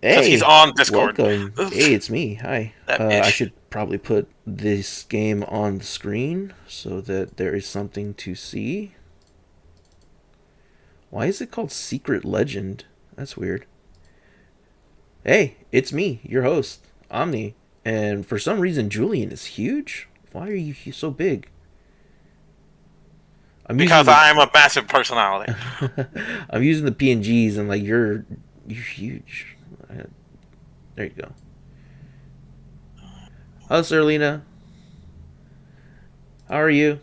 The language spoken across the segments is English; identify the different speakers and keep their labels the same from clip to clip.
Speaker 1: Because he's
Speaker 2: Hey,
Speaker 1: on Discord.
Speaker 2: welcome. Hey, it's me. Hi.
Speaker 1: That
Speaker 2: I
Speaker 1: bitch.
Speaker 2: should probably put this game on the screen so that there is something to see. Why is it called Secret Legend? That's weird. Hey, it's me, your host, Omni. And for some reason, Julian is huge. Why are you so big?
Speaker 1: Because I'm a massive personality.
Speaker 2: I'm using the PNGs and like you're huge. There you go. Hello, Serlina. How are you?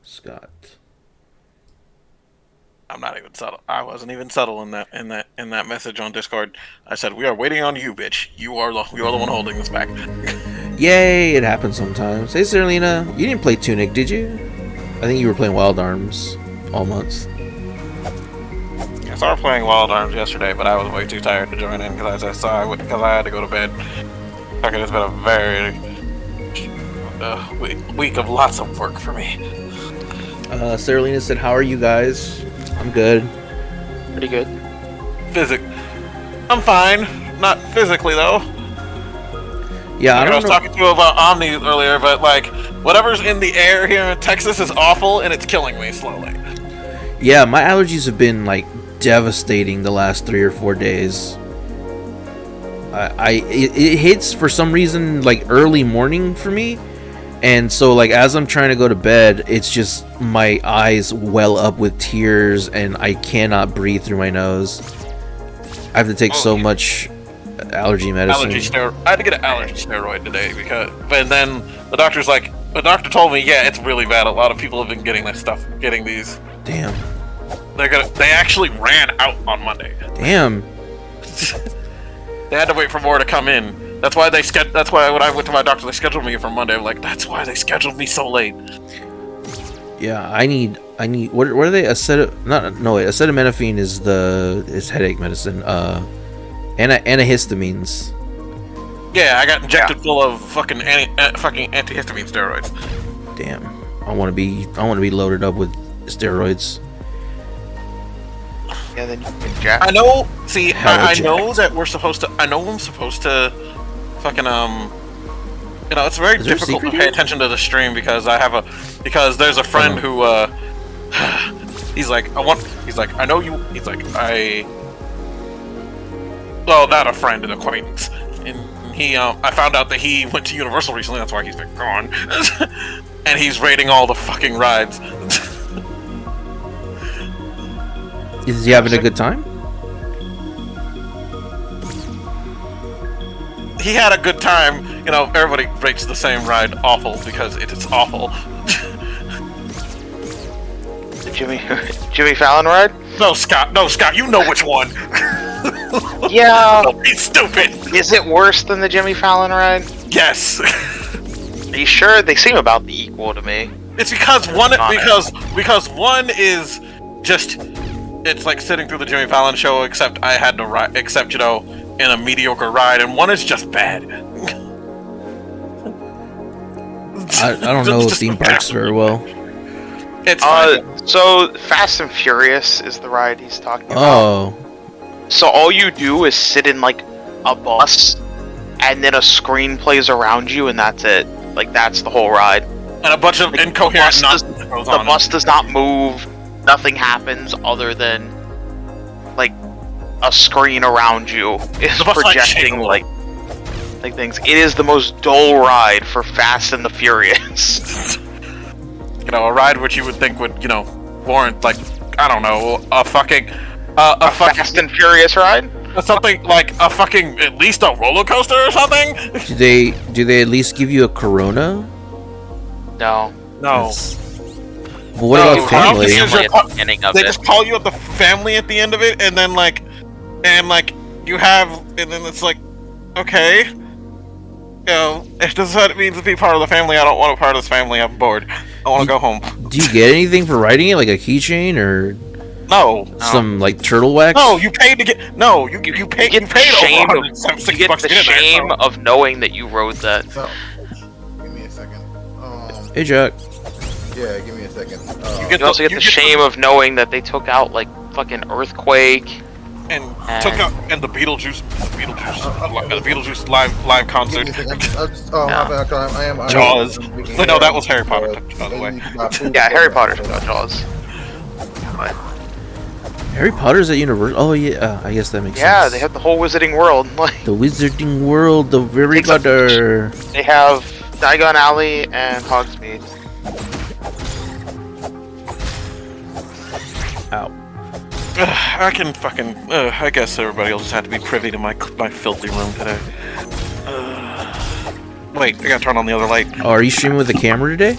Speaker 2: Scott.
Speaker 1: I'm not even subtle. I wasn't even subtle in that message on Discord. I said, "We are waiting on you, bitch. You are the one holding this back."
Speaker 2: Yay! It happens sometimes. Hey, Serlina. You didn't play Tunic, did you? I think you were playing Wild Arms all month.
Speaker 1: I started playing Wild Arms yesterday, but I was way too tired to join in because I had to go to bed. Okay, it's been a very week of lots of work for me.
Speaker 2: Serlina said, "How are you guys?" I'm good.
Speaker 3: Pretty good.
Speaker 1: I'm fine. Not physically though.
Speaker 2: Yeah,
Speaker 1: I
Speaker 2: don't
Speaker 1: was
Speaker 2: know.
Speaker 1: talking to you about Omni earlier, but like whatever's in the air here in Texas is awful, and it's killing me slowly.
Speaker 2: Yeah, my allergies have been like devastating the last 3 or 4 days. It hits for some reason like early morning for me, and so like as I'm trying to go to bed, it's just my eyes well up with tears and I cannot breathe through my nose. I have to take so much allergy medicine.
Speaker 1: I had to get an allergy steroid today but then the doctor told me, yeah, it's really bad. A lot of people have been getting these.
Speaker 2: Damn.
Speaker 1: They actually ran out on Monday.
Speaker 2: Damn.
Speaker 1: They had to wait for more to come in. That's why when I went to my doctor, they scheduled me for Monday. I'm like, that's why they scheduled me so late.
Speaker 2: Yeah, I need. What are they? Acetaminophen is headache medicine. Antihistamines.
Speaker 1: Yeah, I got injected full of fucking antihistamine steroids.
Speaker 2: Damn, I want to be loaded up with steroids.
Speaker 3: Yeah, then you can jack.
Speaker 1: I know. See, I
Speaker 2: Jack.
Speaker 1: know that we're supposed to. I know I'm supposed to, fucking it's very
Speaker 2: Is there a
Speaker 1: difficult to
Speaker 2: secret
Speaker 1: pay
Speaker 2: here?
Speaker 1: attention to the stream because there's a friend who he's like I know you. He's like well, not a friend, an acquaintance. And he, I found out that he went to Universal recently. That's why he's been gone. And he's rating all the fucking rides.
Speaker 2: Is he having a good time?
Speaker 1: He had a good time. You know, everybody rates the same ride awful because it is awful.
Speaker 3: The Jimmy Fallon ride?
Speaker 1: No, Scott, you know which one.
Speaker 3: Yeah.
Speaker 1: Don't be stupid.
Speaker 3: Is it worse than the Jimmy Fallon ride?
Speaker 1: Yes.
Speaker 3: Are you sure? They seem about the equal to me.
Speaker 1: It's because one is just, it's like sitting through the Jimmy Fallon show, except I had to ride, except, in a mediocre ride, and one is just bad.
Speaker 2: I don't know theme parks very well.
Speaker 1: It's fine.
Speaker 3: So Fast and Furious is the ride he's talking about.
Speaker 2: Oh,
Speaker 3: So all you do is sit in like a bus, and then a screen plays around you, and that's it. Like that's the whole ride.
Speaker 1: And a bunch of incoherent nonsense goes
Speaker 3: The
Speaker 1: on.
Speaker 3: bus does not move. Nothing happens other than like a screen around you is
Speaker 1: The bus, like,
Speaker 3: projecting
Speaker 1: shakes.
Speaker 3: like things. It is the most dull ride for Fast and the Furious.
Speaker 1: A ride which you would think would, warrant, like, I don't know, a
Speaker 3: Fast and Furious ride?
Speaker 1: something like a fucking, at least a roller coaster or something?
Speaker 2: do they at least give you a Corona?
Speaker 3: No.
Speaker 1: No.
Speaker 2: Well, what
Speaker 1: No,
Speaker 2: about family?
Speaker 1: Corona-
Speaker 3: Family at the beginning of
Speaker 1: They
Speaker 3: it.
Speaker 1: just call you up the family at the end of it, and then, you have, and then it's like, okay. If this is what it means to be part of the family, I don't want to be part of this family, I'm bored. I want to go home.
Speaker 2: Do you get anything for riding it, like a keychain or
Speaker 1: No.
Speaker 2: some like turtle wax?
Speaker 1: No, you paid to get, no, you paid
Speaker 3: You
Speaker 1: over
Speaker 3: get
Speaker 1: $106
Speaker 3: the
Speaker 1: to get in there,
Speaker 3: shame
Speaker 1: so.
Speaker 3: of knowing that you rode that.
Speaker 4: So, give me a second.
Speaker 2: Hey, Jack.
Speaker 4: Yeah, give me a second.
Speaker 1: get
Speaker 3: You also
Speaker 1: the-
Speaker 3: get
Speaker 1: you
Speaker 3: the
Speaker 1: get
Speaker 3: shame of knowing that they took out like fucking earthquake.
Speaker 1: And took out the Beetlejuice live concert. Jaws. No, that was Harry Potter, by the way.
Speaker 3: Yeah, Harry Potter's about Jaws. But,
Speaker 2: Harry Potter's at Universal. Oh yeah, I guess that makes sense.
Speaker 3: yeah, they have the whole Wizarding World. Like,
Speaker 2: the Wizarding World, the Harry Potter.
Speaker 3: they have Diagon Alley and Hogsmeade.
Speaker 2: Ow.
Speaker 1: I can fucking. I guess everybody will just have to be privy to my filthy room today. Wait, I gotta turn on the other light.
Speaker 2: Oh, are you streaming with the camera today?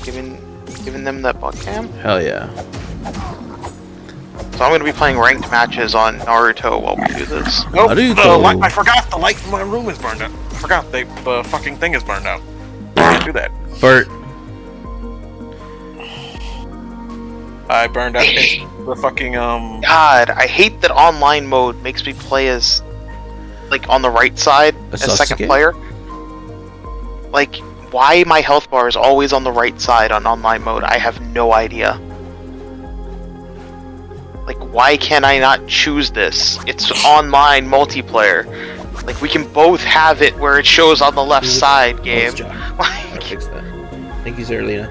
Speaker 3: Giving them that butt cam.
Speaker 2: Hell yeah.
Speaker 3: So I'm gonna be playing ranked matches on Naruto while we do this.
Speaker 1: Nope,
Speaker 2: Naruto.
Speaker 1: I forgot the light in my room is burned out. I forgot the fucking thing is burned out. I can't do that.
Speaker 2: Bert.
Speaker 1: I burned out the fucking
Speaker 3: God, I hate that online mode makes me play as, like, on the right side as second
Speaker 2: Sasuke?
Speaker 3: player. Like, why my health bar is always on the right side on online mode, I have no idea. Like, why can I not choose this? It's online multiplayer. Like, we can both have it where it shows on the left side, game. Like,
Speaker 2: Fix that. Thank you, Zerlina.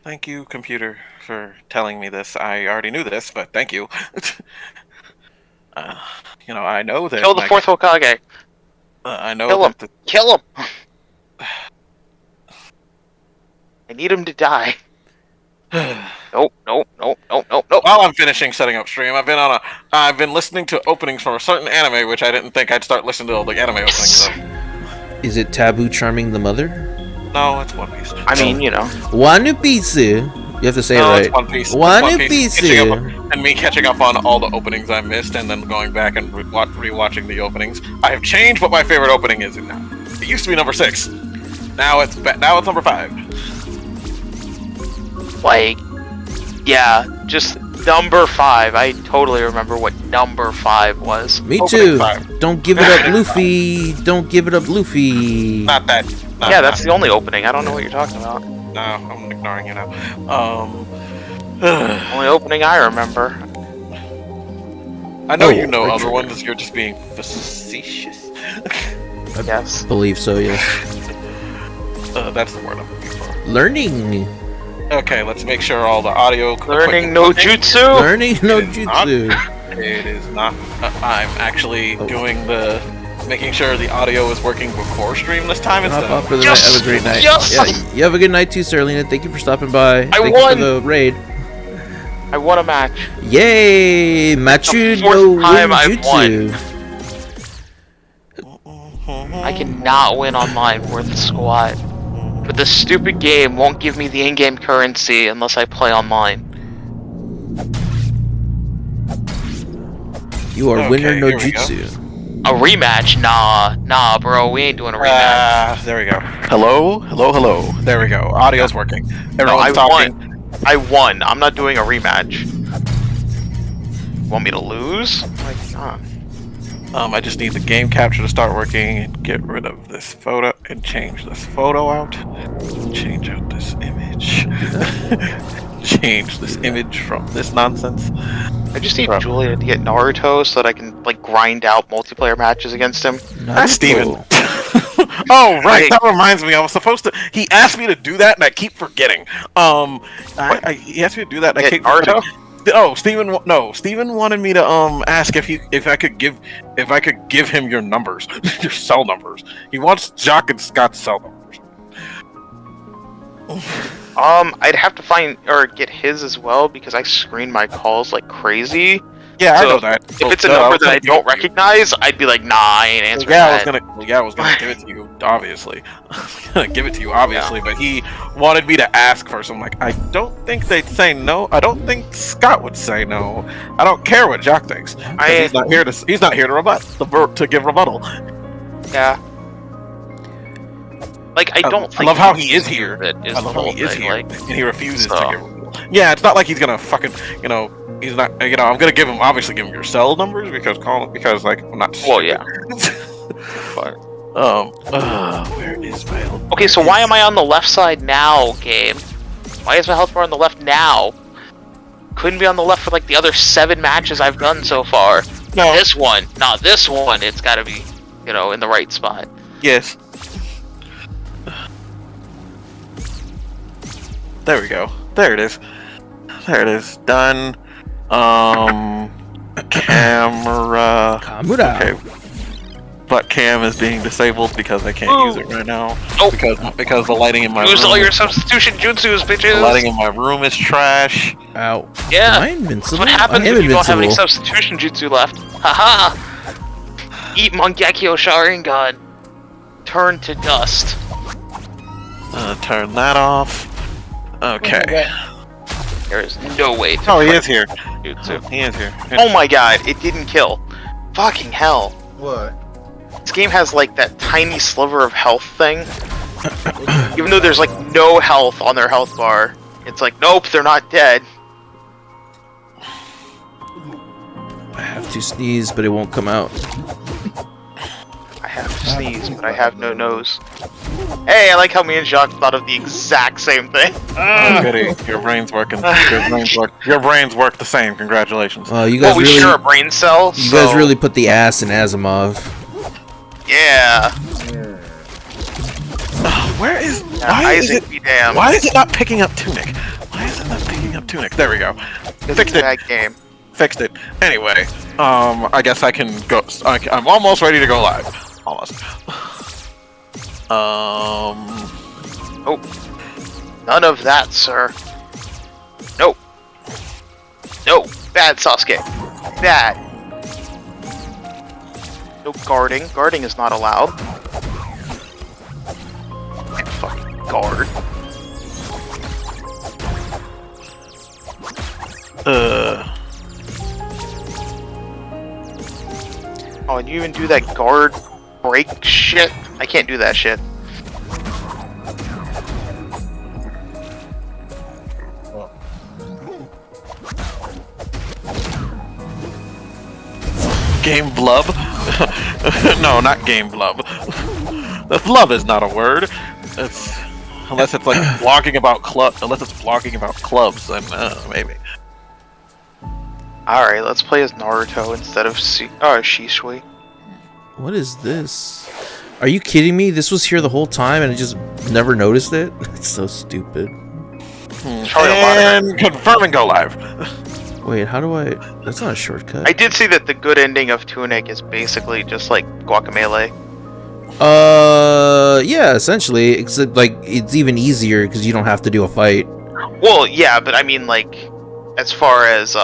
Speaker 1: Thank you, computer, for telling me this. I already knew this, but thank you. You know, I know that.
Speaker 3: kill the fourth Hokage.
Speaker 1: I know
Speaker 3: Kill him.
Speaker 1: that.
Speaker 3: Kill him. I need him to die. Nope.
Speaker 1: While I'm finishing setting up stream, I've been listening to openings from a certain anime, which I didn't think I'd start listening to all the anime openings. So.
Speaker 2: Is it Taboo Charming the Mother?
Speaker 1: No, it's One Piece.
Speaker 3: I mean, you know.
Speaker 2: One Piece. You have to say it
Speaker 1: No,
Speaker 2: right.
Speaker 1: it's One Piece. It's
Speaker 2: One Piece.
Speaker 1: And me catching up on all the openings I missed, and then going back and rewatching the openings. I have changed what my favorite opening is now. It used to be number 6. Now it's number 5.
Speaker 3: Like, yeah, just number 5. I totally remember what number 5 was.
Speaker 2: Me
Speaker 1: Opening
Speaker 2: too.
Speaker 1: 5.
Speaker 2: Don't give it up, Luffy. Don't give it up, Luffy.
Speaker 1: Not that.
Speaker 3: Yeah, that's the only opening. I don't know what you're talking about.
Speaker 1: No, I'm ignoring you now.
Speaker 3: Only opening I remember.
Speaker 1: I know
Speaker 2: Oh,
Speaker 1: you know
Speaker 2: Richard.
Speaker 1: other ones. You're just being facetious.
Speaker 3: Yes.
Speaker 2: Believe so, yes.
Speaker 1: That's the word I'm looking for.
Speaker 2: Learning.
Speaker 1: Okay, let's make sure all the audio.
Speaker 3: Learning no jutsu.
Speaker 2: Learning no jutsu.
Speaker 1: It is not. I'm actually doing making sure the audio is working before stream this time
Speaker 2: Hop
Speaker 1: instead
Speaker 2: off
Speaker 1: of.
Speaker 2: for the
Speaker 3: Yes!
Speaker 2: night. Have a great night.
Speaker 3: Yes!
Speaker 2: Yeah, you have a good night too, Serlina. Thank you for stopping by. Thank
Speaker 3: won!
Speaker 2: you for the raid.
Speaker 3: I won a match.
Speaker 2: Yay! Machu
Speaker 3: The fourth
Speaker 2: no
Speaker 3: time I've
Speaker 2: Winjutsu.
Speaker 3: I cannot win online worth squat. But this stupid game won't give me the in-game currency unless I play online.
Speaker 2: You are
Speaker 1: Okay,
Speaker 2: winner no
Speaker 1: here we go.
Speaker 2: jutsu.
Speaker 3: A rematch? Nah, bro, we ain't doing a rematch.
Speaker 1: There we go. Hello. There we go. Audio's working.
Speaker 3: No,
Speaker 1: Everyone's talking.
Speaker 3: I won. I'm not doing a rematch. Want me to lose? Like, nah.
Speaker 1: I just need the game capture to start working and get rid of this photo and change this photo out. Change out this image. Change this image from this nonsense.
Speaker 3: I just need Julia to get Naruto so that I can, like, grind out multiplayer matches against him.
Speaker 1: That's Steven. Oh, right. That reminds me. I was supposed to. He asked me to do that, and I keep forgetting. He asked me to do that, and I keep
Speaker 3: Naruto?
Speaker 1: forgetting. Oh, Steven. No, Steven wanted me to ask if I could give him your numbers, your cell numbers. He wants Jock and Scott's cell numbers.
Speaker 3: I'd have to find or get his as well because I screen my calls like crazy.
Speaker 1: Yeah, I
Speaker 3: So,
Speaker 1: know that.
Speaker 3: If it's a number that I don't recognize, I'd be like, nah, I ain't answering
Speaker 1: I
Speaker 3: that.
Speaker 1: was gonna give it to you, obviously. I was gonna give it to you, obviously, but he wanted me to ask first. I'm like, I don't think they'd say no. I don't think Scott would say no. I don't care what Jock thinks. 'Cause he's not here to give rebuttal.
Speaker 3: Yeah. Like, I don't think
Speaker 1: I love how he is here.
Speaker 3: It is
Speaker 1: I
Speaker 3: the
Speaker 1: love how
Speaker 3: whole
Speaker 1: he is
Speaker 3: thing,
Speaker 1: here,
Speaker 3: like,
Speaker 1: and he refuses
Speaker 3: so.
Speaker 1: to give rebuttal. Yeah, it's not like he's gonna fucking, he's not, I'm gonna obviously give him your cell numbers because like, I'm not.
Speaker 3: Well, yeah.
Speaker 1: But, where is my old...
Speaker 3: Okay, so why am I on the left side now, game? Why is my health bar on the left now? Couldn't be on the left for like the other 7 matches I've done so far.
Speaker 1: No.
Speaker 3: This one, not this one. It's got to be, you know, in the right spot.
Speaker 1: Yes. There we go. There it is. There it is. Done. Camera. Okay. But cam is being disabled because I can't use it right now.
Speaker 3: Oh.
Speaker 1: Because the lighting in my room.
Speaker 3: Use all your substitution jutsus, bitches.
Speaker 1: The lighting in my room is trash.
Speaker 2: Ow.
Speaker 3: Yeah.
Speaker 2: Am I invincible?
Speaker 3: That's what happens
Speaker 2: I am
Speaker 3: if you don't have any
Speaker 2: invincible.
Speaker 3: substitution jutsu left. Haha! Eat Mangekyo Sharingan. Turn to dust.
Speaker 1: Turn that off. Okay.
Speaker 3: There is no way to
Speaker 1: Oh, he is here.
Speaker 3: jutsu.
Speaker 1: He is here.
Speaker 3: Oh my god, it didn't kill. Fucking hell.
Speaker 4: What?
Speaker 3: This game has like that tiny sliver of health thing. Even though there's like no health on their health bar. It's like, nope, they're not dead.
Speaker 2: I have to sneeze, but it won't come out.
Speaker 3: I have to sneeze, but I have no nose. Hey, I like how me and Jacques thought of the exact same thing.
Speaker 1: Oh, goody. Your brain's working. Your brains work the same. Congratulations.
Speaker 2: You
Speaker 3: Well,
Speaker 2: guys
Speaker 3: we
Speaker 2: really,
Speaker 3: share a brain cell,
Speaker 2: you
Speaker 3: so...
Speaker 2: guys really put the ass in Asimov.
Speaker 3: Yeah.
Speaker 1: Where is?
Speaker 3: Yeah,
Speaker 1: Why is
Speaker 3: Isaac
Speaker 1: it?
Speaker 3: be damned.
Speaker 1: Why is it not picking up Tunic? Why is it not picking up Tunic? There we go. Fixed it.
Speaker 3: That game.
Speaker 1: Fixed it. Anyway, I guess I can go. I'm almost ready to go live. Almost.
Speaker 3: Oh. None of that, sir. No. No. Bad, Sasuke. Bad. No guarding. Guarding is not allowed. Can't fucking guard. Oh, and you even do that guard break shit? I can't do that shit.
Speaker 1: Game blub? No, not game blub. The blub is not a word. It's unless it's like blogging about unless it's blogging about clubs, then maybe.
Speaker 3: Alright, let's play as Naruto instead of Shisui.
Speaker 2: What is this? Are you kidding me? This was here the whole time and I just never noticed it? It's so stupid.
Speaker 3: Probably a lot of
Speaker 1: And confirm and go live.
Speaker 2: Wait, how do I... That's not a shortcut.
Speaker 3: I did see that the good ending of Tunic is basically just like Guacamelee.
Speaker 2: Yeah, essentially. Except, like, it's even easier because you don't have to do a fight.
Speaker 3: Well, yeah, but I mean, like, as far as,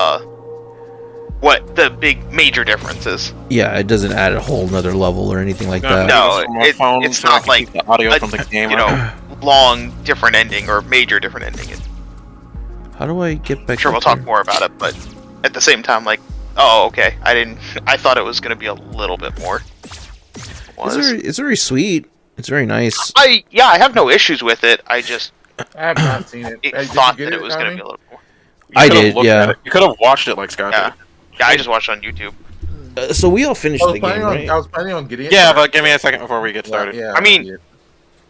Speaker 3: what the big major difference is.
Speaker 2: Yeah, it doesn't add a whole nother level or anything like that.
Speaker 3: No, it's
Speaker 1: so I
Speaker 3: not
Speaker 1: can
Speaker 3: like
Speaker 1: keep the audio
Speaker 3: a,
Speaker 1: from the game.
Speaker 3: you know, long different ending or major different ending.
Speaker 2: How do I get back
Speaker 3: Sure, we'll
Speaker 2: up
Speaker 3: talk
Speaker 2: here?
Speaker 3: more about it, but at the same time, like, oh, okay, I thought it was gonna be a little bit more.
Speaker 2: It's very sweet. It's very nice.
Speaker 3: I have no issues with it. I just
Speaker 4: I have not seen it. Hey, did you
Speaker 3: thought
Speaker 4: get
Speaker 3: that it was gonna
Speaker 4: Tommy?
Speaker 3: be a little more.
Speaker 1: You
Speaker 2: I
Speaker 1: could've
Speaker 2: did,
Speaker 1: looked
Speaker 2: yeah.
Speaker 1: at it. You could have watched it like Scott
Speaker 3: Yeah,
Speaker 1: did.
Speaker 3: yeah, I just watched it on YouTube.
Speaker 2: So we all finished
Speaker 4: I was
Speaker 2: the
Speaker 4: planning
Speaker 2: game,
Speaker 4: on.
Speaker 2: right?
Speaker 4: I was planning on getting it.
Speaker 1: Yeah, but give me a second before we get started.
Speaker 4: Yeah,
Speaker 3: I mean,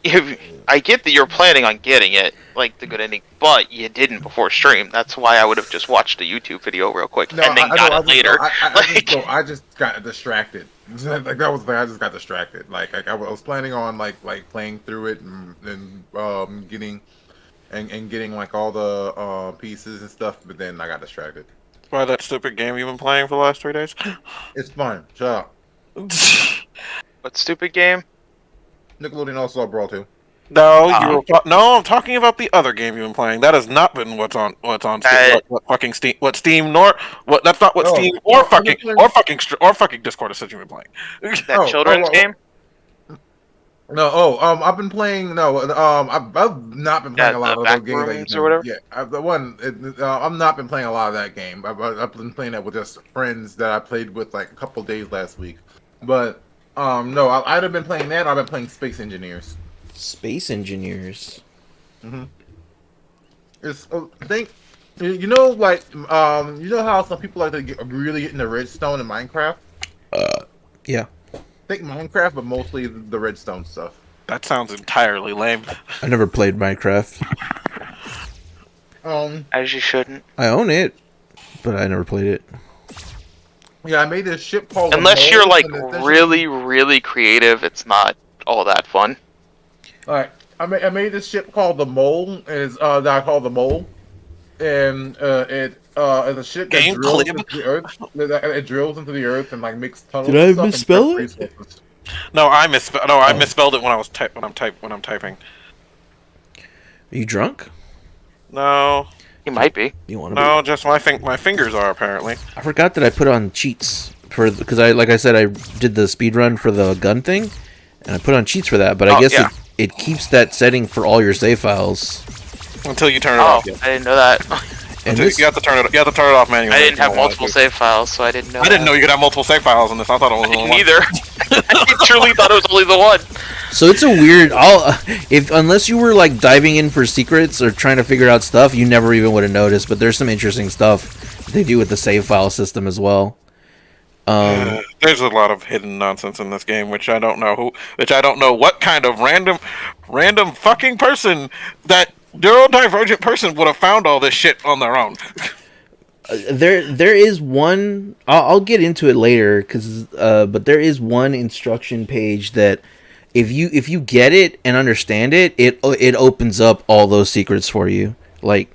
Speaker 3: if I get that you're planning on getting it, like the good ending, but you didn't before stream. That's why I would have just watched a YouTube video real quick and then got it later.
Speaker 4: I just got distracted. Like that was like I just got distracted. Like I was planning on like playing through it and getting like all the pieces and stuff, but then I got distracted.
Speaker 1: Why that stupid game you've been playing for the last 3 days?
Speaker 4: It's fun. Shut up.
Speaker 3: What stupid game?
Speaker 4: Nickelodeon All-Star Brawl 2.
Speaker 1: No, no. I'm talking about the other game you've been playing. That has not been what's on Steam. What fucking Steam? What Steam? What? That's not what Steam or fucking Discord has said you've been playing.
Speaker 3: That children's game?
Speaker 4: No, I've been playing. No, I've not been playing a lot of those games. That you
Speaker 3: or whatever.
Speaker 4: Yeah, I've not been playing a lot of that game. I've been playing that with just friends that I played with like a couple days last week. But no, I've either been playing that or I've been playing Space Engineers.
Speaker 2: Space Engineers.
Speaker 4: It's I think you know like you know how some people like to really get into redstone in Minecraft.
Speaker 2: Yeah.
Speaker 4: I think Minecraft, but mostly the redstone stuff.
Speaker 1: That sounds entirely lame.
Speaker 2: I never played Minecraft.
Speaker 3: As you shouldn't.
Speaker 2: I own it, but I never played it.
Speaker 4: Yeah, I made this ship called.
Speaker 3: Unless you're like
Speaker 4: and
Speaker 3: really, really creative, it's not all that fun.
Speaker 4: Alright, I made this ship called the Mole, and it's that I call the Mole, and it is a ship that
Speaker 1: Game
Speaker 4: drills
Speaker 1: clip.
Speaker 4: into the earth. It drills into the earth and like makes tunnels.
Speaker 2: Did I
Speaker 4: and stuff
Speaker 2: misspell
Speaker 4: and
Speaker 2: it?
Speaker 4: resources.
Speaker 1: No, I misspelled it when I'm typing.
Speaker 2: Are you drunk?
Speaker 1: No,
Speaker 3: You might be.
Speaker 2: You want to?
Speaker 1: no, just my fingers are apparently.
Speaker 2: I forgot that I put on cheats because like I said, I did the speed run for the gun thing, and I put on cheats for that. But I guess
Speaker 3: yeah.
Speaker 2: it keeps that setting for all your save files.
Speaker 1: Until you turn it
Speaker 3: Oh,
Speaker 1: off. Yeah.
Speaker 3: I didn't know that.
Speaker 2: And
Speaker 1: Until
Speaker 2: this,
Speaker 1: you have to turn it off manually.
Speaker 3: I didn't have multiple save files, so I didn't know.
Speaker 1: I didn't know you could have multiple save files in this. I thought it was only one.
Speaker 3: Neither. I truly thought it was only the one.
Speaker 2: so it's a weird. Unless you were like diving in for secrets or trying to figure out stuff, you never even would have noticed. But there's some interesting stuff they do with the save file system as well.
Speaker 1: There's a lot of hidden nonsense in this game, which I don't know what kind of random fucking person that neurodivergent person would have found all this shit on their own.
Speaker 2: There is one. I'll get into it later but there is one instruction page that if you get it and understand it, it opens up all those secrets for you. Like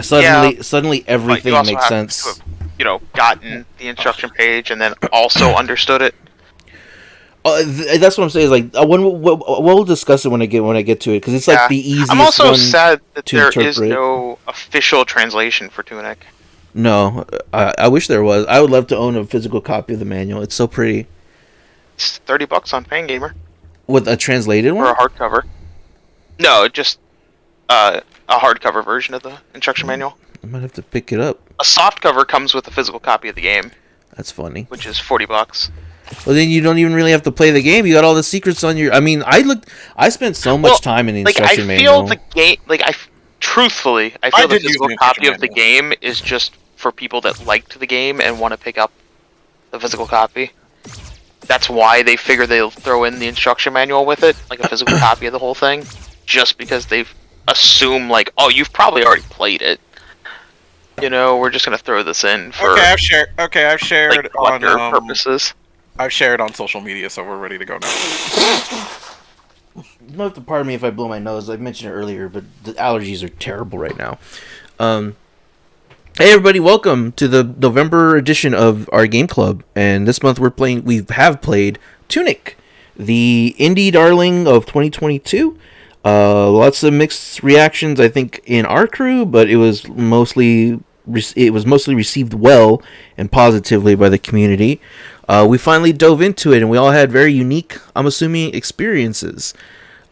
Speaker 2: suddenly everything
Speaker 3: But you also
Speaker 2: makes
Speaker 3: have
Speaker 2: sense.
Speaker 3: to have, gotten the instruction page and then also understood it.
Speaker 2: That's what I'm saying. Is like we'll discuss it when I get to it because it's like the easiest.
Speaker 3: I'm also
Speaker 2: one
Speaker 3: sad that
Speaker 2: to
Speaker 3: there is
Speaker 2: interpret.
Speaker 3: no official translation for Tunic.
Speaker 2: No, I wish there was. I would love to own a physical copy of the manual. It's so pretty.
Speaker 3: It's $30 on Fangamer
Speaker 2: With a translated
Speaker 3: or
Speaker 2: one?
Speaker 3: a hardcover. No, just a hardcover version of the instruction manual.
Speaker 2: I might have to pick it up.
Speaker 3: A softcover comes with a physical copy of the game,
Speaker 2: That's funny.
Speaker 3: which is $40.
Speaker 2: Well, then you don't even really have to play the game. You got all the secrets on your. I mean, I spent so much time in the instruction
Speaker 3: I
Speaker 2: manual.
Speaker 3: feel the game. Truthfully, I feel the physical copy of the game is just for people that liked the game and want to pick up the physical copy. That's why they figure they'll throw in the instruction manual with it, like a physical copy of the whole thing, just because they assume oh, you've probably already played it. We're just gonna throw this in for
Speaker 1: I've shared
Speaker 3: collector
Speaker 1: on
Speaker 3: purposes.
Speaker 1: I've shared on social media, so we're ready to go now.
Speaker 2: You don't have to pardon me if I blow my nose. I mentioned it earlier, but the allergies are terrible right now. Hey everybody, welcome to the November edition of our game club. And this month we have played Tunic, the indie darling of 2022. Lots of mixed reactions, I think, in our crew, but it was mostly received well and positively by the community. We finally dove into it, and we all had very unique, I'm assuming, experiences.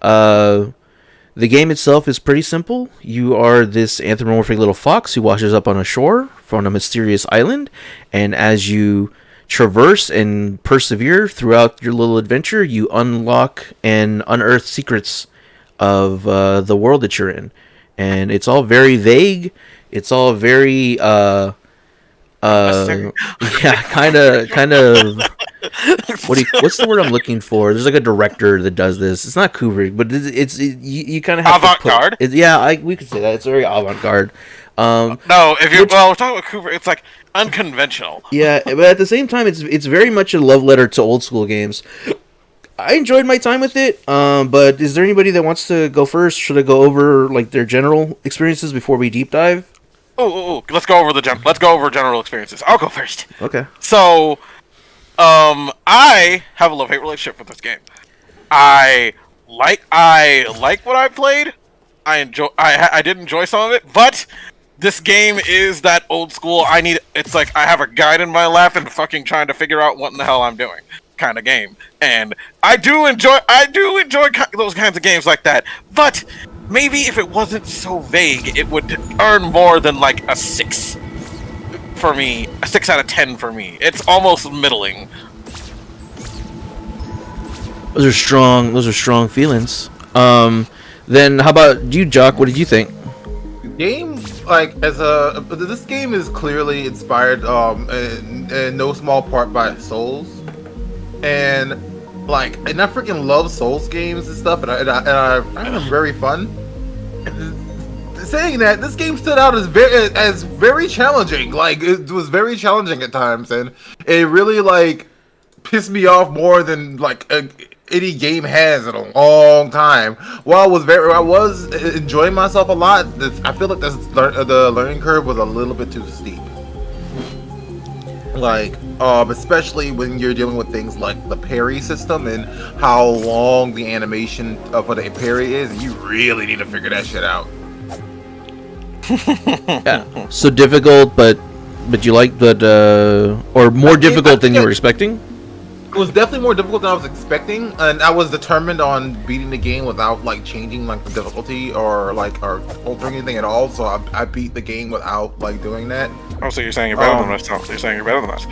Speaker 2: The game itself is pretty simple. You are this anthropomorphic little fox who washes up on a shore from a mysterious island, and as you traverse and persevere throughout your little adventure, you unlock and unearth secrets of the world that you're in. And it's all very vague. It's all very yeah, kind of. What's the word I'm looking for? There's like a director that does this. It's not Kubrick, but you kind of have
Speaker 1: avant-garde.
Speaker 2: We could say that it's very avant-garde.
Speaker 1: No, we're talking about Kubrick, it's like unconventional.
Speaker 2: Yeah, but at the same time, it's very much a love letter to old school games. I enjoyed my time with it, but is there anybody that wants to go first? Should I go over their general experiences before we deep dive?
Speaker 1: Let's go over general experiences. I'll go first.
Speaker 2: Okay.
Speaker 1: So, I have a love-hate relationship with this game. I like what I played. I did enjoy some of it, but this game is that old school. It's like I have a guide in my lap and fucking trying to figure out what in the hell I'm doing kind of game. And I do enjoy those kinds of games like that. But maybe if it wasn't so vague, it would earn more than like a 6 for me. A 6 out of 10 for me. It's almost middling.
Speaker 2: Those are strong feelings. Then how about you, Jock? What did you think?
Speaker 4: Game this game is clearly inspired in no small part by Souls, and I freaking love Souls games and stuff, and I find them very fun. And saying that, this game stood out as very challenging. Like, it was very challenging at times, and it really like pissed me off more than like any game has in a long time. While I was enjoying myself a lot, I feel like the learning curve was a little bit too steep. Like, especially when you're dealing with things like the parry system and how long the animation of what a parry is, and you really need to figure that shit out.
Speaker 2: Yeah. So difficult, but you like that, or more difficult than you were expecting?
Speaker 4: It was definitely more difficult than I was expecting, and I was determined on beating the game without like changing like the difficulty or altering anything at all. So I beat the game without like doing that.
Speaker 1: Oh, so you're saying you're better than us? No, you're saying you're better than us.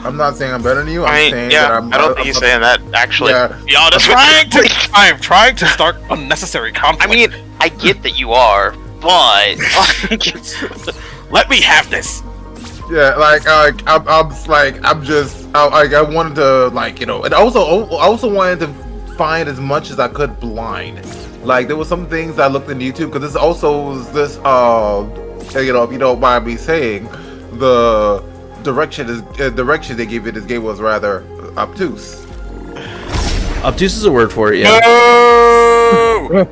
Speaker 4: I'm not saying I'm better than you.
Speaker 3: I don't think he's saying that. Actually, be honest
Speaker 1: I'm trying to start unnecessary conflict.
Speaker 3: I mean, I get that you are, but
Speaker 1: let me have this.
Speaker 4: Yeah, I wanted to, like, you know, and I also wanted to find as much as I could blind. Like, there was some things I looked in YouTube, because this also was this, you know, if you don't mind me saying, the direction they gave it, this game was rather obtuse.
Speaker 2: Obtuse is a word for it, yeah.
Speaker 1: Boo! Boo!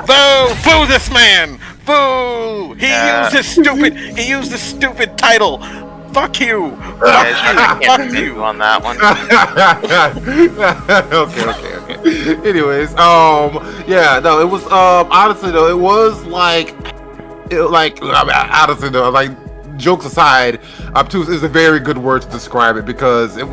Speaker 1: Boo! Boo this man! Boo! He used this stupid title. Fuck you!
Speaker 3: Fuck you on that one.
Speaker 4: Okay. Anyways, yeah, no, it was, honestly though, it was like, honestly though, like, jokes aside, obtuse is a very good word to describe it, because it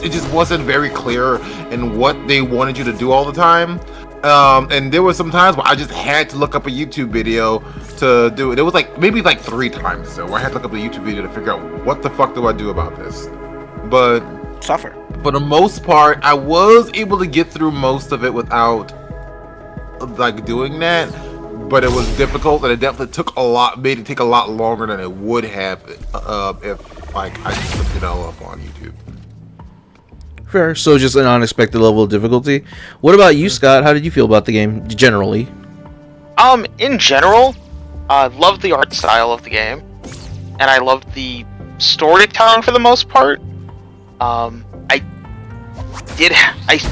Speaker 4: just wasn't very clear in what they wanted you to do all the time. And there were some times where I just had to look up a YouTube video to do it. It was like maybe like 3 times so where I had to look up a YouTube video to figure out what the fuck do I do about this. But
Speaker 1: suffer.
Speaker 4: For the most part, I was able to get through most of it without like doing that. But it was difficult, and it definitely made it take a lot longer than it would have if like I just looked it all up on YouTube.
Speaker 2: Fair. So just an unexpected level of difficulty. What about you, Scott? How did you feel about the game generally?
Speaker 3: In general, I loved the art style of the game, and I loved the storytelling for the most part. I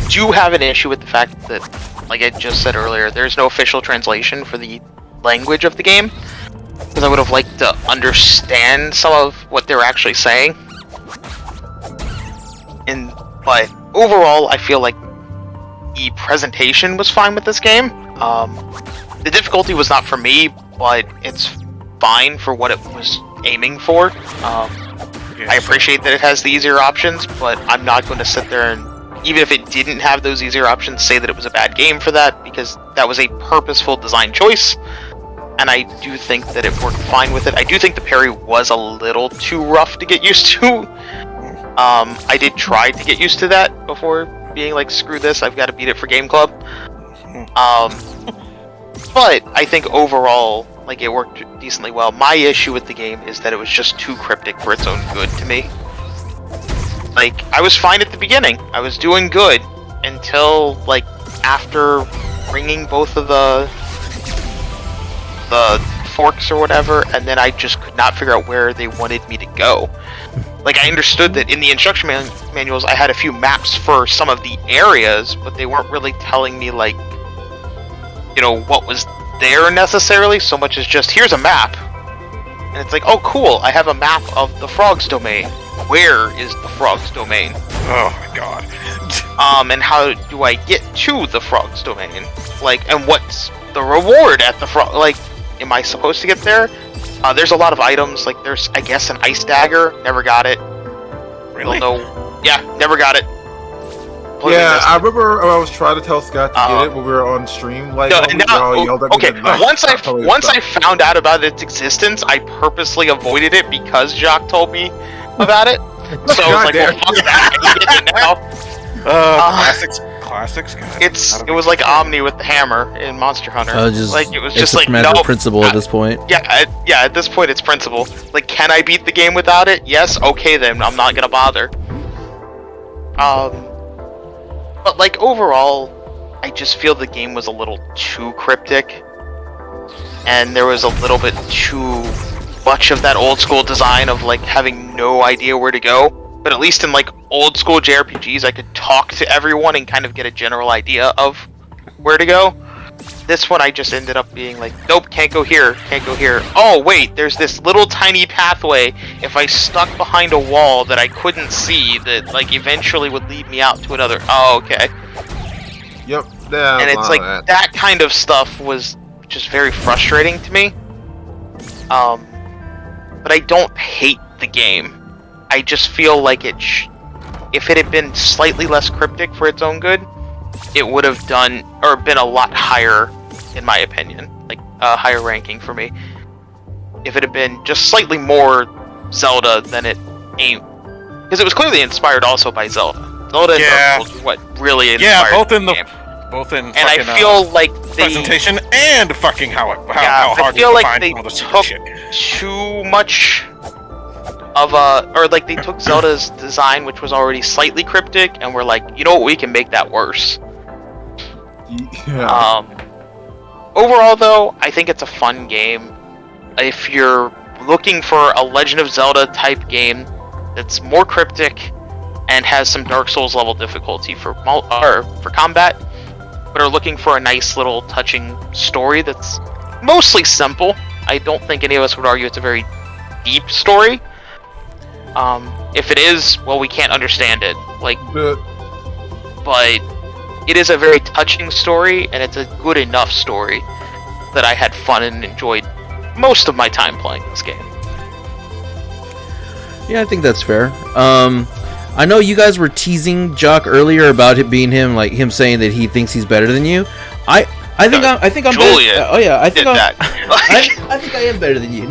Speaker 3: do have an issue with the fact that, like I just said earlier, there's no official translation for the language of the game, because I would have liked to understand some of what they're actually saying. But overall, I feel like the presentation was fine with this game. The difficulty was not for me, but it's fine for what it was aiming for. I appreciate that it has the easier options, but I'm not going to sit there and, even if it didn't have those easier options, say that it was a bad game for that, because that was a purposeful design choice, and I do think that it worked fine with it. I do think the parry was a little too rough to get used to. I did try to get used to that before being like, screw this, I've got to beat it for Game Club. But I think overall, like, it worked decently well. My issue with the game is that it was just too cryptic for its own good to me. Like, I was fine at the beginning. I was doing good until, like, after ringing both of the forks or whatever, and then I just could not figure out where they wanted me to go. Like, I understood that in the instruction manuals I had a few maps for some of the areas, but they weren't really telling me, like, you know, what was there necessarily, so much as just, here's a map. And it's like, oh cool, I have a map of the frog's domain. Where is the frog's domain?
Speaker 1: Oh my god.
Speaker 3: And how do I get to the frog's domain? Like, and what's the reward at the frog? Like, am I supposed to get there? There's a lot of items, like there's, I guess, an ice dagger. Never got it.
Speaker 1: Really?
Speaker 3: Yeah, never got it.
Speaker 4: Yeah, I remember I was trying to tell Scott to get it when we were on stream. Like,
Speaker 3: once I found out about its existence, I purposely avoided it because Jacques told me about it. So I was like, well, fuck that, I get it now.
Speaker 1: Classics. Guys.
Speaker 3: It was like Omni with the hammer in Monster Hunter. It was just like,
Speaker 2: no principle at this point.
Speaker 3: Yeah, at this point it's principle. Like, can I beat the game without it? Yes. Okay, then I'm not gonna bother. But like overall, I just feel the game was a little too cryptic. and there was a little bit too much of that old school design of like having no idea where to go. But at least in like old school JRPGs, I could talk to everyone and kind of get a general idea of where to go. This one I just ended up being like, nope, can't go here, can't go here. Oh wait, there's this little tiny pathway if I stuck behind a wall that I couldn't see that like eventually would lead me out to another. Oh, okay.
Speaker 4: Yep. Yeah,
Speaker 3: and it's like that kind of stuff was just very frustrating to me. But I don't hate the game. I just feel like if it had been slightly less cryptic for its own good, it would have done or been a lot higher, in my opinion, like a higher ranking for me. If it had been just slightly more Zelda than it ain't, because it was clearly inspired also by Zelda. Zelda and Dark Souls, what really inspired the game.
Speaker 1: Both in
Speaker 3: and I feel like
Speaker 1: presentation and fucking how hard
Speaker 3: I feel like they took too much of or like they took Zelda's design, which was already slightly cryptic, and were like, you know what, we can make that worse.
Speaker 4: Yeah.
Speaker 3: Overall, though, I think it's a fun game. If you're looking for a Legend of Zelda type game that's more cryptic and has some Dark Souls level difficulty for combat, but are looking for a nice little touching story that's mostly simple. I don't think any of us would argue it's a very deep story. If it is, well, we can't understand it. But it is a very touching story, and it's a good enough story that I had fun and enjoyed most of my time playing this game.
Speaker 2: Yeah, I think that's fair. I know you guys were teasing Jock earlier about it being him saying that he thinks he's better than you. I think I'm
Speaker 3: Julian
Speaker 2: better. Oh yeah, I think I think I am better than you.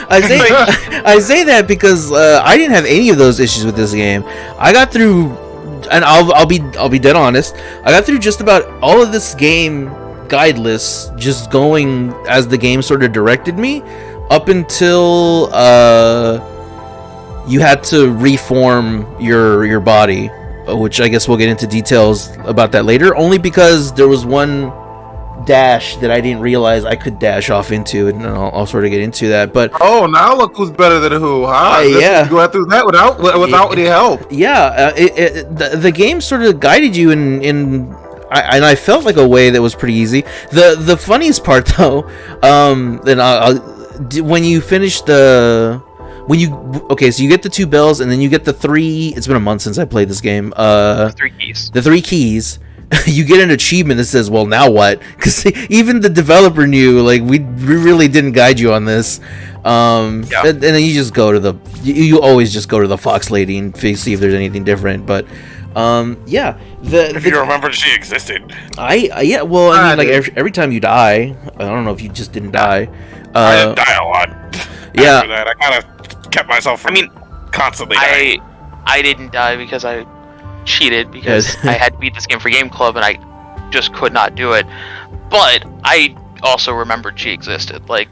Speaker 2: I say that because I didn't have any of those issues with this game. I got through, and I'll be dead honest. I got through just about all of this game guideless, just going as the game sort of directed me, up until you had to reform your body, which I guess we'll get into details about that later. Only because there was one dash that I didn't realize I could dash off into, and I'll sort of get into that. But
Speaker 4: now look who's better than who, huh?
Speaker 2: Yeah,
Speaker 4: you went through that without any help.
Speaker 2: Yeah, the game sort of guided you and I felt like a way that was pretty easy. The funniest part though, when you finish so you get the 2 bells, and then you get the 3. It's been a month since I played this game.
Speaker 3: The 3 keys.
Speaker 2: The 3 keys. You get an achievement that says, "Well, now what?" Because even the developer knew, like, we really didn't guide you on this. And then you just go to you always just go to the Fox Lady and see if there's anything different. But yeah,
Speaker 1: if you remembered she existed.
Speaker 2: Yeah. Well, I mean, like every time you die, I don't know if you just didn't die.
Speaker 1: I didn't die a lot.
Speaker 2: Yeah.
Speaker 1: After that, I kind of kept myself from constantly dying.
Speaker 3: I didn't die because I cheated, because I had to beat this game for Game Club and I just could not do it. But I also remembered she existed. Like,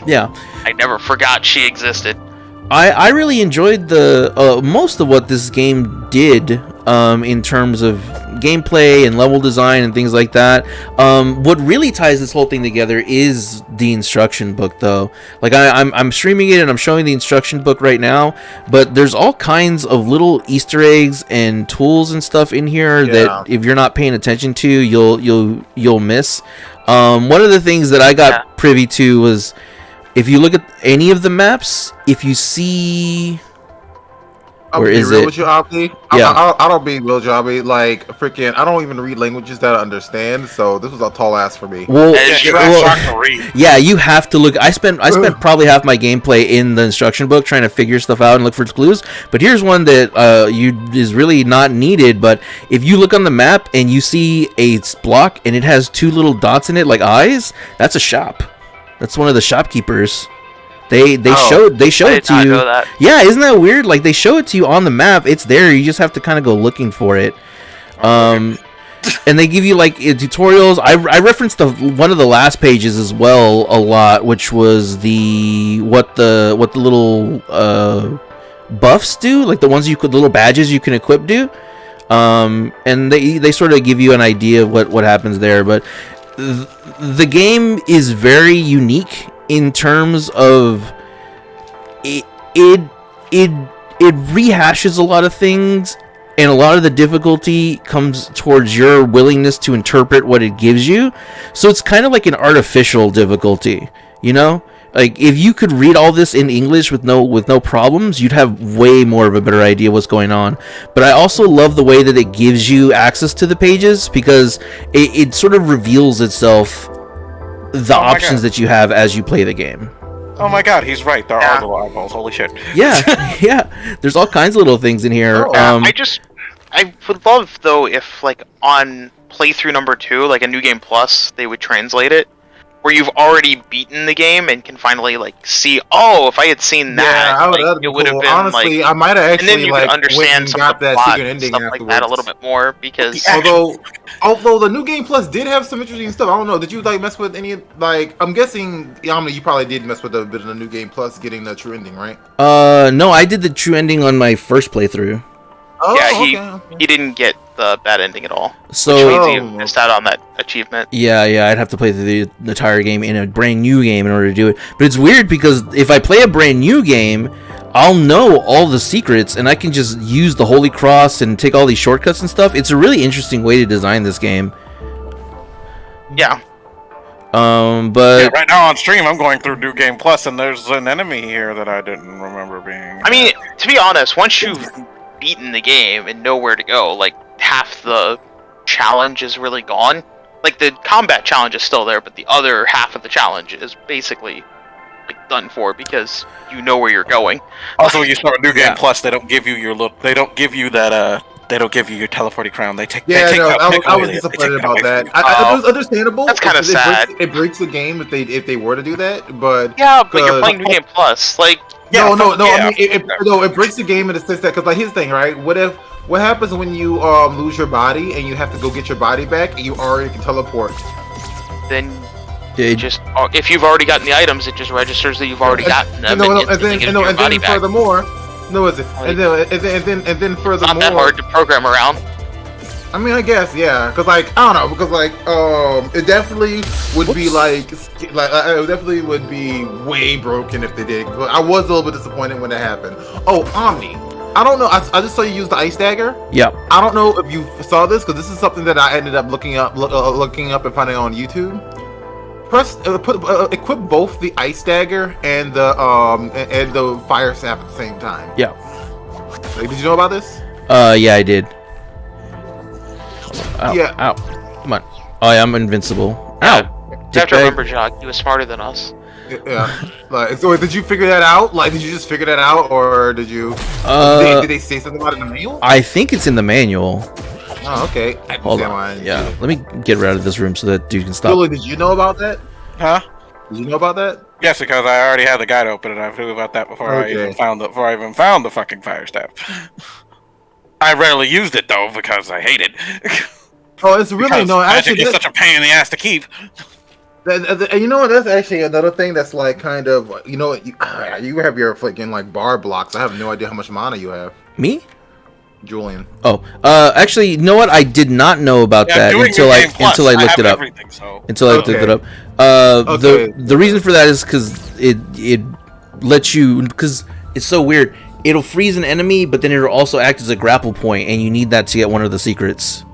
Speaker 2: yeah,
Speaker 3: I never forgot she existed.
Speaker 2: I really enjoyed the most of what this game did in terms of gameplay and level design and things like that. What really ties this whole thing together is the instruction book, though. Like I'm streaming it and I'm showing the instruction book right now, but there's all kinds of little Easter eggs and tools and stuff in here that if you're not paying attention to, you'll miss. One of the things that I got privy to was, if you look at any of the maps, if you see... Where is it?
Speaker 4: With you, Opti?
Speaker 2: Yeah.
Speaker 4: I don't be real, Jobby. Like, freaking, I don't even read languages that I understand, so this was a tall ask for me.
Speaker 2: Well, yeah, you have to look. I spent probably half my gameplay in the instruction book trying to figure stuff out and look for clues. But here's one that is really not needed. But if you look on the map and you see a block and it has 2 little dots in it like eyes, that's a shop. That's one of the shopkeepers. They showed it to you. Yeah, isn't that weird? Like, they show it to you on the map. It's there. You just have to kind of go looking for it. And they give you like tutorials. I referenced one of the last pages as well a lot, which was what the little buffs do, like the ones the little badges you can equip do. And they sort of give you an idea of what happens there. But the game is very unique in terms of it rehashes a lot of things, and a lot of the difficulty comes towards your willingness to interpret what it gives you. So it's kind of like an artificial difficulty, you know? Like, if you could read all this in English with no problems, you'd have way more of a better idea what's going on. But I also love the way that it gives you access to the pages, because it sort of reveals itself, the options that you have as you play the game.
Speaker 1: Oh my god, he's right. There are little eyeballs. Holy shit.
Speaker 2: Yeah, yeah. There's all kinds of little things in here.
Speaker 3: I would love, though, if, like, on playthrough number 2, like a New Game Plus, they would translate it, where you've already beaten the game and can finally, like, see, oh, if I had seen that, like, it would have been,
Speaker 4: honestly,
Speaker 3: like...
Speaker 4: I might have actually,
Speaker 3: and then you could understand some of the plot and stuff like that a little bit more, because...
Speaker 4: Although the New Game Plus did have some interesting stuff. I don't know, did you, like, mess with any, like, I'm guessing, you probably did mess with a bit of the New Game Plus getting the true ending, right?
Speaker 2: No, I did the true ending on my first playthrough.
Speaker 3: Oh, yeah, he didn't get the bad ending at all.
Speaker 2: So
Speaker 3: which means he missed out on that achievement.
Speaker 2: Yeah, I'd have to play the entire game in a brand new game in order to do it. But it's weird because if I play a brand new game, I'll know all the secrets and I can just use the Holy Cross and take all these shortcuts and stuff. It's a really interesting way to design this game.
Speaker 3: Yeah.
Speaker 2: But
Speaker 1: yeah, right now on stream, I'm going through New Game Plus, and there's an enemy here that I didn't remember being.
Speaker 3: I mean, to be honest, once you've beaten the game and know where to go, like, half the challenge is really gone. Like, the combat challenge is still there, but the other half of the challenge is basically, like, done for, because you know where you're going.
Speaker 1: Also, when you start New Game Plus, they don't give you your they don't give you that they don't give you your teleporting crown. They take
Speaker 4: I was disappointed about that. It was understandable.
Speaker 3: That's kind of sad.
Speaker 4: It breaks the game if they were to do that, but
Speaker 3: but you're playing New Game Plus, like.
Speaker 4: I mean, it breaks the game in the sense that, because, like, here's the thing, right? What happens when you lose your body and you have to go get your body back and you already can teleport?
Speaker 3: Then if you've already gotten the items, it just registers that you've already gotten them.
Speaker 4: And then furthermore,
Speaker 3: it's not that hard to program around.
Speaker 4: I mean, I guess, yeah, because, like, I don't know, because, like, it definitely would be, it definitely would be way broken if they did. I was a little bit disappointed when it happened. Oh, Omni. I don't know, I just saw you use the ice dagger.
Speaker 2: Yeah.
Speaker 4: I don't know if you saw this, because this is something that I ended up looking up and finding on YouTube. Equip both the ice dagger and the fire staff at the same time.
Speaker 2: Yeah.
Speaker 4: Like, did you know about this?
Speaker 2: Yeah, I did. Ow,
Speaker 4: yeah.
Speaker 2: Ow. Come on. Oh, yeah, I'm invincible. Ow.
Speaker 3: You have to remember, Jock, he was smarter than us.
Speaker 4: Yeah. Like, so did you figure that out? Like, did you just figure that out, or did you? Did they say something about it in the manual?
Speaker 2: I think it's in the manual.
Speaker 4: Oh, okay.
Speaker 2: Hold on. Yeah. Let me get out of this room so that dude can stop.
Speaker 4: Billy, did you know about that?
Speaker 1: Huh?
Speaker 4: Did you know about that?
Speaker 1: Yes, because I already had the guide open, and I knew about that before I even found the fucking fire staff. I rarely used it though because I hate it.
Speaker 4: Oh, it's really
Speaker 1: magic is such a pain in the ass to keep.
Speaker 4: And you know what? That's actually another thing that's, like, kind of, you know, you have your freaking, like, bar blocks. I have no idea how much mana you have.
Speaker 2: Me?
Speaker 4: Julian.
Speaker 2: Oh, actually, you know what? I did not know about that until I looked it up. Until I looked it up. The reason for that is because it lets you, because it's so weird. It'll freeze an enemy, but then it'll also act as a grapple point, and you need that to get one of the secrets.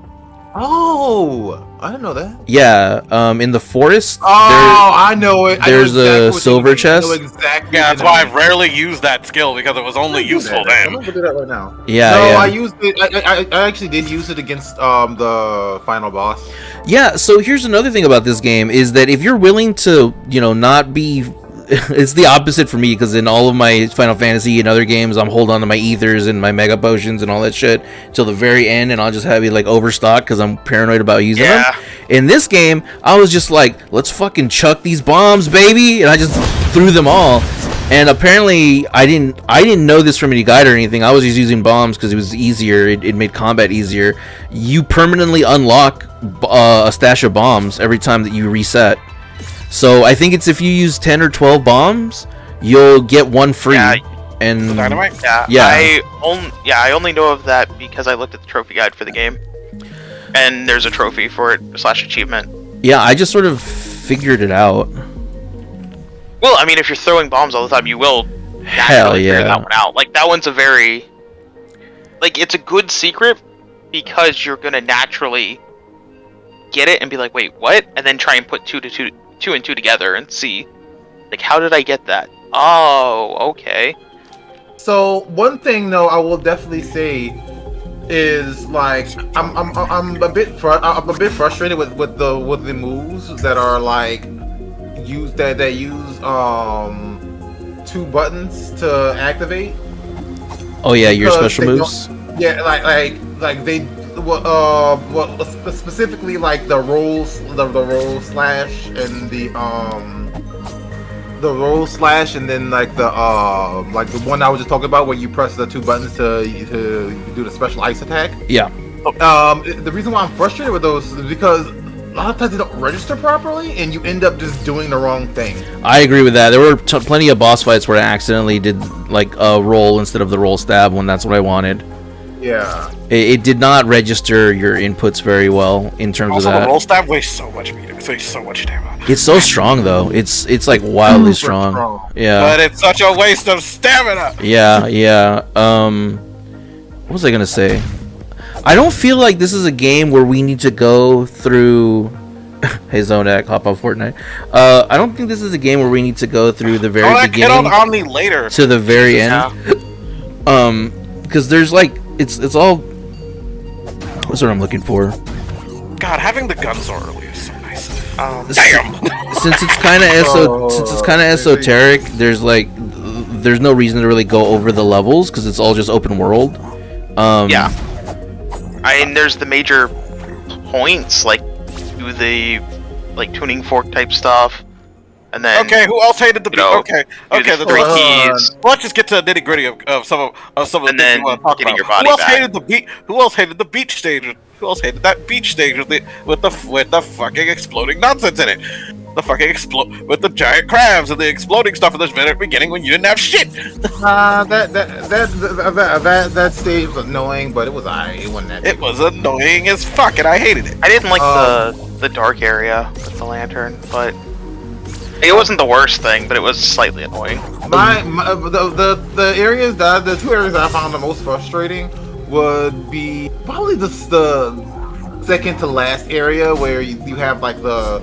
Speaker 4: Oh, I didn't know that.
Speaker 2: Yeah, in the forest.
Speaker 4: I know it.
Speaker 2: There's a silver chest.
Speaker 4: Exactly.
Speaker 1: Yeah, that's why I've rarely used that skill, because it was only useful then.
Speaker 4: I'm gonna do that right now.
Speaker 2: Yeah.
Speaker 4: No, I used it. I actually did use it against the final boss.
Speaker 2: Yeah. So here's another thing about this game is that if you're willing to, not be. It's the opposite for me, because in all of my Final Fantasy and other games, I'm holding on to my ethers and my mega potions and all that shit till the very end, and I'll just have it, like, overstock because I'm paranoid about using them. In this game, I was just like, let's fucking chuck these bombs, baby, and I just threw them all. And apparently, I didn't know this from any guide or anything. I was just using bombs because it was easier. It made combat easier. You permanently unlock a stash of bombs every time that you reset. So I think it's if you use 10 or 12 bombs, you'll get one free.
Speaker 3: Yeah.
Speaker 2: And
Speaker 1: the dynamite?
Speaker 2: Yeah.
Speaker 3: I only know of that because I looked at the trophy guide for the game, and there's a trophy for it / achievement.
Speaker 2: Yeah, I just sort of figured it out.
Speaker 3: Well, I mean, if you're throwing bombs all the time, you will
Speaker 2: Hell
Speaker 3: figure
Speaker 2: yeah.
Speaker 3: that one out. Like, that one's a very... Like, it's a good secret because you're gonna naturally get it and be like, wait, what? And then try and put two and two together and see, like, how did I get that? Oh, okay.
Speaker 4: So one thing though, I will definitely say is like I'm a bit frustrated with the moves that are like that use 2 buttons to activate.
Speaker 2: Oh yeah, your
Speaker 4: Because
Speaker 2: special
Speaker 4: they
Speaker 2: moves.
Speaker 4: Yeah, like they well specifically like the roll slash and the roll slash, and then like the one I was just talking about where you press the 2 buttons to do the special ice attack.
Speaker 2: Yeah.
Speaker 4: The reason why I'm frustrated with those is because a lot of times they don't register properly, and you end up just doing the wrong thing.
Speaker 2: I agree with that. There were plenty of boss fights where I accidentally did like a roll instead of the roll stab when that's what I wanted.
Speaker 4: Yeah.
Speaker 2: It did not register your inputs very well in terms
Speaker 1: Also,
Speaker 2: of that.
Speaker 1: the roll stab wastes so much meter. It wastes so much stamina.
Speaker 2: It's so strong though. It's like wildly strong. Yeah.
Speaker 1: But it's such a waste of stamina.
Speaker 2: Yeah. What was I gonna say? I don't feel like this is a game where we need to go through. Hey, Zonak, hop on Fortnite. I don't think this is a game where we need to go through the very beginning
Speaker 1: on Omni later
Speaker 2: to the very end. Because there's like it's all. What's what I'm looking for?
Speaker 1: God, having the guns so early is so nice.
Speaker 2: Damn. Since it's kind of esoteric, there's no reason to really go over the levels because it's all just open world.
Speaker 3: Yeah. I mean, there's the major points, like do the tuning fork type stuff, and then
Speaker 1: okay, who else hated the beat? Okay,
Speaker 3: the 3 keys.
Speaker 1: Let's just get to the nitty gritty of some of the
Speaker 3: And
Speaker 1: things
Speaker 3: then
Speaker 1: you want to talk
Speaker 3: getting
Speaker 1: about.
Speaker 3: your body
Speaker 1: Who else
Speaker 3: back.
Speaker 1: hated the beat? Who else hated the beach stage? Who else hated that beach stage with the fucking exploding nonsense in it? The fucking with the giant crabs and the exploding stuff at the very beginning when you didn't have shit.
Speaker 4: That stage was annoying, but it was alright. It wasn't that.
Speaker 1: It was annoying as fuck, and I hated it.
Speaker 3: I didn't like the dark area with the lantern, but it wasn't the worst thing, but it was slightly annoying.
Speaker 4: The areas the 2 areas that I found the most frustrating would be probably the second to last area where you have like the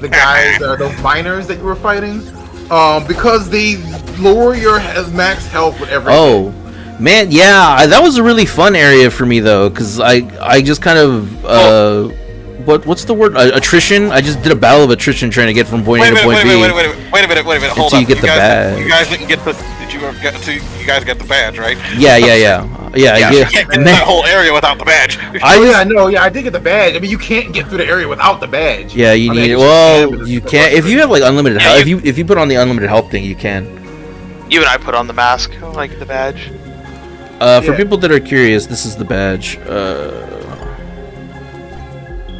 Speaker 4: guys those miners that you were fighting, because they lower your max health with every
Speaker 2: Oh man, yeah, that was a really fun area for me though, because I just kind of what's the word? Attrition. I just did a battle of attrition trying to get from point A to point B.
Speaker 1: Wait a minute. Hold
Speaker 2: until
Speaker 1: on.
Speaker 2: you get the badge.
Speaker 1: You guys didn't get the. You guys got the badge, right?
Speaker 2: Yeah.
Speaker 1: You can't get that whole area without the badge.
Speaker 4: I did get the badge. I mean, you can't get through the area without the badge.
Speaker 2: Yeah, you need it. Well, you can't if you have like unlimited health. If you put on the unlimited health thing, you can.
Speaker 3: Even I put on the mask, like the badge.
Speaker 2: For people that are curious, this is the badge.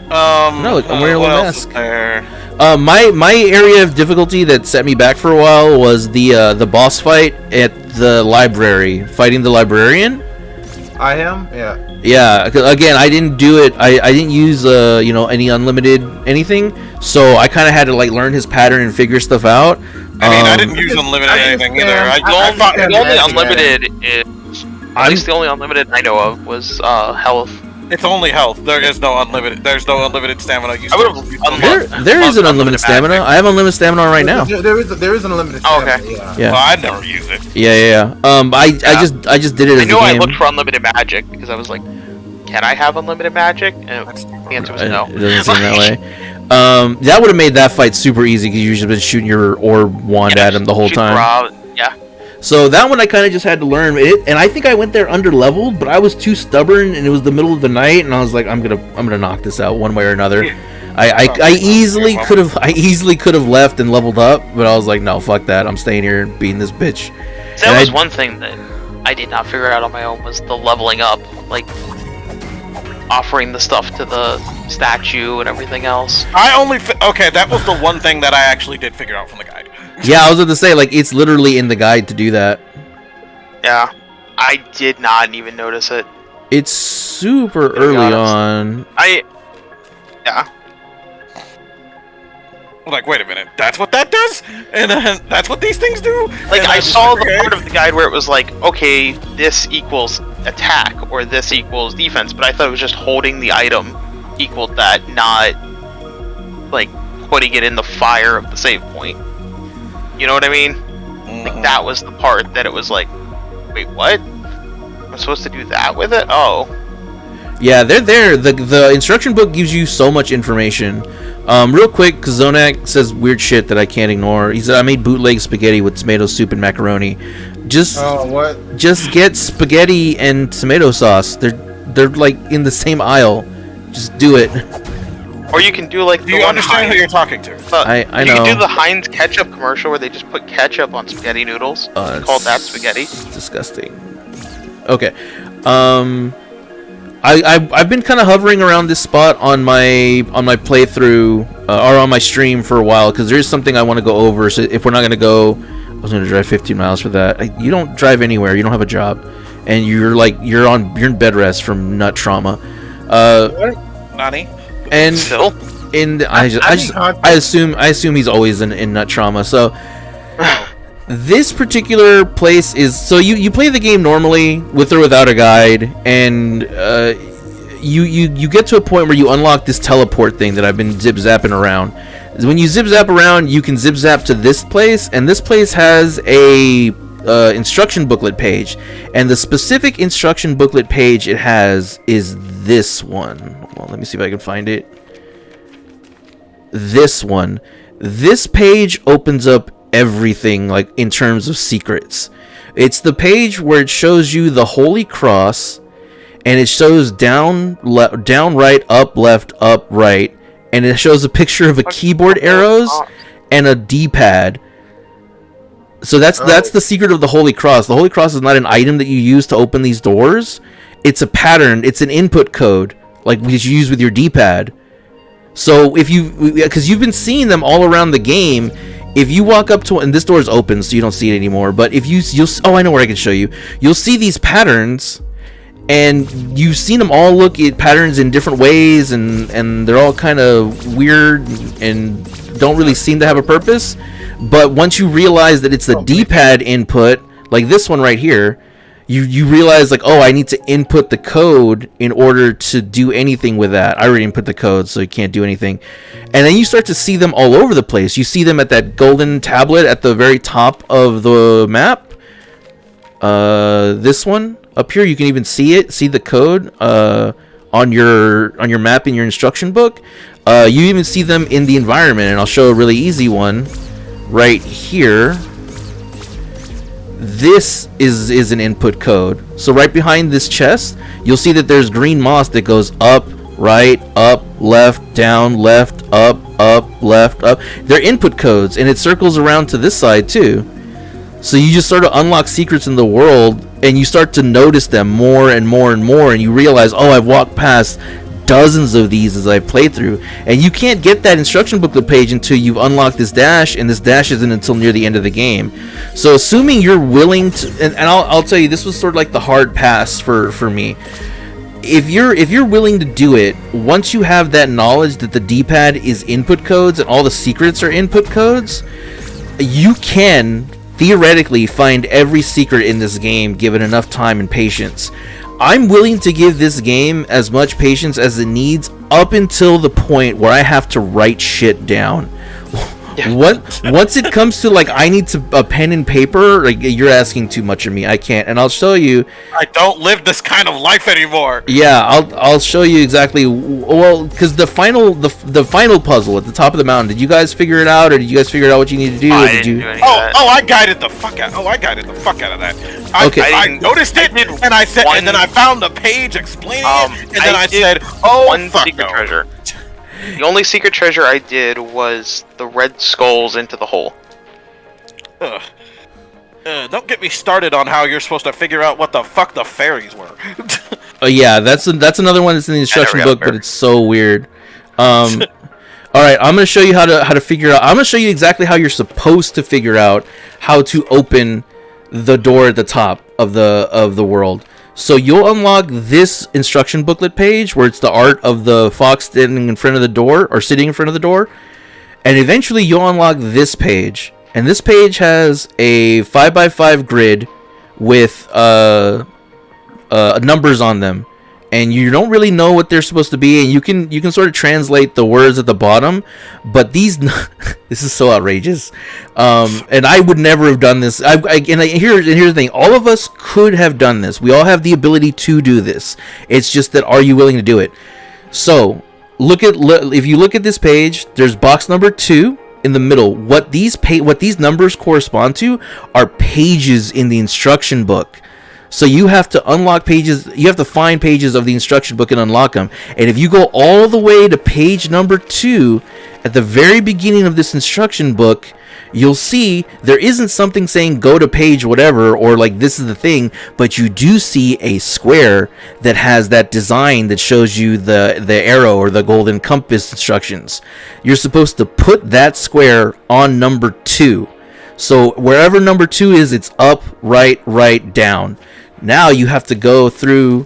Speaker 2: No, look, I'm wearing a little mask. My area of difficulty that set me back for a while was the boss fight at the library, fighting the librarian.
Speaker 4: I am, yeah.
Speaker 2: Yeah, 'cause again, I didn't do it. I didn't use any unlimited anything, so I kind of had to like learn his pattern and figure stuff out.
Speaker 1: I mean, I didn't use unlimited anything either.
Speaker 3: The only unlimited is at least the only unlimited I know of was health.
Speaker 1: It's only health. There is no unlimited. There's no unlimited stamina.
Speaker 2: There is an unlimited stamina. I have unlimited stamina on right now.
Speaker 4: There is an unlimited stamina.
Speaker 3: Okay.
Speaker 2: Yeah.
Speaker 1: Well, I never used it.
Speaker 2: Yeah. I just did it as a game.
Speaker 3: I looked for unlimited magic because I was like, can I have unlimited magic? And the answer was no.
Speaker 2: It doesn't seem that way. That would have made that fight super easy because you should have been shooting your orb wand at him the whole time.
Speaker 3: Yeah.
Speaker 2: So that one I kind of just had to learn it, and I think I went there under leveled, but I was too stubborn, and it was the middle of the night, and I was like, I'm gonna knock this out one way or another. I easily could have left and leveled up, but I was like, no, fuck that, I'm staying here and beating this bitch.
Speaker 3: That was one thing that I did not figure out on my own was the leveling up, like offering the stuff to the statue and everything else.
Speaker 1: Okay, that was the one thing that I actually did figure out from the guide.
Speaker 2: Yeah, I was going to say, like, it's literally in the guide to do that.
Speaker 3: Yeah, I did not even notice it.
Speaker 2: It's super early on.
Speaker 3: Yeah.
Speaker 1: Like, wait a minute, that's what that does? And that's what these things do?
Speaker 3: Like,
Speaker 1: and
Speaker 3: I saw the part of the guide where it was like, okay, this equals attack, or this equals defense, but I thought it was just holding the item equaled that, not, like, putting it in the fire of the save point. You know what I mean? Like, that was the part that it was like, wait, what? I'm supposed to do that with it? Oh.
Speaker 2: Yeah, they're there. The instruction book gives you so much information. Real quick, because Zonak says weird shit that I can't ignore. He said, I made bootleg spaghetti with tomato soup and macaroni. Just get spaghetti and tomato sauce. They're like in the same aisle. Just do it.
Speaker 3: Or you can do like
Speaker 1: do you understand who you're talking to?
Speaker 2: I know.
Speaker 3: You can do the Heinz ketchup commercial where they just put ketchup on spaghetti noodles. Called that spaghetti.
Speaker 2: It's disgusting. Okay. I've been kind of hovering around this spot on my playthrough or on my stream for a while because there's something I want to go over. So if we're not gonna go, I was gonna drive 15 miles for that. You don't drive anywhere. You don't have a job, and you're in bed rest from nut trauma.
Speaker 1: Nani?
Speaker 2: And I assume he's always in nut trauma. So this particular place is so you play the game normally with or without a guide, and you get to a point where you unlock this teleport thing that I've been zip zapping around. When you zip zap around, you can zip zap to this place, and this place has a instruction booklet page, and the specific instruction booklet page it has is this one. Well, let me see if I can find it. This one. This page opens up everything, like in terms of secrets. It's the page where it shows you the Holy Cross, and it shows down right, up left, up right, and it shows a picture of a keyboard arrows and a D-pad. So that's the secret of the Holy Cross. The Holy Cross is not an item that you use to open these doors. It's a pattern. It's an input code, like what you use with your D-pad. So because you've been seeing them all around the game. If you walk up to, and this door is open, so you don't see it anymore. But if you'll I know where I can show you. You'll see these patterns, and you've seen them all look at patterns in different ways, and they're all kind of weird and don't really seem to have a purpose. But once you realize that it's the D-pad input, like this one right here, you realize like, oh, I need to input the code in order to do anything with that. I already input the code, so you can't do anything. And then you start to see them all over the place. You see them at that golden tablet at the very top of the map. This one up here, you can even see the code on your map in your instruction book. You even see them in the environment, and I'll show a really easy one right here. This is an input code. So right behind this chest, you'll see that there's green moss that goes up, right, up, left, down, left, up, left, up. They're input codes, and it circles around to this side too. So you just sort of unlock secrets in the world, and you start to notice them more and more and more, and you realize, oh, I've walked past dozens of these as I play through, and you can't get that instruction booklet page until you've unlocked this dash, and this dash isn't until near the end of the game. So assuming you're willing to, and I'll tell you, this was sort of like the hard pass for me. If you're willing to do it, once you have that knowledge that the D-pad is input codes and all the secrets are input codes, you can theoretically find every secret in this game given enough time and patience. I'm willing to give this game as much patience as it needs up until the point where I have to write shit down. Yeah. Once it comes to like I need a pen and paper, like you're asking too much of me. I can't, and I'll show you.
Speaker 1: I don't live this kind of life anymore.
Speaker 2: Yeah, I'll show you exactly. Well, because the final puzzle at the top of the mountain. Did you guys figure it out, or did you guys figure out what you need to do?
Speaker 3: I didn't do any of that.
Speaker 1: I guided the fuck out. I guided the fuck out of that. I noticed it, and I said, and then I found the page explaining it, and then I said, "Oh,
Speaker 3: one
Speaker 1: fuck
Speaker 3: secret
Speaker 1: no."
Speaker 3: treasure. The only secret treasure I did was the red skulls into the hole.
Speaker 1: Don't get me started on how you're supposed to figure out what the fuck the fairies were.
Speaker 2: Yeah, that's another one that's in the instruction book, but it's so weird. All right, I'm gonna show you how to figure out. I'm gonna show you exactly how you're supposed to figure out how to open the door at the top of the world. So you'll unlock this instruction booklet page where it's the art of the fox standing in front of the door or sitting in front of the door. And eventually you'll unlock this page. And this page has a 5x5 grid with numbers on them. And you don't really know what they're supposed to be, and you can sort of translate the words at the bottom, but these this is so outrageous, and I would never have done this. Here's the thing: all of us could have done this. We all have the ability to do this. It's just that, are you willing to do it? So if you look at this page, there's box number 2 in the middle. What these numbers correspond to are pages in the instruction book. So you have to unlock pages, you have to find pages of the instruction book and unlock them. And if you go all the way to page number 2, at the very beginning of this instruction book, you'll see there isn't something saying go to page whatever or like this is the thing, but you do see a square that has that design that shows you the arrow or the golden compass instructions. You're supposed to put that square on number 2. So wherever number 2 is, it's up, right, down. Now you have to go through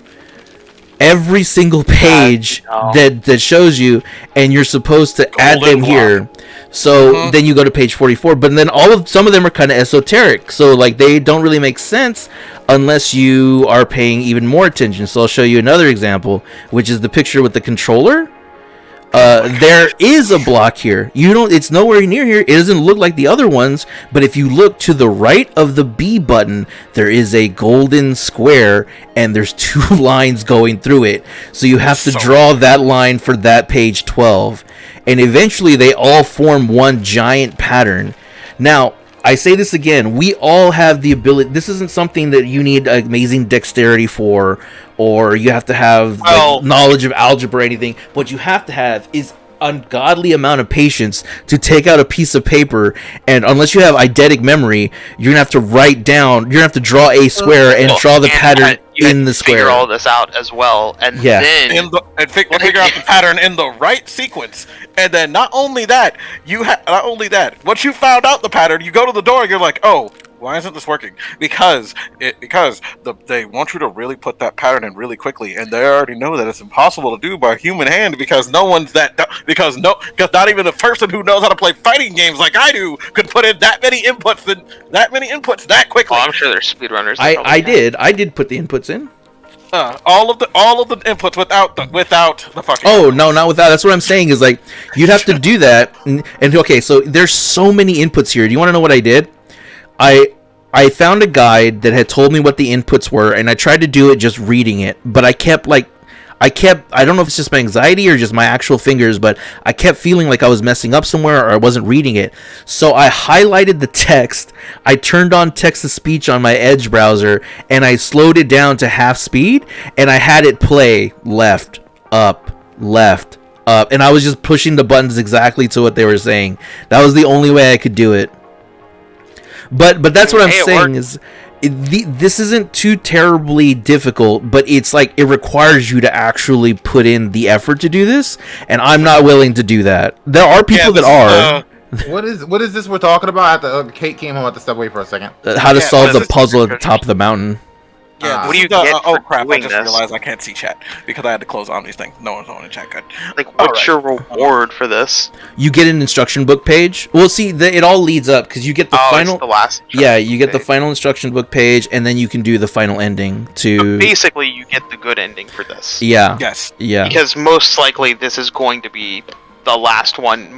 Speaker 2: every single page that shows you, and you're supposed to add them here. So then you go to page 44, but then some of them are kind of esoteric. So like they don't really make sense unless you are paying even more attention. So I'll show you another example, which is the picture with the controller. There is a block here. It's nowhere near here. It doesn't look like the other ones, but if you look to the right of the B button, there is a golden square and there's 2 lines going through it. So you have to draw that line for that page 12. And eventually they all form one giant pattern. Now, I say this again, we all have the ability. This isn't something that you need amazing dexterity for, or you have to have knowledge of algebra or anything. What you have to have is ungodly amount of patience to take out a piece of paper, and unless you have eidetic memory, you're gonna have to write down, you're gonna have to draw a square and draw the pattern in the square.
Speaker 3: Figure all this out as well, and then
Speaker 1: figure out the pattern in the right sequence. And then not only that, once you found out the pattern, you go to the door and you're like, oh, why isn't this working? Because they want you to really put that pattern in really quickly, and they already know that it's impossible to do by human hand because because not even a person who knows how to play fighting games like I do could put in that many inputs that quickly.
Speaker 3: Oh, I'm sure there's speedrunners.
Speaker 2: I did put the inputs in.
Speaker 1: All of the inputs without the fucking.
Speaker 2: Oh no, not without. That's what I'm saying is like you'd have to do that. And okay, so there's so many inputs here. Do you want to know what I did? I found a guide that had told me what the inputs were, and I tried to do it just reading it, but I don't know if it's just my anxiety or just my actual fingers, but I kept feeling like I was messing up somewhere or I wasn't reading it. So I highlighted the text, I turned on text-to-speech on my Edge browser, and I slowed it down to half speed, and I had it play left, up, and I was just pushing the buttons exactly to what they were saying. That was the only way I could do it. But that's what I'm saying is this isn't too terribly difficult, but it's like it requires you to actually put in the effort to do this, and I'm not willing to do that. There are people that are.
Speaker 4: What is this we're talking about? Kate came home at the subway for a second.
Speaker 2: How to solve the puzzle at the top of the mountain.
Speaker 1: Yeah,
Speaker 3: what do you get
Speaker 1: oh crap, I just
Speaker 3: this?
Speaker 1: realized I can't see chat because I had to close on these things. No one's on the chat good.
Speaker 3: Like, what's your reward for this?
Speaker 2: You get an instruction book page. Well, see, it all leads up because you get the final.
Speaker 3: It's the last.
Speaker 2: Yeah, you get the final instruction book page, and then you can do the final ending to.
Speaker 3: So basically, you get the good ending for this.
Speaker 2: Yeah.
Speaker 1: Yes.
Speaker 2: Yeah.
Speaker 3: Because most likely, this is going to be the last one.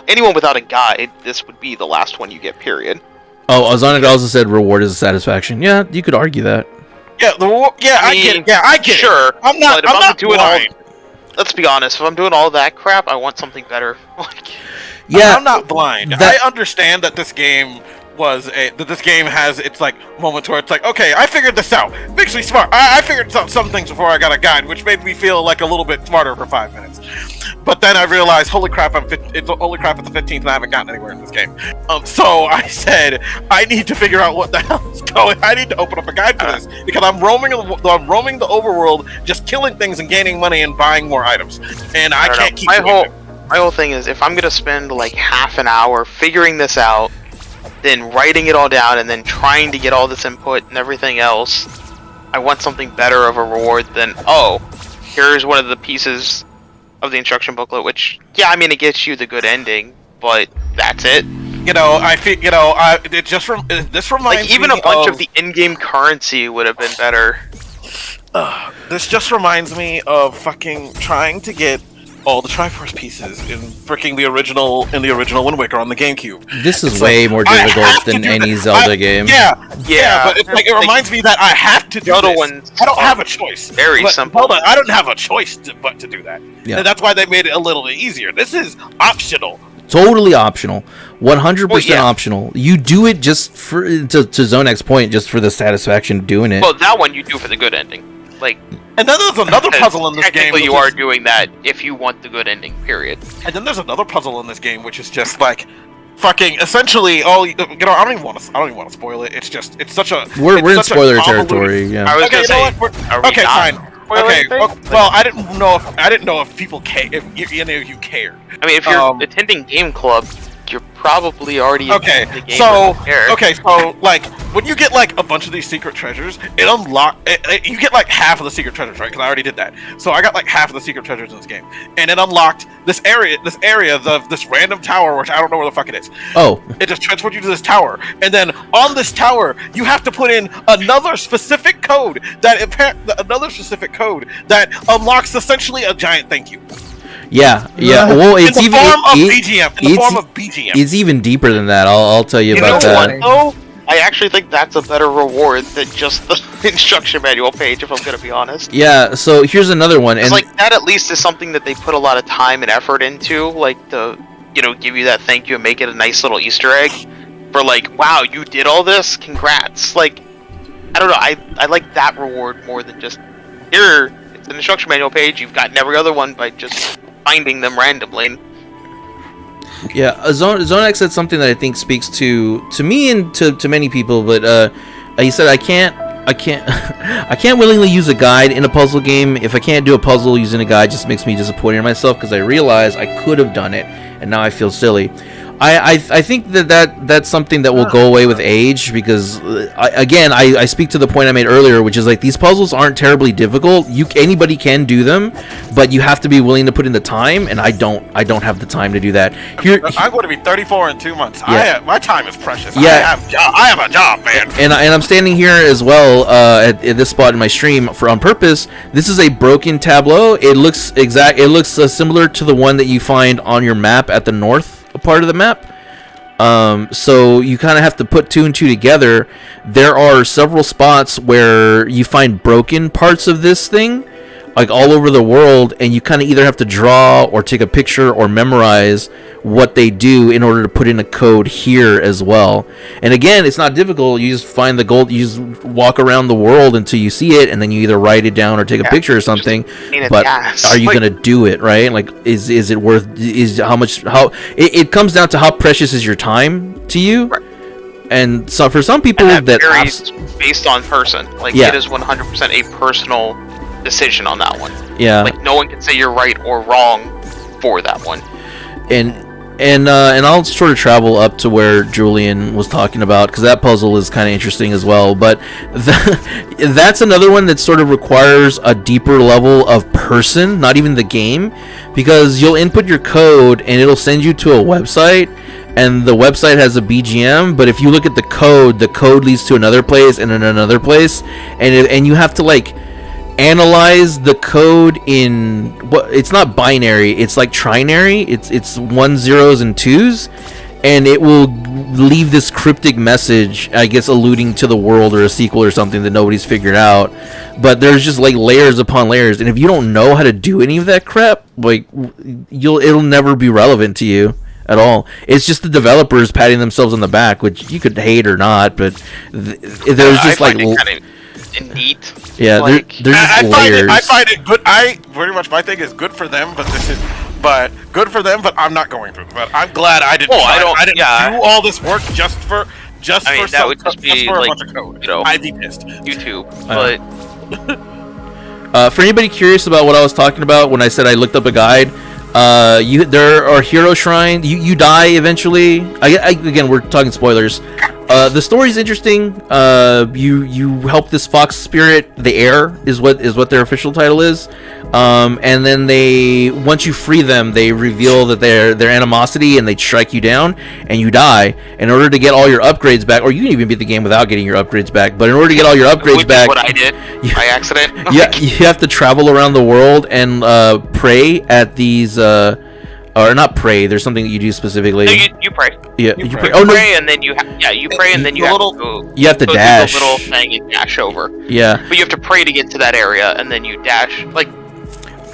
Speaker 3: Anyone without a guide, this would be the last one you get. Period.
Speaker 2: Oh, Ozonic also said reward is a satisfaction. Yeah, you could argue that.
Speaker 1: Yeah, I get it. Yeah, I get
Speaker 3: sure,
Speaker 1: it. I'm not
Speaker 3: doing let's be honest. If I'm doing all that crap, I want something better.
Speaker 2: Yeah,
Speaker 1: I'm not blind. I understand that this game has its like moments where it's like, okay, I figured this out. Makes me smart. I figured out some things before I got a guide, which made me feel like a little bit smarter for 5 minutes. But then I realized, holy crap, it's holy crap at the 15th, and I haven't gotten anywhere in this game. So I said, I need to figure out what the hell is going. I need to open up a guide for this because I'm roaming the overworld, just killing things and gaining money and buying more items, and I can't keep doing it.
Speaker 3: My whole thing is, if I'm gonna spend like half an hour figuring this out, then writing it all down, and then trying to get all this input and everything else, I want something better of a reward than, oh, here's one of the pieces of the instruction booklet, which, yeah, I mean, it gets you the good ending, but that's it.
Speaker 1: You know, I feel, you know, this reminds
Speaker 3: like, even
Speaker 1: me
Speaker 3: a bunch of the in-game currency would have been better.
Speaker 1: This just reminds me of fucking trying to get all the Triforce pieces in freaking the original Wind Waker on the GameCube.
Speaker 2: This is way more difficult than any Zelda game.
Speaker 1: Yeah, but it's like, it reminds me that I have to do this.
Speaker 3: Ones
Speaker 1: I don't have a choice.
Speaker 3: Very simple.
Speaker 1: Hold on, I don't have a choice but to do that.
Speaker 2: Yeah.
Speaker 1: And that's why they made it a little bit easier. This is optional.
Speaker 2: Totally optional. 100% optional. You do it just for, to Zone X point, just for the satisfaction of doing it.
Speaker 3: Well, that one you do for the good ending. Like,
Speaker 1: and then there's another puzzle in this game.
Speaker 3: Technically, you are doing that if you want the good ending. Period.
Speaker 1: And then there's another puzzle in this game, which is just like, fucking essentially all. You know, I don't even want to spoil it. It's just, it's such a.
Speaker 2: We're in spoiler territory. Yeah.
Speaker 3: I was gonna say,
Speaker 1: okay, fine. Okay. Well, I didn't know if people care. If any of you cared.
Speaker 3: I mean, if you're attending game club, you're probably already in the game.
Speaker 1: So like when you get like a bunch of these secret treasures, you get like half of the secret treasures, right? Because I already did that. So I got like half of the secret treasures in this game, and it unlocked this area of this random tower, which I don't know where the fuck it is.
Speaker 2: Oh.
Speaker 1: It just transports you to this tower, and then on this tower you have to put in another specific code that unlocks essentially a giant thank you.
Speaker 2: Yeah. Well, it's
Speaker 1: in the form of BGM.
Speaker 2: It's even deeper than that. I'll tell you about that.
Speaker 3: What, I actually think that's a better reward than just the instruction manual page, if I'm going to be honest.
Speaker 2: Yeah. So here's another one, and
Speaker 3: like that at least is something that they put a lot of time and effort into, like to give you that thank you and make it a nice little Easter egg for like, wow, you did all this, congrats. Like, I don't know, I like that reward more than just here. It's an instruction manual page. You've gotten every other one by just finding them randomly.
Speaker 2: Yeah, Zone X said something that I think speaks to me and to many people, but he said I can't willingly use a guide in a puzzle game. If I can't do a puzzle using a guide, it just makes me disappointed in myself because I realize I could have done it and now I feel silly. I think that's something that will go away with age because I speak to the point I made earlier, which is like these puzzles aren't terribly difficult. Anybody can do them, but you have to be willing to put in the time, and I don't have the time to do that.
Speaker 1: I'm going to be 34 in 2 months.
Speaker 2: Yeah.
Speaker 1: My time is precious.
Speaker 2: Yeah.
Speaker 1: I have a job, man.
Speaker 2: And I'm standing here as well at this spot in my stream on purpose. This is a broken tableau. It looks similar to the one that you find on your map at the north part of the map. So you kind of have to put 2 and 2 together. There are several spots where you find broken parts of this thing, like all over the world, and you kind of either have to draw or take a picture or memorize what they do in order to put in a code here as well. And again, it's not difficult. You just find the gold, you just walk around the world until you see it, and then you either write it down or take a picture or something. But are you gonna do it, right? Like, is it worth, it comes down to how precious is your time to you. Right. And so for some people
Speaker 3: that varies based on person. Like, it is 100% a personal decision on that one.
Speaker 2: Yeah.
Speaker 3: Like, no one can say you're right or wrong for that one.
Speaker 2: And I'll sort of travel up to where Julian was talking about, because that puzzle is kind of interesting as well. But that's another one that sort of requires a deeper level of person, not even the game, because you'll input your code and it'll send you to a website, and the website has a BGM. But if you look at the code leads to another place and then another place, and you have to like analyze the code in what, it's not binary, it's like trinary, it's 1 zeros and 2s, and it will leave this cryptic message, I guess alluding to the world or a sequel or something that nobody's figured out. But there's just like layers upon layers, and if you don't know how to do any of that crap, like it'll never be relevant to you at all. It's just the developers patting themselves on the back, which you could hate or not, but there's just like
Speaker 3: neat.
Speaker 2: Yeah,
Speaker 3: like,
Speaker 2: there's just layers.
Speaker 1: I find it good. Very much my thing is good for them, but good for them. But I'm not going through. But I'm glad I didn't. I didn't do all this work just for a bunch of code. I'd be pissed.
Speaker 3: YouTube, but
Speaker 2: for anybody curious about what I was talking about when I said I looked up a guide, there are hero shrines. You die eventually. Again, we're talking spoilers. The story's interesting. You help this fox spirit. The heir is what their official title is. And then once you free them, they reveal that their animosity, and they strike you down, and you die. In order to get all your upgrades back, or you can even beat the game without getting your upgrades back. But in order to get all your upgrades back,
Speaker 3: what I did by accident.
Speaker 2: Yeah, you have to travel around the world and pray at these. Or not pray. There's something that you do specifically.
Speaker 3: No, you pray.
Speaker 2: Yeah,
Speaker 3: you
Speaker 2: pray.
Speaker 3: pray.
Speaker 2: Oh no!
Speaker 3: And then you pray, and then you have to go.
Speaker 2: You have to dash.
Speaker 3: Do the little thing and dash over.
Speaker 2: Yeah.
Speaker 3: But you have to pray to get to that area, and then you dash.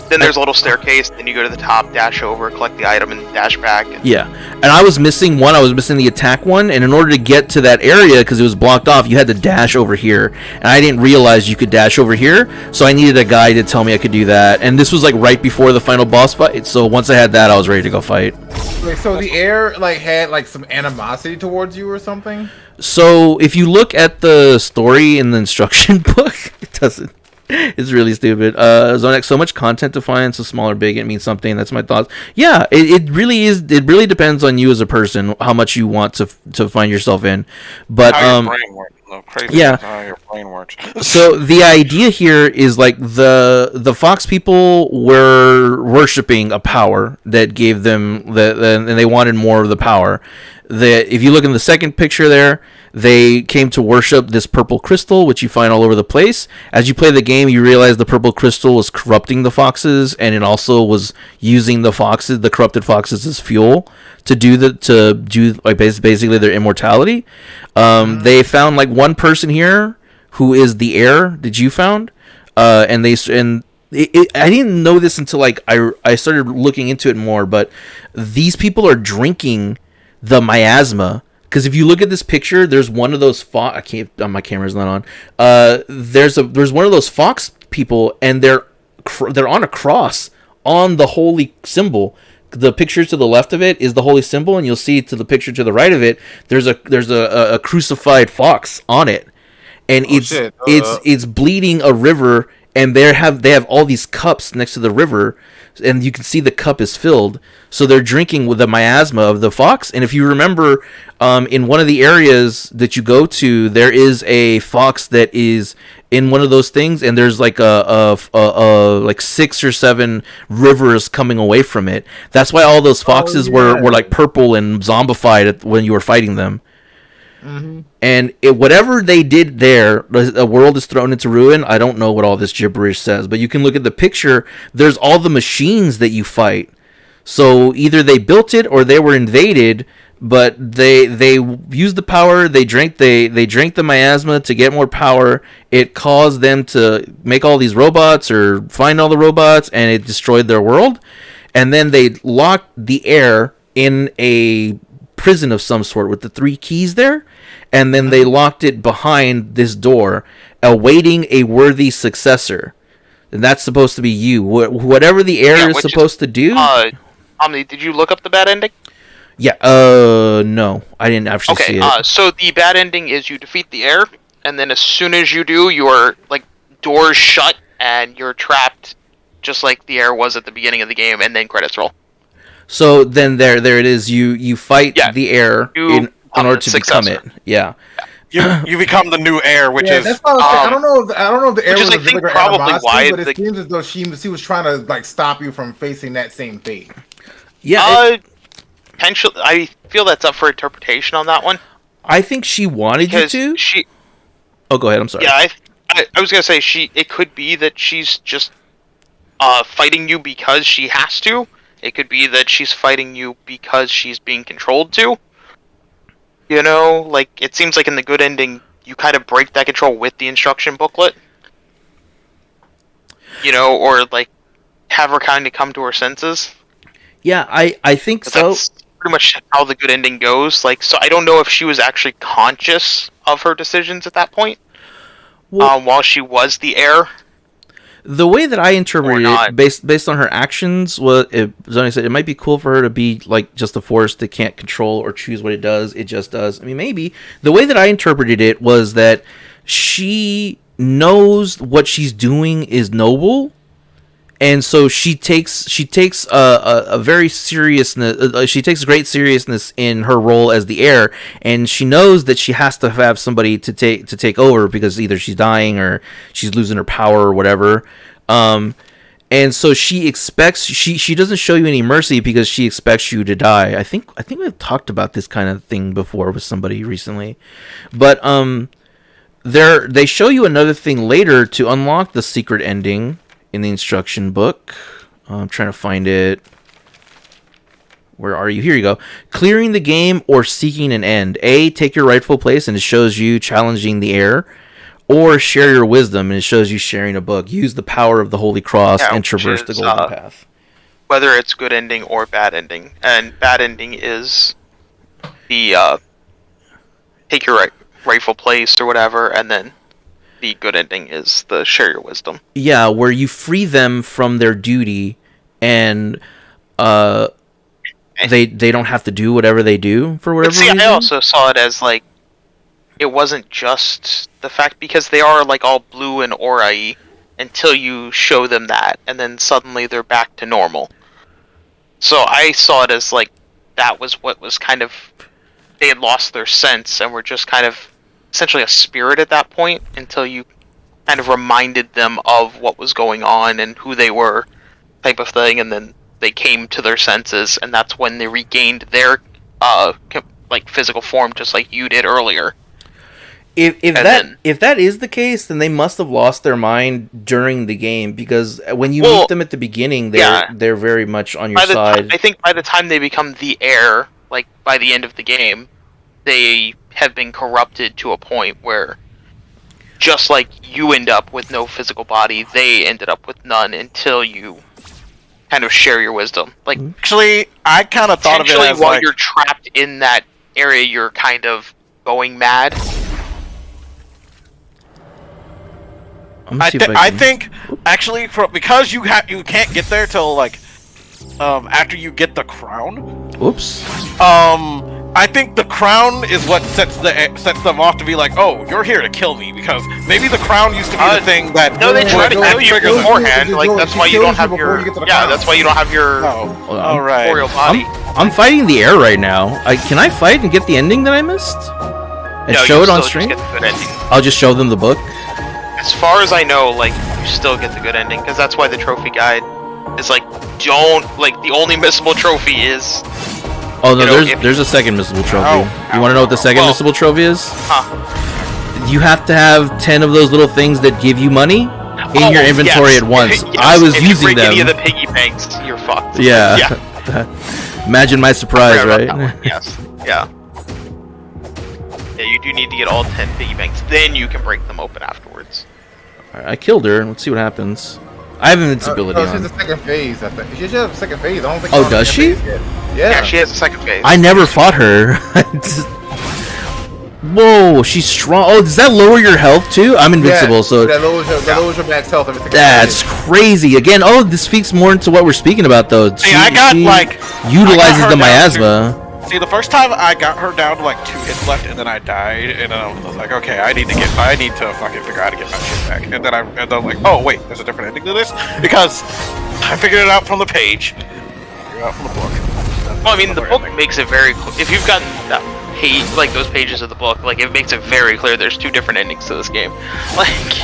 Speaker 3: Then there's a little staircase. Then you go to the top, dash over, collect the item, and dash back.
Speaker 2: Yeah. And I was missing one. I was missing the attack one, and in order to get to that area, because it was blocked off, you had to dash over here. And I didn't realize you could dash over here, so I needed a guy to tell me I could do that. And this was right before the final boss fight. So once I had that, I was ready to go fight.
Speaker 4: So the heir had some animosity towards you or something?
Speaker 2: So if you look at the story in the instruction book, it doesn't. It's really stupid. Zonex, so much content to find, so small or big, it means something. That's my thoughts. Yeah, it really is. It really depends on you as a person, how much you want to find yourself in. But
Speaker 1: how your brain works. No, crazy.
Speaker 2: Yeah.
Speaker 1: How your brain works.
Speaker 2: So the idea here is the Fox people were worshiping a power that gave them and they wanted more of the power. If you look in the second picture there, they came to worship this purple crystal, which you find all over the place. As you play the game, you realize the purple crystal was corrupting the foxes, and it also was using the corrupted foxes, as fuel to do basically their immortality. They found one person here who is the heir that you found, I didn't know this until I started looking into it more. But these people are drinking the miasma. Because if you look at this picture, there's one of those fox. I can't. My camera's not on. There's one of those fox people, and they're on a cross on the holy symbol. The picture to the left of it is the holy symbol, and you'll see to the picture to the right of it, there's a crucified fox on it, and it's bleeding a river, and they have all these cups next to the river, and you can see the cup is filled. So they're drinking with the miasma of the fox. And if you remember, in one of the areas that you go to, there is a fox that is in one of those things, and there's like 6 or 7 rivers coming away from it. That's why all those foxes were like purple and zombified when you were fighting them. Mm-hmm. And whatever they did there, the world is thrown into ruin. I don't know what all this gibberish says, but you can look at the picture. There's all the machines that you fight. So either they built it or they were invaded, but they used the power. They drank the miasma to get more power. It caused them to make all these robots or find all the robots, and it destroyed their world. And then they locked the heir in a prison of some sort with the 3 keys there, and then they locked it behind this door, awaiting a worthy successor. And that's supposed to be you. Whatever the heir is supposed to do.
Speaker 3: Omni, did you look up the bad ending?
Speaker 2: Yeah. No, I didn't actually see it.
Speaker 3: So the bad ending is you defeat the heir, and then as soon as you do, your doors shut and you're trapped, just like the heir was at the beginning of the game, and then credits roll.
Speaker 2: So then there it is. You fight the heir in order to become it. Yeah.
Speaker 1: You become the new heir, which is.
Speaker 4: That's what I don't know. I don't know if the heir was
Speaker 3: I think probably why,
Speaker 4: but it seems as though she was trying to stop you from facing that same fate.
Speaker 2: Yeah.
Speaker 3: Potentially, I feel that's up for interpretation on that one.
Speaker 2: I think she wanted you to. Oh, go ahead. I'm sorry.
Speaker 3: Yeah, I was gonna say it could be that she's just fighting you because she has to. It could be that she's fighting you because she's being controlled to. You know, it seems like in the good ending, you kind of break that control with the instruction booklet. You know, or have her kind of come to her senses.
Speaker 2: Yeah, I think so.
Speaker 3: That's pretty much how the good ending goes. So I don't know if she was actually conscious of her decisions at that point, while she was the heir.
Speaker 2: The way that I interpreted it, based on her actions, Zoni said it might be cool for her to be just a force that can't control or choose what it does. It just does. I mean, maybe. The way that I interpreted it was that she knows what she's doing is noble, And so she takes a very seriousness. She takes great seriousness in her role as the heir, and she knows that she has to have somebody to take over because either she's dying or she's losing her power or whatever. And so she expects she doesn't show you any mercy because she expects you to die. I think we've talked about this kind of thing before with somebody recently, but they show you another thing later to unlock the secret ending. In the instruction book. I'm trying to find it. Where are you? Here you go. Clearing the game or seeking an end. A, take your rightful place, and it shows you challenging the heir. Or share your wisdom, and it shows you sharing a book. Use the power of the Holy Cross and traverse the golden path.
Speaker 3: Whether it's good ending or bad ending. And bad ending is the take your rightful place or whatever, and then the good ending is the share your wisdom.
Speaker 2: Yeah, where you free them from their duty, and they don't have to do whatever they do for whatever reason.
Speaker 3: I also saw it as like it wasn't just the fact because they are like all blue and aura-y until you show them that, and then suddenly they're back to normal. So I saw it as like that was what was kind of they had lost their sense and were just kind of essentially a spirit at that point until you kind of reminded them of what was going on and who they were, type of thing, and then they came to their senses, and that's when they regained their like physical form, just like you did earlier.
Speaker 2: If that is the case, then they must have lost their mind during the game, because when you meet them at the beginning, they're very much on your side.
Speaker 3: I think by the time they become the heir, like by the end of the game, they have been corrupted to a point where just like you end up with no physical body, they ended up with none until you kind of share your wisdom. Like
Speaker 1: actually, I kind of thought of it as
Speaker 3: while you're trapped in that area, you're kind of going mad.
Speaker 1: I think actually because you can't get there till like after you get the crown.
Speaker 2: Oops.
Speaker 1: I think the crown is what sets them off to be like, oh, you're here to kill me, because maybe the crown used to be the thing that.
Speaker 3: No, they try to kill you beforehand. Like that's why you don't have your. That's why you don't have your.
Speaker 1: All right.
Speaker 3: Corporeal body.
Speaker 2: I'm fighting the heir right now. Can I fight and get the ending that I missed? And show it on stream. I'll just show them the book.
Speaker 3: As far as I know, like you still get the good ending, because that's why the trophy guide is like the only missable trophy is.
Speaker 2: Oh no, there's a second missable trophy. You want to know what the second missable trophy is? You have to have 10 of those little things that give you money in your inventory at once.
Speaker 3: Yes.
Speaker 2: I was
Speaker 3: if
Speaker 2: using
Speaker 3: you break
Speaker 2: them.
Speaker 3: any of the piggy banks, you're fucked.
Speaker 2: Yeah. Imagine my surprise, right?
Speaker 3: Yes. Yeah. Yeah, you do need to get all 10 piggy banks. Then you can break them open afterwards.
Speaker 2: Alright, I killed her. Let's see what happens. I have invincibility on.
Speaker 4: She's the second phase, I think. She should have a second phase. I don't think.
Speaker 2: Oh, does she?
Speaker 3: Yeah, she has a second phase.
Speaker 2: I never fought her. Whoa, she's strong. Oh, does that lower your health too? I'm invincible, so
Speaker 4: that lowers your max health.
Speaker 2: That's crazy. Again, this speaks more into what we're speaking about, though.
Speaker 1: See, I got
Speaker 2: utilizes the miasma.
Speaker 1: See, the first time I got her down to like 2 hits left, and then I died, and then I was like, okay, I need to fucking figure out how to get my shit back. And then I'm like, oh wait, there's a different ending to this, because I figured it out from the page. Figured it out from the book.
Speaker 3: Well, I mean, the book makes it very clear. If you've gotten that page, like those pages of the book, like it makes it very clear there's 2 different endings to this game. Like,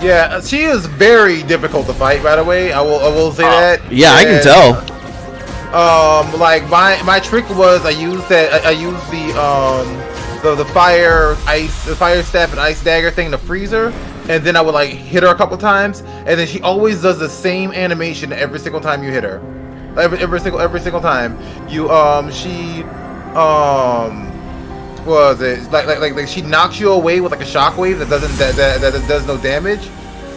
Speaker 4: yeah, she is very difficult to fight. By the way, I will say that.
Speaker 2: Yeah, I can tell.
Speaker 4: Like my trick was I used the fire staff and ice dagger thing to freeze her, and then I would like hit her a couple times, and then she always does the same animation every single time you hit her. Every single time you was it like she knocks you away with like a shockwave that does no damage,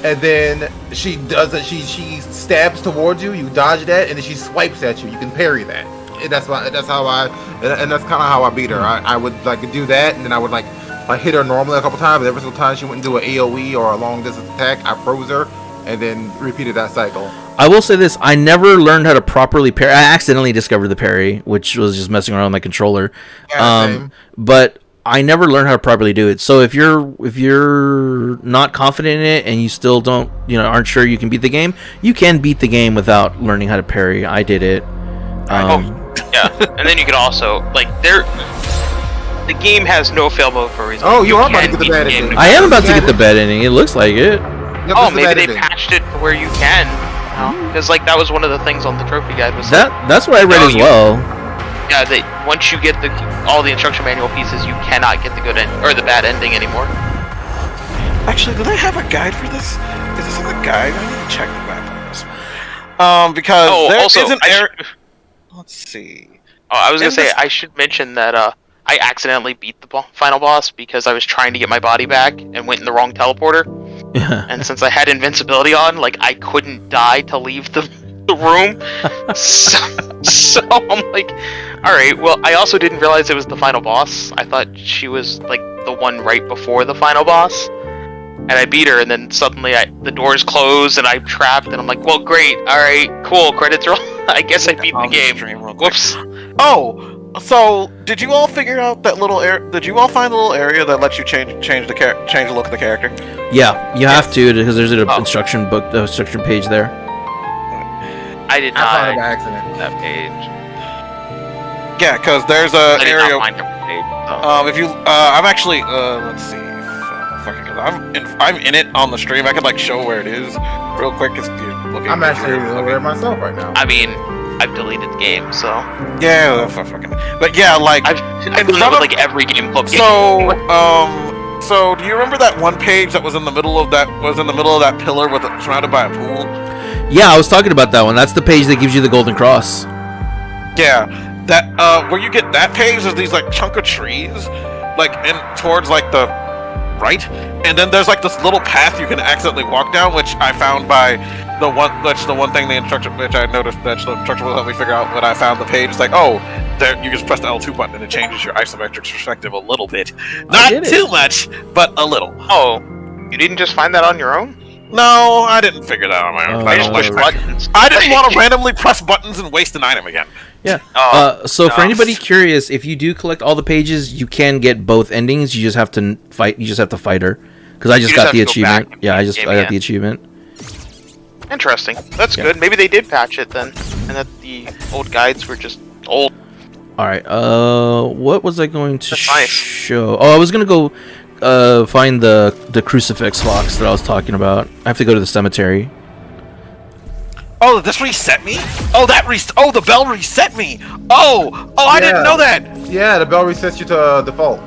Speaker 4: and then she does it. She stabs towards you. You dodge that, and then she swipes at you. You can parry that. And that's kind of how I beat her. I would like do that, and then I would like hit her normally a couple times. But every single time she wouldn't do an AOE or a long distance attack, I froze her, and then repeated that cycle.
Speaker 2: I will say this: I never learned how to properly parry. I accidentally discovered the parry, which was just messing around with my controller.
Speaker 4: Yeah, same.
Speaker 2: But I never learned how to properly do it. So if you're not confident in it and you still don't, aren't sure you can beat the game, you can beat the game without learning how to parry. I did it.
Speaker 3: Yeah, and then you can also the game has no fail mode for a reason.
Speaker 4: Oh, you are about to get the bad ending.
Speaker 2: I am about to get the bad ending. It looks like it.
Speaker 3: Oh, maybe they patched it to where you can. Because that was one of the things on the trophy guide. Was
Speaker 2: that's what I read as well.
Speaker 3: Yeah, once you get all the instruction manual pieces, you cannot get the good end or the bad ending anymore.
Speaker 1: Actually, do they have a guide for this? Is this in the guide? I need to check the guide on this one. Because there
Speaker 3: also,
Speaker 1: is an error. Let's see.
Speaker 3: Oh, I was gonna say I should mention that I accidentally beat the final boss because I was trying to get my body back and went in the wrong teleporter.
Speaker 2: Yeah.
Speaker 3: And since I had invincibility on, I couldn't die to leave the room. so I'm like, all right. Well, I also didn't realize it was the final boss. I thought she was the one right before the final boss. And I beat her, and then suddenly the doors close, and I'm trapped, and I'm like, well, great, alright, cool, credits roll. I guess I beat the game. Whoops.
Speaker 1: Oh, so did you all figure out that little did you all find the little area that lets you change the look of the character?
Speaker 2: Yeah, you have to, because there's an instruction page there.
Speaker 3: I did not.
Speaker 4: I found it by accident.
Speaker 3: That page.
Speaker 1: Yeah, because there's a area.
Speaker 3: Not find that page, so.
Speaker 1: If you, I'm actually, let's see. I'm in it on the stream. I could show where it is real quick.
Speaker 4: I'm actually over myself right now.
Speaker 3: I mean, I've deleted the game, so
Speaker 1: yeah, but yeah,
Speaker 3: I've done it with every game club.
Speaker 1: So do you remember that one page that was in the middle of that pillar surrounded by a pool?
Speaker 2: Yeah, I was talking about that one. That's the page that gives you the golden cross.
Speaker 1: Yeah, that where you get that page is these chunk of trees, towards the right, and then there's this little path you can accidentally walk down, which I found by the one thing the instructor, which I noticed that the instructor will help me figure out when I found the page. It's there you just press the L2 button and it changes your isometric perspective a little bit, not too much, but a little.
Speaker 3: Oh, you didn't just find that on your own?
Speaker 1: No, I didn't figure that out on my own.
Speaker 3: I just pushed buttons.
Speaker 1: I didn't want to randomly press buttons and waste an item again.
Speaker 2: Yeah. So for anybody curious, if you do collect all the pages, you can get both endings. You just have to fight. You just have to fight her. Because I just got the achievement. Yeah, I got the achievement.
Speaker 3: Interesting. That's good. Maybe they did patch it then, and that the old guides were just old.
Speaker 2: All right. What was I going to
Speaker 3: nice.
Speaker 2: show? Oh, I was gonna go find the crucifix box that I was talking about. I have to go to the cemetery.
Speaker 1: Oh, this reset me? Oh, the bell reset me. Oh, I didn't know that.
Speaker 4: Yeah, the bell resets you to default.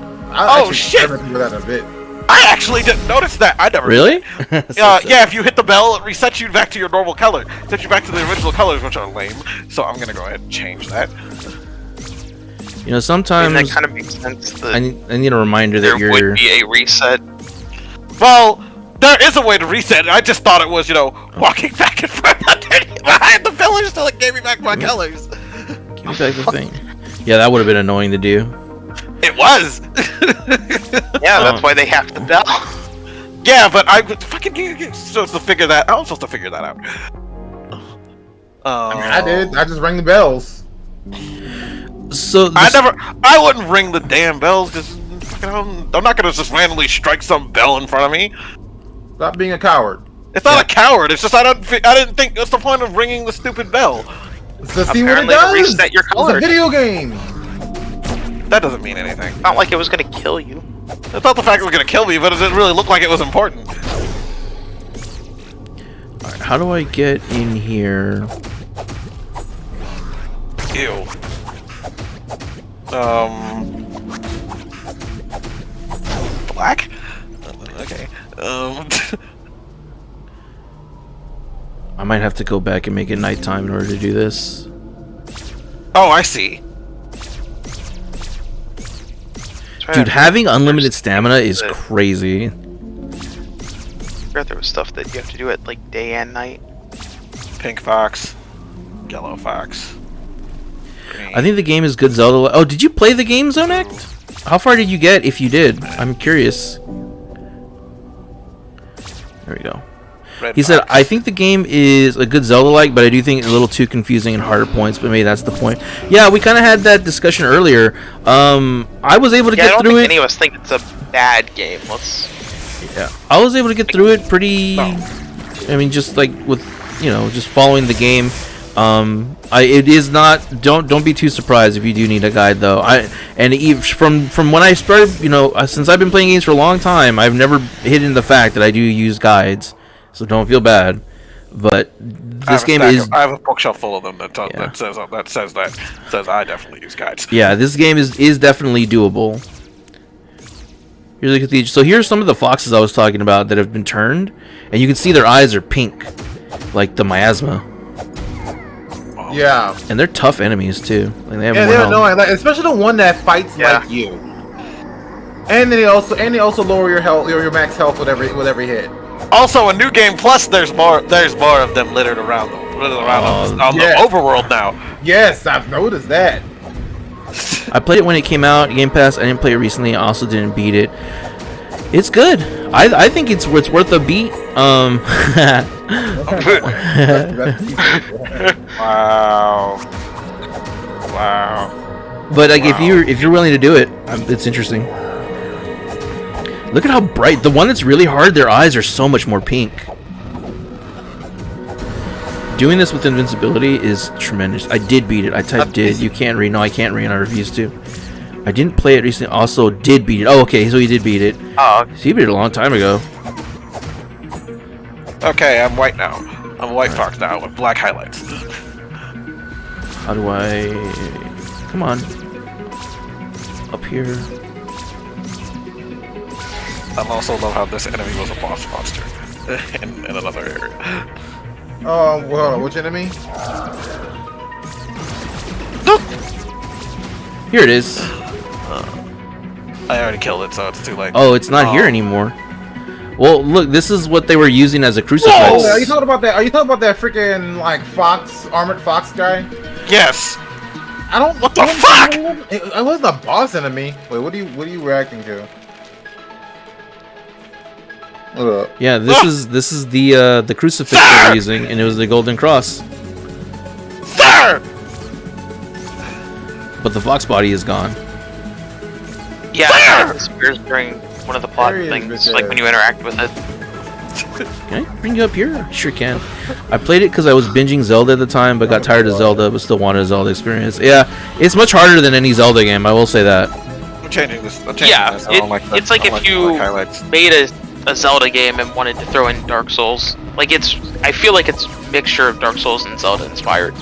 Speaker 1: Shit.
Speaker 4: I remember that a bit.
Speaker 1: I actually didn't notice that. I never.
Speaker 2: Really?
Speaker 1: Yeah, if you hit the bell, it resets you back to your normal color. Sets you back to the original colors, which are lame. So I'm gonna go ahead and change that.
Speaker 2: Sometimes
Speaker 3: that kind of makes sense.
Speaker 2: I need a reminder that
Speaker 3: there would be a reset.
Speaker 1: Well, there is a way to reset it. I just thought it was, walking back and forth behind the pillars till it gave me back my colors.
Speaker 2: Give me back the thing. Yeah, that would have been annoying to do.
Speaker 1: It was.
Speaker 3: Yeah, that's why they have the bell.
Speaker 1: Yeah, but I fucking supposed to figure that. I was supposed to figure that out.
Speaker 4: I did. I just rang the bells.
Speaker 2: So
Speaker 1: I wouldn't ring the damn bells because I'm not gonna just randomly strike some bell in front of me.
Speaker 4: Stop being a coward.
Speaker 1: It's not a coward. It's just I didn't think what's the point of ringing the stupid bell.
Speaker 4: To see what it does.
Speaker 3: Reset your colors.
Speaker 4: It's a video game.
Speaker 1: That doesn't mean anything.
Speaker 3: It's not like it was gonna kill you.
Speaker 1: It's not the fact it was gonna kill me, but it didn't really look like it was important.
Speaker 2: Alright, how do I get in here?
Speaker 1: Ew. Black? Okay.
Speaker 2: I might have to go back and make it nighttime in order to do this.
Speaker 1: Oh, I see.
Speaker 2: Dude, having unlimited stamina is crazy.
Speaker 3: I forgot there was stuff that you have to do at day and night.
Speaker 1: Pink fox, yellow fox. Green.
Speaker 2: I think the game is good Zelda. Oh, did you play the game, Zonect? How far did you get if you did? I'm curious. There we go. He said, I think the game is a good Zelda-like, but I do think it's a little too confusing and harder points, but maybe that's the point. Yeah, we kind of had that discussion earlier. I was able to get through it.
Speaker 3: I don't think any of us think it's a bad game.
Speaker 2: Yeah, I was able to get through it pretty... I mean, just like with, just following the game. It is not. Don't be too surprised if you do need a guide, though. From when I started, since I've been playing games for a long time, I've never hidden the fact that I do use guides. So don't feel bad. But this game is.
Speaker 1: I have a bookshelf full of them that says I definitely use guides.
Speaker 2: Yeah, this game is definitely doable. Here's the cathedral. So here's some of the foxes I was talking about that have been turned, and you can see their eyes are pink, like the miasma.
Speaker 4: Yeah,
Speaker 2: and they're tough enemies too. Like, they have
Speaker 4: they're annoying. Like, especially the one that fights like you. And they also lower your health, your max health with every hit.
Speaker 1: Also, a new game plus, there's more of them littered around on the overworld now.
Speaker 4: Yes, I've noticed that.
Speaker 2: I played it when it came out, Game Pass. I didn't play it recently. I also didn't beat it. It's good. I think it's worth a beat. Wow. But like, if you're willing to do it, it's interesting. Look at how bright the one that's really hard. Their eyes are so much more pink. Doing this with invincibility is tremendous. I did beat it. I typed did. You can't read. No, I can't read. And I refuse to. I didn't play it recently. Also, did beat it. Oh, okay. So he did beat it.
Speaker 3: Oh.
Speaker 2: So he beat it a long time ago.
Speaker 1: Okay, I'm white now. I'm a white fox now with black highlights.
Speaker 2: How do I... Come on. Up here.
Speaker 1: I also love how this enemy was a boss monster in another area.
Speaker 4: Well, which enemy?
Speaker 2: Here it is.
Speaker 1: I already killed it, so it's too late.
Speaker 2: Oh, it's not here anymore. Well, look, this is what they were using as a crucifix.
Speaker 4: Whoa! Are you talking about that? Are you talking about that freaking like armored fox guy?
Speaker 1: Yes.
Speaker 4: I don't.
Speaker 1: What the fuck?
Speaker 4: It wasn't a boss enemy. Wait, what are you reacting to? What up?
Speaker 2: Yeah, this is the crucifix they were using, and it was the golden cross.
Speaker 1: Sir!
Speaker 2: But the fox body is gone.
Speaker 3: Yeah, it disappears during one of the plot things, like when you interact with it.
Speaker 2: Can I bring you up here? Sure can. I played it because I was binging Zelda at the time, but got tired of Zelda, but still wanted a Zelda experience. Yeah, it's much harder than any Zelda game, I will say that.
Speaker 1: I'm changing this.
Speaker 3: It's like if you made a Zelda game and wanted to throw in Dark Souls. Like, I feel like it's a mixture of Dark Souls and Zelda inspired.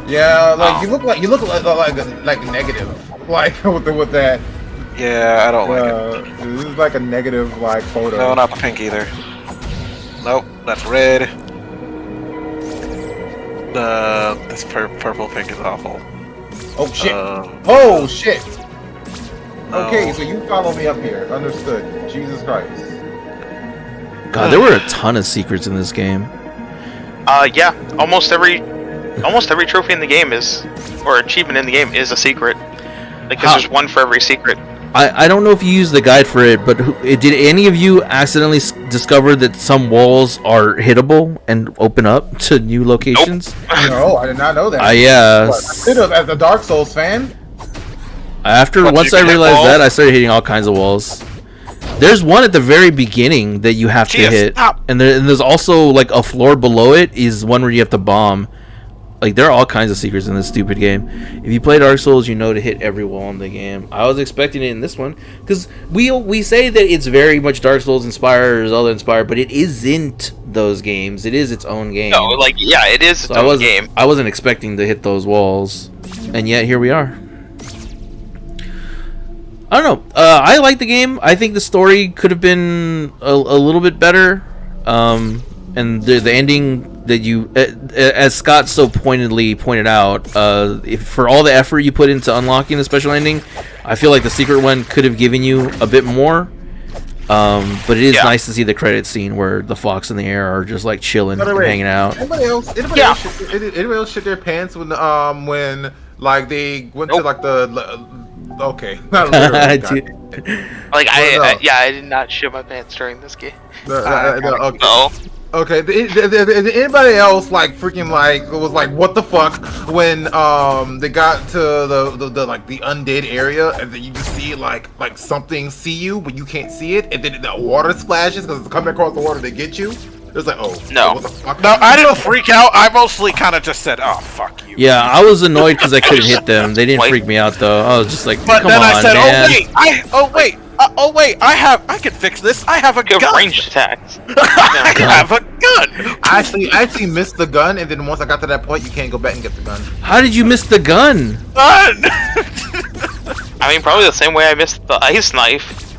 Speaker 4: Yeah, like you look like negative, like with that.
Speaker 1: Yeah, I don't like it.
Speaker 4: This is like a negative like photo.
Speaker 1: No, not the pink either. Nope, that's red. This purple pink is awful.
Speaker 4: Oh shit! Oh shit! No. Okay, so you follow me up here. Understood. Jesus Christ.
Speaker 2: God, there were a ton of secrets in this game.
Speaker 3: Yeah, almost every trophy in the game or achievement in the game is a secret. Like, there's one for every secret.
Speaker 2: I don't know if you used the guide for it, but did any of you accidentally discover that some walls are hittable and open up to new locations?
Speaker 4: Nope. No, I did not know that.
Speaker 2: Yeah.
Speaker 4: I should have, as a Dark Souls fan.
Speaker 2: Once I realized that, I started hitting all kinds of walls. There's one at the very beginning that you have to hit, and there's also like a floor below it is one where you have to bomb. Like, there are all kinds of secrets in this stupid game. If you play Dark Souls, you know to hit every wall in the game. I was expecting it in this one because we say that it's very much Dark Souls inspired or Zelda inspired, but it isn't those games. It is its own game.
Speaker 3: No, like, yeah, it is its own game.
Speaker 2: I wasn't expecting to hit those walls, and yet here we are. I don't know. I like the game. I think the story could have been a little bit better. And the ending that you, as Scott so pointedly pointed out, for all the effort you put into unlocking the special ending, I feel like the secret one could have given you a bit more. But it is nice to see the credit scene where the fox and the air are just like chilling and hanging out.
Speaker 4: Anybody else shit their pants when like they went to like the okay, not literally.
Speaker 3: Like I did not shit my pants during this game.
Speaker 4: Okay. Okay, did anybody else like freaking like was like what the fuck when they got to the like the undead area and then you just see like something see you but you can't see it and then the water splashes because it's coming across the water to get you? It's like, oh
Speaker 3: no,
Speaker 4: what the fuck?
Speaker 1: No, I didn't freak out. I mostly kind of just said, "Oh fuck you."
Speaker 2: Yeah, I was annoyed because I couldn't hit them. They didn't freak me out though. I was just like,
Speaker 1: But
Speaker 2: come
Speaker 1: then
Speaker 2: on,
Speaker 1: I said,
Speaker 2: man.
Speaker 1: "Oh wait, I can fix this. I have a
Speaker 3: You have
Speaker 1: gun.
Speaker 3: ranged attacks.
Speaker 1: I have a gun."
Speaker 4: I actually missed the gun and then once I got to that point you can't go back and get the gun.
Speaker 2: How did you miss the gun?
Speaker 1: Gun.
Speaker 3: I mean, probably the same way I missed the ice knife.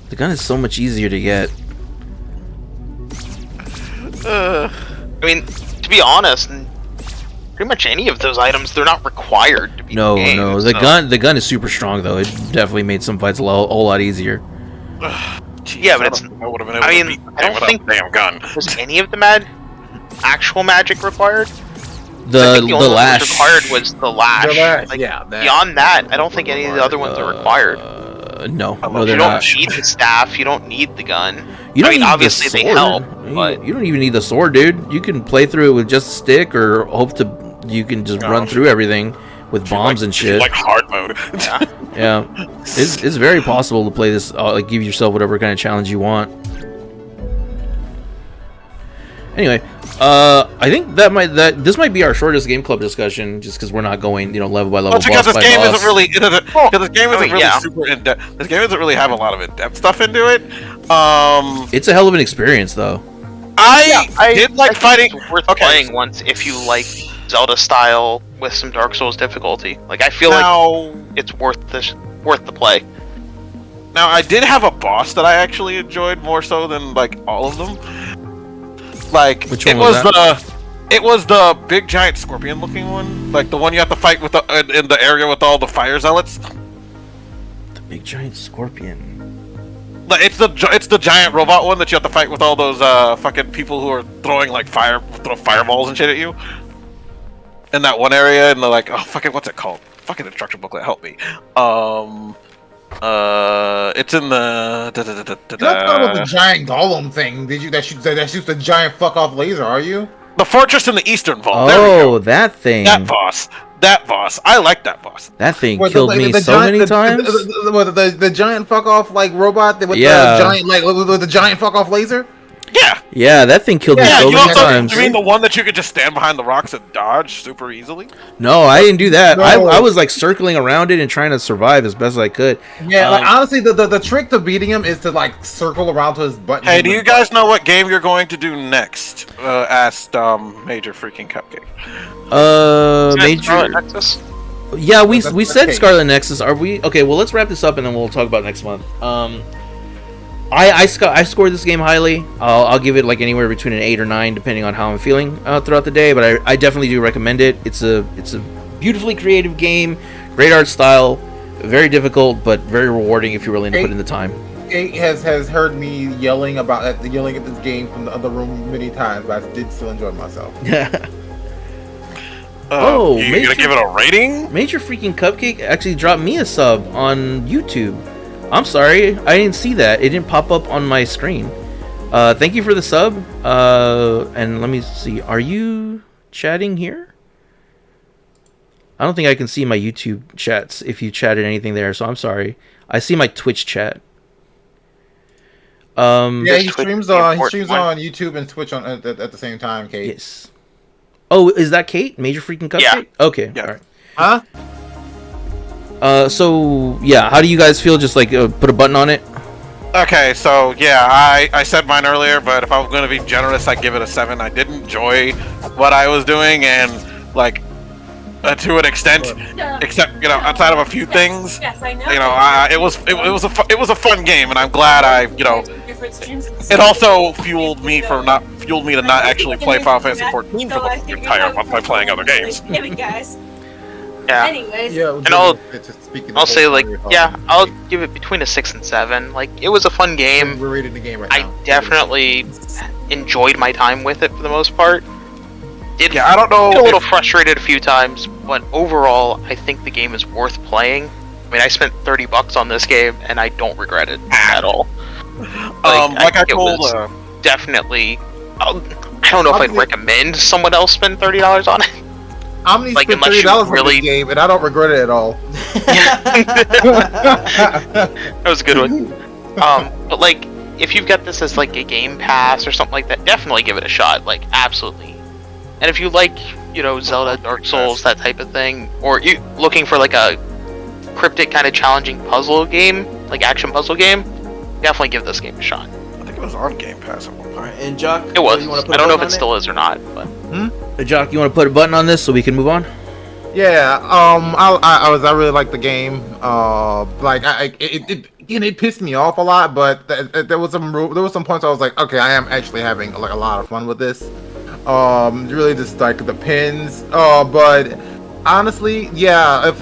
Speaker 2: The gun is so much easier to get.
Speaker 3: I mean, to be honest, pretty much any of those items, they're not required to be
Speaker 2: No,
Speaker 3: in the game,
Speaker 2: no.
Speaker 3: so-
Speaker 2: The gun is super strong though. It definitely made some fights a whole lot easier.
Speaker 1: Jeez,
Speaker 3: Yeah, but it's-
Speaker 1: I would have been able
Speaker 3: I
Speaker 1: to
Speaker 3: mean,
Speaker 1: beat
Speaker 3: I don't
Speaker 1: without
Speaker 3: think-
Speaker 1: the damn gun.
Speaker 3: Was any of the actual magic required? I
Speaker 2: The
Speaker 3: think the only one that was
Speaker 2: lash
Speaker 3: required was the lash.
Speaker 4: The lash,
Speaker 3: Like,
Speaker 4: yeah, that.
Speaker 3: Beyond that, I don't think any of the other ones are required.
Speaker 2: No,
Speaker 1: I
Speaker 2: no,
Speaker 1: love
Speaker 2: they're
Speaker 3: You don't
Speaker 2: not.
Speaker 3: need the staff. You don't need the gun.
Speaker 2: You don't
Speaker 3: I mean,
Speaker 2: need
Speaker 3: obviously
Speaker 2: the
Speaker 3: they
Speaker 2: sword.
Speaker 3: help, but
Speaker 2: You don't even need the sword, dude. You can play through it with just a stick, or hope to you can just
Speaker 1: No.
Speaker 2: run through everything with bombs and shit.
Speaker 1: Like hard mode.
Speaker 3: yeah.
Speaker 2: Yeah, it's very possible to play this. Like, give yourself whatever kind of challenge you want. Anyway, I think this might be our shortest game club discussion, just because we're not going, level by level.
Speaker 1: Well, because
Speaker 2: boss
Speaker 1: this
Speaker 2: by
Speaker 1: game
Speaker 2: boss.
Speaker 1: isn't really because this game isn't really
Speaker 3: yeah.
Speaker 1: super in depth. This game doesn't really have a lot of in depth stuff into it.
Speaker 2: It's a hell of an experience, though.
Speaker 1: I did like
Speaker 3: I think
Speaker 1: fighting.
Speaker 3: It's worth
Speaker 1: Okay.
Speaker 3: playing once if you like Zelda style with some Dark Souls difficulty. Like I feel like
Speaker 1: Now,
Speaker 3: it's worth the play.
Speaker 1: now I did have a boss that I actually enjoyed more so than like all of them. Like
Speaker 2: Which one
Speaker 1: it
Speaker 2: was
Speaker 1: it was the big giant scorpion looking one, like the one you have to fight with the in the area with all the fire zealots.
Speaker 2: The big giant scorpion.
Speaker 1: Like, it's the giant robot one that you have to fight with all those fucking people who are throwing like throw fireballs and shit at you. In that one area, and they're like, oh fucking, what's it called? Fucking instruction booklet, help me. It's in the.
Speaker 4: You're not talking about the giant golem thing, did you? That shoots the giant fuck off laser, are you?
Speaker 1: The fortress in the Eastern Vault. There we go.
Speaker 2: Oh, that thing.
Speaker 1: That boss. I like that boss.
Speaker 2: That thing
Speaker 4: What,
Speaker 2: killed me so many times.
Speaker 4: The giant fuck off like robot with
Speaker 2: Yeah.
Speaker 4: the giant with the giant fuck off laser.
Speaker 1: Yeah.
Speaker 2: Yeah, that thing killed me
Speaker 1: Yeah,
Speaker 2: so
Speaker 1: you
Speaker 2: many
Speaker 1: also
Speaker 2: times.
Speaker 1: you mean the one that you could just stand behind the rocks and dodge super easily?
Speaker 2: No, I didn't do that.
Speaker 4: No.
Speaker 2: I was like circling around it and trying to survive as best as I could.
Speaker 4: Yeah, like honestly, the trick to beating him is to like circle around to his button.
Speaker 1: Hey, do you guys know what game you're going to do next? Asked Major freaking Cupcake.
Speaker 2: Major.
Speaker 3: Nexus?
Speaker 2: Yeah, we
Speaker 4: That's
Speaker 2: said
Speaker 4: okay.
Speaker 2: Scarlet Nexus. Are we okay? Well, let's wrap this up and then we'll talk about next month. I scored this game highly. I'll give it like anywhere between an 8 or 9, depending on how I'm feeling throughout the day. But I definitely do recommend it. It's a beautifully creative game, great art style, very difficult but very rewarding if you're willing to put in the time.
Speaker 4: Kate has heard me yelling at this game from the other room many times, but I did still enjoy myself.
Speaker 2: Oh,
Speaker 1: you
Speaker 2: Major-
Speaker 1: gonna give it a rating?
Speaker 2: Major freaking Cupcake actually dropped me a sub on YouTube. I'm sorry, I didn't see that. It didn't pop up on my screen. Thank you for the sub. And let me see. Are you chatting here? I don't think I can see my YouTube chats if you chatted anything there, so I'm sorry. I see my Twitch chat.
Speaker 4: Yeah, he streams on
Speaker 3: one.
Speaker 4: YouTube and Twitch at the same time, Kate.
Speaker 2: Yes. Oh, is that Kate? Major freaking Cupcake?
Speaker 3: Yeah.
Speaker 2: Okay.
Speaker 1: Yeah.
Speaker 2: All right.
Speaker 4: Huh?
Speaker 2: So yeah, how do you guys feel? Just like put a button on it.
Speaker 1: Okay, so yeah, I said mine earlier, but if I'm gonna be generous, I'd give it a 7. I did enjoy what I was doing, and like to an extent, except outside of a few things,
Speaker 5: Yes, I know.
Speaker 1: it was a fun game, and I'm glad it also fueled me to not actually play Final Fantasy 14 for the entire month by playing other games.
Speaker 5: Hey, guys.
Speaker 3: Yeah.
Speaker 5: Anyways,
Speaker 4: Yeah,
Speaker 3: And I'll say like, yeah, I'll give it between a 6 and 7. Like, it was a fun game.
Speaker 4: We're rating the game right
Speaker 3: I
Speaker 4: now.
Speaker 3: definitely enjoyed my time with it for the most part.
Speaker 1: Yeah, I don't know.
Speaker 3: Get a little frustrated a few times, but overall, I think the game is worth playing. I mean, I spent $30 on this game, and I don't regret it at all.
Speaker 1: Like I
Speaker 3: think it
Speaker 1: told
Speaker 3: was definitely. I don't know if I'd recommend someone else spend $30 on it.
Speaker 4: Omni spent $30 on this game, and I don't regret it at all.
Speaker 3: That was a good one. But like, if you've got this as like a Game Pass or something like that, definitely give it a shot. Like, absolutely. And if you like, Zelda, Dark Souls, that type of thing, or you looking for like a cryptic kind of challenging puzzle game, like action puzzle game, definitely give this game a shot.
Speaker 1: I think it was on Game Pass at one point.
Speaker 5: Alright, and Jock,
Speaker 3: it was.
Speaker 5: You want to put
Speaker 3: I don't know if it still is or not, but.
Speaker 2: Hey, Jock, you want to put a button on this so we can move on?
Speaker 4: Yeah, I really like the game. It pissed me off a lot, but there was some points I was like, okay, I am actually having like a lot of fun with this. Really just like the pins. But honestly, yeah, if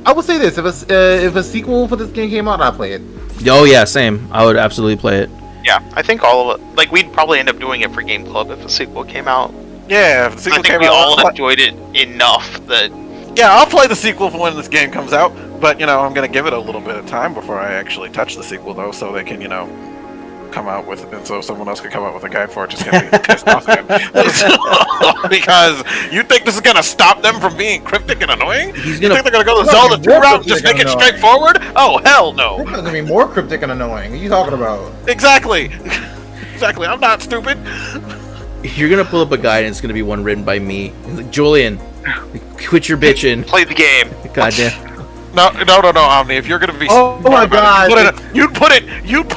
Speaker 4: I would say this, if a sequel for this game came out, I'd play it.
Speaker 2: Oh yeah, same. I would absolutely play it.
Speaker 3: Yeah, I think all of it. Like, we'd probably end up doing it for Game Club if a sequel came out.
Speaker 1: Yeah, if the sequel came out,
Speaker 3: I think we all enjoyed it enough that.
Speaker 1: Yeah, I'll play the sequel for when this game comes out, but I'm gonna give it a little bit of time before I actually touch the sequel, though, so they can, come out with, and so someone else can come out with a guide for it. Just gonna be pissed off again. Because you think this is gonna stop them from being cryptic and annoying? You think they're gonna go the Zelda 2 route and just make it straightforward? Oh hell no!
Speaker 4: It's gonna be more cryptic and annoying. What are you talking about?
Speaker 1: Exactly. Exactly. I'm not stupid.
Speaker 2: You're gonna pull up a guide and it's gonna be one written by me. Like, Julian, quit your bitching.
Speaker 3: Play the game.
Speaker 2: Goddamn.
Speaker 1: No, Omni. If you're gonna be,
Speaker 4: oh my god,
Speaker 1: you'd put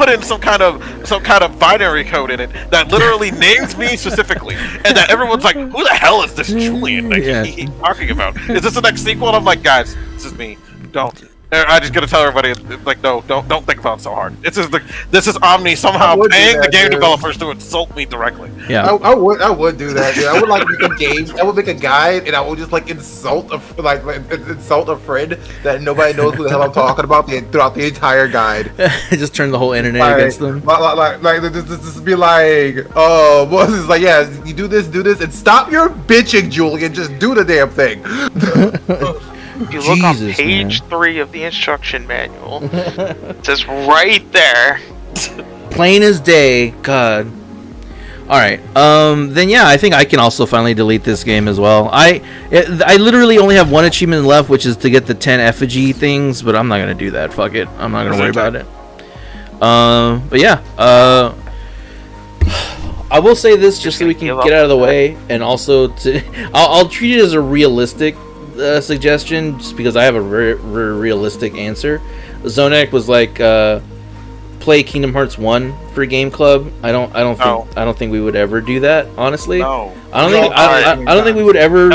Speaker 1: in some kind of binary code in it that literally names me specifically, and that everyone's like, who the hell is this Julian he's talking about? Is this the next sequel? And I'm like, guys, this is me. Don't. I just gotta tell everybody, like, no, don't think about it so hard. This is Omni somehow paying the game developers to insult me directly.
Speaker 2: Yeah,
Speaker 4: I would do that. Dude. I would like make a game. I would make a guide, and I would just like insult a friend that nobody knows who the hell I'm talking about throughout the entire guide.
Speaker 2: Just turn the whole internet against them.
Speaker 4: Like this be like, oh, what's this? Like, yeah, you do this, and stop your bitching, Julian. Just do the damn thing.
Speaker 3: If you look on page 3 of the instruction manual, it says right there.
Speaker 2: Plain as day. God. Alright. Then yeah, I think I can also finally delete this game as well. I literally only have one achievement left, which is to get the 10 effigy things, but I'm not gonna do that. Fuck it. I'm not gonna worry about it. But yeah. I will say this just so we can get out of the way, and also I'll treat it as a realistic suggestion, just because I have a very realistic answer. Zonek was like, play Kingdom Hearts 1 for Game Club. I don't think we would ever do that, honestly.
Speaker 1: No.
Speaker 2: I don't think we would ever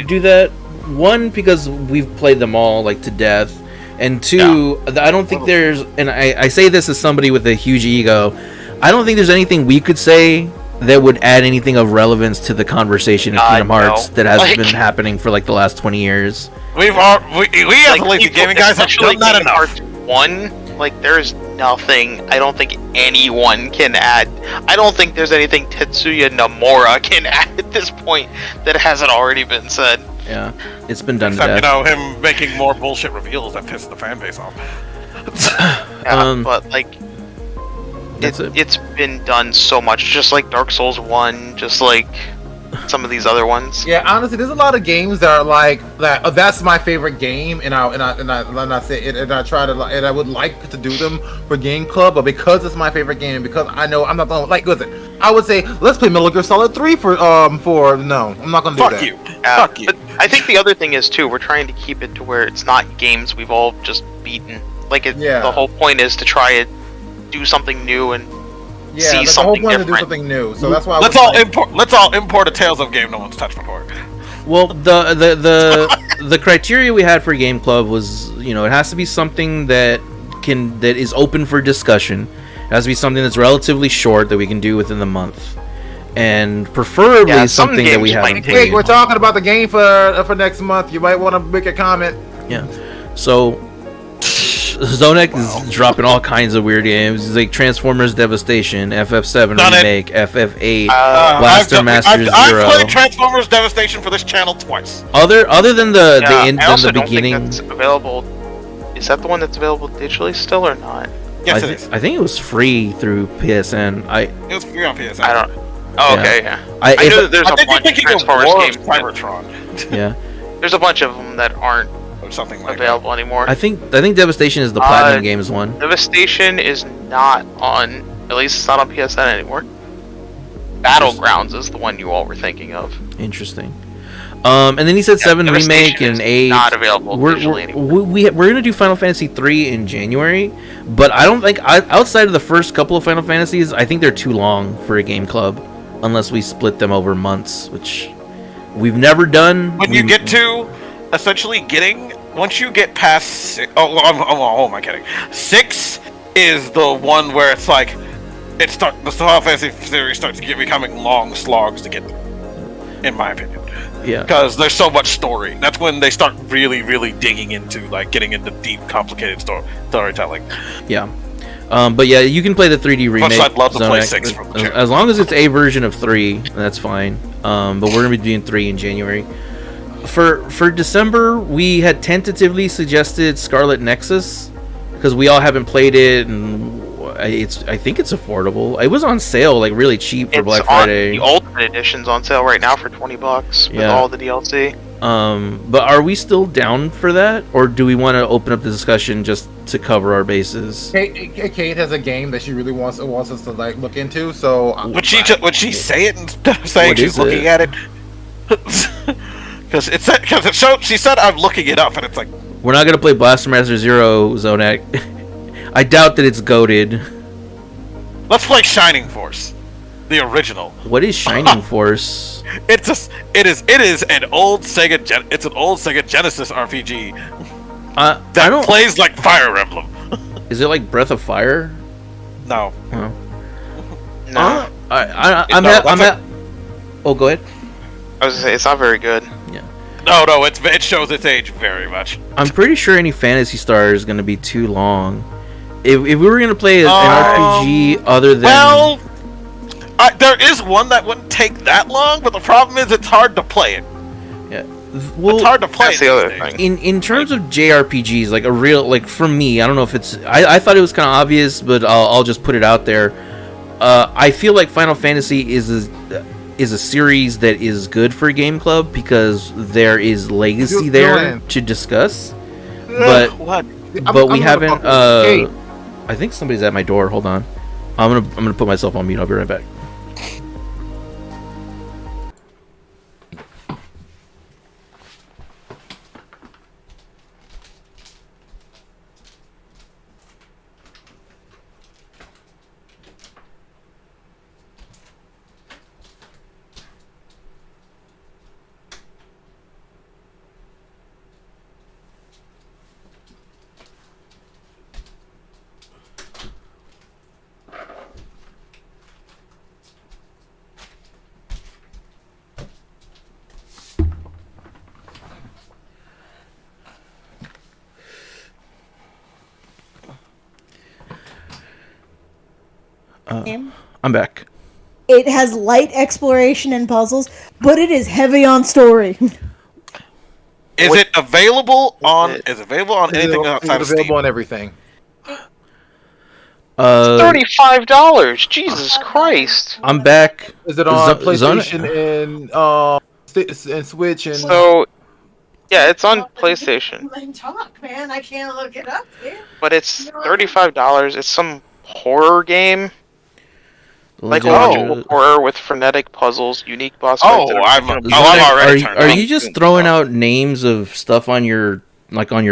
Speaker 2: do that. One, because we've played them all like to death, and two, I don't think there's, and I say this as somebody with a huge ego, I don't think there's anything we could say that would add anything of relevance to the conversation in Kingdom Hearts that has been happening for like the last 20 years.
Speaker 1: We as the gaming guys have done that enough.
Speaker 3: Hearts 1, like, there's nothing I don't think anyone can add. I don't think there's anything Tetsuya Nomura can add at this point that hasn't already been said.
Speaker 2: Yeah, it's been done
Speaker 1: Except,
Speaker 2: to death.
Speaker 1: him making more bullshit reveals that piss the fan base off.
Speaker 3: But like, it's been done so much, just like Dark Souls 1, just like some of these other ones.
Speaker 4: Yeah, honestly, there's a lot of games that are like that. That's my favorite game, and I say it, and I try to, and I would like to do them for Game Club, but because it's my favorite game, because I know I'm not gonna like. Listen, I would say let's play Metal Gear Solid 3 for no, I'm not gonna do that.
Speaker 1: Fuck you.
Speaker 3: But I think the other thing is too, we're trying to keep it to where it's not games we've all just beaten. Like, the whole point is to try it. Do something new and see something different.
Speaker 4: To do something new, so that's why
Speaker 1: let's all import a Tales of game no one's touched before.
Speaker 2: Well, the criteria we had for Game Club was, it has to be something that is open for discussion. It has to be something that's relatively short that we can do within the month, and preferably something that we haven't played.
Speaker 4: Hey, we're talking about the game for next month. You might want to make a comment.
Speaker 2: Yeah. So Zonek is dropping all kinds of weird games. It's like Transformers Devastation, FF7 Remake, FF8, Blaster Master Zero.
Speaker 1: I've played Transformers Devastation for this channel twice.
Speaker 2: Other than the
Speaker 3: I also
Speaker 2: the
Speaker 3: don't
Speaker 2: beginning,
Speaker 3: think that's available. Is that the one that's available digitally still or not?
Speaker 1: Yes, it is.
Speaker 2: I think it was free through PSN.
Speaker 1: It was free on PSN.
Speaker 3: I don't. Oh, okay, yeah.
Speaker 2: I
Speaker 3: I know that there's
Speaker 1: I
Speaker 3: a
Speaker 1: think you're
Speaker 3: bunch of
Speaker 1: thinking of
Speaker 3: Transformers
Speaker 1: War of
Speaker 3: games.
Speaker 1: Cybertron.
Speaker 2: Yeah,
Speaker 3: There's a bunch of them that aren't
Speaker 1: Or something like
Speaker 3: available anymore.
Speaker 2: I think Devastation is the Platinum Games one.
Speaker 3: Devastation is not on. At least it's not on PSN anymore. Battlegrounds is the one you all were thinking of.
Speaker 2: Interesting. And then he said 7 remake
Speaker 3: Devastation
Speaker 2: and
Speaker 3: is
Speaker 2: 8.
Speaker 3: not available digitally anymore.
Speaker 2: We're gonna do Final Fantasy 3 in January, but I don't think outside of the first couple of Final Fantasies, I think they're too long for a game club, unless we split them over months, which we've never done.
Speaker 1: When you get to essentially once you get past 6, oh, am I kidding? 6 is the one where it's like the Final Fantasy series starts becoming long slogs to get through, in my opinion.
Speaker 2: Yeah,
Speaker 1: Because there's so much story. That's when they start really, really digging into getting into deep, complicated storytelling.
Speaker 2: yeah. But yeah, you can play the 3D remake.
Speaker 1: Plus, I'd love to play
Speaker 2: Zonac,
Speaker 1: 6 from the channel.
Speaker 2: as long as it's a version of 3, that's fine. But we're gonna be doing 3 in January. For December, we had tentatively suggested Scarlet Nexus because we all haven't played it, and I think it's affordable. It was on sale, like really cheap for Black Friday.
Speaker 3: The Ultimate Edition's on sale right now for $20 with all the DLC.
Speaker 2: But are we still down for that, or do we want to open up the discussion just to cover our bases?
Speaker 4: Kate has a game that she really wants us to look into. So
Speaker 1: Would she say it instead of saying she's looking at it? Because she said I'm looking it up, and it's like
Speaker 2: We're not gonna play Blaster Master Zero, Zonac. I doubt that it's goated.
Speaker 1: let's play Shining Force, the original.
Speaker 2: What is Shining Force?
Speaker 1: It is an old Sega Genesis RPG that plays like Fire Emblem.
Speaker 2: Is it like Breath of Fire?
Speaker 1: No.
Speaker 2: Oh.
Speaker 3: No.
Speaker 2: Oh, go ahead.
Speaker 3: I was gonna say, it's not very good.
Speaker 1: No, it shows its age very much.
Speaker 2: I'm pretty sure any Phantasy Star is gonna be too long. If we were gonna play an RPG other than
Speaker 1: there is one that wouldn't take that long, but the problem is it's hard to play it.
Speaker 2: Yeah, well,
Speaker 1: it's hard to play.
Speaker 3: That's the other thing.
Speaker 2: In terms of JRPGs, like a real, like for me, I don't know if it's. I thought it was kind of obvious, but I'll just put it out there. I feel like Final Fantasy is a series that is good for a game club because there is legacy there to discuss. But we haven't. I think somebody's at my door. Hold on. I'm gonna put myself on mute. I'll be right back. I'm back.
Speaker 5: It has light exploration and puzzles, but it is heavy on story.
Speaker 1: Is it available on anything outside of Steam?
Speaker 4: Available on everything.
Speaker 3: $35. Jesus Christ.
Speaker 2: I'm back.
Speaker 4: Is it on PlayStation and Switch and?
Speaker 3: So, yeah, it's on PlayStation.
Speaker 5: Talk, man. I can't look it up here.
Speaker 3: But it's $35. It's some horror game. Psychological horror with frenetic puzzles, unique boss fights.
Speaker 1: I'm already turned
Speaker 2: Are you just throwing out names of stuff on your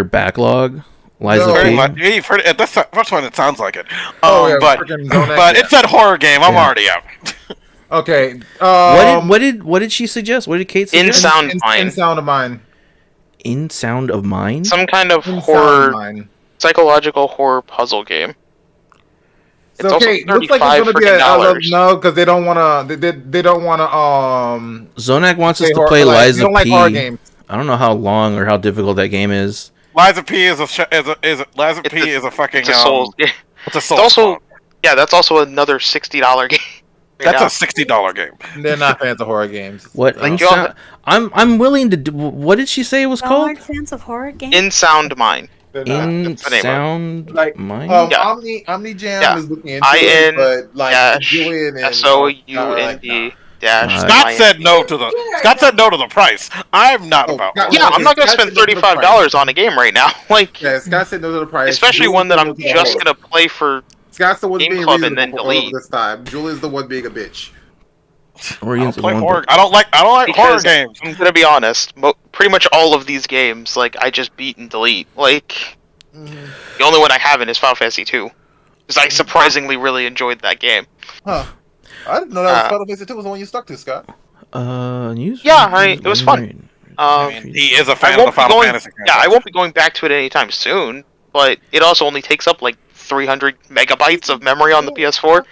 Speaker 2: backlog?
Speaker 1: You've heard it. That's the first one. It sounds like it. But
Speaker 4: it
Speaker 1: said horror game. I'm already out.
Speaker 4: Okay.
Speaker 2: What did she suggest? What did Kate suggest?
Speaker 4: In Sound of Mine.
Speaker 2: In Sound of Mine?
Speaker 3: Some kind of horror, psychological horror puzzle game.
Speaker 4: It's okay. Looks like it's gonna be no, because they don't wanna. They don't wanna.
Speaker 2: Zonac wants us to play Liza P. I don't know how long or how difficult that game is.
Speaker 1: Liza P is a fucking.
Speaker 3: It's a Souls.
Speaker 1: It's a Souls.
Speaker 3: That's also another $60 game.
Speaker 1: That's a $60 game.
Speaker 4: They're not fans of horror games.
Speaker 2: What? I'm willing to do. What did she say it was called?
Speaker 5: Fans of horror games.
Speaker 3: In Sound Mind.
Speaker 4: They're not.
Speaker 2: In
Speaker 3: That's the name of it.
Speaker 2: sound
Speaker 4: Like
Speaker 2: mine.
Speaker 3: Yeah.
Speaker 4: Omni Jam
Speaker 3: Yeah.
Speaker 4: is looking into it, but like
Speaker 3: dash
Speaker 4: Julian and
Speaker 3: SOUND dash.
Speaker 1: Scott said no to the price. I'm not about.
Speaker 4: Scott-
Speaker 3: Yeah, I'm not gonna
Speaker 4: Scott
Speaker 3: spend
Speaker 4: said no to the
Speaker 3: $35 on a game right now. Like,
Speaker 4: Yeah, Scott said no to the price.
Speaker 3: especially
Speaker 4: Julian's
Speaker 3: one that
Speaker 4: the
Speaker 3: I'm
Speaker 4: one
Speaker 3: just gonna play for.
Speaker 4: Scott's the one
Speaker 3: Game
Speaker 4: being
Speaker 3: Club and then
Speaker 4: reasonable
Speaker 3: delete.
Speaker 4: this time. Julian's the one being a bitch.
Speaker 1: I don't play horror. I don't like horror
Speaker 3: Because
Speaker 1: games.
Speaker 3: I'm gonna be honest. Pretty much all of these games, like, I just beat and delete. Like, the only one I haven't is Final Fantasy 2. Because I surprisingly really enjoyed that game.
Speaker 4: Huh. I didn't know that was Final Fantasy 2 was the one you stuck to, Scott.
Speaker 2: News.
Speaker 3: Yeah, it was fun.
Speaker 1: He is a fan
Speaker 3: I
Speaker 1: of the
Speaker 3: won't be
Speaker 1: Final
Speaker 3: going.
Speaker 1: Fantasy.
Speaker 3: Yeah, I won't be going back to it anytime soon. But it also only takes up like 300 megabytes of memory on the PS4.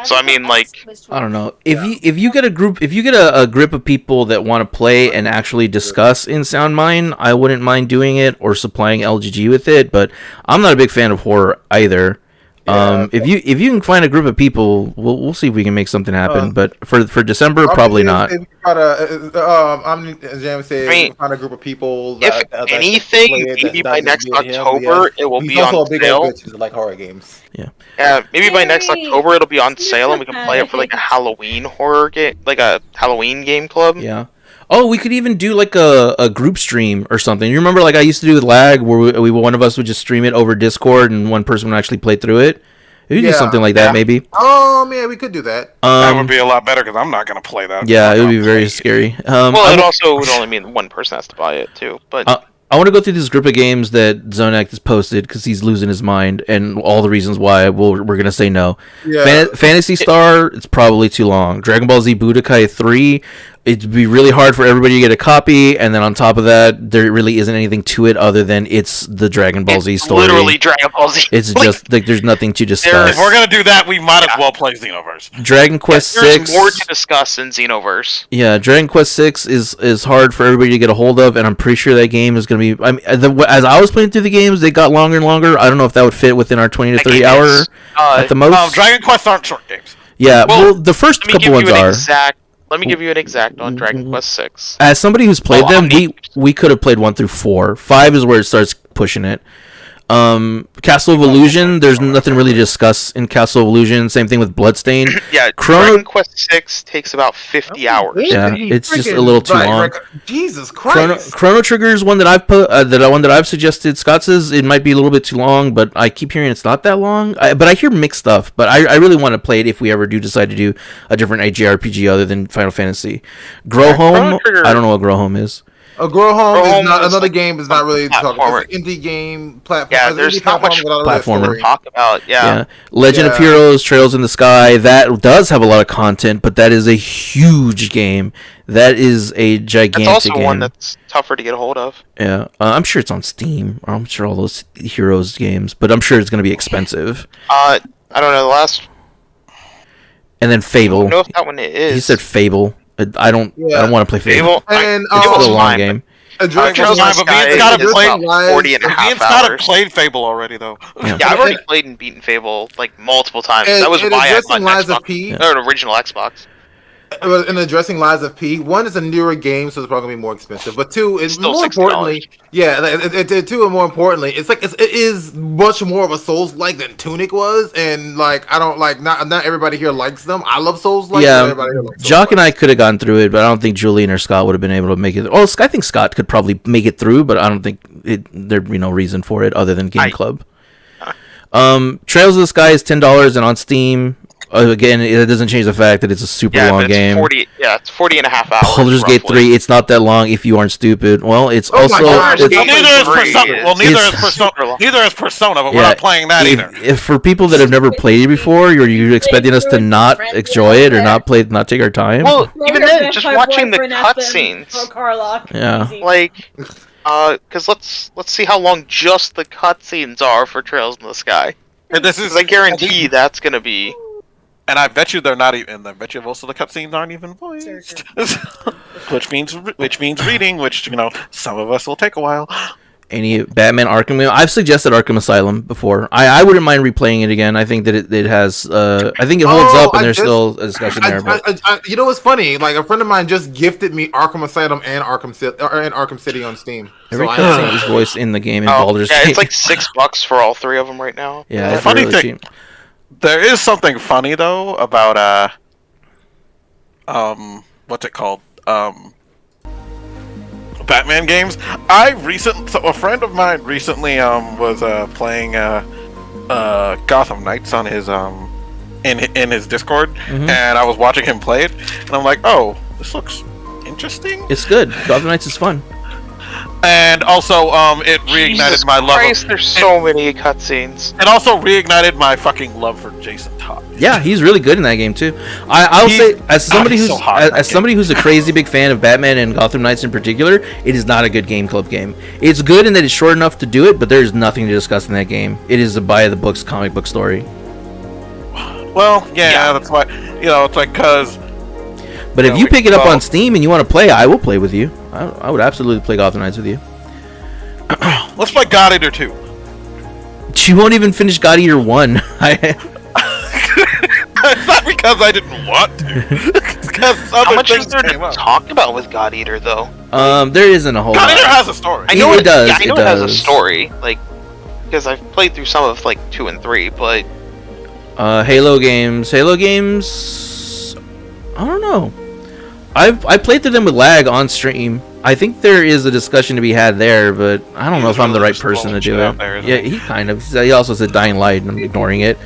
Speaker 3: So I mean, like,
Speaker 2: I don't know. If you get a group of people that want to play and actually discuss in Sound Mine, I wouldn't mind doing it or supplying LGG with it. But I'm not a big fan of horror either. If you can find a group of people, we'll see if we can make something happen. But for December, probably not.
Speaker 4: Jam said,
Speaker 3: I mean,
Speaker 4: find a group of people.
Speaker 3: if anything, maybe by next October it will be on sale.
Speaker 4: Like horror games.
Speaker 3: Maybe by next October it'll be on sale and we can play it for like a Halloween horror game, like a Halloween game club.
Speaker 2: Yeah. Oh, we could even do like a group stream or something. You remember, like I used to do with Lag, where we one of us would just stream it over Discord and one person would actually play through it. We could do something like that, maybe.
Speaker 4: Oh man, we could do that.
Speaker 1: That would be a lot better because I'm not going to play that.
Speaker 2: Yeah, it would be very scary.
Speaker 3: Well, it also would only mean one person has to buy it too. But
Speaker 2: I want to go through this group of games that Zonak has posted because he's losing his mind and all the reasons why we're going to say no.
Speaker 4: Yeah.
Speaker 2: Fantasy Star, it's probably too long. Dragon Ball Z Budokai 3, it'd be really hard for everybody to get a copy, and then on top of that, there really isn't anything to it other than it's the Dragon Ball Z story.
Speaker 3: Literally Dragon Ball Z.
Speaker 2: It's just like there's nothing to discuss.
Speaker 1: If we're going to do that, we might as well play Xenoverse.
Speaker 2: Dragon Quest 6.
Speaker 3: There's more to discuss in Xenoverse.
Speaker 2: Yeah, Dragon Quest 6 is hard for everybody to get a hold of, and I'm pretty sure that game is going to be. I mean, as I was playing through the games, they got longer and longer. I don't know if that would fit within our 20 to 30 hour at the most.
Speaker 1: Dragon Quest aren't short games.
Speaker 2: Yeah, well the first couple ones are.
Speaker 3: Let me give you an exact on Dragon Quest 6.
Speaker 2: As somebody who's played them, we could have played 1 through 4. 5 is where it starts pushing it. Castle of Illusion, there's nothing really to discuss in Castle of Illusion. Same thing with Bloodstain.
Speaker 3: Yeah, Dragon Quest 6 takes about 50 hours.
Speaker 2: Yeah, it's just a little too long.
Speaker 4: Jesus Christ!
Speaker 2: Chrono Trigger is one that I've put, one that I've suggested. Scott says it might be a little bit too long, but I keep hearing it's not that long. But I hear mixed stuff. But I really want to play it if we ever do decide to do a different AJRPG other than Final Fantasy. Grow Home, I don't know what Grow Home is.
Speaker 4: Grow Home is not another game. Is not really talking. It's an indie game platform.
Speaker 3: Yeah, there's not much
Speaker 2: platformer
Speaker 3: to talk about. Yeah.
Speaker 2: Legend of Heroes, Trails in the Sky. That does have a lot of content, but that is a huge game. That is a gigantic game.
Speaker 3: It's also one that's tougher to get a hold of.
Speaker 2: Yeah, I'm sure it's on Steam. I'm sure all those Heroes games, but I'm sure it's going to be expensive.
Speaker 3: I don't know the last.
Speaker 2: And then Fable.
Speaker 3: I don't know if that one is.
Speaker 2: He said Fable. I don't want to play Fable.
Speaker 4: And
Speaker 2: it's a long game.
Speaker 1: It's not played Fable already though.
Speaker 3: Yeah, I've already played and beaten Fable like multiple times. That was why I bought an original Xbox.
Speaker 4: In addressing Lies of P, one is a newer game, so it's probably gonna be more expensive. But two, it's more importantly, it is much more of a Souls-like than Tunic was, and like I don't like not everybody here likes them. I love Souls-like.
Speaker 2: Yeah, Jock and I could have gone through it, but I don't think Julian or Scott would have been able to make it. Oh, I think Scott could probably make it through, but I don't think there'd be no reason for it other than Game Club. Trails of the Sky is $10 and on Steam. Again, it doesn't change the fact that it's a super long game.
Speaker 3: It's 40 and a half hours.
Speaker 2: Baldur's Gate 3, it's not that long if you aren't stupid. Well, it's also...
Speaker 1: neither is Persona, but we're not playing that either.
Speaker 2: If for people that have never played it before, you're expecting us to not enjoy it or not take our time?
Speaker 3: Well, even then, just watching the cutscenes.
Speaker 2: Yeah.
Speaker 3: Like... because let's see how long just the cutscenes are for Trails in the Sky.
Speaker 1: And this is,
Speaker 3: I guarantee that's gonna be.
Speaker 1: And I bet you they're not even. And I bet you most of the cutscenes aren't even voiced, which means reading, which some of us will take a while.
Speaker 2: Any Batman Arkham? I've suggested Arkham Asylum before. I wouldn't mind replaying it again. I think that it has. I think it holds up, and there's still a discussion there.
Speaker 4: You know what's funny? Like a friend of mine just gifted me Arkham Asylum and Arkham City on Steam.
Speaker 2: Every cutscene's voiced in the game in Baldur's Gate.
Speaker 3: It's like $6 for all 3 of them right now.
Speaker 2: Yeah,
Speaker 1: the funny thing. There is something funny though about what's it called? Batman games. So a friend of mine recently was playing Gotham Knights on his in his Discord, and I was watching him play it, and I'm like, oh, this looks interesting.
Speaker 2: It's good. Gotham Knights is fun.
Speaker 1: And also, it reignited my love.
Speaker 3: There's so many cutscenes.
Speaker 1: It also reignited my fucking love for Jason Todd.
Speaker 2: Yeah, he's really good in that game too. I'll say, as somebody who's a crazy big fan of Batman and Gotham Knights in particular, it is not a good game club game. It's good in that it's short enough to do it, but there's nothing to discuss in that game. It is a by the books comic book story.
Speaker 1: Well, yeah. That's why it's like because.
Speaker 2: But if you pick it up on Steam and you want to play, I will play with you. I would absolutely play Gotham Knights with you.
Speaker 1: Let's play God Eater 2.
Speaker 2: You won't even finish God Eater 1.
Speaker 1: It's not because I didn't want to. It's because
Speaker 3: how much is there to talk about with God Eater, though?
Speaker 2: There isn't a whole
Speaker 1: God Eater has a story.
Speaker 3: I know
Speaker 2: it does.
Speaker 3: Yeah, I know it has a story. Like, because I've played through some of, 2 and 3, but...
Speaker 2: Halo games... I don't know. I played through them with lag on stream. I think there is a discussion to be had there, but I don't know if I'm the right person to do it. Yeah, he kind of. He also said Dying Light, and I'm ignoring it.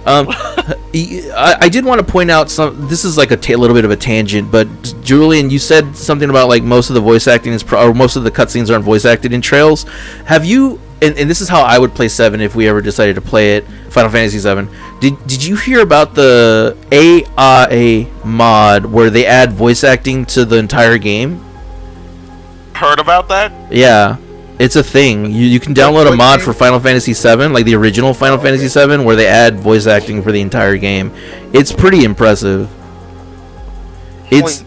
Speaker 2: I did want to point out some. This is like a little bit of a tangent, but Julian, you said something about most of the voice acting is or most of the cutscenes aren't voice acted in Trails. Have you? And this is how I would play 7 if we ever decided to play it. Final Fantasy 7. Did you hear about the AI mod where they add voice acting to the entire game?
Speaker 1: Heard about that?
Speaker 2: Yeah, it's a thing. You can download a mod for Final Fantasy 7, like the original Final Fantasy 7, where they add voice acting for the entire game. It's pretty impressive. It's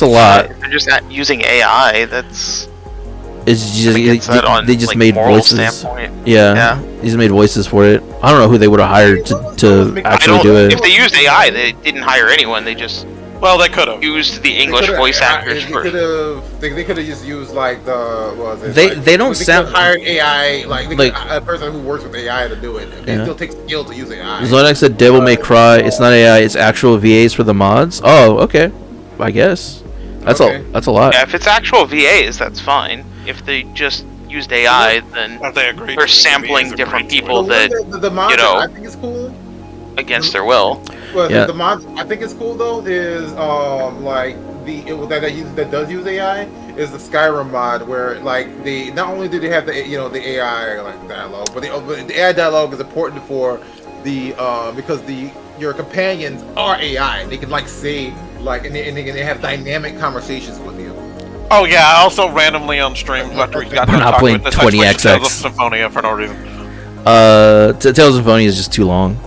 Speaker 2: a lot.
Speaker 3: They're just not using AI. That's.
Speaker 2: It's just they just made voices. Yeah, they just made voices for it. I don't know who they would have hired to actually do it.
Speaker 3: If they used AI, they didn't hire anyone. They just
Speaker 1: they could have
Speaker 3: used the English voice actors.
Speaker 4: They could have just used
Speaker 2: they don't sound
Speaker 4: hired AI a person who works with AI to do it. It still takes skill to use AI.
Speaker 2: Zonex said Devil May Cry. It's not AI. It's actual VAs for the mods. Oh, okay. I guess that's a lot.
Speaker 3: Yeah, if it's actual VAs, that's fine. If they just used AI, then they're sampling different people that
Speaker 4: I think it's cool
Speaker 3: against their will.
Speaker 4: Well, the mod I think it's cool though is that does use AI is the Skyrim mod where they not only do they have the AI dialogue, but the AI dialogue is important for the because your companions are AI. They can say and they have dynamic conversations with you.
Speaker 1: Oh yeah, I also randomly on stream after we got
Speaker 2: done talking with this, 20XX.
Speaker 1: Tales of Symphonia for no reason.
Speaker 2: Tales of Symphonia is just too long.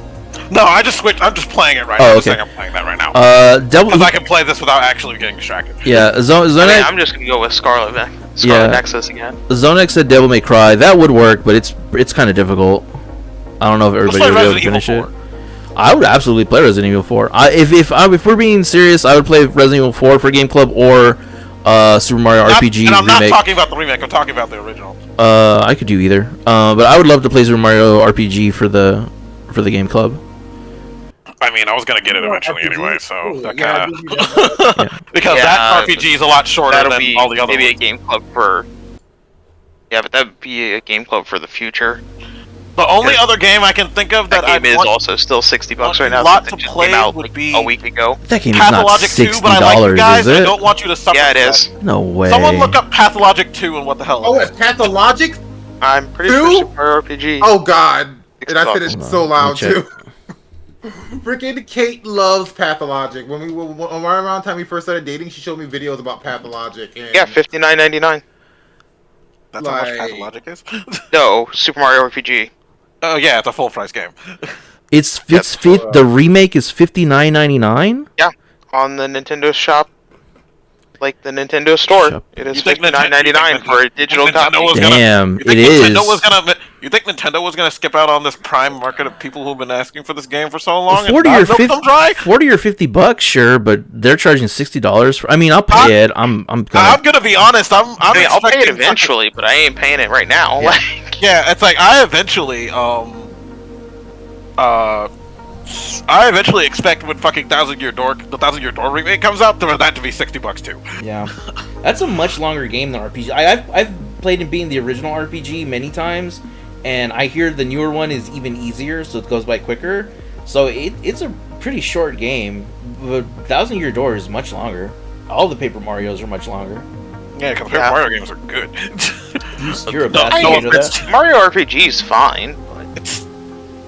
Speaker 1: No, I just switched. I'm just playing it right now.
Speaker 2: Okay.
Speaker 1: I'm playing that right now.
Speaker 2: Because
Speaker 1: I can play this without actually getting distracted.
Speaker 2: Yeah,
Speaker 3: I'm just gonna go with Scarlet Nexus again.
Speaker 2: Zonex said Devil May Cry. That would work, but it's kind of difficult. I don't know if everybody would be able to finish it. I would absolutely play Resident Evil 4. If we're being serious, I would play Resident Evil 4 for Game Club or Super Mario RPG
Speaker 1: and I'm
Speaker 2: remake.
Speaker 1: not talking about the remake. I'm talking about the original.
Speaker 2: I could do either. But I would love to play Super Mario RPG for the Game Club.
Speaker 1: I mean, I was gonna get it eventually anyway, so that kind of because that RPG is a lot shorter than all the other
Speaker 3: maybe
Speaker 1: ones.
Speaker 3: A Game Club for. Yeah, but that would be a Game Club for the future.
Speaker 1: The only other game I can think of that
Speaker 3: game is also still $60 right now.
Speaker 1: Lot to play came out would be
Speaker 3: a week ago.
Speaker 2: That game is not $60,
Speaker 1: but I like you guys,
Speaker 2: is it?
Speaker 1: I don't want you to suffer.
Speaker 3: Yeah, it is.
Speaker 2: No way.
Speaker 1: Someone look up Pathologic 2 and what the hell.
Speaker 4: Oh, it's Pathologic?
Speaker 3: I'm pretty sure Super Mario RPG.
Speaker 4: Oh God! And I said it so loud too. Freaking Kate loves Pathologic. Around the time we first started dating, she showed me videos about Pathologic. And
Speaker 3: yeah, $59.99.
Speaker 1: That's how much Pathologic is.
Speaker 3: No, Super Mario RPG.
Speaker 1: Oh yeah, it's a full price game.
Speaker 2: The remake is $59.99.
Speaker 3: Yeah, on the Nintendo shop. like the Nintendo Store. It is $59.99 for a digital copy.
Speaker 2: Damn, it is.
Speaker 1: You think Nintendo was gonna skip out on this prime market of people who've been asking for this game for so long?
Speaker 2: 40 or $50, sure, but they're charging $60 for. I mean, I'll pay it. I'm
Speaker 1: gonna be honest.
Speaker 3: I'll pay it eventually, but I ain't paying it right now.
Speaker 2: Yeah.
Speaker 1: Yeah, it's like I eventually expect when fucking the Thousand Year Door remake comes out, for that to be $60 too.
Speaker 2: Yeah, that's a much longer game than RPG. I've played and beaten the original RPG many times, and I hear the newer one is even easier, so it goes by quicker. So it's a pretty short game, but Thousand Year Door is much longer. All the Paper Marios are much longer.
Speaker 1: Yeah, because Paper Mario games are good.
Speaker 2: You're a bad hater of that.
Speaker 3: Mario RPG is fine.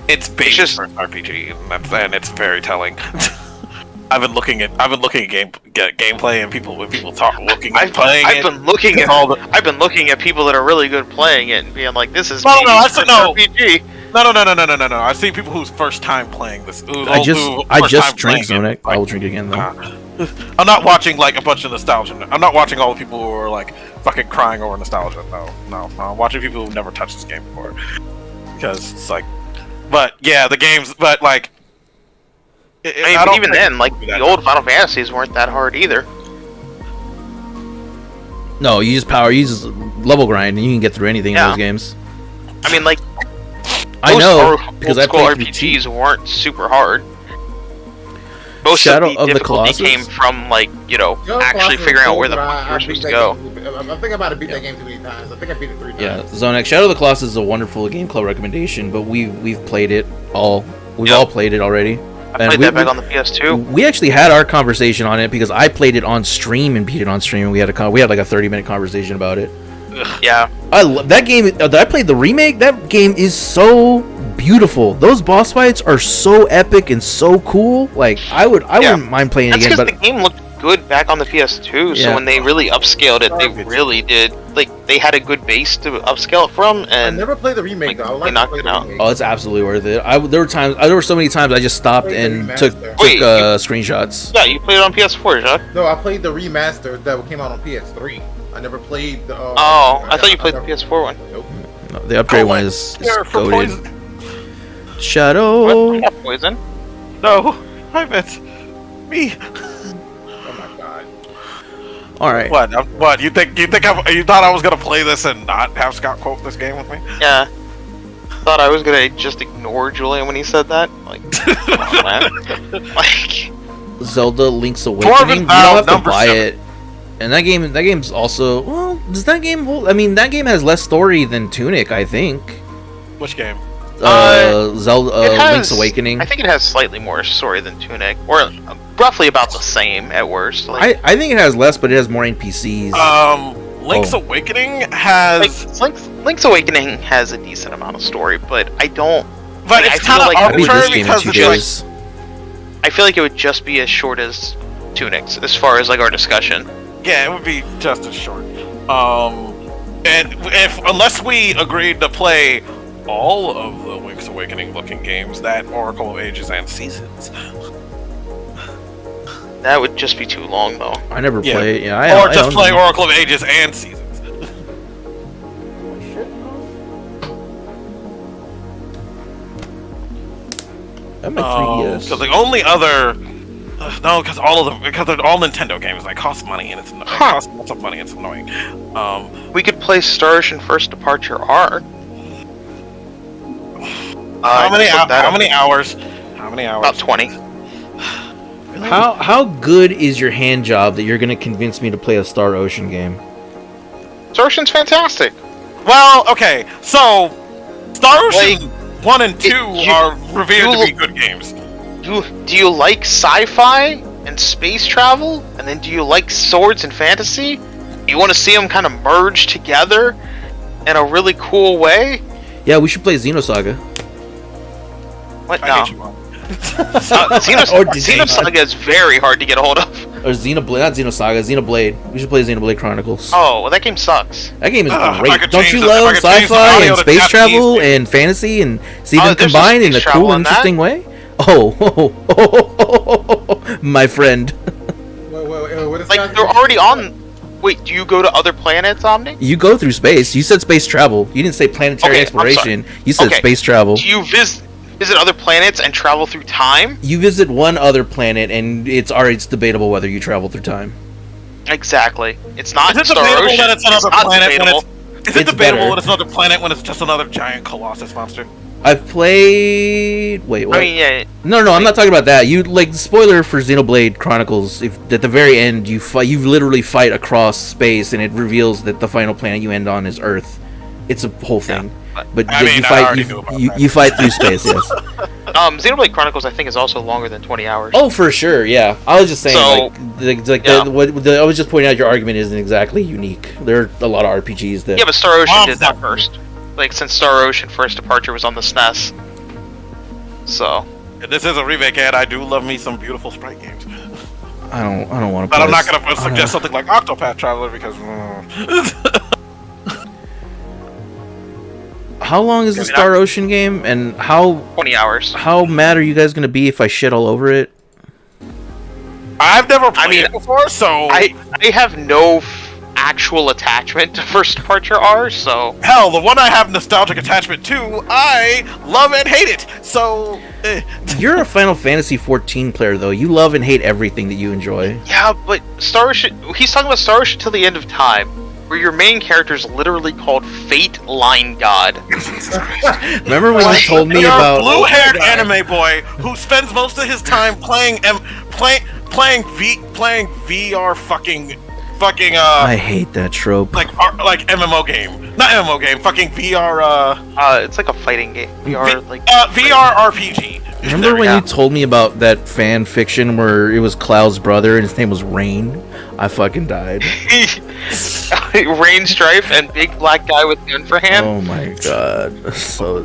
Speaker 1: It's based for an RPG, and it's very telling. I've been looking at gameplay and people playing it.
Speaker 3: I've been looking at people that are really good playing it and being like, "This is
Speaker 1: RPG." No. I've seen people whose first time playing this.
Speaker 2: I just drank Zonek. I will drink again though.
Speaker 1: I'm not watching like a bunch of nostalgia. I'm not watching all the people who are like fucking crying over nostalgia. No. I'm watching people who've never touched this game before. Because it's like, but yeah, the games, but like.
Speaker 3: Even then, like the old Final Fantasies weren't that hard either.
Speaker 2: No, you use level grind, and you can get through anything in those games.
Speaker 3: I mean, like,
Speaker 2: I know because I played
Speaker 3: RPGs weren't super hard. Most
Speaker 2: Shadow
Speaker 3: of the difficulty came from like actually figuring out where the fuck you're supposed to go.
Speaker 4: I think I'm about to beat that game too many times. I think I beat it 3 times.
Speaker 2: Yeah, Zonek, Shadow of the Colossus is a wonderful game club recommendation, but we've played it all. We've all played it already.
Speaker 3: I played that back on the PS2.
Speaker 2: We actually had our conversation on it because I played it on stream and beat it on stream. And we had like a 30-minute conversation about it.
Speaker 3: Yeah,
Speaker 2: I love that game. I played the remake. That game is so beautiful. Those boss fights are so epic and so cool. Like I wouldn't mind playing it again.
Speaker 3: But the game looked good back on the PS2. So when they really upscaled it, they really did. Like they had a good base to upscale it from. And
Speaker 4: I never played the remake though.
Speaker 3: They knocked it out.
Speaker 2: Oh, it's absolutely worth it. There were so many times I just stopped and took screenshots.
Speaker 3: Yeah, you played it on PS4, Jacques?
Speaker 4: No, I played the remaster that came out on PS3. I never played the.
Speaker 3: I thought you played the PS4 one.
Speaker 4: Nope.
Speaker 2: No, the upgrade one is goated. Shadow.
Speaker 3: What? Not poison?
Speaker 1: No, I meant me.
Speaker 4: Oh my god.
Speaker 2: All right.
Speaker 1: What? You thought I was gonna play this and not have Scott quote this game with me?
Speaker 3: Yeah. Thought I was gonna just ignore Julian when he said that. Like, come on, man. Like,
Speaker 2: Zelda Link's Awakening. You don't have to buy it. And that game's also, well, does that game hold? I mean, that game has less story than Tunic, I think.
Speaker 1: Which game?
Speaker 2: Zelda Link's Awakening.
Speaker 3: I think it has slightly more story than Tunic, or roughly about the same at worst. Like,
Speaker 2: I think it has less, but it has more NPCs.
Speaker 1: Link's Awakening has
Speaker 3: Link's Awakening has a decent amount of story, but I don't.
Speaker 1: But it's kind of arbitrary because it's
Speaker 3: I feel like it would just be as short as Tunic's as far as like our discussion.
Speaker 1: Yeah, it would be just as short. And unless we agreed to play all of the Link's Awakening looking games, that Oracle of Ages and Seasons.
Speaker 3: That would just be too long, though.
Speaker 2: I never play it. Yeah,
Speaker 1: or just play Oracle of Ages and Seasons.
Speaker 2: I'm a 3DS.
Speaker 1: Because the only other. No, because all of them, because they're all Nintendo games. They cost money, and it costs lots of money. It's annoying.
Speaker 3: We could play Star Ocean First Departure R.
Speaker 1: How many hours?
Speaker 3: About 20.
Speaker 2: How good is your hand job that you're gonna convince me to play a Star Ocean game?
Speaker 3: Star Ocean's fantastic.
Speaker 1: Well, okay, so Star Ocean 1 and 2 are revered to be good games.
Speaker 3: Do you like sci-fi and space travel? And then do you like swords and fantasy? You want to see them kind of merge together in a really cool way?
Speaker 2: Yeah, we should play Xenosaga.
Speaker 3: What? No. Xenosaga is very hard to get a hold of.
Speaker 2: Or Xenoblade, not Xenosaga, Xenoblade. We should play Xenoblade Chronicles.
Speaker 3: Oh, well, that game sucks.
Speaker 2: That game is great. Don't you love sci-fi and space travel and fantasy and see them combined in a cool, interesting way? Oh, my friend.
Speaker 4: What is
Speaker 3: Like, they're already on. Wait, do you go to other planets, Omni?
Speaker 2: You go through space. You said space travel. You didn't say planetary exploration. You said space travel.
Speaker 3: Do you visit other planets and travel through time?
Speaker 2: You visit one other planet, and it's debatable whether you travel through time.
Speaker 3: Exactly. It's not.
Speaker 1: Is it
Speaker 3: Star
Speaker 1: debatable
Speaker 3: Ocean.
Speaker 1: that it's another planet when it's? Is it
Speaker 2: It's
Speaker 1: debatable
Speaker 2: better.
Speaker 1: that it's another planet when it's just another giant colossus monster?
Speaker 2: I've played. Wait, what?
Speaker 3: I mean, yeah.
Speaker 2: No, I'm not talking about that. You like spoiler for Xenoblade Chronicles. If at the very end you literally fight across space, and it reveals that the final planet you end on is Earth. It's a whole thing. But
Speaker 1: I mean,
Speaker 2: you fight through space. Yes.
Speaker 3: Xenoblade Chronicles I think is also longer than 20 hours.
Speaker 2: Oh, for sure. Yeah. I was just saying.
Speaker 3: So,
Speaker 2: I was just pointing out your argument isn't exactly unique. There are a lot of RPGs that.
Speaker 3: Yeah, but Star Ocean did that first. Like, since Star Ocean First Departure was on the SNES. So.
Speaker 1: This is a remake, and I do love me some beautiful sprite games.
Speaker 2: I don't want to.
Speaker 1: But I'm not gonna suggest something like Octopath Traveler because.
Speaker 2: How long is the Star Ocean game, and how
Speaker 3: 20 hours.
Speaker 2: How mad are you guys gonna be if I shit all over it?
Speaker 1: I've never played it before, so
Speaker 3: I have no actual attachment to First Departure R, so
Speaker 1: hell, the one I have nostalgic attachment to, I love and hate it. So
Speaker 2: You're a Final Fantasy 14 player, though. You love and hate everything that you enjoy.
Speaker 3: yeah, but Star Ocean. He's talking about Star Ocean till the end of time, where your main character is literally called Fate Line God.
Speaker 2: Remember when you told me about
Speaker 1: blue-haired anime boy who spends most of his time playing VR fucking
Speaker 2: I hate that trope.
Speaker 1: like MMO game, not MMO game, fucking VR
Speaker 3: It's like a fighting game. VR
Speaker 1: VR RPG.
Speaker 2: Remember when you told me about that fan fiction where it was Cloud's brother and his name was Rain? I fucking died.
Speaker 3: Rain Stripe and big black guy with gun for hand.
Speaker 2: Oh my god. So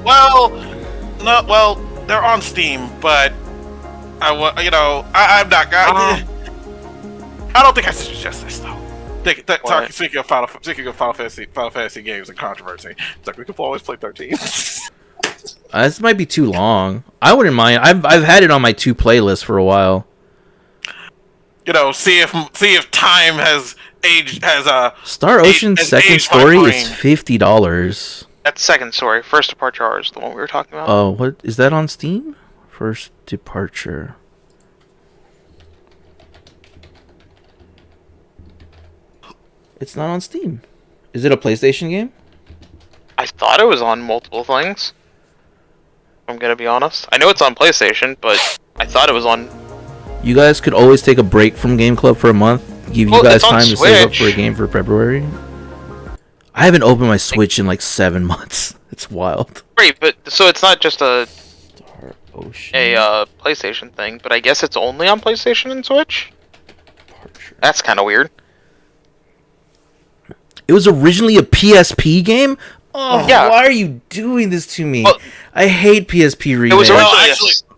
Speaker 1: well, they're on Steam, but I'm not gonna. I don't think I should suggest this though. Speaking of Final Fantasy games and controversy, it's like we could always play 13.
Speaker 2: This might be too long. I wouldn't mind. I've had it on my 2 playlist for a while.
Speaker 1: See if time has aged
Speaker 2: Star Ocean's second story is $50.
Speaker 3: That's second story. First Departure R is the one we were talking about.
Speaker 2: Oh, what is that on Steam? First Departure. It's not on Steam. Is it a PlayStation game?
Speaker 3: I thought it was on multiple things. I'm gonna be honest. I know it's on PlayStation, but I thought it was on.
Speaker 2: You guys could always take a break from Game Club for a month. Give you guys time to save up for a game for February. I haven't opened my Switch in like 7 months. It's wild.
Speaker 3: Great, but so it's not just a
Speaker 2: Star Ocean.
Speaker 3: PlayStation thing, but I guess it's only on PlayStation and Switch.
Speaker 2: Departure.
Speaker 3: That's kind of weird.
Speaker 2: It was originally a PSP game? Oh,
Speaker 3: yeah.
Speaker 2: Why are you doing this to me?
Speaker 3: Well,
Speaker 2: I hate PSP remakes.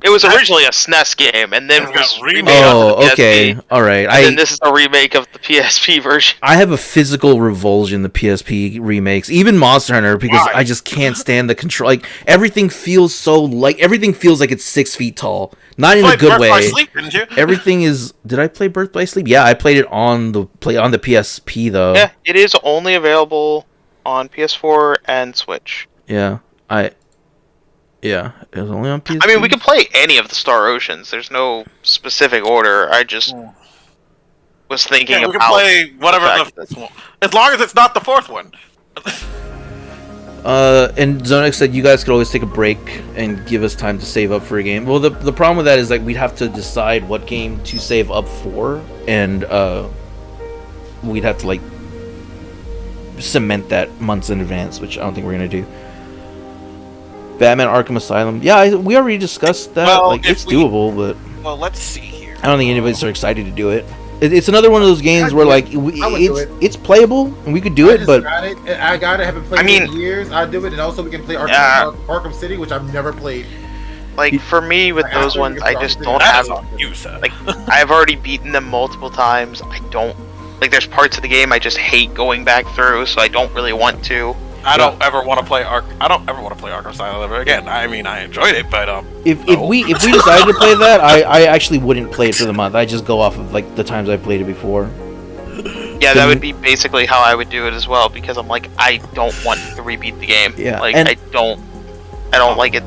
Speaker 3: It was originally a SNES game, and then was remade
Speaker 2: Oh,
Speaker 3: onto the
Speaker 2: okay.
Speaker 3: PSP.
Speaker 2: All right.
Speaker 3: And then this is a remake of the PSP version.
Speaker 2: I have a physical revulsion to PSP remakes, even Monster Hunter, because I just can't stand the control. Like everything feels like it's 6 feet tall. Not in a good way.
Speaker 1: Sleep, didn't you?
Speaker 2: Everything is. Did I play Birth by Sleep? Yeah, I played it on the PSP though.
Speaker 3: Yeah, it is only available on PS4 and Switch.
Speaker 2: Yeah, it was only on PSP.
Speaker 3: I mean, we can play any of the Star Oceans. There's no specific order. I just was thinking
Speaker 1: we
Speaker 3: about.
Speaker 1: can play whatever as long as it's not the 4th one.
Speaker 2: And Zonex said you guys could always take a break and give us time to save up for a game. Well, the problem with that is like we'd have to decide what game to save up for, and we'd have to like cement that months in advance, which I don't think we're gonna do. Batman Arkham Asylum. Yeah, we already discussed that.
Speaker 1: Well,
Speaker 2: it's doable, but
Speaker 1: well, let's see here.
Speaker 2: I don't think anybody's so excited to do it. It's another one of those games where like it's playable and we could do it, but
Speaker 4: I got it. Haven't played it in years. I do it, and also we can play Arkham City, which I've never played.
Speaker 3: Like for me with those ones, I just don't have. Like I've already beaten them multiple times. I don't like. There's parts of the game I just hate going back through, so I don't really want to.
Speaker 1: I don't ever want to play Arkham Asylum ever again. I mean, I enjoyed it, but
Speaker 2: if we decided to play that, I actually wouldn't play it for the month. I just go off of like the times I played it before.
Speaker 3: Yeah, that would be basically how I would do it as well, because I'm like, I don't want to repeat the game.
Speaker 2: Yeah,
Speaker 3: like
Speaker 2: and
Speaker 3: I don't like it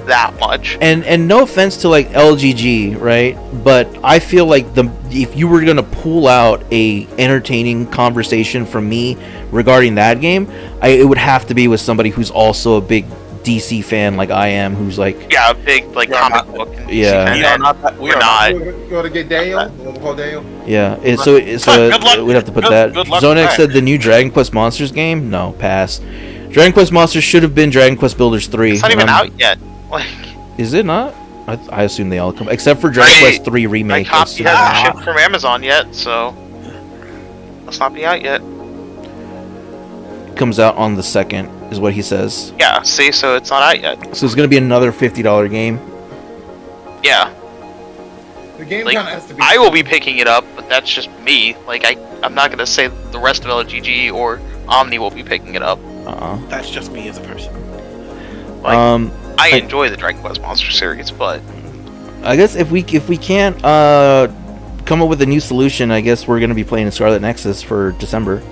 Speaker 3: that much.
Speaker 2: And no offense to like LGG, right? But I feel like if you were gonna pull out a entertaining conversation from me regarding that game, it would have to be with somebody who's also a big DC fan like I am, who's like
Speaker 3: a big like comic book.
Speaker 2: Yeah.
Speaker 3: DC fan. We're not.
Speaker 4: You want to get Daniel? We'll call Daniel.
Speaker 2: Yeah. So we'd have to put that. Zonex said the new Dragon Quest Monsters game. No, pass. Dragon Quest Monsters should have been Dragon Quest Builders 3.
Speaker 3: It's not even out yet. Like,
Speaker 2: is it not? I assume they all come, except for Dragon Quest 3 remake.
Speaker 3: My copy hasn't shipped from Amazon yet, so must not be out yet.
Speaker 2: Comes out on the 2nd, is what he says.
Speaker 3: Yeah, see, so it's not out yet.
Speaker 2: So it's gonna be another $50 game.
Speaker 3: Yeah.
Speaker 4: The game
Speaker 3: Like,
Speaker 4: kind of has to be.
Speaker 3: I will be picking it up, but that's just me. Like, I'm not gonna say the rest of LGG or Omni will be picking it up.
Speaker 1: That's just me as a person.
Speaker 3: Like, I enjoy the Dragon Quest Monster series, but
Speaker 2: I guess if we can't come up with a new solution, I guess we're gonna be playing Scarlet Nexus for December.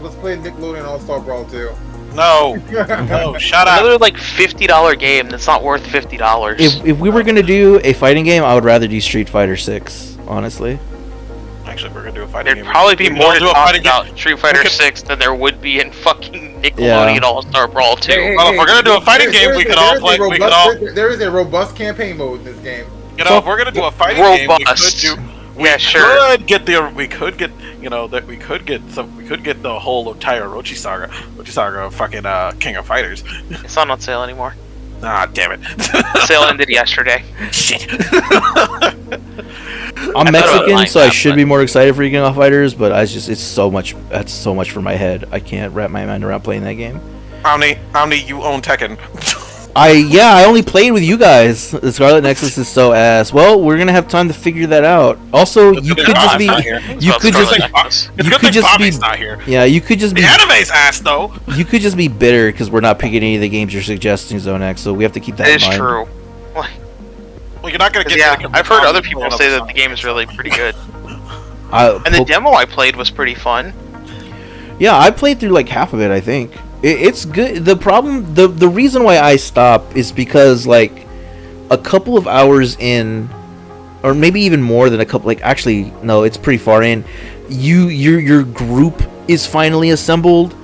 Speaker 4: Let's play Nickelodeon All-Star Brawl 2.
Speaker 1: No, no, shut up.
Speaker 3: another like $50 game that's not worth $50.
Speaker 2: If we were gonna do a fighting game, I would rather do Street Fighter 6, honestly.
Speaker 1: Actually, we're gonna do a fighting game.
Speaker 3: There'd probably be more to
Speaker 1: do a
Speaker 3: talk
Speaker 1: fighting game.
Speaker 3: about Street Fighter 6 than there would be in fucking Nickelodeon All-Star Brawl 2.
Speaker 1: Well, if we're gonna do a fighting game, we could all play.
Speaker 4: There is a robust campaign mode in this game.
Speaker 1: You know, if we're gonna do a fighting game, we could do.
Speaker 3: Yeah, sure.
Speaker 1: We could get the whole entire Orochi Saga, fucking King of Fighters.
Speaker 3: It's not on sale anymore.
Speaker 1: Ah, damn it.
Speaker 3: Sale ended yesterday.
Speaker 1: Shit.
Speaker 2: I'm Mexican, so I should be more excited for King of Fighters, but it's so much. That's so much for my head. I can't wrap my mind around playing that game.
Speaker 1: Omni, you own Tekken.
Speaker 2: I only played with you guys. The Scarlet Nexus is so ass. Well, we're gonna have time to figure that out. Also, you could just be not here.
Speaker 1: You could just be not here.
Speaker 2: Yeah, you could just be.
Speaker 1: The anime's ass though.
Speaker 2: You could just be bitter because we're not picking any of the games you're suggesting, Zonex. So we have to keep that in mind.
Speaker 3: It is true.
Speaker 1: Well, you're not gonna get.
Speaker 3: Yeah, I've heard other people say that the game is really pretty good. And the demo I played was pretty fun.
Speaker 2: Yeah, I played through like half of it, I think. It's good. The problem, the reason why I stop is because like a couple of hours in, or maybe even more than a couple. Like actually, no, it's pretty far in. Your group is finally assembled,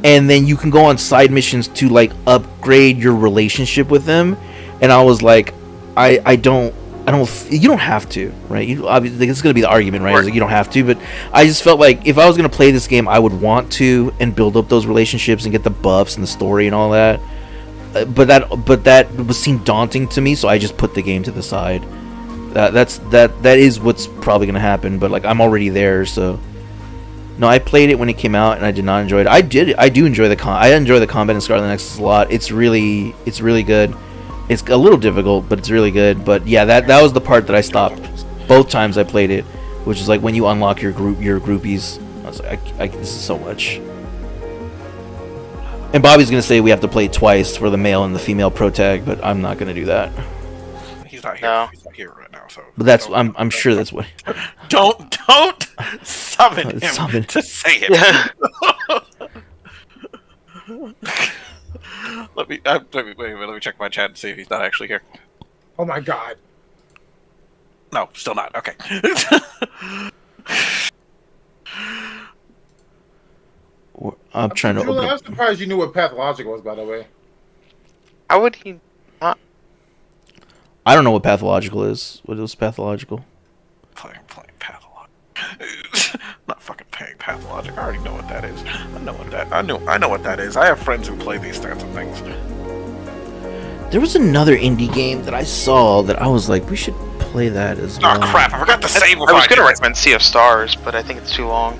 Speaker 2: and then you can go on side missions to like upgrade your relationship with them. And I was like, I don't. You don't have to, right? You obviously, it's going to be the argument, right? Like, you don't have to, but I just felt like if I was going to play this game, I would want to and build up those relationships and get the buffs and the story and all that. But that was seemed daunting to me, so I just put the game to the side. That is what's probably going to happen. But like I'm already there, so no, I played it when it came out and I did not enjoy it. I do enjoy I enjoy the combat in Scarlet Nexus a lot. It's really good. It's a little difficult, but it's really good. But yeah, that was the part that I stopped both times I played it, which is like when you unlock your groupies. I was like, this is so much. And Bobby's gonna say we have to play it twice for the male and the female pro tag, but I'm not gonna do that.
Speaker 1: He's not here. No. He's not here right now. So.
Speaker 2: But I'm sure that's what.
Speaker 1: Don't summon him to say it.
Speaker 3: Yeah.
Speaker 1: Let me check my chat and see if he's not actually here.
Speaker 4: Oh my god.
Speaker 1: No, still not. Okay.
Speaker 2: I'm trying to open.
Speaker 4: I'm surprised you knew what pathological was, by the way.
Speaker 3: How would he not?
Speaker 2: I don't know what pathological is. What is pathological?
Speaker 1: Playing pathological. Not fucking playing pathological. I already know what that is. I know what that is. I have friends who play these kinds of things.
Speaker 2: There was another indie game that I saw that I was like, we should play that as well.
Speaker 1: Oh crap! I forgot to save.
Speaker 3: I was gonna recommend Sea of Stars, but I think it's too long.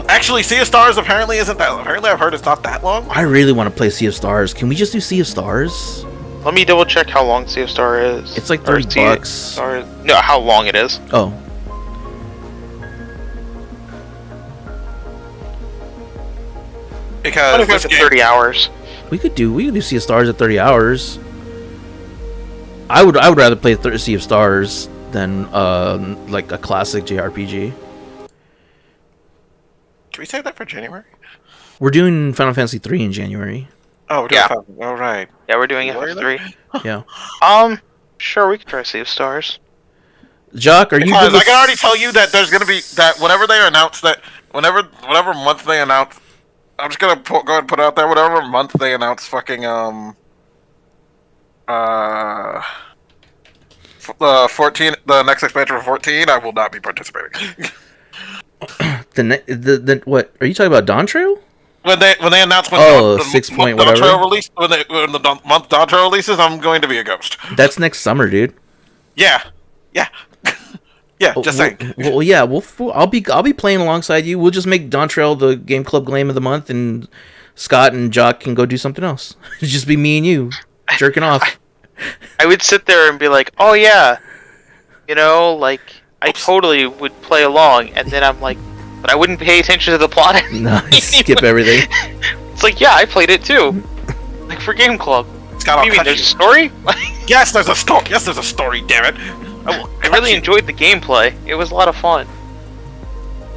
Speaker 1: Actually, Sea of Stars apparently isn't that long. Apparently I've heard it's not that long.
Speaker 2: I really want to play Sea of Stars. Can we just do Sea of Stars?
Speaker 3: Let me double check how long Sea of Stars is.
Speaker 2: It's like $30.
Speaker 3: No, how long it is.
Speaker 2: Oh.
Speaker 1: Because
Speaker 3: What if it's 30 hours?
Speaker 2: We could do Sea of Stars at 30 hours. I would rather play Sea of Stars than like a classic JRPG.
Speaker 1: Can we save that for January?
Speaker 2: We're doing Final Fantasy 3 in January.
Speaker 1: Oh, we're doing all right.
Speaker 3: Yeah, we're doing it for 3.
Speaker 2: Yeah.
Speaker 3: Sure, we could try Sea of Stars.
Speaker 2: Jock, are you?
Speaker 1: Because I can already tell you that there's gonna be that whenever they announce that whatever month they announce, I'm just gonna go ahead and put it out there. Whatever month they announce, fucking 14, the next expansion for 14, I will not be participating.
Speaker 2: the what? Are you talking about Dawn Trail?
Speaker 1: When they announce when
Speaker 2: the 6 point
Speaker 1: Dawn
Speaker 2: whatever
Speaker 1: Trail release, when the month Dawn Trail releases, I'm going to be a ghost.
Speaker 2: That's next summer, dude.
Speaker 1: Yeah. Yeah, just saying.
Speaker 2: Well, yeah, I'll be playing alongside you. We'll just make Dawn Trail the Game Club Game of the Month, and Scott and Jock can go do something else. It'll just be me and you jerking off.
Speaker 3: I would sit there and be like, oh yeah, like I totally would play along, and then I'm like, but I wouldn't pay attention to the plot.
Speaker 2: No, skip everything.
Speaker 3: It's like, yeah, I played it too, like for Game Club.
Speaker 1: Scott,
Speaker 3: What do you mean, there's a story?
Speaker 1: Yes, there's a story. Yes, there's a story. Damn it!
Speaker 3: I really enjoyed the gameplay. It was a lot of fun.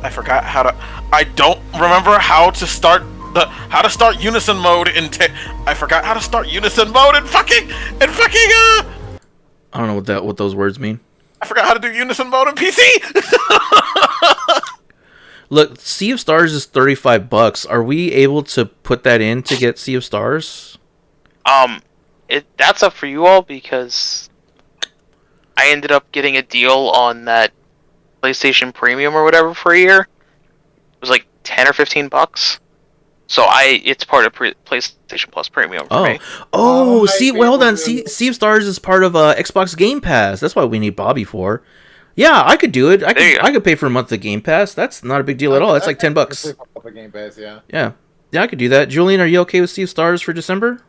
Speaker 1: I forgot how to. I don't remember how to start Unison mode in. I forgot how to start Unison mode in fucking.
Speaker 2: I don't know what those words mean.
Speaker 1: I forgot how to do Unison mode in PC.
Speaker 2: Look, Sea of Stars is $35. Are we able to put that in to get Sea of Stars?
Speaker 3: That's up for you all, because I ended up getting a deal on that PlayStation Premium or whatever for a year. It was like $10 or $15. So it's part of PlayStation Plus Premium for me.
Speaker 2: Hold on. Sea of Stars is part of Xbox Game Pass. That's what we need Bobby for. Yeah, I could do it. I could pay for a month of Game Pass. That's not a big deal at all. That's like $10.
Speaker 4: Game Pass, yeah.
Speaker 2: Yeah, I could do that. Julian, are you okay with Sea of Stars for December?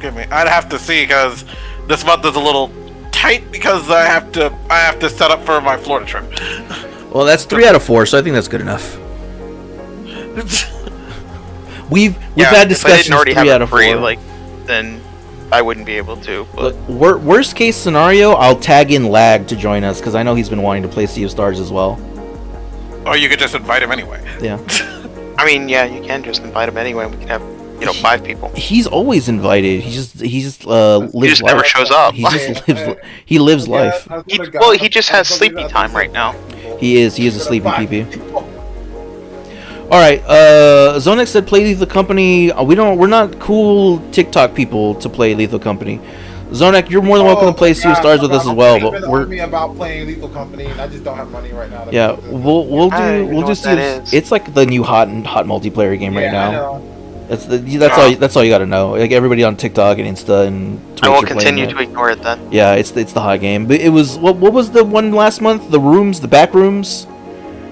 Speaker 1: Give me. I'd have to see, because this month is a little tight because I have to set up for my Florida trip.
Speaker 2: Well, that's 3 out of 4, so I think that's good enough. We've had discussions.
Speaker 3: If I didn't already
Speaker 2: 3
Speaker 3: have
Speaker 2: out of
Speaker 3: 4,
Speaker 2: 4.
Speaker 3: then I wouldn't be able to. But
Speaker 2: Look, worst case scenario, I'll tag in Lag to join us, because I know he's been wanting to play Sea of Stars as well.
Speaker 1: Or you could just invite him anyway.
Speaker 2: Yeah.
Speaker 3: I mean, yeah, you can just invite him anyway. We can have 5 people.
Speaker 2: He's always invited. He just lives.
Speaker 3: He just never shows up.
Speaker 2: He lives life.
Speaker 3: He just has sleepy time right now.
Speaker 2: He is a sleepy PP. All right, Zonex said play Lethal Company. We're not cool TikTok people to play Lethal Company. Zonek, you're more than welcome to play Sea of Stars with us as well, but we're
Speaker 4: me about playing Lethal Company, and I just don't have money right now.
Speaker 2: Yeah, we'll do Sea of, it's like the new hot multiplayer game right now. That's all you got to know. Like everybody on TikTok and Insta and Twitch.
Speaker 3: I will continue to ignore it then.
Speaker 2: Yeah, it's the hot game. But it was what was the one last month? The back rooms.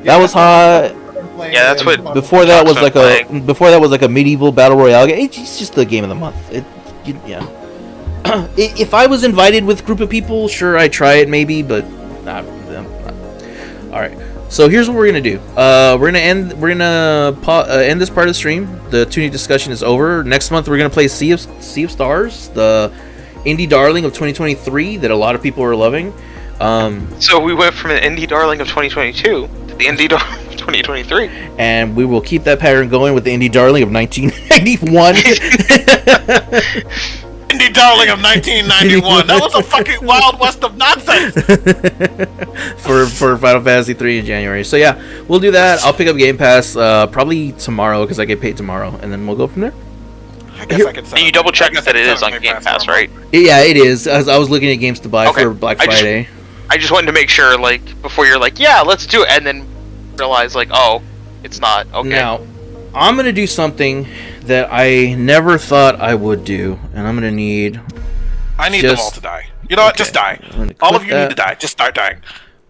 Speaker 2: That was hot.
Speaker 3: Yeah, that's what.
Speaker 2: Before that was like a medieval battle royale game. It's just the game of the month. Yeah. If I was invited with a group of people, sure, I'd try it maybe, but not. All right. So here's what we're gonna do. We're gonna end this part of the stream. The Tunic discussion is over. Next month we're gonna play Sea of Stars, the indie darling of 2023 that a lot of people are loving.
Speaker 3: So we went from an indie darling of 2022 to the indie darling of 2023,
Speaker 2: and we will keep that pattern going with the indie darling of 1991.
Speaker 1: Indie darling of 1991. That was a fucking wild west of nonsense.
Speaker 2: for Final Fantasy 3 in January. So yeah, we'll do that. I'll pick up Game Pass probably tomorrow because I get paid tomorrow, and then we'll go from there.
Speaker 1: I guess I could.
Speaker 3: And you double check that it is on Game Pass, right?
Speaker 2: Yeah, it is. As I was looking at games to buy for Black Friday.
Speaker 3: I just wanted to make sure, like, before you're like, yeah, let's do it, and then realize, like, oh, it's not. Okay.
Speaker 2: Now, I'm gonna do something that I never thought I would do, and I'm gonna need.
Speaker 1: I need them all to die. You know what? Just die. All of you need to die. Just start dying.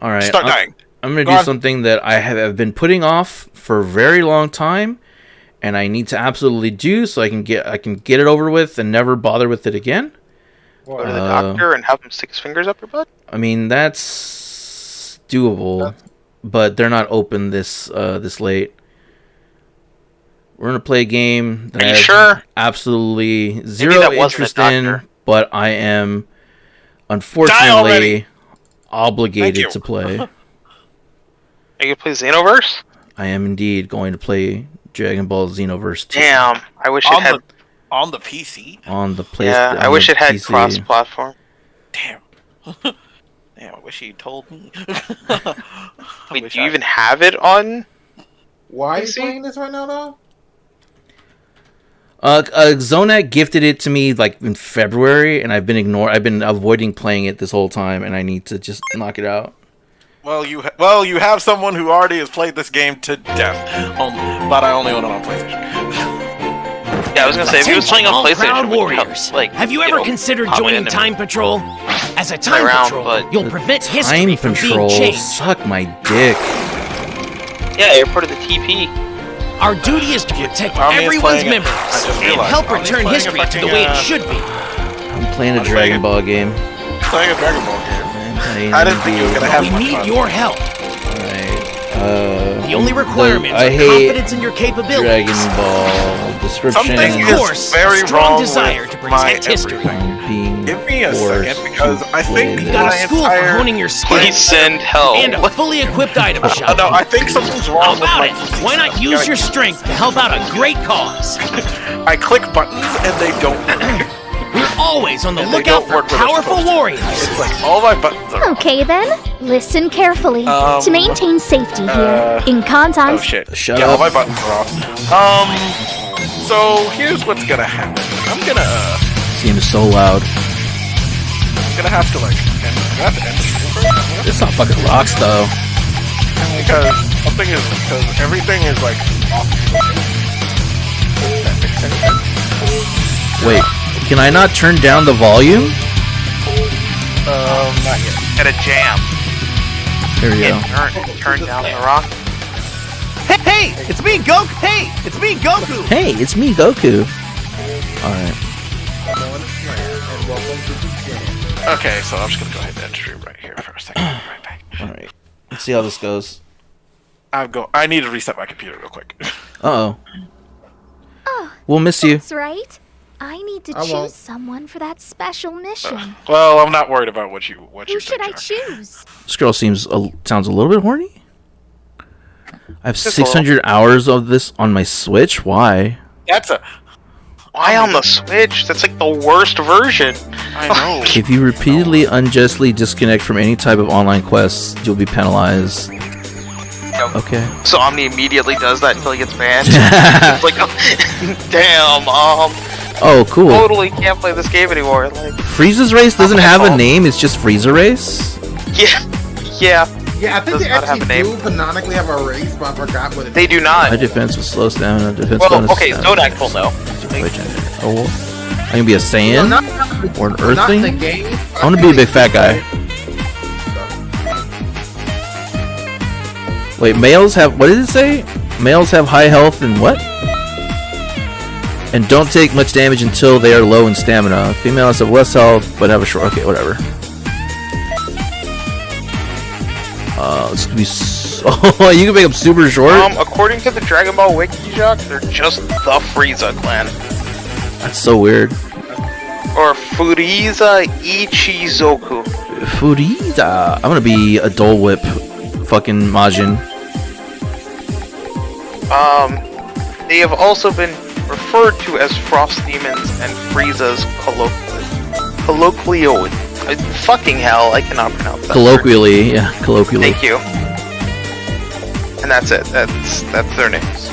Speaker 2: All right.
Speaker 1: Start dying.
Speaker 2: I'm gonna do something that I have been putting off for a very long time, and I need to absolutely do so I can get it over with and never bother with it again.
Speaker 3: Go to the doctor and have him stick his fingers up your butt?
Speaker 2: I mean, that's doable. but they're not open this late. We're gonna play a game that
Speaker 3: Are you
Speaker 2: I have
Speaker 3: sure?
Speaker 2: absolutely
Speaker 3: that
Speaker 2: zero
Speaker 3: wasn't a
Speaker 2: interest in,
Speaker 3: doctor.
Speaker 2: but I am
Speaker 1: Die
Speaker 2: unfortunately
Speaker 1: already!
Speaker 2: obligated
Speaker 1: Thank you.
Speaker 2: to play.
Speaker 3: Are you gonna play Xenoverse?
Speaker 2: I am indeed going to play Dragon Ball Xenoverse 2
Speaker 3: Damn, I wish it had.
Speaker 1: On the PC?
Speaker 2: on the PlayStation.
Speaker 3: Yeah, I wish it had cross-platform.
Speaker 1: Damn. Damn, I wish you told me. I
Speaker 3: Wait,
Speaker 1: wish
Speaker 3: do you
Speaker 1: I-
Speaker 3: even have it on?
Speaker 4: Why are you
Speaker 3: PC?
Speaker 4: playing this right now, though?
Speaker 2: Zonet gifted it to me like in February, and I've been avoiding playing it this whole time, and I need to just knock it out.
Speaker 1: Well, you have someone who already has played this game to death, but I only own it on PlayStation.
Speaker 3: Yeah, I was gonna say if he was playing on
Speaker 6: all
Speaker 3: PlayStation,
Speaker 6: Proud
Speaker 3: we'd
Speaker 6: Warriors.
Speaker 3: come, like,
Speaker 6: Have you
Speaker 3: you
Speaker 6: ever
Speaker 3: know,
Speaker 6: considered
Speaker 3: pop
Speaker 6: joining
Speaker 3: in and-
Speaker 6: Time Patrol? As a Time
Speaker 3: around,
Speaker 6: Patrol,
Speaker 3: but-
Speaker 6: you'll prevent history
Speaker 2: Time
Speaker 6: from
Speaker 2: Patrol,
Speaker 6: being changed.
Speaker 2: suck my dick.
Speaker 3: Yeah, you're part of the TP.
Speaker 6: Our duty is to protect
Speaker 1: Omni's
Speaker 6: everyone's
Speaker 1: playing it.
Speaker 6: memories
Speaker 1: I just
Speaker 6: and
Speaker 1: realized
Speaker 6: help
Speaker 1: Omni's
Speaker 6: return
Speaker 1: playing a
Speaker 6: history to the
Speaker 1: fucking,
Speaker 6: way it should be.
Speaker 2: I'm playing a
Speaker 1: I'm
Speaker 2: Dragon
Speaker 1: playing-
Speaker 2: Ball game.
Speaker 1: Playing a Dragon Ball game.
Speaker 2: I'm playing
Speaker 1: I didn't think you were gonna have
Speaker 6: We
Speaker 1: much
Speaker 6: need
Speaker 1: fun.
Speaker 6: your help.
Speaker 2: Alright,
Speaker 6: The only requirements
Speaker 2: I
Speaker 6: are
Speaker 2: hate
Speaker 6: confidence in your capabilities
Speaker 2: Dragon Ball description.
Speaker 1: Something
Speaker 6: Of
Speaker 1: is
Speaker 6: course,
Speaker 1: very
Speaker 6: a strong
Speaker 1: wrong
Speaker 6: desire
Speaker 1: with
Speaker 6: to
Speaker 1: my
Speaker 6: protect history.
Speaker 1: everything.
Speaker 2: I'm being
Speaker 1: Give me a
Speaker 2: forced
Speaker 1: second, because
Speaker 2: to
Speaker 1: I think
Speaker 2: play
Speaker 6: We've
Speaker 2: this.
Speaker 6: got a
Speaker 1: my
Speaker 6: school for
Speaker 1: entire-
Speaker 6: honing your skills
Speaker 3: Please send help.
Speaker 6: and a fully equipped item shop.
Speaker 1: No, I think something's
Speaker 6: How
Speaker 1: wrong with
Speaker 6: about
Speaker 1: my
Speaker 6: it?
Speaker 1: PC
Speaker 6: Why not
Speaker 1: stuff.
Speaker 6: use
Speaker 1: Like,
Speaker 6: your strength to help out a great cause?
Speaker 1: I click buttons and they don't work.
Speaker 6: We're always on the
Speaker 1: And they
Speaker 6: lookout
Speaker 1: don't
Speaker 6: for
Speaker 1: work where they're
Speaker 6: powerful
Speaker 1: supposed to.
Speaker 6: warriors.
Speaker 1: It's like all my buttons are.
Speaker 7: Okay then, listen carefully. To maintain safety here, in
Speaker 1: Oh
Speaker 7: Kantan's
Speaker 1: shit.
Speaker 2: Shut
Speaker 1: yeah,
Speaker 2: up.
Speaker 1: all my buttons are off. So here's what's gonna happen. I'm
Speaker 2: This game is so loud.
Speaker 1: gonna have to like end, I have to end the stream first.
Speaker 2: It's not fucking rocks though.
Speaker 1: Because something is because everything is like off. That makes any sense.
Speaker 2: Wait, can I not turn down the volume?
Speaker 1: Not yet.
Speaker 3: At a jam.
Speaker 2: There we go.
Speaker 3: And turn down the rock.
Speaker 6: Hey, it's me, Goku. Hey, it's me, Goku.
Speaker 2: Hey, it's me, Goku. Alright.
Speaker 1: Okay, so I'm just gonna go ahead and end stream right here for a second. I'll be right back.
Speaker 2: Alright. Let's see how this goes.
Speaker 1: I need to reset my computer real quick.
Speaker 2: Uh-oh. We'll miss you.
Speaker 7: That's right. I need to
Speaker 4: I
Speaker 7: choose
Speaker 4: won't.
Speaker 7: someone for that special mission.
Speaker 1: Well, I'm not worried about what you
Speaker 7: Who should
Speaker 1: think,
Speaker 7: I
Speaker 1: Jack.
Speaker 7: choose?
Speaker 2: This girl sounds a little bit horny. I have
Speaker 3: Just a
Speaker 2: 600 hours of this on my Switch. Why?
Speaker 1: That's a.
Speaker 3: Why on the Switch? That's like the worst version.
Speaker 1: I know.
Speaker 2: If you repeatedly unjustly disconnect from any type of online quests, you'll be penalized. Okay.
Speaker 3: So Omni immediately does that until he gets banned. It's like, damn,
Speaker 2: Oh, cool.
Speaker 3: totally can't play this game anymore. Like,
Speaker 2: Frieza's Race doesn't
Speaker 3: my
Speaker 2: have a
Speaker 3: fault.
Speaker 2: name, it's just Frieza Race?
Speaker 3: yeah,
Speaker 4: Yeah, I think
Speaker 3: Does
Speaker 4: they
Speaker 3: not have
Speaker 4: actually
Speaker 3: a
Speaker 4: do
Speaker 3: name.
Speaker 4: canonically have a race, but I forgot what it
Speaker 3: they do
Speaker 2: My
Speaker 3: not.
Speaker 2: defense with slow stamina, defense
Speaker 3: Well,
Speaker 2: bonus
Speaker 3: okay,
Speaker 2: stamina.
Speaker 3: Zodak will know.
Speaker 2: Oh, I can be a Saiyan?
Speaker 4: not
Speaker 2: Or an
Speaker 4: not the
Speaker 2: Earthling?
Speaker 4: game.
Speaker 2: I want to be a big fat guy. Wait, males have... What did it say? Males have high health and what? And don't take much damage until they are low in stamina. Females have less health, but have a short... Okay, whatever. Let's be... Oh, you can make them super short?
Speaker 3: According to the Dragon Ball Wiki, Jacques, they're just the Frieza clan.
Speaker 2: That's so weird.
Speaker 3: Or Frieza Ichizoku.
Speaker 2: Frieza. I'm gonna be a Dole Whip. Fucking Majin.
Speaker 3: They have also been referred to as Frost Demons and Frieza's colloquially. Fucking hell, I cannot pronounce that. word.
Speaker 2: Colloquially, yeah, colloquially.
Speaker 3: Thank you. And that's it. That's their names.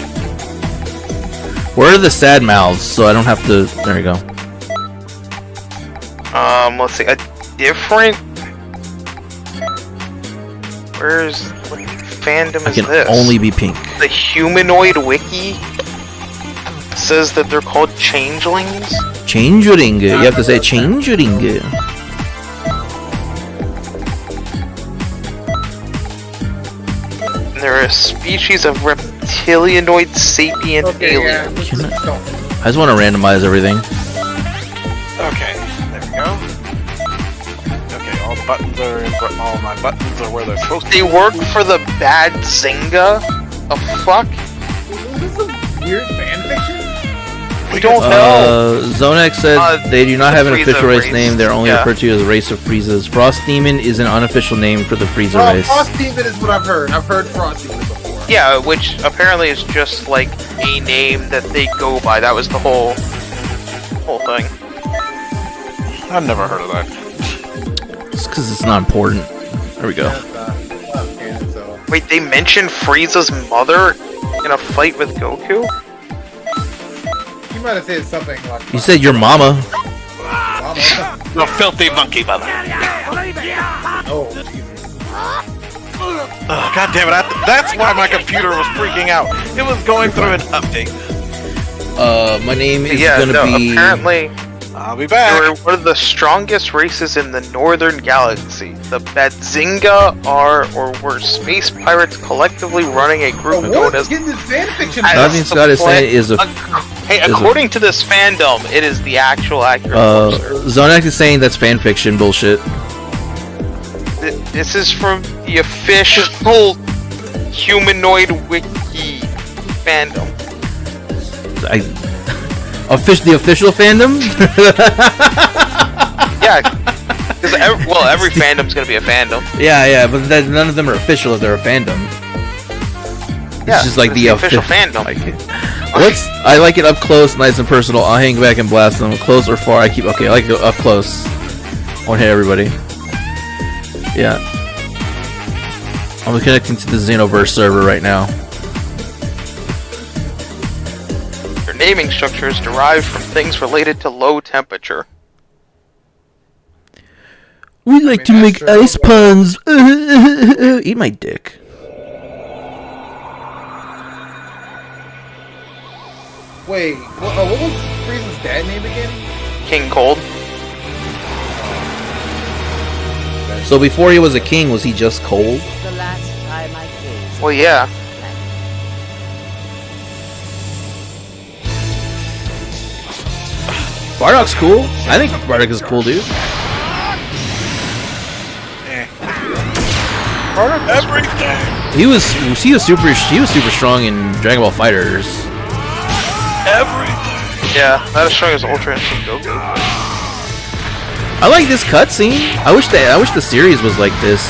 Speaker 2: Where are the sad mouths? So I don't have to. There you go.
Speaker 3: Let's see. A different. What fandom
Speaker 2: I
Speaker 3: is
Speaker 2: can
Speaker 3: this?
Speaker 2: only be pink.
Speaker 3: The Humanoid Wiki says that they're called changelings.
Speaker 2: Changeling. You have to say changeling.
Speaker 3: They're a species of reptilianoid sapient alien.
Speaker 2: I just want to randomize everything.
Speaker 1: Okay, there we go. Okay, all the buttons are in, all my buttons are where they're supposed to
Speaker 3: They work for the bad Zynga? The fuck?
Speaker 4: Is this some weird fan fiction?
Speaker 3: We don't know.
Speaker 2: Zonex said they do not have an
Speaker 3: Frieza
Speaker 2: official race
Speaker 3: race.
Speaker 2: name. They're only
Speaker 3: Yeah.
Speaker 2: referred to as Race of Friezas. Frost Demon is an unofficial name for the Frieza race.
Speaker 4: Frost Demon is what I've heard. I've heard Frost Demon before.
Speaker 3: Yeah, which apparently is just like a name that they go by. That was the whole thing.
Speaker 1: I've never heard of that.
Speaker 2: It's because it's not important. There we go.
Speaker 4: Canon, so.
Speaker 3: Wait, they mentioned Frieza's mother in a fight with Goku?
Speaker 4: You might have said something like.
Speaker 2: You said your mama.
Speaker 4: Mama.
Speaker 1: The filthy monkey mother.
Speaker 4: Oh, Jesus.
Speaker 1: God damn it! That's why my computer was freaking out. It was going through an update.
Speaker 2: My name is
Speaker 3: Yeah,
Speaker 2: gonna
Speaker 3: no,
Speaker 2: be.
Speaker 3: apparently
Speaker 1: I'll be
Speaker 3: they
Speaker 1: back.
Speaker 3: were one of the strongest races in the Northern Galaxy. The Badzinga are, or were, space pirates collectively running a group known
Speaker 4: What?
Speaker 3: as...
Speaker 4: Getting this fan fiction.
Speaker 3: as
Speaker 2: Nothing
Speaker 3: the
Speaker 2: Scott is saying is a.
Speaker 3: Hey, according to this fandom, it is the actual accurate answer.
Speaker 2: Zonex is saying that's fan fiction bullshit.
Speaker 3: This is from the official humanoid wiki fandom.
Speaker 2: The official fandom?
Speaker 3: Yeah, because every fandom's gonna be a fandom.
Speaker 2: yeah, but none of them are official if they're a fandom.
Speaker 3: Yeah,
Speaker 2: It's just like
Speaker 3: it's
Speaker 2: the
Speaker 3: official fandom.
Speaker 2: I like it up close, nice and personal. I'll hang back and blast them. Close or far, I like it up close. Won't hit everybody. Yeah. I'm connecting to the Xenoverse server right now.
Speaker 3: Their naming structure is derived from things related to low temperature.
Speaker 2: We like to make ice puns. Eat my dick.
Speaker 4: Wait, what was Frieza's dad name again?
Speaker 3: King Cold.
Speaker 2: So before he was a king, was he just cold?
Speaker 8: The last time I gazed.
Speaker 3: Well, yeah.
Speaker 2: Bardock's cool. I think Bardock is a cool dude.
Speaker 1: Everything.
Speaker 2: He was super strong in Dragon Ball Fighters.
Speaker 1: Everything.
Speaker 3: Yeah, not as strong as Ultra Instinct Goku.
Speaker 2: I like this cutscene. I wish the series was like this.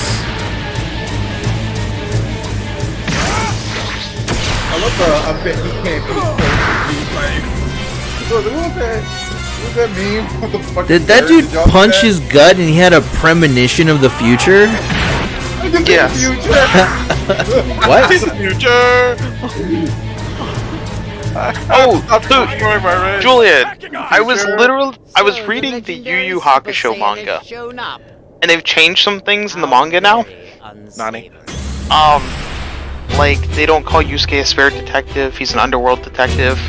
Speaker 4: I love the I bet he can't be like. What's that meme? What the fuck
Speaker 2: Did
Speaker 4: is
Speaker 2: that dude
Speaker 4: Did y'all see
Speaker 2: punch
Speaker 4: that?
Speaker 2: his gut and he had a premonition of the future?
Speaker 3: Yes.
Speaker 2: What?
Speaker 1: The future.
Speaker 3: Oh,
Speaker 1: Stop destroying my race.
Speaker 3: Julian, I was reading the Yu Yu Hakusho manga, and they've changed some things in the manga now.
Speaker 1: Nani?
Speaker 3: Like they don't call Yusuke a spirit detective; he's an underworld detective.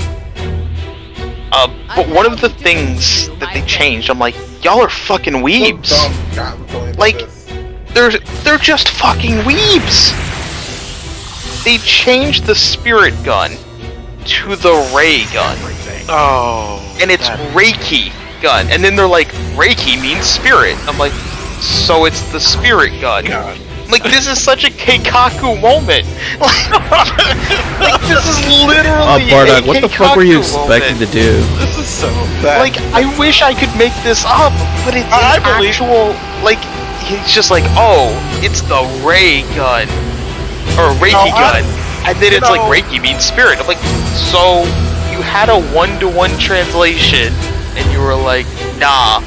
Speaker 3: But one of the things that they changed, I'm like, y'all are fucking weebs. Like, they're just fucking weebs. They changed the spirit gun to the ray gun.
Speaker 1: Oh.
Speaker 3: And it's Reiki gun. And then they're like, Reiki means spirit. I'm like, so it's the spirit gun.
Speaker 1: God.
Speaker 3: Like, this is such a Keikaku moment. Like, this is literally
Speaker 2: Bardock,
Speaker 3: a
Speaker 2: what the fuck were you
Speaker 3: Keikaku
Speaker 2: expecting
Speaker 3: moment.
Speaker 2: to do?
Speaker 1: This is so bad.
Speaker 3: Like, I wish I could make this up, but it's
Speaker 1: I
Speaker 3: an
Speaker 1: believe-
Speaker 3: actual, like, he's just like, oh, it's the ray gun. Or Reiki gun. And then it's like, Reiki means spirit. I'm like, so you had a one-to-one translation, and you were like, nah,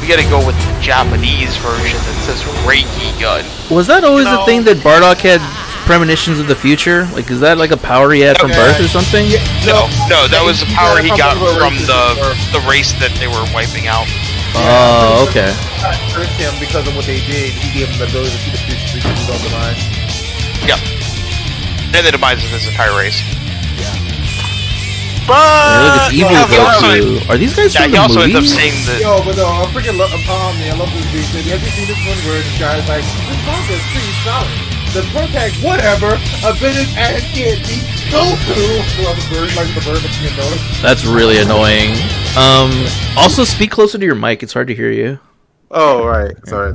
Speaker 3: we gotta go with the Japanese version that says Reiki gun.
Speaker 2: Was that always the thing that Bardock had premonitions of the future? Like, is that like a power he had from birth or something?
Speaker 3: No, that was the power he got from the race that they were wiping out.
Speaker 2: Oh, okay.
Speaker 4: Cursed him because of what they did. He gave him the ability to see the future because he was on the line.
Speaker 3: Yep. And the demise of his entire race.
Speaker 2: Hey, look, it's evil
Speaker 3: he also-
Speaker 2: Goku. Are these guys
Speaker 3: Yeah,
Speaker 2: from
Speaker 3: he
Speaker 2: the
Speaker 3: also ends up
Speaker 2: movies?
Speaker 3: saying that.
Speaker 4: Yo, but no, I freaking love man. I love this dude. Have you seen this one where the guy's like, this manga is pretty solid. The protagonist, whatever, I've been his ass can't beat Goku. Well, the bird, like the bird, but you know.
Speaker 2: That's really annoying. Also, speak closer to your mic. It's hard to hear you.
Speaker 4: Oh, right. Sorry.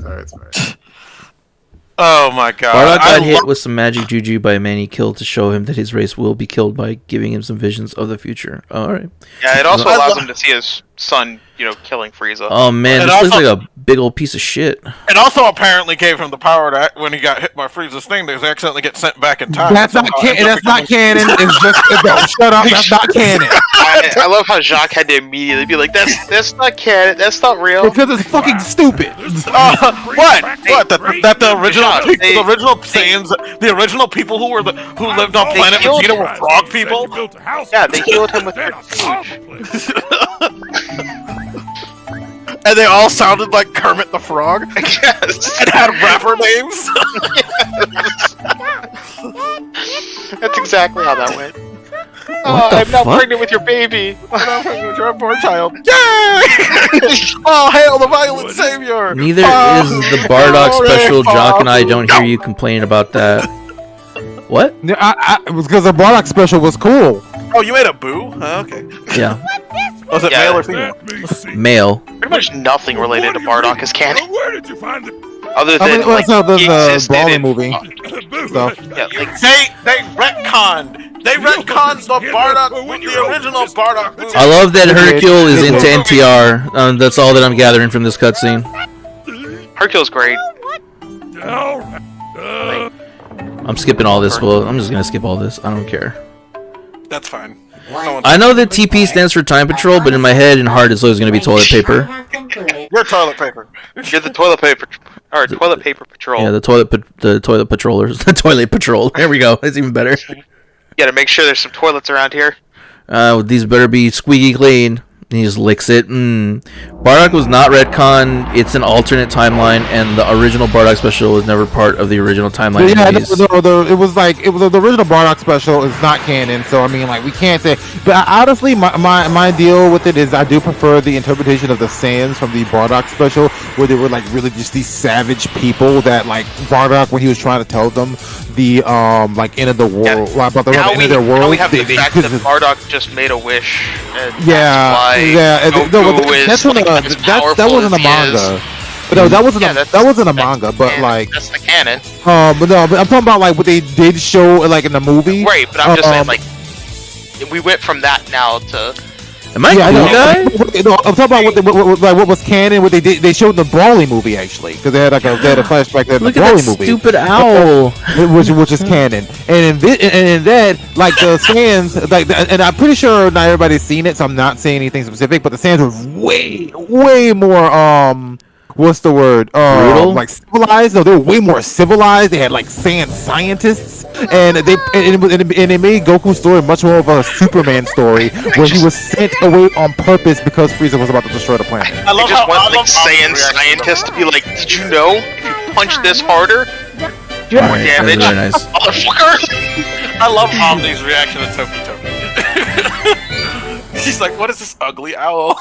Speaker 1: Oh my god.
Speaker 2: Bardock got hit with some magic juju by a man he killed to show him that his race will be killed by giving him some visions of the future. Oh, alright.
Speaker 3: Yeah, it also allows him to see his son, killing Frieza.
Speaker 2: Oh man, this looks like a big old piece of shit.
Speaker 1: It also apparently gave him the power to, when he got hit by Frieza's thing, they accidentally get sent back in time.
Speaker 4: That's not canon. That's not canon. It's just shut up. That's not canon.
Speaker 3: I love how Jacques had to immediately be like, "That's not canon. That's not real."
Speaker 4: Because it's fucking stupid.
Speaker 1: What? That the original Saiyans, the original people who lived on planet Vegeta were frog people?
Speaker 3: Yeah, they killed him with their
Speaker 1: And they all sounded like Kermit the Frog?
Speaker 3: Yes.
Speaker 1: And had rapper names?
Speaker 3: That's exactly how that went.
Speaker 2: I'm
Speaker 3: now pregnant with your baby.
Speaker 1: I'm pregnant with your unborn child. Yay! Oh, hail the violent savior!
Speaker 2: Neither is the Bardock special. Jock and I don't hear you complaining about that. What?
Speaker 4: It was because the Bardock special was cool.
Speaker 1: Oh, you made a boo? Okay.
Speaker 2: Yeah.
Speaker 1: Was it male or female?
Speaker 2: Male.
Speaker 3: Pretty much nothing related to Bardock is canon.
Speaker 9: Where did you find it?
Speaker 3: Other than
Speaker 4: the Brawler movie.
Speaker 3: Yeah,
Speaker 1: They retconned. They retconned the Bardock, the original Bardock movie.
Speaker 2: I love that Hercule is into NTR. That's all that I'm gathering from this cutscene.
Speaker 3: Hercule's great.
Speaker 2: I'm skipping all this. Well, I'm just gonna skip all this. I don't care.
Speaker 1: That's fine.
Speaker 2: I know that TP stands for Time Patrol, but in my head and heart, it's always gonna be toilet paper.
Speaker 1: You're toilet paper.
Speaker 3: You're the toilet paper, or toilet paper patrol.
Speaker 2: Yeah, the toilet patrollers, the toilet patrol. There we go. It's even better.
Speaker 3: You gotta make sure there's some toilets around here.
Speaker 2: These better be squeaky clean. And he just licks it. Bardock was not retcon. It's an alternate timeline, and the original Bardock special was never part of the original timeline.
Speaker 4: Yeah, it was the original Bardock special is not canon. So I mean, like, we can't say. But honestly, my deal with it is I do prefer the interpretation of the Saiyans from the Bardock special, where they were like really just these savage people that, like, Bardock, when he was trying to tell them the like end of the world, about the end of their world.
Speaker 3: Now we have the fact that Bardock just made a wish. And
Speaker 4: that wasn't a manga. But no, that wasn't a manga. But like,
Speaker 3: that's the canon.
Speaker 4: But I'm talking about like what they did show like in the movie.
Speaker 3: Right, but I'm just saying, like, we went from that now to.
Speaker 2: Am I cool guy?
Speaker 4: No, I'm talking about what was canon. What they did, they showed in the Brawly movie actually, because they had a flashback there in the Brawly movie.
Speaker 2: Stupid owl,
Speaker 4: which is canon. And in that, like, the Saiyans, like, and I'm pretty sure not everybody's seen it, so I'm not saying anything specific. But the Saiyans were way more what's the word? Like, civilized. No, they were way more civilized. They had like Saiyan scientists, and they made Goku's story much more of a Superman story, where he was sent away on purpose because Frieza was about to destroy the planet.
Speaker 3: I love just want like Saiyan scientists to be like, "Did you know if you punch this harder, do more damage?"
Speaker 2: Really nice.
Speaker 3: Motherfucker!
Speaker 1: I love Omni's reaction to Toki. She's like, "What is this ugly owl?"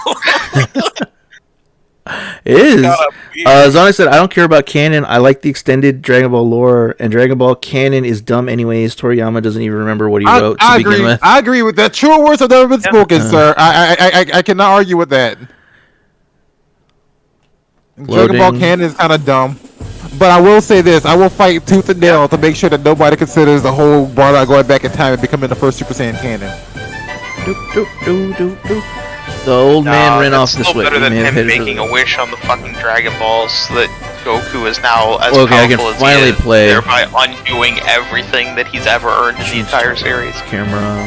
Speaker 2: It is. As long as I said, I don't care about canon. I like the extended Dragon Ball lore, and Dragon Ball canon is dumb anyways. Toriyama doesn't even remember what he wrote to begin with.
Speaker 4: I agree with that. True words have never been spoken, sir. I cannot argue with that. Dragon Ball canon is kind of dumb. But I will say this: I will fight tooth and nail to make sure that nobody considers the whole Bardock going back in time and becoming the first Super Saiyan canon.
Speaker 2: The old man ran off this way.
Speaker 3: Better than him making a wish on the fucking Dragon Balls so that Goku is now as powerful
Speaker 2: I can
Speaker 3: as
Speaker 2: finally
Speaker 3: he is,
Speaker 2: play.
Speaker 3: thereby undoing everything that he's ever earned in the entire series.
Speaker 2: Camera,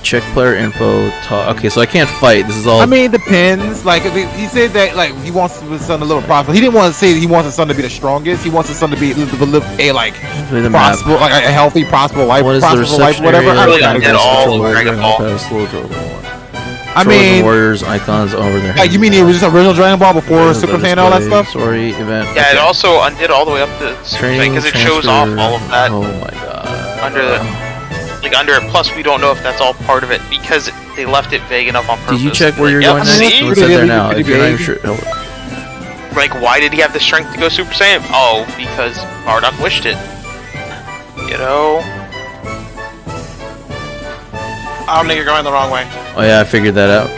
Speaker 2: check player info. Okay, so I can't fight. This is all.
Speaker 4: I mean, it depends. Like, he said that like he wants his son to live a prosperous. He didn't want to say he wants his son to be the strongest. He wants his son to be live a like prosperous, like a healthy, prosperous life.
Speaker 2: What is the reception
Speaker 4: whatever.
Speaker 2: area?
Speaker 3: I really undid all of Dragon Ball.
Speaker 4: I mean,
Speaker 2: warriors icons over there.
Speaker 4: Like, you mean the original Dragon Ball before Super Saiyan and all that stuff?
Speaker 2: Story event.
Speaker 3: Yeah, it also undid all the way up to
Speaker 2: training
Speaker 3: because it shows off all of that.
Speaker 2: Oh my god.
Speaker 3: Under it. Plus, we don't know if that's all part of it because they left it vague enough on purpose.
Speaker 2: Did you check where you're going next? What's there now? If you're not even sure.
Speaker 3: Like, why did he have the strength to go Super Saiyan? Oh, because Bardock wished it. You know.
Speaker 1: I don't think you're going the wrong way.
Speaker 2: Oh yeah, I figured that out.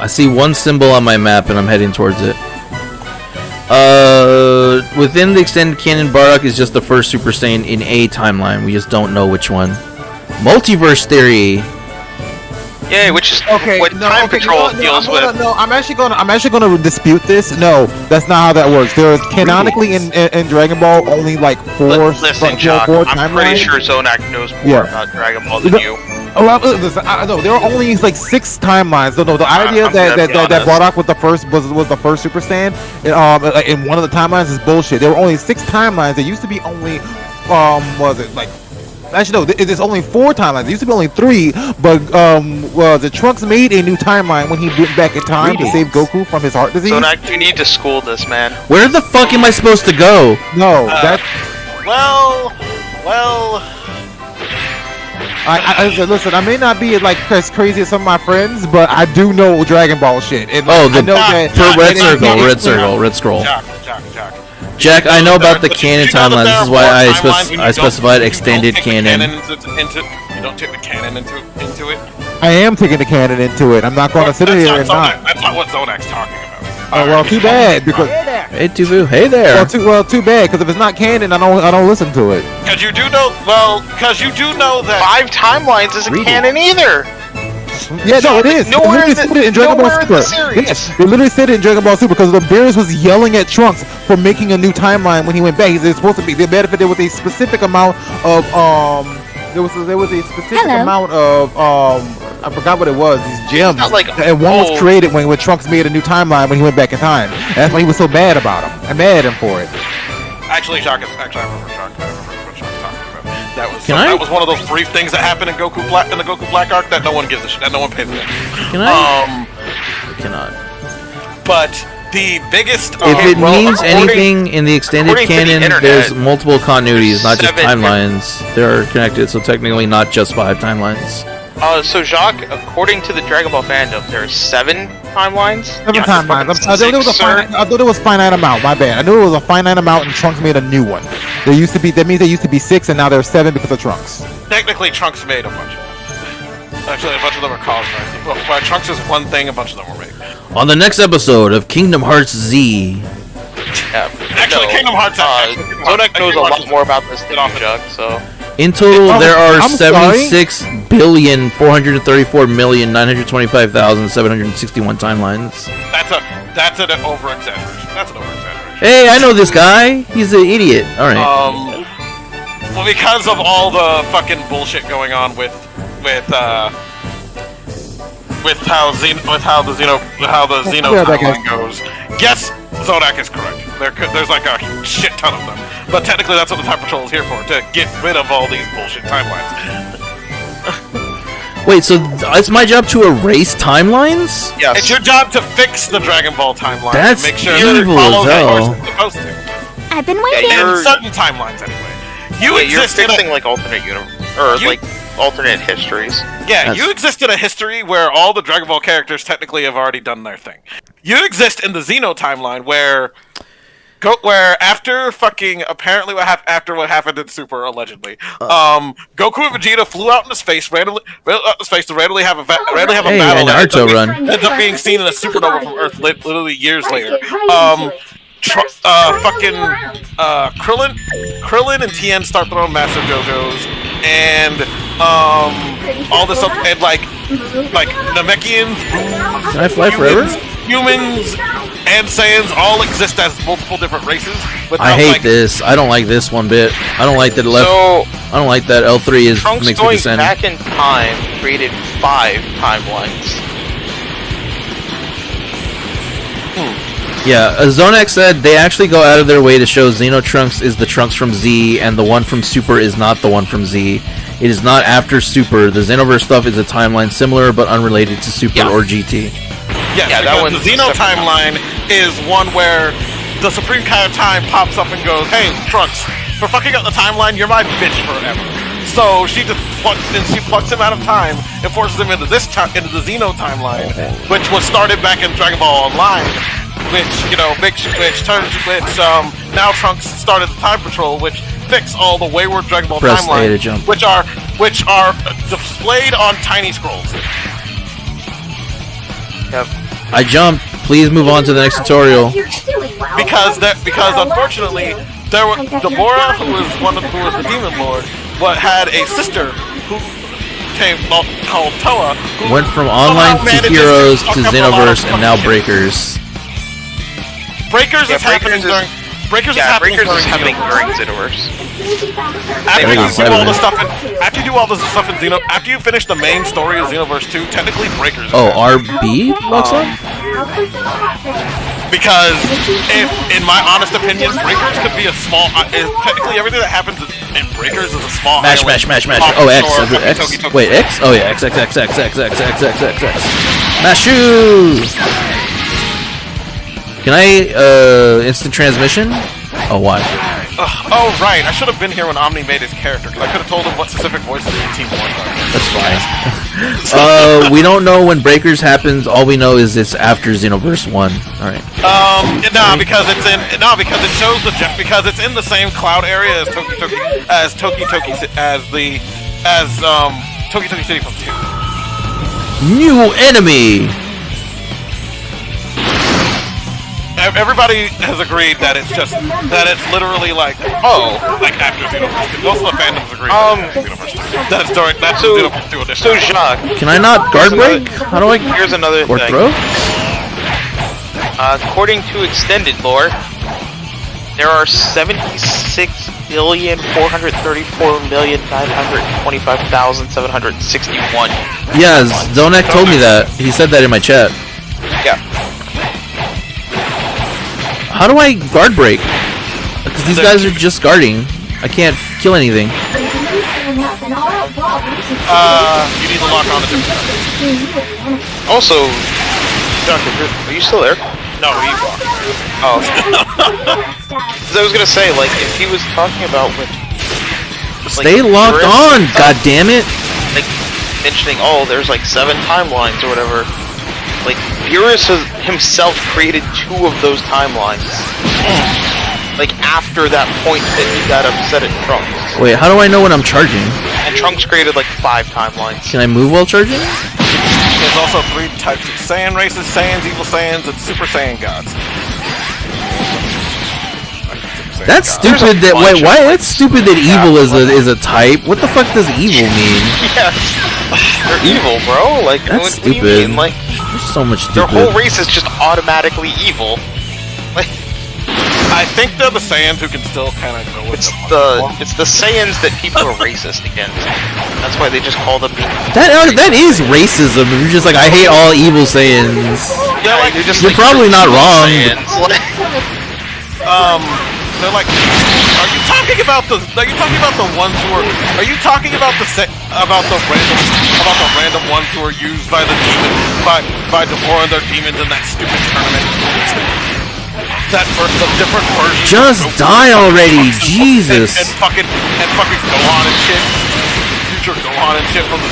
Speaker 2: I see one symbol on my map, and I'm heading towards it. Within the extended canon, Bardock is just the first Super Saiyan in a timeline. We just don't know which one. Multiverse theory.
Speaker 3: Yeah, which is what Time Patrol deals with.
Speaker 9: No, I'm actually gonna dispute this. No, that's not how that works. There is canonically in Dragon Ball only like four
Speaker 3: Jock, I'm pretty sure Zonak knows more about Dragon Ball than you.
Speaker 9: Oh, no, there are only like 6 timelines. No, the idea that Bardock was the first Super Saiyan in one of the timelines is bullshit. There were only 6 timelines. There used to be only actually, no, there's only 4 timelines. There used to be only 3, but the Trunks made a new timeline when he went back in time to save Goku from his heart disease.
Speaker 3: So, you need to school this, man.
Speaker 2: Where the fuck am I supposed to go?
Speaker 9: No, that's...
Speaker 1: Well...
Speaker 9: I listen, I may not be like as crazy as some of my friends, but I do know Dragon Ball shit. And,
Speaker 2: I know
Speaker 9: that
Speaker 2: Red Scroll.
Speaker 1: Jack,
Speaker 2: I know about the canon timeline. This is why I specified extended canon.
Speaker 1: You don't take the canon into it.
Speaker 9: I am taking the canon into it. I'm not going to sit here and not.
Speaker 1: That's not what Zonak's talking about.
Speaker 9: Oh well, too bad because.
Speaker 2: Hey Tubu, hey there.
Speaker 9: Too bad because if it's not canon, I don't listen to it.
Speaker 1: Because you do know that
Speaker 3: 5 timelines isn't canon either.
Speaker 9: Yeah, no, it is.
Speaker 3: Nowhere in
Speaker 9: Dragon Ball
Speaker 3: the series.
Speaker 9: Yes, they literally said it in Dragon Ball Super because the Beerus was yelling at Trunks for making a new timeline when he went back. He's supposed to be. They benefit. There was a specific amount of There was a specific amount of I forgot what it was. These gems. And one was created when Trunks made a new timeline when he went back in time. And that's why he was so mad about him. I mad at him for it.
Speaker 1: Actually, I remember Shock talking about. That was one of those brief things that happened in the Goku Black arc that no one gives a shit, that no one pays attention to.
Speaker 2: I cannot.
Speaker 1: But the biggest...
Speaker 2: if it means anything in the extended canon, there's multiple continuities, not just timelines. They're connected, so technically not just 5 timelines.
Speaker 3: So Jacques, according to the Dragon Ball fandom, there are 7 timelines?
Speaker 9: 7 timelines. I thought it was a finite amount, my bad. I knew it was a finite amount and Trunks made a new one. That means there used to be 6 and now there are 7 because of Trunks.
Speaker 1: Technically, Trunks made a bunch of them. Actually, a bunch of them are cosmetic. But Trunks is one thing, a bunch of them were made.
Speaker 2: On the next episode of Kingdom Hearts Z.
Speaker 1: Kingdom Hearts...
Speaker 3: Zonak knows a lot more about this than Jacques, so...
Speaker 2: In total, there are 76,434,925,761 timelines.
Speaker 1: That's an over-exaggeration.
Speaker 2: Hey, I know this guy. He's an idiot. All right.
Speaker 1: Well, because of all the fucking bullshit going on with how the Xeno timeline goes. Yes, Zonak is correct. There's like a shit ton of them. But technically that's what the Time Patrol is here for, to get rid of all these bullshit timelines.
Speaker 2: Wait, so it's my job to erase timelines?
Speaker 1: Yes. It's your job to fix the Dragon Ball timeline.
Speaker 2: That's
Speaker 1: make sure
Speaker 2: evil as hell.
Speaker 7: I've been waiting.
Speaker 1: In certain timelines, anyway.
Speaker 3: You're fixing like alternate alternate histories.
Speaker 1: Yeah, you exist in a history where all the Dragon Ball characters technically have already done their thing. You exist in the Xeno timeline where after what happened in Super allegedly, Goku and Vegeta flew out into space to randomly have a battle.
Speaker 2: Naruto run
Speaker 1: ends up being seen in a supernova from Earth literally years later. Krillin and Tien start their own Master JoJo's, and all this stuff, and like Namekians,
Speaker 2: Can I fly forever?
Speaker 1: Humans and Saiyans all exist as multiple different races.
Speaker 2: I hate this. I don't like this one bit. I don't like that I don't like that L3 is
Speaker 3: Trunks
Speaker 2: makes me
Speaker 3: going
Speaker 2: descend.
Speaker 3: back in time created 5 timelines.
Speaker 2: Yeah, Zonak said they actually go out of their way to show Xeno Trunks is the Trunks from Z, and the one from Super is not the one from Z. It is not after Super. The Xenoverse stuff is a timeline similar but unrelated to Super or GT.
Speaker 1: Yes, the Xeno timeline is one where the Supreme Kai of Time pops up and goes, "Hey, Trunks, for fucking up the timeline, you're my bitch forever." So she just plucks him out of time and forces him into the Xeno timeline, which was started back in Dragon Ball Online. Now Trunks started the Time Patrol, which fixed all the wayward Dragon Ball timelines, which are displayed on tiny scrolls.
Speaker 3: Yep.
Speaker 2: I jumped. Please move on to the next tutorial.
Speaker 1: Because unfortunately, there was Deborah, who was the demon lord, had a sister who called Toa, who
Speaker 2: went from online to Heroes to Xenoverse and now Breakers.
Speaker 1: Breakers is happening during
Speaker 3: Xenoverse.
Speaker 1: After you do all the stuff in Xeno, after you finish the main story of Xenoverse 2, technically Breakers.
Speaker 2: Oh, RB looks like?
Speaker 1: Because, in my honest opinion, Breakers could be a small. Technically, everything that happens in Breakers is a small.
Speaker 2: Mash. Oh, X. Wait, X? Oh yeah, X. Mashu. Can I instant transmission? Oh, why?
Speaker 1: Oh, right. I should have been here when Omni made his character, because I could have told him what specific voices the team was.
Speaker 2: That's fine. We don't know when Breakers happens. All we know is it's after Xenoverse 1. Alright.
Speaker 1: Because it's in the same cloud area as Toki Toki City from 2.
Speaker 2: New enemy!
Speaker 1: Everybody has agreed that it's literally like after Xenoverse 2. Most of the fandoms agree that it's Xenoverse 2 edition.
Speaker 3: So Jacques,
Speaker 2: can I not guard break? How do I?
Speaker 3: Here's another thing.
Speaker 2: Throw?
Speaker 3: According to extended lore, there are 76,434,925,761.
Speaker 2: Yeah, Zonek told me that. He said that in my chat.
Speaker 3: Yeah.
Speaker 2: How do I guard break? Because these guys are just guarding. I can't kill anything.
Speaker 1: You need to lock on the different targets.
Speaker 3: Also, Doctor, are you still there?
Speaker 1: No, he walked.
Speaker 3: Oh. Because I was gonna say, like, if he was talking about
Speaker 2: stay locked on, god damn it!
Speaker 3: Like mentioning, there's like 7 timelines or whatever. Like, Beerus himself created 2 of those timelines. Like, after that point that he got upset at Trunks.
Speaker 2: Wait, how do I know when I'm charging?
Speaker 3: And Trunks created like 5 timelines.
Speaker 2: Can I move while charging?
Speaker 1: There's also 3 types of Saiyan races: Saiyans, Evil Saiyans, and Super Saiyan gods.
Speaker 2: That's stupid. That's stupid that evil is a type. What the fuck does evil mean?
Speaker 3: Yeah, they're evil, bro. Like,
Speaker 2: that's
Speaker 3: what do you
Speaker 2: stupid.
Speaker 3: mean? Like,
Speaker 2: there's so much stupid.
Speaker 3: Their whole race is just automatically evil. Like,
Speaker 1: I think they're the Saiyans who can still kind of go with
Speaker 3: it's the Saiyans that people are racist against. That's why they just call them.
Speaker 2: That is racism. You're just like, I hate all evil Saiyans.
Speaker 3: Yeah, like,
Speaker 2: you're probably not wrong.
Speaker 1: They're like, are you talking about the ones who are? Are you talking about the random ones who are used by the demon by Deborah and their demons in that stupid tournament? The different versions.
Speaker 2: Just die already, Jesus!
Speaker 1: And fucking Gohan and shit. Future Gohan and shit from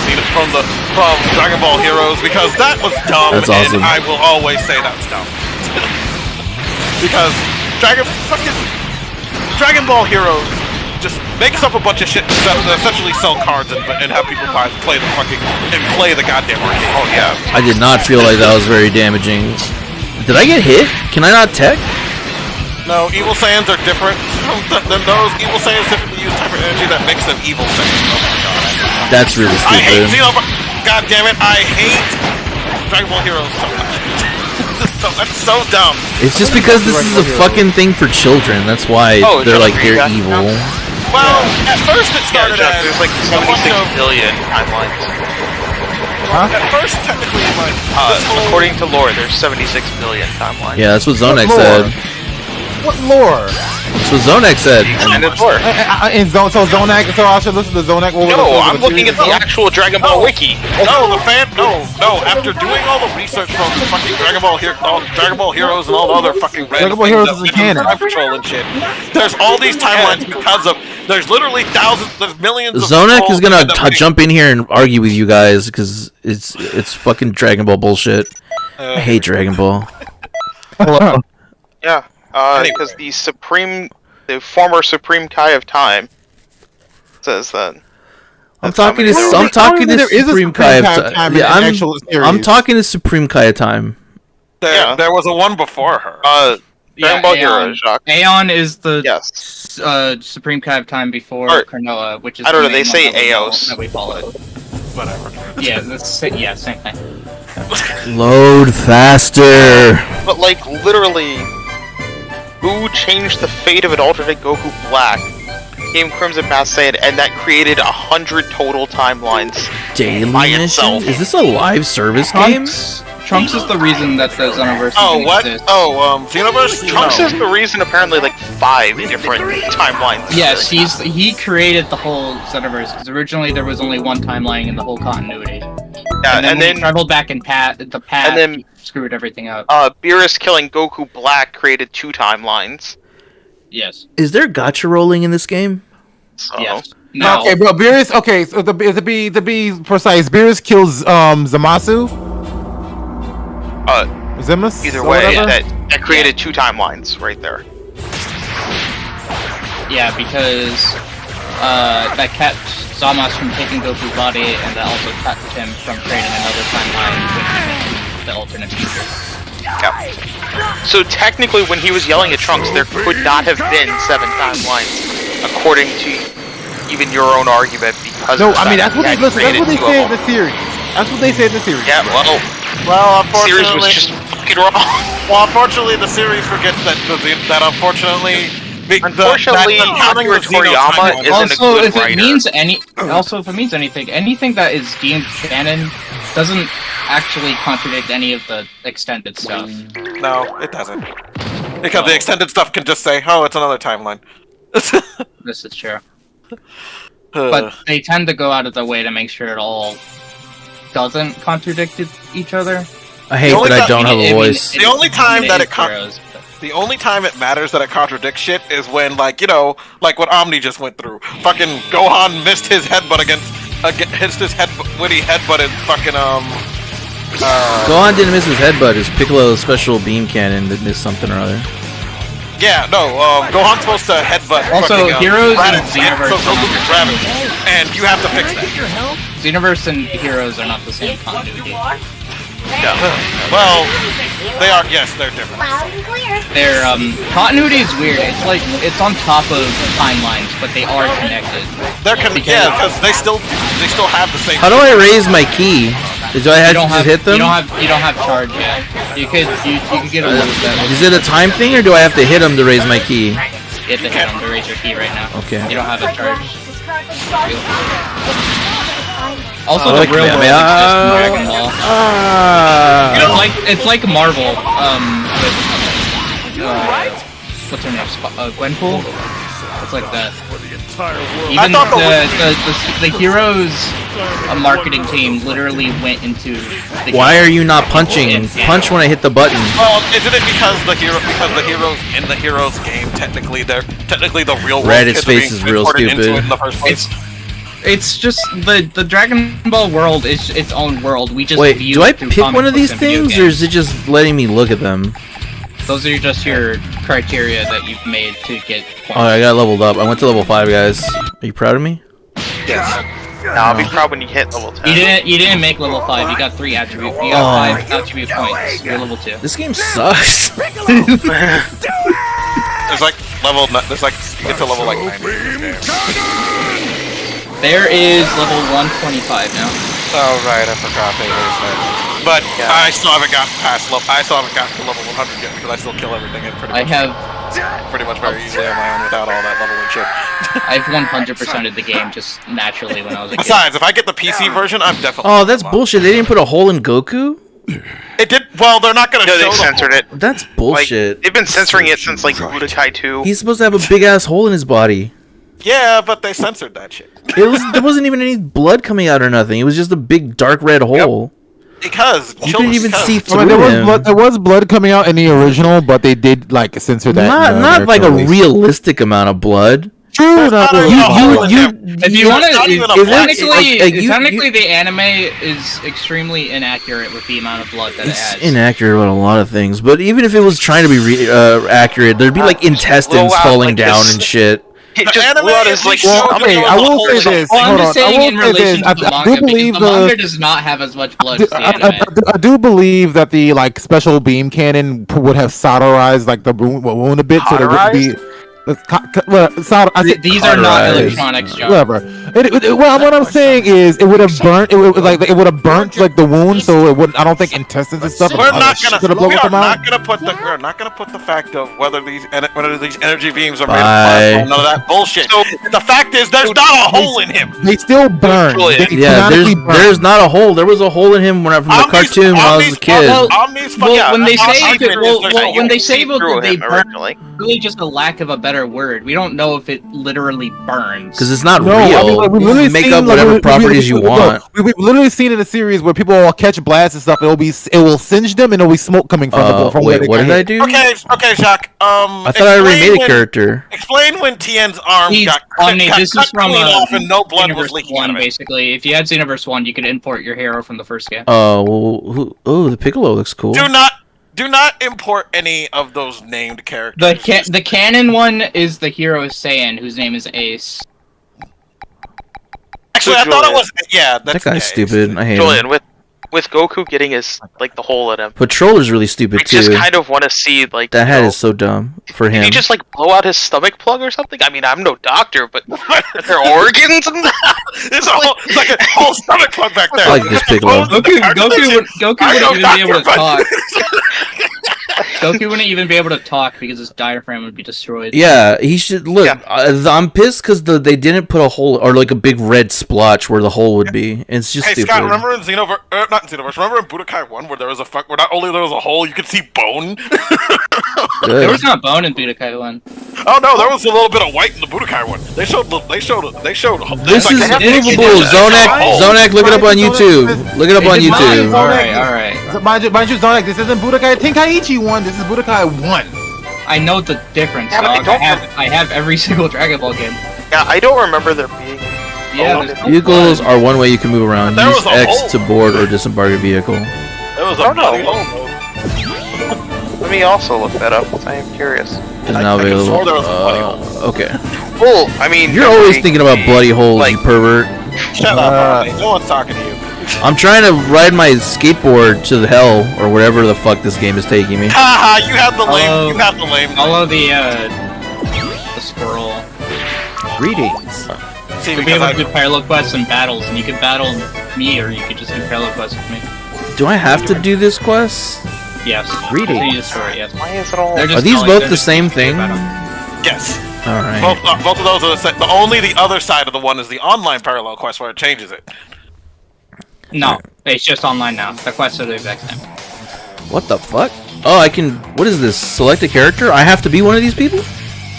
Speaker 1: Dragon Ball Heroes, because that was dumb.
Speaker 2: That's awesome.
Speaker 1: And I will always say that's dumb. Because Dragon Ball Heroes just makes up a bunch of shit to essentially sell cards and have people play the goddamn arcade. Oh yeah.
Speaker 2: I did not feel like that was very damaging. Did I get hit? Can I not tech?
Speaker 1: No, Evil Saiyans are different than those. Evil Saiyans typically use type of energy that makes them Evil Saiyans. Oh my god.
Speaker 2: That's really stupid.
Speaker 1: I hate God damn it, I hate Dragon Ball Heroes so much. That's so dumb.
Speaker 2: It's just because this is a fucking thing for children. That's why they're evil.
Speaker 1: Well, at first it started as
Speaker 3: there's like 76 billion timelines.
Speaker 9: Huh?
Speaker 1: At first, technically,
Speaker 3: according to lore, there's 76 billion timelines.
Speaker 2: Yeah, that's what Zonek said.
Speaker 9: What lore?
Speaker 2: That's what Zonek said.
Speaker 3: Extended lore.
Speaker 9: So I should listen to Zonek.
Speaker 3: No, I'm looking at the actual Dragon Ball wiki.
Speaker 1: No, after doing all the research from fucking Dragon Ball Heroes and all the other fucking
Speaker 9: Dragon Ball Heroes is a canon.
Speaker 1: Patrol and shit. There's all these timelines because of there's literally there's millions.
Speaker 2: Zonek is gonna jump in here and argue with you guys because it's fucking Dragon Ball bullshit. I hate Dragon Ball.
Speaker 3: Yeah. Because the former Supreme Kai of Time says that.
Speaker 2: I'm talking to Supreme Kai of Time. Yeah, I'm talking to Supreme Kai of Time.
Speaker 1: There was a one before her.
Speaker 3: Dragon Ball Hero, Jacques.
Speaker 10: Aeon is the
Speaker 3: Yes.
Speaker 10: Supreme Kai of Time before Carnoa, which is
Speaker 3: I don't know.
Speaker 10: the
Speaker 3: They
Speaker 10: main
Speaker 3: say
Speaker 10: one that we know-
Speaker 3: Eos.
Speaker 10: that we followed.
Speaker 1: Whatever.
Speaker 10: Yeah, same thing.
Speaker 2: Load faster.
Speaker 3: But like literally, who changed the fate of an alternate Goku Black? Came Crimson Mass Saiyan, and that created 100 total timelines.
Speaker 2: Daily
Speaker 3: by
Speaker 2: mission?
Speaker 3: itself.
Speaker 2: Is this a live service game?
Speaker 10: Trunks is the reason that the Xenoverse
Speaker 1: Oh, what?
Speaker 10: exists.
Speaker 1: Oh, Xenoverse?
Speaker 3: Trunks
Speaker 1: No.
Speaker 3: is the reason apparently like 5 different timelines.
Speaker 10: Yes, he created the whole Xenoverse, because originally there was only one timeline in the whole continuity.
Speaker 3: Yeah,
Speaker 10: and
Speaker 3: and
Speaker 10: when
Speaker 3: then
Speaker 10: he traveled back in the past,
Speaker 3: and then-
Speaker 10: he screwed everything up.
Speaker 3: Beerus killing Goku Black created 2 timelines.
Speaker 10: Yes.
Speaker 2: Is there gacha rolling in this game?
Speaker 3: So
Speaker 10: Yes. No.
Speaker 9: Okay, bro. Beerus. Okay, so to be precise, Beerus kills Zamasu. Zemus.
Speaker 3: either
Speaker 9: or
Speaker 3: way,
Speaker 9: whatever?
Speaker 3: that created 2 timelines right there.
Speaker 10: Yeah, because that kept Zamasu from taking Goku's body, and that also kept him from creating another timeline with the alternate future.
Speaker 3: Yep. So technically, when he was yelling at Trunks, there could not have been 7 timelines, according to even your own argument. Because
Speaker 9: No,
Speaker 3: of the
Speaker 9: I mean
Speaker 3: fact
Speaker 9: that's what
Speaker 3: that
Speaker 9: they listen. That's what they
Speaker 3: created 2
Speaker 9: say
Speaker 3: of
Speaker 9: in the series. That's what they say in the series.
Speaker 3: Yeah,
Speaker 1: Well,
Speaker 3: the series was
Speaker 1: unfortunately,
Speaker 3: just fucking wrong.
Speaker 1: well, unfortunately, the series forgets that unfortunately,
Speaker 3: Unfortunately, Akira Toriyama isn't
Speaker 10: Also,
Speaker 3: a good
Speaker 10: if it
Speaker 3: writer.
Speaker 10: means anything, anything that is deemed canon doesn't actually contradict any of the extended stuff.
Speaker 1: No, it doesn't. Because the extended stuff can just say, "Oh, it's another timeline."
Speaker 10: This is true. But they tend to go out of the way to make sure it all doesn't contradict each other.
Speaker 2: I hate that I don't have a voice.
Speaker 1: The only time that it
Speaker 10: heroes,
Speaker 1: the only time it matters that it contradicts shit is when, like, you know, like what Omni just went through. Fucking Gohan missed his headbutt when he headbutted fucking
Speaker 2: Gohan didn't miss his headbutt. His Piccolo's special beam cannon that missed something or other.
Speaker 1: Yeah, no, Gohan's supposed to headbutt
Speaker 10: Also,
Speaker 1: fucking,
Speaker 10: Heroes and
Speaker 1: Raditz,
Speaker 10: Xenoverse
Speaker 1: so
Speaker 10: are
Speaker 1: Goku
Speaker 10: not
Speaker 1: can grab him, and you have to fix that.
Speaker 10: Xenoverse and Heroes are not the same continuity.
Speaker 1: Yeah. Well, they are, yes, they're different.
Speaker 10: Their continuity is weird. It's on top of timelines, but they are connected.
Speaker 1: They're because they still have the same.
Speaker 2: How do I raise my key? Do I have to just hit them?
Speaker 10: You don't have charge yet. You could get a little bit.
Speaker 2: Is it a time thing, or do I have to hit them to raise my key?
Speaker 10: You have to hit them to raise your key right now.
Speaker 2: Okay.
Speaker 10: You don't have a charge. Also,
Speaker 2: Oh,
Speaker 10: the real world exists in Dragon Ball. It's like Marvel. With what's her name? Gwenpool. It's like that. Even the heroes' marketing team literally went into.
Speaker 2: Why are you not punching? Punch when I hit the button.
Speaker 1: Well, isn't it because the heroes in the heroes game technically the real world
Speaker 2: Raditz
Speaker 1: kids are
Speaker 2: face
Speaker 1: being
Speaker 2: is real
Speaker 1: imported into
Speaker 2: stupid.
Speaker 1: it in the first place?
Speaker 10: It's just the Dragon Ball world is its own world. We just
Speaker 2: Wait,
Speaker 10: view
Speaker 2: do I
Speaker 10: it through
Speaker 2: pick
Speaker 10: comic
Speaker 2: one of
Speaker 10: books
Speaker 2: these
Speaker 10: and video
Speaker 2: things, or is it just letting me look at them?
Speaker 10: Those are just your criteria that you've made to get points.
Speaker 2: Oh, I got leveled up. I went to level 5, guys. Are you proud of me?
Speaker 3: Yes. No, I'll be proud when you hit level 10.
Speaker 10: You didn't make level 5. You got 3 attribute. You got 5 attribute points. You're level 2.
Speaker 2: This game sucks.
Speaker 1: There's like you get to level like 90 in this game.
Speaker 10: There is level 125 now.
Speaker 1: Oh right, I forgot they raised that. But yeah. I still haven't gotten to level 100 yet because I still kill everything in pretty much very easily on my own without all that leveling shit.
Speaker 10: I've 100%ed the game just naturally when I was a kid.
Speaker 1: Besides, if I get the PC version, I'm definitely.
Speaker 2: Oh, that's bullshit. They didn't put a hole in Goku?
Speaker 1: It did. Well, they're not gonna.
Speaker 3: No,
Speaker 1: show
Speaker 3: they censored it.
Speaker 2: That's bullshit.
Speaker 3: Like, they've been censoring it since like Budokai 2.
Speaker 2: He's supposed to have a big ass hole in his body.
Speaker 1: Yeah, but they censored that shit.
Speaker 2: There wasn't even any blood coming out or nothing. It was just a big dark red hole.
Speaker 1: Because
Speaker 2: you couldn't even see through
Speaker 9: there was blood coming out in the original, but they did like censor that.
Speaker 2: Not like a realistic amount of blood.
Speaker 9: True.
Speaker 10: If you want to, technically the anime is extremely inaccurate with the amount of blood that it
Speaker 2: It's
Speaker 10: adds.
Speaker 2: inaccurate about a lot of things, but even if it was trying to be accurate, there'd be like intestines falling down and shit.
Speaker 3: He
Speaker 1: The
Speaker 3: just
Speaker 1: anime
Speaker 3: blew out
Speaker 1: is
Speaker 3: his like.
Speaker 1: like
Speaker 9: Well, okay, I will say this.
Speaker 10: Well, I'm
Speaker 9: Hold
Speaker 10: just
Speaker 9: on. I
Speaker 10: saying in
Speaker 9: will say
Speaker 10: relation
Speaker 9: this.
Speaker 10: to the
Speaker 9: I
Speaker 10: manga
Speaker 9: do believe
Speaker 10: because the manga does not have as much blood as the anime.
Speaker 9: I do believe that the like special beam cannon would have solderized like the wound a bit, so there would be.
Speaker 10: These are not electronics, John.
Speaker 9: Whatever. What I'm saying is, it would have burnt. It would have burnt like the wound, so it would. I don't think intestines and stuff.
Speaker 1: We're not gonna put the fact of whether these energy beams are made of plasma. None of that bullshit. So, the fact is, there's not a hole in him.
Speaker 9: They still burn.
Speaker 2: There's not a hole. There was a hole in him when from the cartoon when I was a kid.
Speaker 10: When they say they burn, really just a lack of a better word. We don't know if it literally burns.
Speaker 2: Because it's not real. You make up whatever properties you want.
Speaker 9: We've literally seen in a series where people will catch blasts and stuff. It will singe them, and there'll be smoke coming from
Speaker 2: wait,
Speaker 9: where they
Speaker 2: what did I do?
Speaker 1: Okay, Jacques.
Speaker 2: I thought I remade a character.
Speaker 1: Explain when Tien's arm got
Speaker 10: this is from
Speaker 1: off and no blood was leaking out of it.
Speaker 10: Basically, if you had Xenoverse 1, you could import your hero from the first game.
Speaker 2: Oh, the Piccolo looks cool.
Speaker 1: Do not import any of those named characters.
Speaker 10: The canon one is the hero Saiyan, whose name is Ace.
Speaker 1: Actually, I thought it was. Yeah,
Speaker 2: that guy's stupid. I hate
Speaker 3: Julian,
Speaker 2: him.
Speaker 3: With Goku getting his like the hole in him.
Speaker 2: Patroller's really stupid too.
Speaker 3: I just kind of want to see like
Speaker 2: that hat is so dumb for him.
Speaker 3: Did he just like blow out his stomach plug or something? I mean, I'm no doctor, but are there organs and
Speaker 1: there's like a whole stomach plug back there.
Speaker 2: I like this Piccolo.
Speaker 10: Goku wouldn't even be able to talk. Goku wouldn't even be able to talk because his diaphragm would be destroyed.
Speaker 2: Yeah, he should look. Yeah. I'm pissed because they didn't put a hole or like a big red splotch where the hole would be. It's just stupid.
Speaker 1: Scott, remember in not in Xenoverse. Remember in Budokai 1 where there was where not only there was a hole, you could see bone.
Speaker 10: There was not bone in Budokai 1.
Speaker 1: Oh no, there was a little bit of white in the Budokai 1. They showed.
Speaker 2: This is immovable. Zonak, look it up on YouTube. Look it up on YouTube.
Speaker 10: All right.
Speaker 9: Mind you, Zonak, this isn't Budokai Tenkaichi 1. This is Budokai 1.
Speaker 10: I know the difference, dog. I have every single Dragon Ball game.
Speaker 3: Yeah, I don't remember there being.
Speaker 2: Vehicles are one way you can move around. Use X to board or disembark a vehicle.
Speaker 1: There was a hole.
Speaker 3: Let me also look that up. I am curious.
Speaker 2: Is now available. Okay.
Speaker 3: Well, I mean,
Speaker 2: you're always thinking about bloody holes, you pervert.
Speaker 1: Shut up, no one's talking to you.
Speaker 2: I'm trying to ride my skateboard to the hell or whatever the fuck this game is taking me.
Speaker 1: Haha, you have the lame. You have the lame.
Speaker 10: Follow the scroll.
Speaker 9: Greetings.
Speaker 10: You could be able to do parallel quests and battles, and you could battle me, or you could just do parallel quests with me.
Speaker 2: Do I have to do this quest?
Speaker 10: Yes.
Speaker 9: Greetings.
Speaker 10: The story, yes.
Speaker 3: Why is it all?
Speaker 2: Are these both the same thing?
Speaker 1: Yes.
Speaker 2: All right.
Speaker 1: Both of those are the same. Only the other side of the one is the online parallel quest where it changes it.
Speaker 10: No, it's just online now. The quests are the exact same.
Speaker 2: What the fuck? Oh, I can. What is this? Select a character? I have to be one of these people?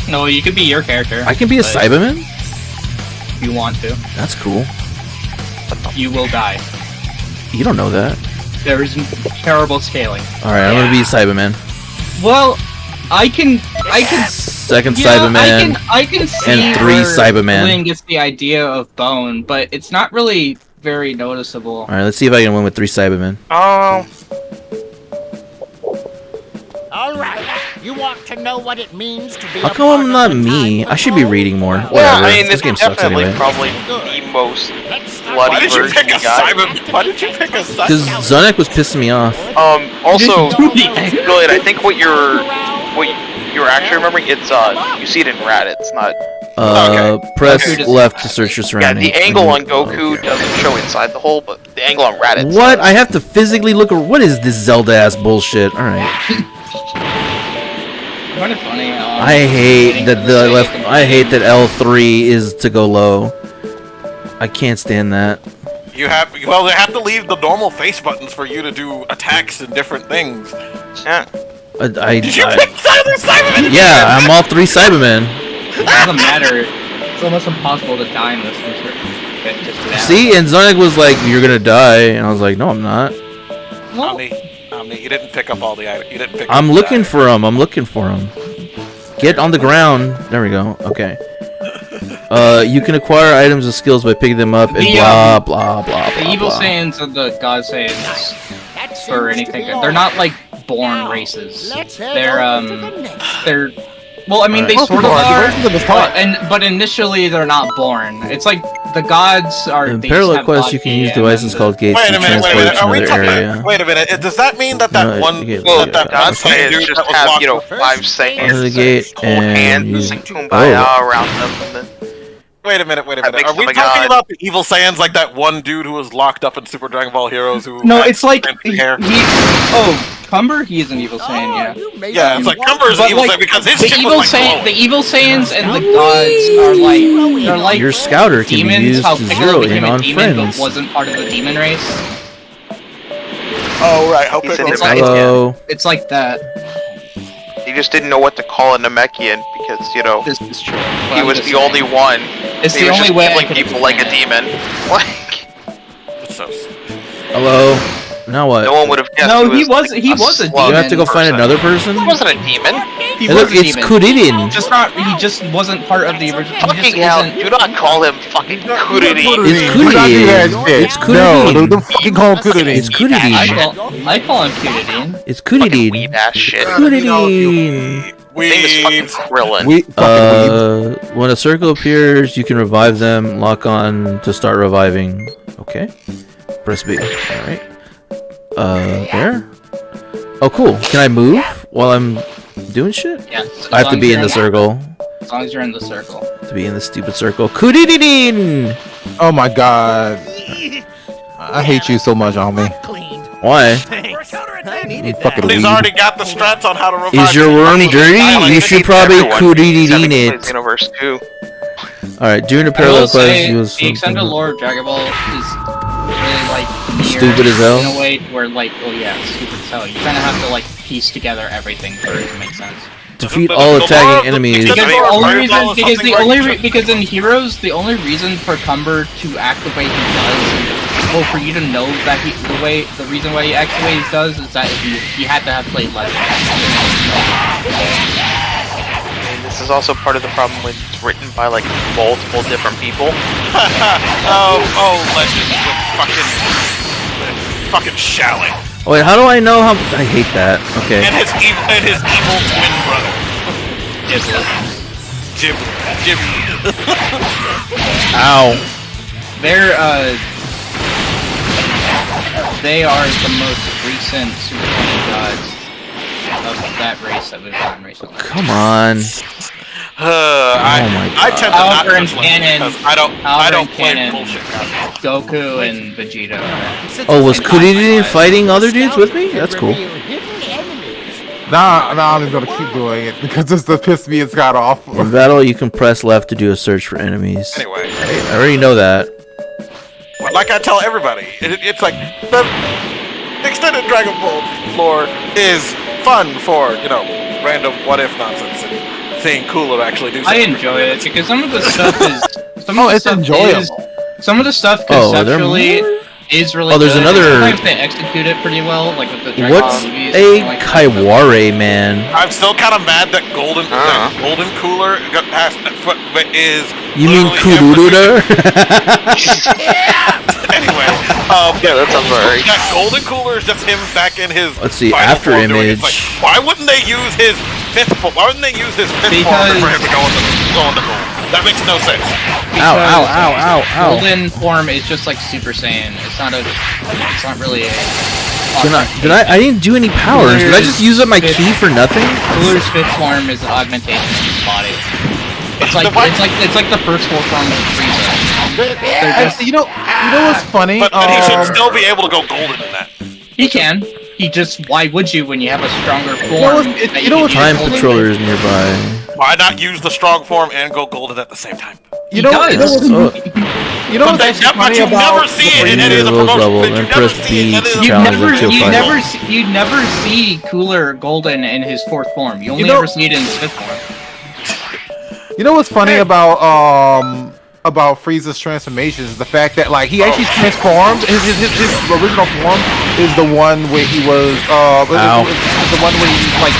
Speaker 10: No, you could be your character.
Speaker 2: I can be a Cyberman?
Speaker 10: If you want to.
Speaker 2: That's cool.
Speaker 10: You will die.
Speaker 2: You don't know that.
Speaker 10: There is terrible scaling.
Speaker 2: Alright, I'm gonna be Cyberman.
Speaker 10: Well, I can
Speaker 2: second Cyberman.
Speaker 10: I can see
Speaker 2: and 3 Cyberman.
Speaker 10: Julian gets the idea of bone, but it's not really very noticeable.
Speaker 2: Alright, let's see if I can win with 3 Cybermen.
Speaker 8: Alright, you want to know what it means to be
Speaker 2: How come I'm not me? I should be reading more. Whatever.
Speaker 3: Yeah, I mean,
Speaker 2: this game sucks anyway.
Speaker 3: Probably the most bloody
Speaker 1: Why did you
Speaker 3: version
Speaker 1: pick a Cyberman? Why did you pick a Cyberman?
Speaker 2: Because Zonak was pissing me off.
Speaker 3: Also, Julian, I think what you're actually remembering, it's you see it in Raditz, it's not.
Speaker 2: Press left to search your surroundings.
Speaker 3: Yeah, the angle on Goku doesn't show inside the hole, but the angle on Raditz.
Speaker 2: What? I have to physically look. What is this Zelda ass bullshit? All right.
Speaker 10: Kind of funny.
Speaker 2: I hate that I hate that L3 is to go low. I can't stand that.
Speaker 1: They have to leave the normal face buttons for you to do attacks and different things.
Speaker 3: Yeah.
Speaker 1: Did you pick Cyberman?
Speaker 2: Yeah, I'm all 3 Cybermen.
Speaker 10: It doesn't matter. It's almost impossible to die in this one.
Speaker 2: See, and Zonak was like, "You're gonna die," and I was like, "No, I'm not."
Speaker 1: Omni, you didn't pick up all the items. You didn't pick.
Speaker 2: I'm looking for him. I'm looking for him. Get on the ground. There we go. Okay. You can acquire items and skills by picking them up and blah blah blah.
Speaker 10: The evil Saiyans and the God Saiyans, or anything, they're not like born races. They're Well, I mean, they
Speaker 9: Right.
Speaker 10: sort of
Speaker 9: Well, the
Speaker 10: are,
Speaker 9: rest of them is taught.
Speaker 10: but initially they're not born. It's like the gods are.
Speaker 2: In
Speaker 10: they just
Speaker 2: parallel
Speaker 10: have
Speaker 2: quest, you
Speaker 10: body
Speaker 2: can use
Speaker 10: and
Speaker 2: devices
Speaker 10: then
Speaker 2: called gates
Speaker 1: Wait
Speaker 2: to
Speaker 1: a minute, wait a
Speaker 2: transport
Speaker 1: minute.
Speaker 2: to
Speaker 1: Are we
Speaker 2: another area.
Speaker 1: talking? Wait a minute. Does that mean that
Speaker 2: No,
Speaker 1: one,
Speaker 2: you get-
Speaker 1: that
Speaker 3: I'd say
Speaker 1: dude
Speaker 3: it's just
Speaker 1: that was
Speaker 3: have,
Speaker 1: locked
Speaker 3: you know,
Speaker 1: up-
Speaker 3: 5 seconds,
Speaker 2: Under the gate
Speaker 3: hold
Speaker 2: and
Speaker 3: hands,
Speaker 2: use-
Speaker 3: sing Kumbaya
Speaker 2: oh.
Speaker 3: around them, and then
Speaker 1: Wait a minute.
Speaker 3: That makes
Speaker 1: Are we
Speaker 3: them a
Speaker 1: talking
Speaker 3: god.
Speaker 1: about the evil Saiyans like that one dude who was locked up in Super Dragon Ball Heroes who
Speaker 10: No,
Speaker 1: had
Speaker 10: it's like
Speaker 1: fancy hair?
Speaker 10: Cumber. He is an evil Saiyan. Yeah.
Speaker 1: Yeah, it's like Cumber's
Speaker 10: But,
Speaker 1: evil
Speaker 10: like,
Speaker 1: Saiyan because his
Speaker 10: the
Speaker 1: shit
Speaker 10: evil
Speaker 1: was like
Speaker 10: Saiyan, the
Speaker 1: glowing.
Speaker 10: evil Saiyans and the gods are like they're like
Speaker 2: Your scouter can be
Speaker 10: demons.
Speaker 2: used
Speaker 10: How
Speaker 2: to
Speaker 10: Piccolo
Speaker 2: zero
Speaker 10: became
Speaker 2: in
Speaker 10: a
Speaker 2: on
Speaker 10: demon
Speaker 2: friends.
Speaker 10: but wasn't part of the demon race.
Speaker 1: Oh right, how
Speaker 3: He's
Speaker 1: Piccolo.
Speaker 3: in his
Speaker 2: Hello.
Speaker 10: It's like that.
Speaker 3: he just didn't know what to call a Namekian because, you know,
Speaker 10: This is true.
Speaker 3: he
Speaker 10: I'm
Speaker 3: was
Speaker 10: just
Speaker 3: the
Speaker 10: saying.
Speaker 3: only one.
Speaker 10: It's
Speaker 3: He
Speaker 10: the
Speaker 3: was
Speaker 10: only
Speaker 3: just
Speaker 10: way I
Speaker 3: killing
Speaker 10: could
Speaker 3: people like a
Speaker 10: explain
Speaker 3: demon. Like,
Speaker 1: It's so
Speaker 2: Hello. Now what?
Speaker 3: no one would have guessed.
Speaker 10: No, he
Speaker 3: was
Speaker 10: was- he was a
Speaker 3: slug
Speaker 2: You have to go
Speaker 3: person.
Speaker 2: find another person?
Speaker 3: He wasn't a demon.
Speaker 10: He
Speaker 2: Hey,
Speaker 10: was
Speaker 2: look,
Speaker 10: a
Speaker 2: it's
Speaker 10: demon.
Speaker 2: Kuririn.
Speaker 10: Just not. He just wasn't part of the original. He
Speaker 3: Fucking
Speaker 10: just
Speaker 3: hell,
Speaker 10: isn't.
Speaker 3: do not call him fucking Kuriri.
Speaker 2: It's
Speaker 9: Do not do that
Speaker 2: Kuririn.
Speaker 9: shit.
Speaker 2: It's
Speaker 9: No,
Speaker 2: Kuririn.
Speaker 9: don't fucking call him Kuririn.
Speaker 2: It's
Speaker 10: I
Speaker 2: Kuririn.
Speaker 10: call him Kuririn.
Speaker 2: It's
Speaker 3: Fucking
Speaker 2: Kuririn.
Speaker 3: weeb ass shit.
Speaker 2: Kuririn.
Speaker 3: His name is fucking Krillin.
Speaker 9: We fucking weeb.
Speaker 2: When a circle appears, you can revive them. Lock on to start reviving. Okay. Press B. Alright. There? Oh, cool. Can I move while I'm doing shit?
Speaker 10: Yeah.
Speaker 2: I have to be in the circle.
Speaker 10: As long as you're in the circle.
Speaker 2: To be in the stupid circle. Kuririn!
Speaker 9: Oh my god. I hate you so much, Ami.
Speaker 2: Why?
Speaker 9: You fucking
Speaker 1: He's
Speaker 9: weeb.
Speaker 1: already got the strats on how to revive.
Speaker 2: Is your worm dirty?
Speaker 3: Violent
Speaker 2: You should
Speaker 3: against
Speaker 2: probably
Speaker 3: everyone. He's having
Speaker 2: Kuririn
Speaker 3: to play
Speaker 2: it.
Speaker 3: Xenoverse 2.
Speaker 2: Alright, during the
Speaker 10: I
Speaker 2: parallel
Speaker 10: will
Speaker 2: quest,
Speaker 10: say,
Speaker 2: he was
Speaker 10: the extended
Speaker 2: something
Speaker 10: lore of Dragon Ball is really like
Speaker 2: stupid as hell.
Speaker 10: in a way where like, oh yeah, it's stupid as hell. You kind of have to like piece together everything for it to make sense.
Speaker 2: defeat all attacking enemies.
Speaker 10: Because the only reason,
Speaker 1: Dragon Ball is
Speaker 10: because the
Speaker 1: something
Speaker 10: only,
Speaker 1: like-
Speaker 10: because in Heroes, the only reason for Cumber to act the way he does, or for you to know that the reason why he acts the way he does is that he had to have played Legend.
Speaker 3: And this is also part of the problem when it's written by like multiple different people.
Speaker 1: Legend with fucking shouting.
Speaker 2: Oh, wait, how do I know how? I hate that. Okay.
Speaker 1: And his evil twin brother. Ghibli.
Speaker 2: Ow.
Speaker 10: They are the most recent Super Saiyan gods of that race that we've gotten recently.
Speaker 2: Come on.
Speaker 1: I tend to not
Speaker 10: However, in
Speaker 1: touch Legend
Speaker 10: canon-
Speaker 1: because I don't play
Speaker 10: canon,
Speaker 1: bullshit guys.
Speaker 10: Goku and Vegeta are
Speaker 2: Oh, was Kuririn fighting other dudes with me? That's cool.
Speaker 9: Nah, I'm gonna keep doing it because this to piss me and Scott off.
Speaker 2: In battle, you can press left to do a search for enemies.
Speaker 1: Anyway,
Speaker 2: I already know that.
Speaker 1: but like I tell everybody, it's like the extended Dragon Ball lore is fun for, you know, random what if nonsense and seeing Cooler actually do
Speaker 10: I
Speaker 1: something.
Speaker 10: enjoy it because some of the stuff is
Speaker 9: It's enjoyable.
Speaker 10: Some of the stuff
Speaker 2: Oh, are there
Speaker 10: conceptually
Speaker 2: more?
Speaker 10: is really
Speaker 2: Oh, there's
Speaker 10: good.
Speaker 2: another-
Speaker 10: Sometimes they execute it pretty well, like with the Dragon
Speaker 2: What's
Speaker 10: Ball movies.
Speaker 2: a
Speaker 10: and like that.
Speaker 2: Kaiware, man?
Speaker 1: I'm still kind of mad that Golden Cooler is.
Speaker 2: You mean
Speaker 1: literally
Speaker 2: Kururura?
Speaker 1: Anyway,
Speaker 3: Yeah, that sounds right.
Speaker 1: that Golden Cooler is just him back in his.
Speaker 2: Let's see,
Speaker 1: final
Speaker 2: after
Speaker 1: form doing it.
Speaker 2: image.
Speaker 1: It's like, why wouldn't they use his fifth form? Why wouldn't they use his fifth form for him to go on the goal? That makes no sense.
Speaker 2: Ow, ow, ow, ow, ow.
Speaker 10: Golden form is just like Super Saiyan. It's not really a.
Speaker 2: I didn't do any powers. Did I just use up my ki for nothing?
Speaker 10: Cooler's fifth form is an augmentation of his body. It's like the first four forms of Frieza. They're just,
Speaker 9: You know what's funny?
Speaker 1: But he should still be able to go golden in that.
Speaker 10: he can. He just, why would you when you have a stronger form? that
Speaker 9: you know what's-
Speaker 10: can use
Speaker 2: Time
Speaker 10: golden?
Speaker 2: Patroller is nearby.
Speaker 1: Why not use the strong form and go golden at the same time?
Speaker 10: He does.
Speaker 2: Oh,
Speaker 9: You know what's
Speaker 1: But
Speaker 9: actually funny
Speaker 1: you
Speaker 9: about
Speaker 1: never see it in any of the
Speaker 2: Lowest
Speaker 1: promotions.
Speaker 2: level,
Speaker 1: But you
Speaker 2: then
Speaker 1: never
Speaker 2: press
Speaker 1: see it in
Speaker 2: B
Speaker 1: any of
Speaker 2: to
Speaker 1: the
Speaker 2: challenge
Speaker 1: promotions.
Speaker 2: it to a
Speaker 10: You never see Cooler Golden in his fourth form. You only
Speaker 9: know-
Speaker 10: ever see it in his fifth form.
Speaker 9: You know what's funny about Frieza's transformations? The fact that like he actually transformed. His original form is the one where he was the one where he like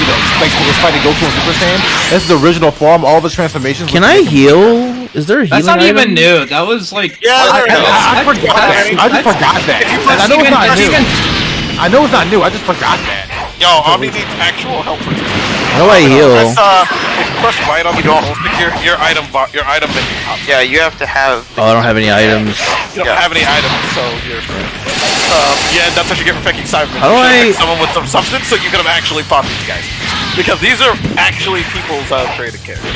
Speaker 9: was fighting Goku and Super Saiyan. That's the original form. All the transformations.
Speaker 2: Can I heal? Is there a healing
Speaker 10: That's not
Speaker 2: item?
Speaker 10: even new. That was like.
Speaker 1: Yeah,
Speaker 9: I forgot that. I just forgot that. And I know it's not new. I know it's not new. I just forgot that.
Speaker 1: Yo, Omni needs actual help for this.
Speaker 2: How do I heal?
Speaker 1: If you press right on the control stick, your item menu pops.
Speaker 3: Yeah, you have to have.
Speaker 2: Oh, I don't have any items.
Speaker 1: You don't have any items, so you're. Yeah, that's what you get for picking Cybermen.
Speaker 2: How do I?
Speaker 1: Someone with some substance, so you could have actually fought these guys. Because these are actually people's created characters.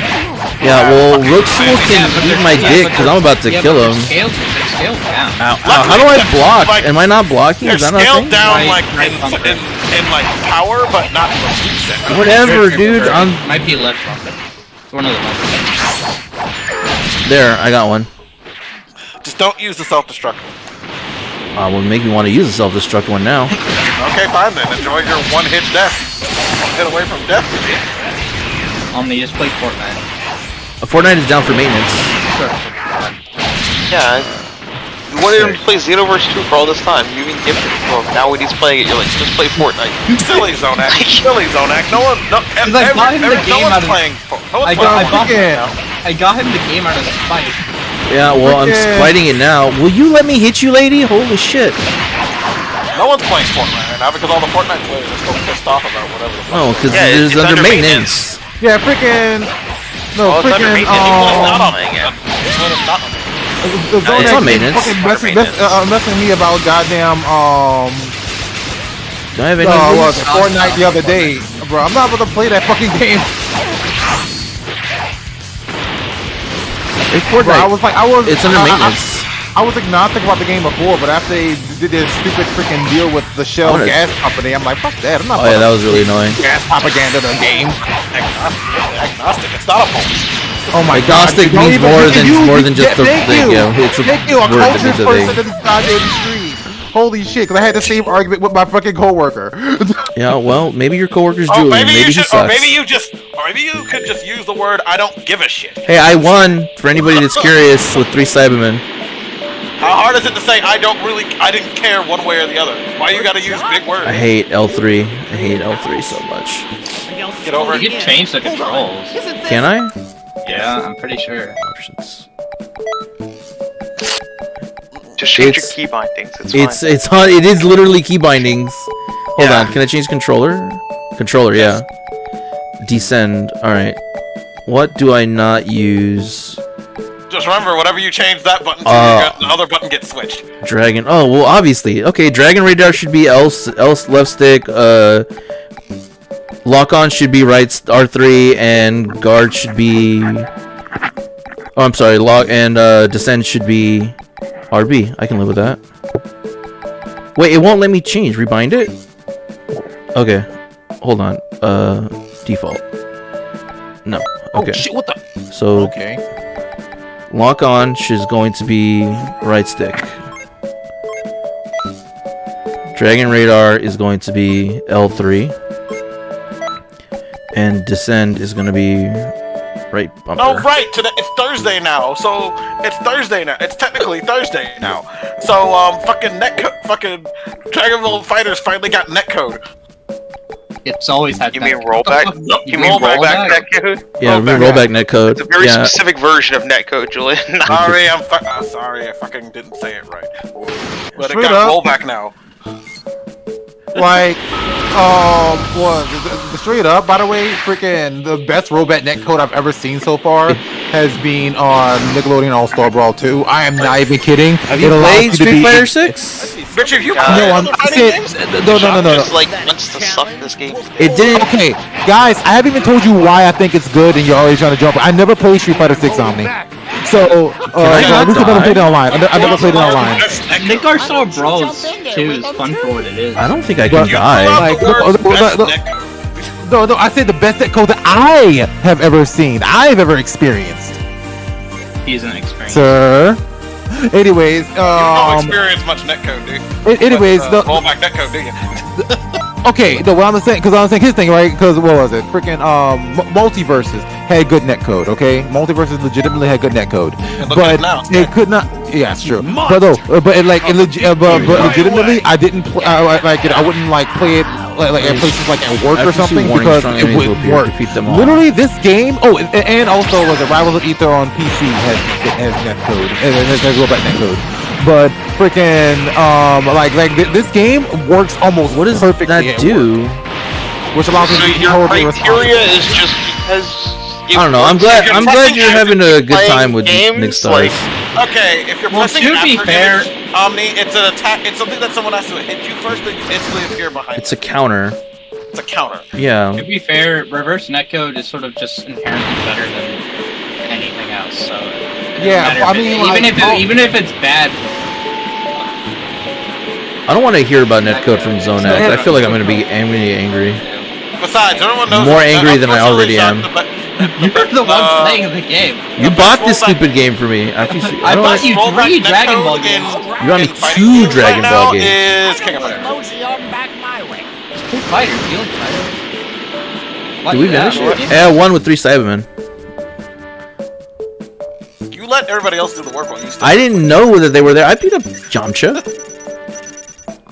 Speaker 2: Yeah, well, Rooksul can eat my dick because I'm about to kill him.
Speaker 10: They're scaled down.
Speaker 2: Ow, ow. How do I block? Am I not blocking?
Speaker 1: They're
Speaker 2: Is that not a
Speaker 1: scaled
Speaker 2: thing?
Speaker 1: down like in like power, but not in percent.
Speaker 2: Whatever, dude.
Speaker 10: Might be left bumper. It's one of the bumpers.
Speaker 2: There, I got one.
Speaker 1: Just don't use the self-destruct.
Speaker 2: Would make me want to use the self-destruct one now.
Speaker 1: Okay, fine then. Enjoy your one-hit death. One hit away from death.
Speaker 10: Omni, just play Fortnite.
Speaker 2: Fortnite is down for maintenance.
Speaker 10: Sure.
Speaker 3: Yeah. You wanted him to play Xenoverse 2 for all this time. You even gifted it to him. Now when he's playing it, you're like, just play Fortnite.
Speaker 1: Silly Zonak. Silly Zonak. No one. No,
Speaker 10: I got him the game out of. I got him the game out of spite.
Speaker 2: Yeah, well, I'm spiting it now. Will you let me hit you, lady? Holy shit.
Speaker 1: No one's playing Fortnite right now because all the Fortnite players are so pissed off about whatever the fuck.
Speaker 2: Oh, because it's under maintenance.
Speaker 9: Yeah, freaking. No,
Speaker 3: it's under maintenance. It's not on it yet.
Speaker 9: It's
Speaker 2: on maintenance.
Speaker 9: Messing me about goddamn
Speaker 2: Do I have any
Speaker 9: Fortnite the other day, bro. I'm not about to play that fucking game.
Speaker 2: It's Fortnite.
Speaker 9: Bro,
Speaker 2: it's under maintenance.
Speaker 9: I was agnostic about the game before, but after they did this stupid freaking deal with the Shell gas company, I'm like, fuck that. I'm not.
Speaker 2: Oh yeah, that was really annoying.
Speaker 9: Gas propaganda the game.
Speaker 1: Agnostic. It's not a police.
Speaker 9: Oh my
Speaker 2: agnostic
Speaker 9: god.
Speaker 2: means more than just a thing. Yeah, it's a word that means a thing.
Speaker 9: This goddamn stream. Holy shit! Because I had the same argument with my fucking coworker.
Speaker 2: Yeah, well, maybe your coworker's Julian. Maybe he sucks.
Speaker 1: Or maybe you could just use the word "I don't give a shit."
Speaker 2: Hey, I won. For anybody that's curious, with 3 Cybermen.
Speaker 1: How hard is it to say I didn't care one way or the other? Why you gotta use big words?
Speaker 2: I hate L3. I hate L3 so much.
Speaker 1: Get over it.
Speaker 10: You can change the controls.
Speaker 2: Can I?
Speaker 10: Yeah, I'm pretty sure.
Speaker 2: Options.
Speaker 3: Just change your key bindings.
Speaker 2: It's fine. It is literally key bindings. Hold on. Can I change controller? Controller, yeah. Descend. All right. What do I not use?
Speaker 1: Just remember, whatever you change that button to, the other button gets switched.
Speaker 2: Dragon. Oh well, obviously. Okay, Dragon Radar should be L left stick. Lock on should be right R3, and guard should be. Oh, I'm sorry. Lock and descend should be RB. I can live with that. Wait, it won't let me change. Rebind it. Okay, hold on. Default. No. Okay.
Speaker 9: Oh shit! What the?
Speaker 2: So.
Speaker 9: Okay.
Speaker 2: Lock on is going to be right stick. Dragon Radar is going to be L3. And descend is going to be right bumper.
Speaker 1: Oh, right. Today it's Thursday now. So it's Thursday now. It's technically Thursday now. So fucking fucking Dragonball Fighters finally got netcode.
Speaker 10: It's always had.
Speaker 3: You mean rollback? You mean rollback netcode?
Speaker 2: Yeah, rollback netcode.
Speaker 3: It's a very specific version of netcode, Julian.
Speaker 1: Sorry, sorry, I fucking didn't say it right. But it got rollback now.
Speaker 9: Like, straight up, by the way, freaking the best rollback netcode I've ever seen so far has been on Nickelodeon All-Star Brawl 2. I am not even kidding.
Speaker 2: Have you played Street Fighter 6?
Speaker 1: Richard, you
Speaker 9: no.
Speaker 3: Just like wants to suck this game.
Speaker 2: It didn't.
Speaker 9: Okay, guys, I haven't even told you why I think it's good, and you're already trying to jump. I never played Street Fighter 6 Omni. So, I never played it online. I never played it online.
Speaker 10: Nick All-Star Brawl 2 is fun for what it is.
Speaker 2: I don't think I can die.
Speaker 9: No, I said the best netcode that I have ever seen. I've ever experienced.
Speaker 10: He's an experienced.
Speaker 9: Sir. Anyways,
Speaker 1: you don't experience much netcode, dude.
Speaker 9: Anyways,
Speaker 1: rollback netcode, do you?
Speaker 9: Okay, what I'm saying, because I'm saying his thing, right? Because what was it? Freaking Multiverses had good netcode. Okay, Multiverses legitimately had good netcode, but it could not. Yeah, it's true. But legitimately, I didn't like it. I wouldn't like play it like at places like at work or something because it wouldn't work. Literally, this game. Oh, and also was it Rivals of Ether on PC has netcode. Has rollback netcode. But freaking this game works almost
Speaker 2: what does
Speaker 9: perfectly.
Speaker 2: That do?
Speaker 9: which allows me
Speaker 3: So
Speaker 9: to be
Speaker 3: your
Speaker 9: totally
Speaker 3: criteria
Speaker 9: responsible.
Speaker 3: is just because.
Speaker 2: I don't know. I'm glad you're having a good time with
Speaker 3: games,
Speaker 2: Nick Stars.
Speaker 1: Okay, if you're
Speaker 10: Well,
Speaker 1: pressing
Speaker 10: to be
Speaker 1: after
Speaker 10: fair-
Speaker 1: image, Omni, it's an attack. It's something that someone has to hit you first, then you instantly appear behind.
Speaker 2: It's a counter.
Speaker 1: It's a counter.
Speaker 2: Yeah.
Speaker 10: To be fair, reverse netcode is sort of just inherently better than anything else. So it doesn't
Speaker 9: Yeah,
Speaker 10: matter
Speaker 9: I
Speaker 10: if
Speaker 9: mean,
Speaker 10: even if it's bad.
Speaker 2: I don't want to hear about netcode from Zone X. I feel like I'm gonna be angry.
Speaker 1: Besides, everyone knows.
Speaker 2: More angry than I already am.
Speaker 10: You're the one playing the game.
Speaker 2: You bought this stupid game for me. I
Speaker 10: bought you 3 Dragon Ball games.
Speaker 2: You got me 2 Dragon Ball games.
Speaker 1: Is King of Fighters.
Speaker 8: back my way.
Speaker 10: Play Fighters. You like Fighters?
Speaker 2: Did we finish it? Yeah, 1 with 3 Cybermen.
Speaker 1: You let everybody else do the work while you still.
Speaker 2: I didn't know that they were there. I beat up Yamcha.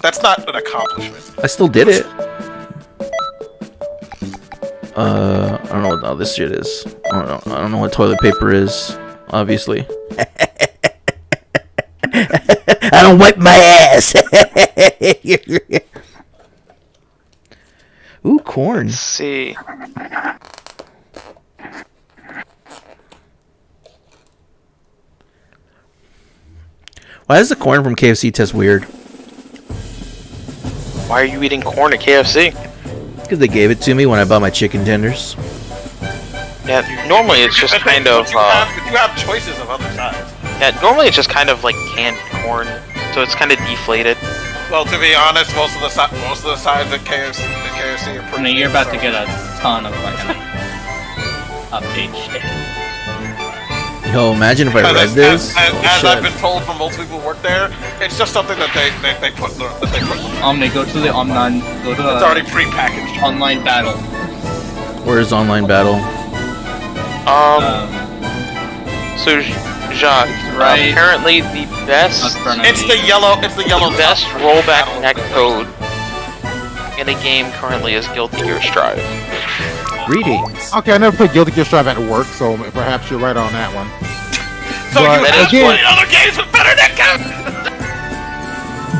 Speaker 1: That's not an accomplishment.
Speaker 2: I still did it. I don't know what all this shit is. I don't know what toilet paper is. Obviously. I don't wipe my ass. Ooh, corn.
Speaker 3: Let's see.
Speaker 2: Why does the corn from KFC taste weird?
Speaker 3: Why are you eating corn at KFC?
Speaker 2: Because they gave it to me when I bought my chicken tenders.
Speaker 3: Yeah, normally it's just kind of.
Speaker 1: You have choices of other sides.
Speaker 3: Yeah, normally it's just kind of like canned corn, so it's kind of deflated.
Speaker 1: Well, to be honest, most of the sides at KFC are
Speaker 10: I
Speaker 1: pretty.
Speaker 10: mean, you're about to get a ton of fucking update shit.
Speaker 2: Yo, imagine if I read this.
Speaker 1: As I've been told from multiple people who work there, it's just something that they put.
Speaker 10: Omni, go to the online. Go to
Speaker 1: It's already pre-packaged.
Speaker 10: online battle.
Speaker 2: Where's online battle?
Speaker 3: So Jacques,
Speaker 10: Right.
Speaker 3: apparently the best.
Speaker 1: It's the yellow.
Speaker 3: The best rollback netcode in a game currently is Guilty Gear Strive.
Speaker 2: Greetings.
Speaker 9: Okay, I never played Guilty Gear Strive at work, so perhaps you're right on that one.
Speaker 1: So
Speaker 9: But
Speaker 1: you have
Speaker 9: again-
Speaker 1: 20 other games with better netcode.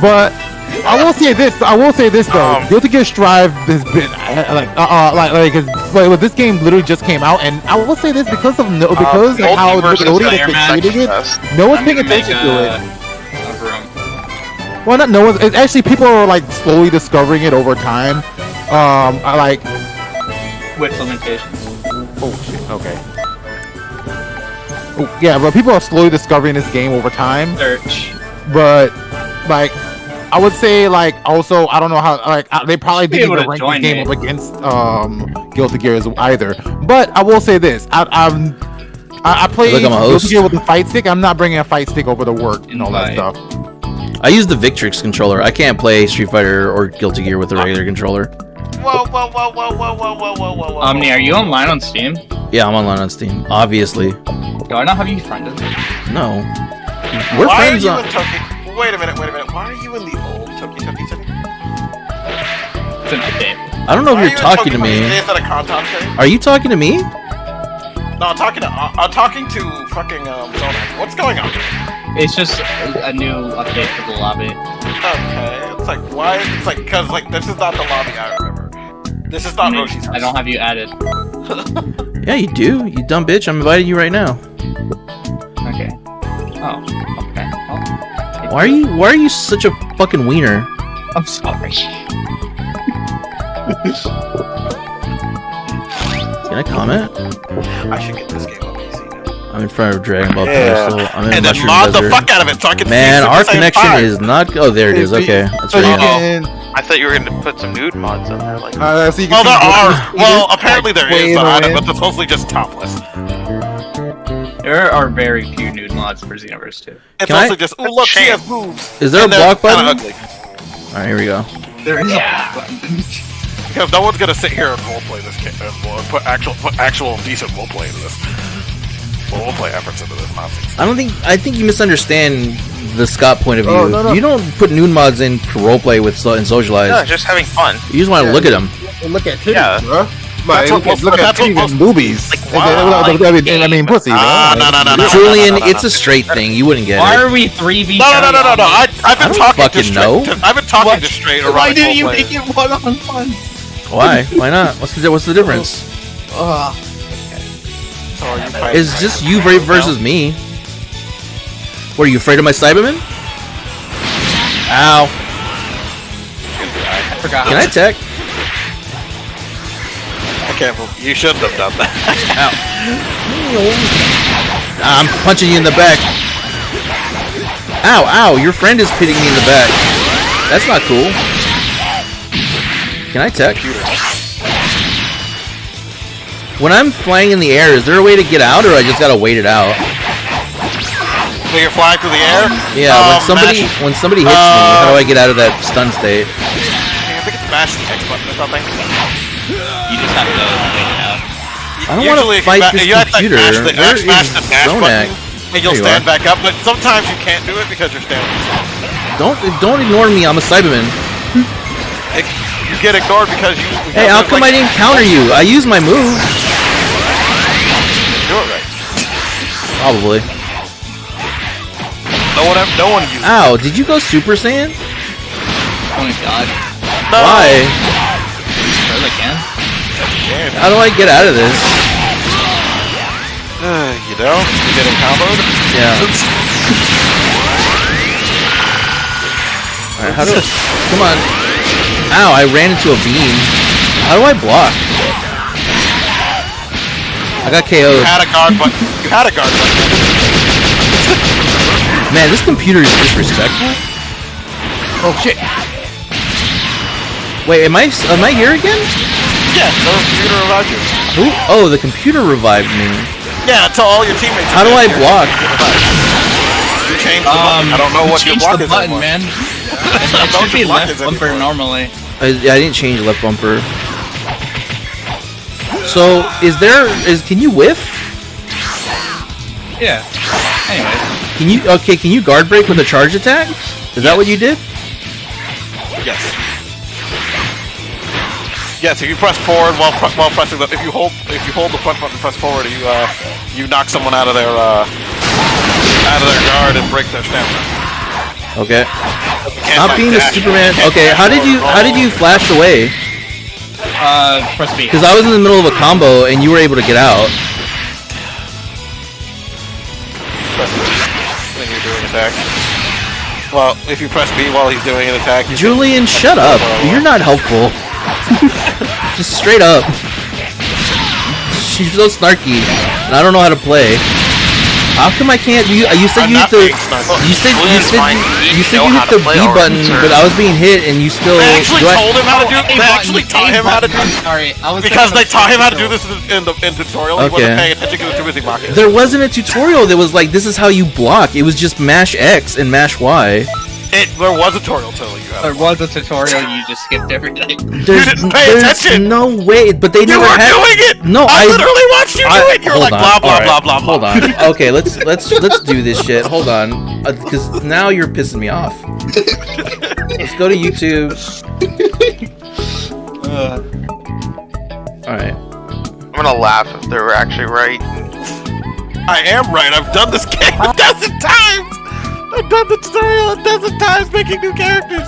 Speaker 9: But I will say this. Though. Guilty Gear Strive has been like this game literally just came out, and I will say this because of how Nickelodeon is treating it. No one's paying attention to it. Well, not no one. It's actually people are like slowly discovering it over time.
Speaker 10: With limitations.
Speaker 9: Oh shit. Okay. Oh yeah, but people are slowly discovering this game over time.
Speaker 10: Search.
Speaker 9: But like, I would say like also I don't know how they probably didn't even rank this game up against Guilty Gears either. But I will say this: I play Guilty Gear with the fight stick. I'm not bringing a fight stick over to work and all that stuff.
Speaker 2: I use the Victrix controller. I can't play Street Fighter or Guilty Gear with a regular controller.
Speaker 1: Whoa.
Speaker 10: Omni, are you online on Steam?
Speaker 2: Yeah, I'm online on Steam. Obviously.
Speaker 10: Do I not have you friended?
Speaker 2: No. We're
Speaker 1: Why
Speaker 2: friends
Speaker 1: are you
Speaker 2: on.
Speaker 1: in Toki? Wait a minute. Why are you in the old Toki City?
Speaker 10: It's an update.
Speaker 2: I don't know
Speaker 1: Why
Speaker 2: if you're talking to me.
Speaker 1: Is that a Conton thing?
Speaker 2: Are you talking to me?
Speaker 1: No, I'm talking to fucking Zona. What's going on?
Speaker 10: It's just a new update for the lobby.
Speaker 1: Okay, it's like why? It's like because like this is not the lobby I remember. This is not Roshi's house.
Speaker 10: I don't have you added.
Speaker 2: Yeah, you do. You dumb bitch. I'm inviting you right now.
Speaker 10: Okay. Oh. Okay. Well,
Speaker 2: Why are you such a fucking wiener?
Speaker 10: I'm sorry.
Speaker 2: Can I comment?
Speaker 1: I should get this game on PC now.
Speaker 2: I'm in front of Dragon Ball
Speaker 1: Yeah.
Speaker 2: Crystal. I'm in
Speaker 1: And then
Speaker 2: Mushroom
Speaker 1: mod
Speaker 2: Desert.
Speaker 1: the fuck out of it so I can
Speaker 2: Man,
Speaker 1: see
Speaker 2: our
Speaker 1: the same
Speaker 2: connection
Speaker 1: time.
Speaker 2: is not. Oh, there it is. Okay, that's
Speaker 9: So you
Speaker 2: right.
Speaker 9: can,
Speaker 3: I thought you were going to put some nude mods in there. Like,
Speaker 9: so you can
Speaker 1: Well, there
Speaker 9: see
Speaker 1: are.
Speaker 9: Guilty
Speaker 1: Well,
Speaker 9: Gear,
Speaker 1: apparently
Speaker 9: like,
Speaker 1: there is,
Speaker 9: way
Speaker 1: but
Speaker 9: in the
Speaker 1: it's mostly just topless.
Speaker 10: There are very few nude mods for Xenoverse 2.
Speaker 1: It's
Speaker 2: Can
Speaker 1: also
Speaker 2: I-
Speaker 1: just, oh look, she has boobs.
Speaker 2: Is there a
Speaker 1: And they're
Speaker 2: block
Speaker 1: kinda
Speaker 2: button?
Speaker 1: ugly.
Speaker 2: Alright, here we go.
Speaker 10: There is
Speaker 1: Because no one's gonna sit here and roleplay this game. Put actual decent roleplay into this. Roleplay efforts into this nonsense.
Speaker 2: I think you misunderstand the Scott point of view.
Speaker 9: Oh, no.
Speaker 2: You don't put nude mods in for roleplay with and socialize.
Speaker 3: no, just having fun.
Speaker 2: You just want to look at them.
Speaker 9: Look at titties,
Speaker 3: Yeah.
Speaker 9: bro. Like,
Speaker 1: That's what
Speaker 9: look at
Speaker 1: most-
Speaker 9: titties and boobies.
Speaker 3: Like, wow.
Speaker 9: I mean, pussy.
Speaker 1: No.
Speaker 2: Julian, it's a straight thing. You wouldn't get
Speaker 10: Why
Speaker 2: it.
Speaker 10: are we 3v?
Speaker 1: No. I've been
Speaker 2: don't
Speaker 1: talking to
Speaker 2: fucking know.
Speaker 1: straight. I've been talking to straight erotic
Speaker 10: Why didn't you
Speaker 1: roleplayers.
Speaker 10: make it one-on-one?
Speaker 2: Why? Why not? What's the difference?
Speaker 1: So are you fighting
Speaker 2: It's just you versus me. What, are you afraid of my Cyberman? Ow.
Speaker 10: I forgot.
Speaker 2: Can I tech?
Speaker 1: I can't believe you shouldn't have done that.
Speaker 2: Ow. I'm punching you in the back. Ow, ow, your friend is hitting me in the back. That's not cool. Can I tech? When I'm flying in the air, is there a way to get out, or I just gotta wait it out?
Speaker 1: When you're flying through the air?
Speaker 2: Yeah, when somebody hits me, how do I get out of that stun state?
Speaker 1: I think it's mash the X button or something.
Speaker 10: You just have to wait it out.
Speaker 2: I don't want to fight this computer. Where is Ronak?
Speaker 1: And you'll stand back up, but sometimes you can't do it because you're standing.
Speaker 2: Don't ignore me. I'm a Cyberman.
Speaker 1: You get ignored because you.
Speaker 2: Hey, how come I didn't counter you? I used my move.
Speaker 1: Do it right.
Speaker 2: Probably.
Speaker 1: No one uses.
Speaker 2: Ow! Did you go Super Saiyan?
Speaker 10: Oh my god.
Speaker 1: No.
Speaker 2: Why?
Speaker 10: Sure I can.
Speaker 2: How do I get out of this?
Speaker 1: You don't? You getting comboed?
Speaker 2: Yeah. Alright, how do I... Come on. Ow, I ran into a beam. How do I block? I got KO'd.
Speaker 1: You had a guard button.
Speaker 2: Man, this computer is disrespectful.
Speaker 9: Oh shit!
Speaker 2: Wait, am I here again?
Speaker 1: Yeah, the computer revived you.
Speaker 2: Who? Oh, the computer revived me.
Speaker 1: Yeah, until all your teammates.
Speaker 2: How do I block?
Speaker 1: You changed the button. I don't know what your block
Speaker 10: the
Speaker 1: is
Speaker 10: button,
Speaker 1: anymore.
Speaker 10: man. It should be left bumper normally.
Speaker 2: I didn't change left bumper. So, can you whiff?
Speaker 10: Yeah. Anyways.
Speaker 2: Can you guard break with a charge attack? Is that what you did?
Speaker 1: Yes. Yes, if you press forward while pressing the, if you hold the front button and press forward, you knock someone out of their guard and break their stamina.
Speaker 2: Okay. Not being a Superman. Okay, how did you flash away?
Speaker 10: Press B.
Speaker 2: Because I was in the middle of a combo and you were able to get out.
Speaker 1: Press B when you're doing attack. Well, if you press B while he's doing an attack.
Speaker 2: Julian, shut up. You're not helpful. Just straight up. She's so snarky, and I don't know how to play. How come I can't? You said you hit the. You said you hit the B button, but I was being hit, and you still.
Speaker 1: They actually told him how to do. They actually taught him how to do.
Speaker 10: Sorry, I was
Speaker 1: because they taught him how to do this in tutorial. He wasn't paying attention because he was too busy mocking.
Speaker 2: There wasn't a tutorial that was like, this is how you block. It was just mash X and mash Y.
Speaker 1: There was a tutorial telling you how to
Speaker 10: block. There was a tutorial, you just skipped everything.
Speaker 1: You didn't pay attention!
Speaker 2: No way, but they never had...
Speaker 1: You were doing it!
Speaker 2: No,
Speaker 1: I literally watched you do it! You're like, blah, blah, blah, blah, blah.
Speaker 2: Hold on. Okay, let's do this shit. Hold on. Because now you're pissing me off. Let's go to YouTube. Alright.
Speaker 3: I'm gonna laugh if they're actually right.
Speaker 1: I am right. I've done this game a dozen times! I've done the tutorial a dozen times making new characters!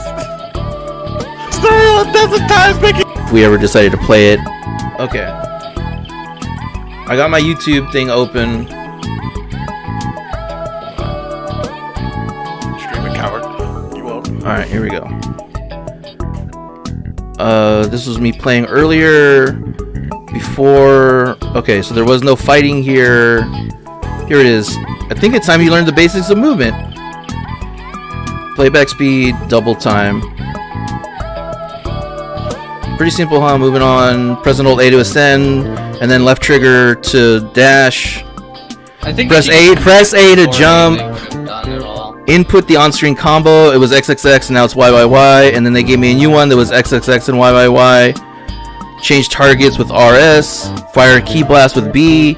Speaker 1: Tutorial a dozen times making...
Speaker 2: If we ever decided to play it. Okay. I got my YouTube thing open.
Speaker 1: Streaming coward. You won't.
Speaker 2: Alright, here we go. This was me playing earlier. Before... Okay, so there was no fighting here. Here it is. I think it's time you learned the basics of movement. Playback speed, double time. Pretty simple, huh? Moving on. Press and hold A to ascend, and then left trigger to dash.
Speaker 10: I think
Speaker 2: press A to jump. Input the on-screen combo. It was XXX, and now it's YYY. And then they gave me a new one that was XXX and YYY. Change targets with RS. Fire key blast with B.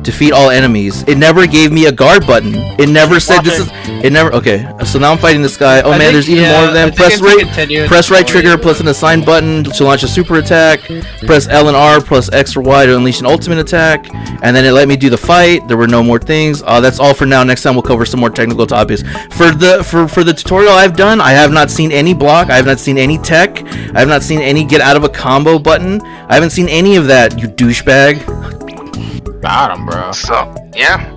Speaker 2: Defeat all enemies. It never gave me a guard button. It never said this is. It never. Okay, so now I'm fighting this guy. Oh man, there's even more of them. Press right trigger plus an assign button to launch a super attack. Press L and R plus X or Y to unleash an ultimate attack. And then it let me do the fight. There were no more things. That's all for now. Next time we'll cover some more technical topics. For the tutorial I've done, I have not seen any block. I have not seen any tech. I have not seen any get out of a combo button. I haven't seen any of that. You douchebag.
Speaker 9: Got him, bro.
Speaker 3: So, yeah.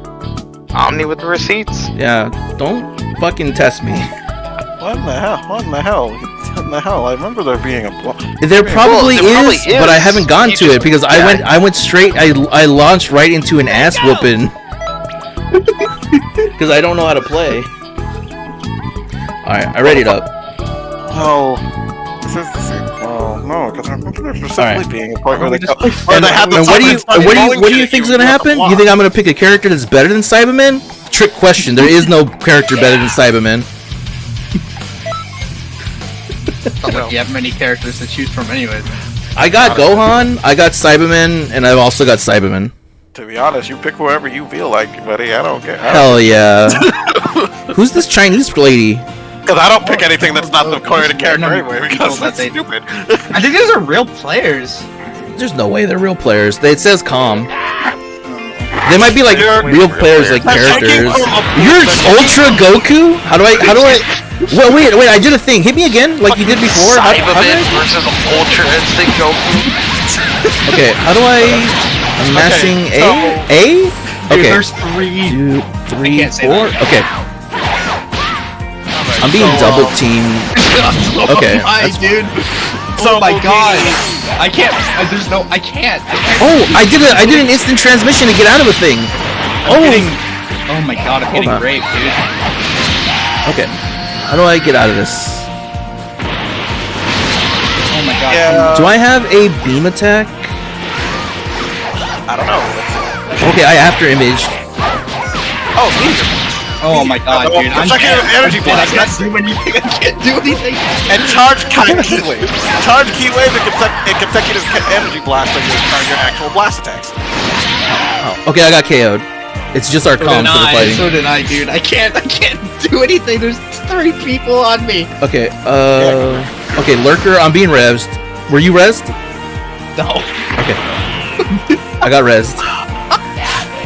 Speaker 3: Omni with the receipts.
Speaker 2: Yeah, don't fucking test me.
Speaker 1: What in the hell? What in the hell? What in the hell? I remember there being a block.
Speaker 2: There probably is, but I haven't gone to it because I went straight. I launched right into an ass whooping because I don't know how to play. All right, I readied up.
Speaker 1: Oh, this is the same. Oh no, because I remember there specifically being a point where they go.
Speaker 2: And what do you think is gonna happen? You think I'm gonna pick a character that's better than Cyberman? Trick question. There is no character better than Cyberman.
Speaker 10: Not like you have many characters to choose from, anyways.
Speaker 2: I got Gohan, I got Cyberman, and I've also got Cyberman.
Speaker 1: To be honest, you pick whoever you feel like, buddy. I don't care.
Speaker 2: Hell yeah. Who's this Chinese lady?
Speaker 1: Because I don't pick anything that's not the core of the character anyway, because that's stupid.
Speaker 10: I think those are real players.
Speaker 2: There's no way they're real players. It says calm. They might be like real players, like characters. You're Ultra Goku? How do I? Well, wait, I did a thing. Hit me again, like you did before.
Speaker 3: Cyberman versus Ultra Instinct Goku.
Speaker 2: Okay, how do I? I'm mashing A? Okay.
Speaker 10: There's 3,
Speaker 2: 4. Okay. I'm being double teamed. Okay.
Speaker 10: Dude. Oh my god. I can't. I can't.
Speaker 2: Oh, I did an instant transmission to get out of a thing.
Speaker 10: Oh my god, I'm getting raped, dude.
Speaker 2: Okay. How do I get out of this?
Speaker 10: Oh my god.
Speaker 1: Yeah.
Speaker 2: Do I have a beam attack?
Speaker 1: I don't know.
Speaker 2: Okay, I after imaged.
Speaker 1: Oh, meteor.
Speaker 10: Oh my god, dude. I'm
Speaker 1: energy blast.
Speaker 10: I can't do anything. I can't do anything.
Speaker 1: And charge key wave. Charge key wave and consecutive energy blast on your actual blast attacks.
Speaker 2: Oh, okay, I got KO'd. It's just our comms for the fighting.
Speaker 10: So did I, dude. I can't do anything. There's 3 people on me.
Speaker 2: Okay, okay, Lurker, I'm being rezzed. Were you rezzed?
Speaker 10: No.
Speaker 2: Okay. I got rezzed.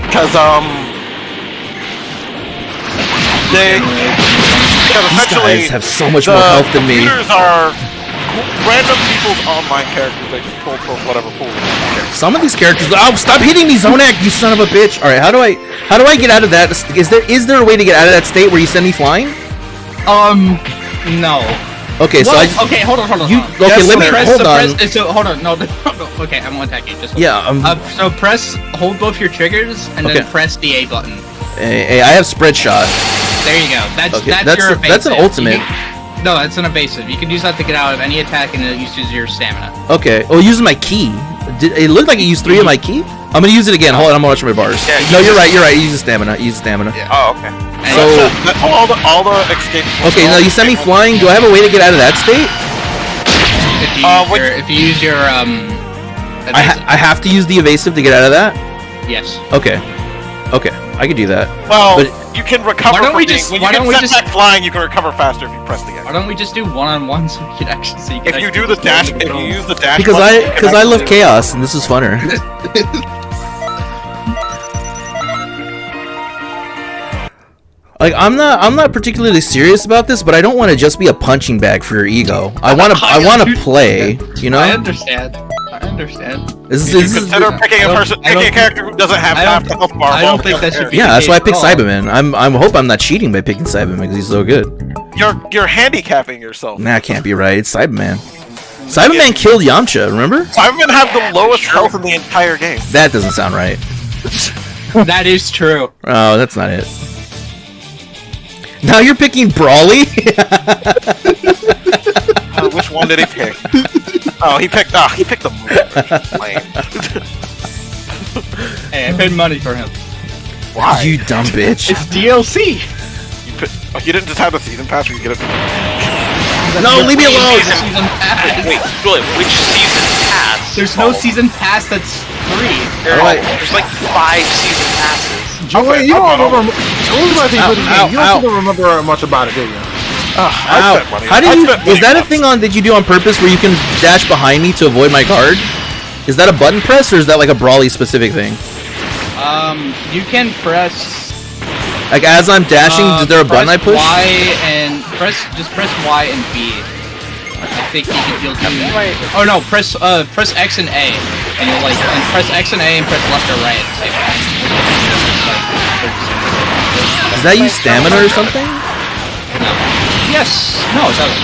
Speaker 1: Because,
Speaker 2: These guys have so much more health than me.
Speaker 1: Computers are random people's online characters they just pulled from whatever pool.
Speaker 2: Some of these characters. Oh, stop hitting me, Zonak, you son of a bitch! All right, how do I get out of that? Is there a way to get out of that state where you send me flying?
Speaker 10: No.
Speaker 2: Okay, so
Speaker 10: okay, hold on.
Speaker 2: Okay, let me hold on.
Speaker 10: Hold on, no. Okay, I'm gonna attack you. Just
Speaker 2: yeah.
Speaker 10: So hold both your triggers and then press the A button.
Speaker 2: Hey, I have spread shot.
Speaker 10: There you go. That's your evasive.
Speaker 2: That's an ultimate.
Speaker 10: No, that's an evasive. You can use that to get out of any attack, and it uses your stamina.
Speaker 2: Okay. Oh, using my key. It looked like it used 3 of my key. I'm gonna use it again. Hold on, I'm gonna watch my bars. Yeah, no, you're right. Use stamina.
Speaker 1: Yeah. Oh, okay.
Speaker 2: So
Speaker 1: all the escape.
Speaker 2: Okay, now you send me flying. Do I have a way to get out of that state?
Speaker 10: If you use your
Speaker 2: I have to use the evasive to get out of that.
Speaker 10: Yes.
Speaker 2: Okay, I could do that.
Speaker 1: Well,
Speaker 2: but
Speaker 1: you can recover.
Speaker 10: Why don't we just
Speaker 1: back flying? You can recover faster if you press the X.
Speaker 10: Why don't we just do one-on-one so we can actually?
Speaker 1: If you do the dash, if you use the dash.
Speaker 2: Because I love chaos and this is funner. Like I'm not particularly serious about this, but I don't want to just be a punching bag for your ego. I want to play. You know.
Speaker 10: I understand.
Speaker 1: Consider picking a character who doesn't have half the health bar.
Speaker 10: I don't think that should be.
Speaker 2: Yeah, that's why I picked Cyberman. I hope I'm not cheating by picking Cyberman because he's so good.
Speaker 1: You're handicapping yourself.
Speaker 2: Nah, it can't be right. It's Cyberman. Cyberman killed Yamcha. Remember?
Speaker 1: Cyberman have the lowest health in the entire game.
Speaker 2: That doesn't sound right.
Speaker 10: That is true.
Speaker 2: Oh, that's not it. Now you're picking Brawly?
Speaker 1: Which one did he pick? He picked the
Speaker 10: Hey, I paid money for him.
Speaker 1: Why?
Speaker 2: You dumb bitch.
Speaker 10: It's DLC.
Speaker 1: You didn't just have the season pass where you get it.
Speaker 2: No, leave me alone.
Speaker 3: Wait, Julian, which season pass
Speaker 10: There's no season pass that's free.
Speaker 3: There's like 5 season passes.
Speaker 4: Joey, you don't remember. You don't remember much about it, do you?
Speaker 2: Ow. How do you? Is that a thing on that you do on purpose where you can dash behind me to avoid my card? Is that a button press or is that like a Brawly specific thing?
Speaker 10: You can press.
Speaker 2: Like as I'm dashing, is there a button I push?
Speaker 10: Y and press Y and B. I think you can deal damage. Oh no, press X and A, and you'll and press X and A and press left or right at the same time.
Speaker 2: Does that use stamina or something?
Speaker 10: No. Yes. No, it doesn't.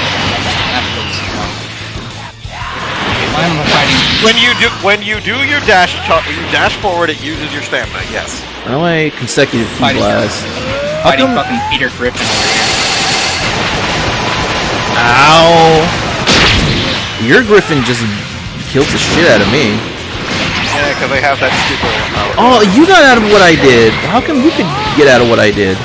Speaker 10: Why am I fighting?
Speaker 1: When you do your dash forward, it uses your stamina. Yes.
Speaker 2: How do I consecutive blast?
Speaker 10: Fighting fucking Peter Griffin over here.
Speaker 2: Ow! Your Griffin just killed the shit out of me.
Speaker 1: Yeah, because they have that stupid power.
Speaker 2: Oh, you got out of what I did. How come you could get out of what I did?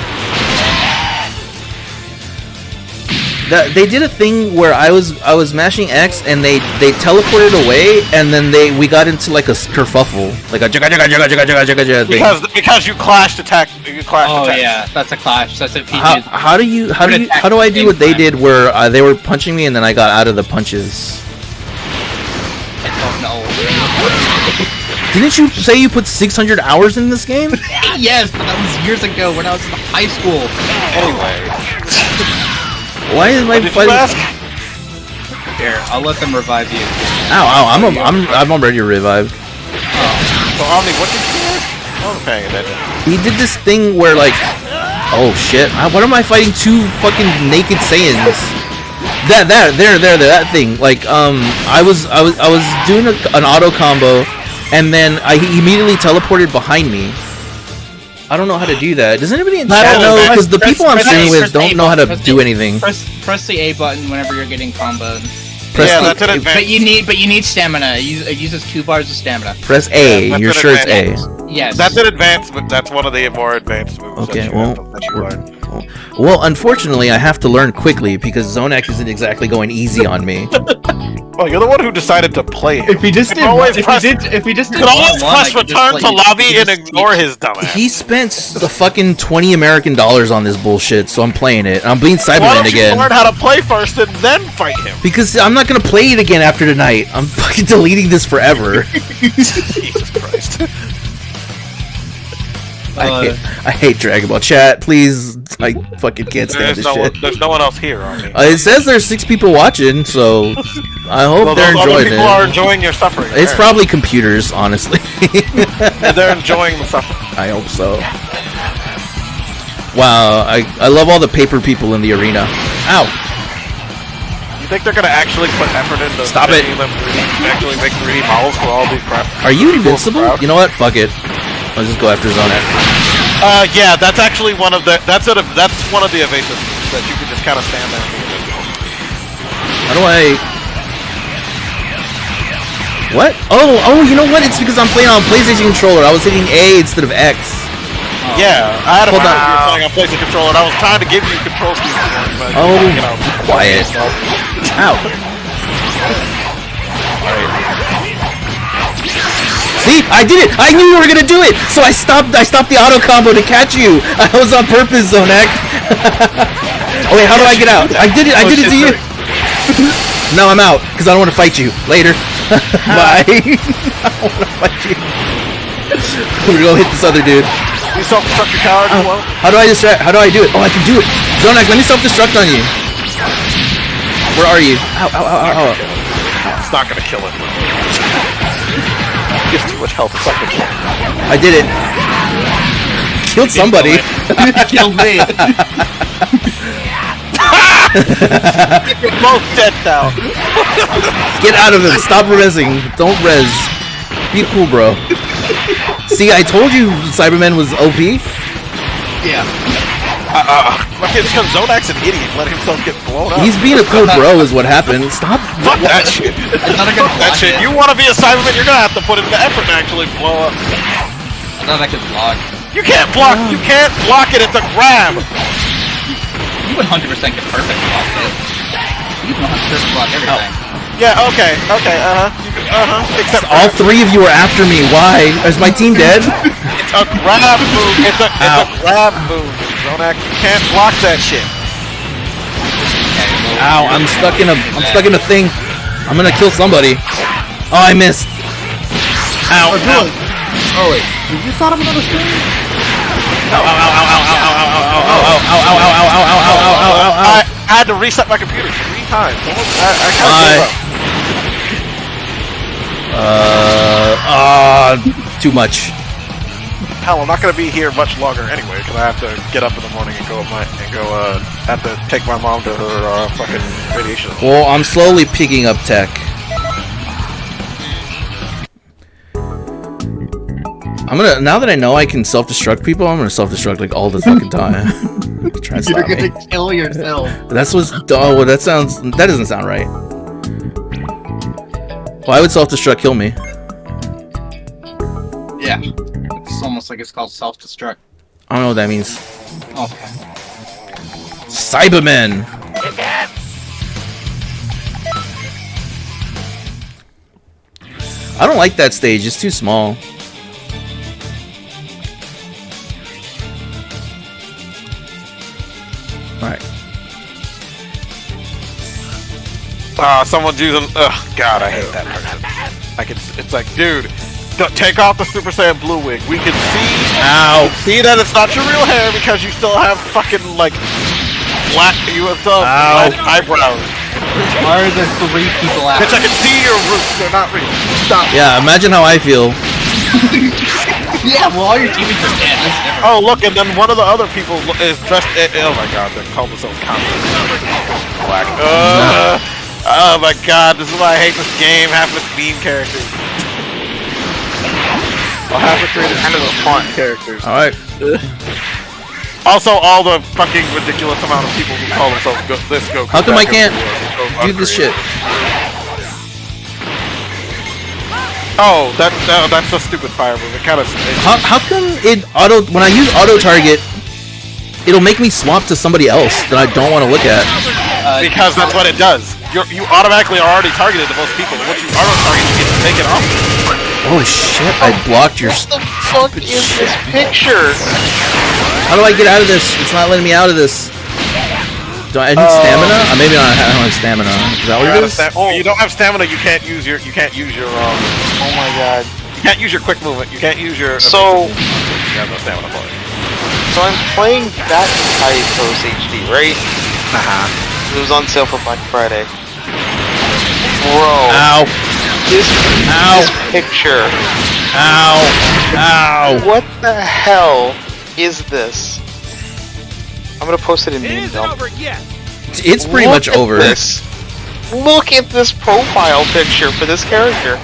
Speaker 2: They did a thing where I was mashing X and they teleported away and then we got into like a kerfuffle, like a jaga thing.
Speaker 1: Because you clashed attack.
Speaker 10: Oh yeah, that's a clash. That's a PG.
Speaker 2: How do I do what they did where they were punching me and then I got out of the punches?
Speaker 10: I don't know.
Speaker 2: Didn't you say you put 600 hours in this game?
Speaker 10: Yes, but that was years ago when I was in high school.
Speaker 1: Anyway.
Speaker 2: Why is my fighting?
Speaker 10: Here, I'll let them revive you.
Speaker 2: Ow! I'm already revived.
Speaker 1: So Omni, what did you do? Oh, paying attention.
Speaker 2: He did this thing where like, oh shit! What am I fighting? 2 fucking naked Saiyans. That thing. Like, I was doing an auto combo, and then he immediately teleported behind me. I don't know how to do that. Does anybody in chat know? Because the people I'm streaming with don't know how to do anything.
Speaker 10: Press the A button whenever you're getting comboed.
Speaker 1: That's an advance.
Speaker 10: But you need stamina. It uses 2 bars of stamina.
Speaker 2: Press A. Yeah, you're sure it's A.
Speaker 10: Yes.
Speaker 1: That's an advanced, but that's one of the more advanced moves.
Speaker 2: Okay, well, unfortunately, I have to learn quickly because Zonak isn't exactly going easy on me.
Speaker 1: Well, you're the one who decided to play it.
Speaker 10: If he just did, if he just
Speaker 1: could always press return to lobby and ignore his dumbass.
Speaker 2: He spent the fucking $20 American on this bullshit, so I'm playing it. I'm being Cyberman again.
Speaker 1: Why don't you learn how to play first and then fight him?
Speaker 2: Because I'm not gonna play it again after tonight. I'm fucking deleting this forever.
Speaker 1: Jesus Christ.
Speaker 2: I hate Dragon Ball. Chat, please. I fucking can't stand this shit.
Speaker 1: There's no one else here on me.
Speaker 2: It says there's 6 people watching, so I hope they're enjoying it.
Speaker 1: People are enjoying your suffering.
Speaker 2: It's probably computers, honestly.
Speaker 1: They're enjoying the suffering.
Speaker 2: I hope so. Wow, I love all the paper people in the arena. Ow.
Speaker 1: You think they're gonna actually put effort into making them actually make 3D models for all these crap?
Speaker 2: Are you invincible? You know what? Fuck it. I'll just go after Zonak.
Speaker 1: Yeah, that's actually one of the that's one of the evasive moves that you can just kind of stand there and be invincible.
Speaker 2: How do I? What? Oh, you know what? It's because I'm playing on PlayStation controller. I was hitting A instead of X.
Speaker 1: Yeah, I had a problem you were playing on PlayStation controller, and I was trying to give you control schemes. But,
Speaker 2: be quiet. Ow. See, I did it! I knew you were gonna do it! So I stopped the auto combo to catch you! I was on purpose, Zonak! Oh wait, how do I get out? I did it to you! No, I'm out, because I don't want to fight you. Later. Bye. I don't want to fight you. We're gonna go hit this other dude.
Speaker 1: You self-destruct your coward as well?
Speaker 2: How do I do it? Oh, I can do it! Zonak, let me self-destruct on you! Where are you? Ow.
Speaker 1: It's not gonna kill him. He has too much health.
Speaker 2: I did it. Killed somebody.
Speaker 10: Killed me.
Speaker 1: You're both dead now.
Speaker 2: Get out of it. Stop rezzing. Don't res. Be cool, bro. See, I told you Cyberman was OP.
Speaker 10: Yeah.
Speaker 1: It's because Zonak's an idiot. Let himself get blown up.
Speaker 2: He's being a cool bro is what happened. Stop.
Speaker 1: Fuck that shit. Fuck that shit. You want to be a Cyberman, you're going to have to put in the effort to actually blow up.
Speaker 10: I thought I could block.
Speaker 1: You can't block. You can't block it. It's a grab.
Speaker 10: You 100% can perfect block it. You can 100% block everything.
Speaker 1: Yeah, okay, except
Speaker 2: All three of you are after me. Why? Is my team dead?
Speaker 1: it's a grab move. It's a grab move. Zonak, you can't block that shit.
Speaker 2: Ow, I'm stuck in a thing. I'm gonna kill somebody. Oh, I missed. Ow, ow.
Speaker 9: Oh wait, did you start him another stream?
Speaker 1: I had to reset my computer 3 times. I can't
Speaker 2: too much.
Speaker 1: Hell, I'm not gonna be here much longer anyway, because I have to get up in the morning and have to take my mom to her fucking radiation.
Speaker 2: Well, I'm slowly picking up tech. Now that I know I can self-destruct people, I'm gonna self-destruct like all the fucking time. Try and
Speaker 10: You're
Speaker 2: stop me.
Speaker 10: gonna kill yourself.
Speaker 2: That doesn't sound right. Why would self-destruct kill me?
Speaker 10: Yeah. It's almost like it's called self-destruct.
Speaker 2: I don't know what that means.
Speaker 10: Okay.
Speaker 2: Cybermen! I don't like that stage, it's too small. Alright.
Speaker 1: Someone's using. Ugh, God, I hate that person. Like it's like, dude, take off the Super Saiyan Blue wig. We can see that it's not your real hair because you still have fucking like black. You have still have black eyebrows.
Speaker 10: Are the 3 people out?
Speaker 1: Bitch, I can see your roots. They're not real. Stop.
Speaker 2: Yeah, imagine how I feel.
Speaker 10: Yeah, well, all your teammates are dead. That's different.
Speaker 1: Oh, look, and then one of the other people is dressed. Oh my God, they call themselves black. Oh my God, this is why I hate this game. Half of its meme characters. I'll have to create kind of the font characters.
Speaker 2: Alright.
Speaker 1: Also, all the fucking ridiculous amount of people who call themselves this Goku.
Speaker 2: How come I can't do this shit?
Speaker 1: Oh, that's a stupid fire move. It kind of.
Speaker 2: How come when I use auto target, it'll make me swap to somebody else that I don't want to look at?
Speaker 1: Because that's what it does. You automatically are already targeted to most people. And once you auto target, you get to take it off.
Speaker 2: Holy shit! I blocked your.
Speaker 3: What the fuck is this picture?
Speaker 2: How do I get out of this? It's not letting me out of this. Do I need stamina? Maybe I don't have stamina. Is that what it is?
Speaker 1: You don't have stamina. You can't use your. Oh my God! You can't use your quick movement. You can't use your.
Speaker 3: So.
Speaker 1: You have no stamina for it.
Speaker 3: So I'm playing that Typos HD, right? It was on sale for Black Friday. Bro.
Speaker 2: Ow.
Speaker 3: This picture.
Speaker 2: Ow. Ow.
Speaker 3: What the hell is this? I'm gonna post it in meme dump.
Speaker 2: It's pretty much over.
Speaker 3: Look at this profile picture for this character.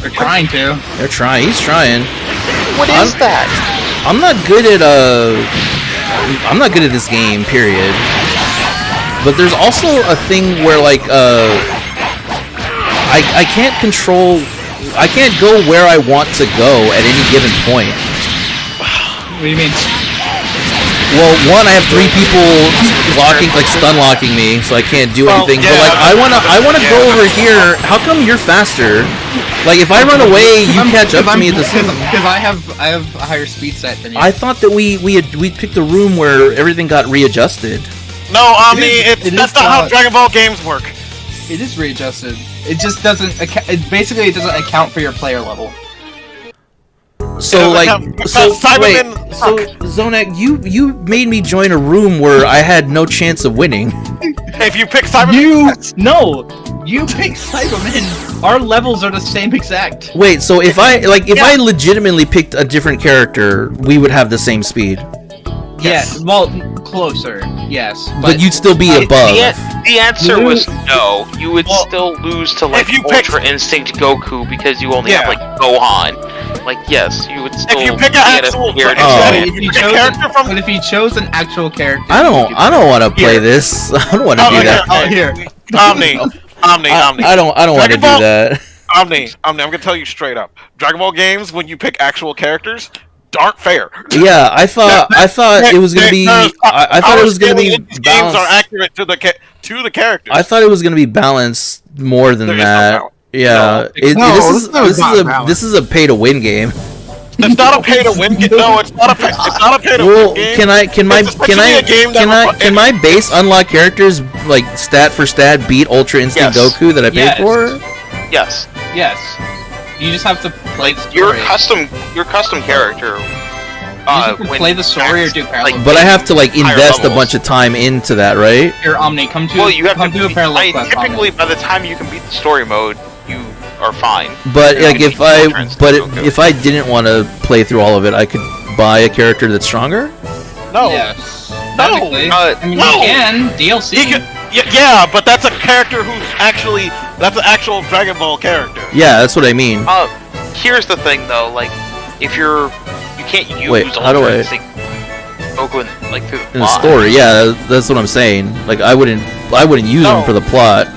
Speaker 10: They're trying to.
Speaker 2: They're trying. He's trying.
Speaker 3: What is that?
Speaker 2: I'm not good at this game, period. But there's also a thing where like I can't control. I can't go where I want to go at any given point.
Speaker 10: What do you mean?
Speaker 2: Well, one, I have 3 people blocking, like stun locking me, so I can't do anything.
Speaker 1: Yeah,
Speaker 2: but like, I wanna go over here. How come you're faster? Like, if I run away, you catch up to me at the same.
Speaker 10: Because I have a higher speed set than you.
Speaker 2: I thought that we picked a room where everything got readjusted.
Speaker 1: No, Omni, that's not how Dragon Ball games work.
Speaker 10: It is readjusted. It just doesn't. It doesn't account for your player level.
Speaker 2: So wait, so Zonak, you made me join a room where I had no chance of winning.
Speaker 1: If you pick Cyberman,
Speaker 10: you pick Cyberman. Our levels are the same exact.
Speaker 2: Wait, so if I legitimately picked a different character, we would have the same speed.
Speaker 10: Yes, well, closer. Yes,
Speaker 2: but you'd still be above.
Speaker 3: The answer was no. You would still lose to like Ultra Instinct Goku because you only have like Gohan. Like yes, you would still.
Speaker 1: If you pick an actual
Speaker 10: but if you chose an actual character,
Speaker 2: I don't want to play this. I don't want to do that.
Speaker 1: Omni.
Speaker 2: I don't want to do that.
Speaker 1: Omni, I'm gonna tell you straight up. Dragon Ball games, when you pick actual characters, aren't fair.
Speaker 2: Yeah, I thought it was gonna be. I thought it was gonna be
Speaker 1: balanced. Games are accurate to the characters.
Speaker 2: I thought it was gonna be balanced more than that. Yeah, this is a pay to win game.
Speaker 1: It's not a pay to win game. No, it's not a pay to win game.
Speaker 2: Can my base unlock characters like stat for stat beat Ultra Instinct Goku that I paid for?
Speaker 3: Yes.
Speaker 10: You just have to play
Speaker 3: your custom character.
Speaker 10: Play the story or do parallel.
Speaker 2: But I have to like invest a bunch of time into that, right?
Speaker 10: Here, Omni, come to
Speaker 3: you have to
Speaker 10: do a parallel quest.
Speaker 3: Typically, by the time you can beat the story mode, you are fine.
Speaker 2: But like if I didn't want to play through all of it, I could buy a character that's stronger.
Speaker 10: No. Yes. No. You can DLC.
Speaker 1: Yeah, but that's a character that's an actual Dragon Ball character.
Speaker 2: Yeah, that's what I mean.
Speaker 3: Here's the thing though, like if you can't use
Speaker 2: Goku
Speaker 3: through
Speaker 2: the story. Yeah, that's what I'm saying. Like I wouldn't use him for the plot.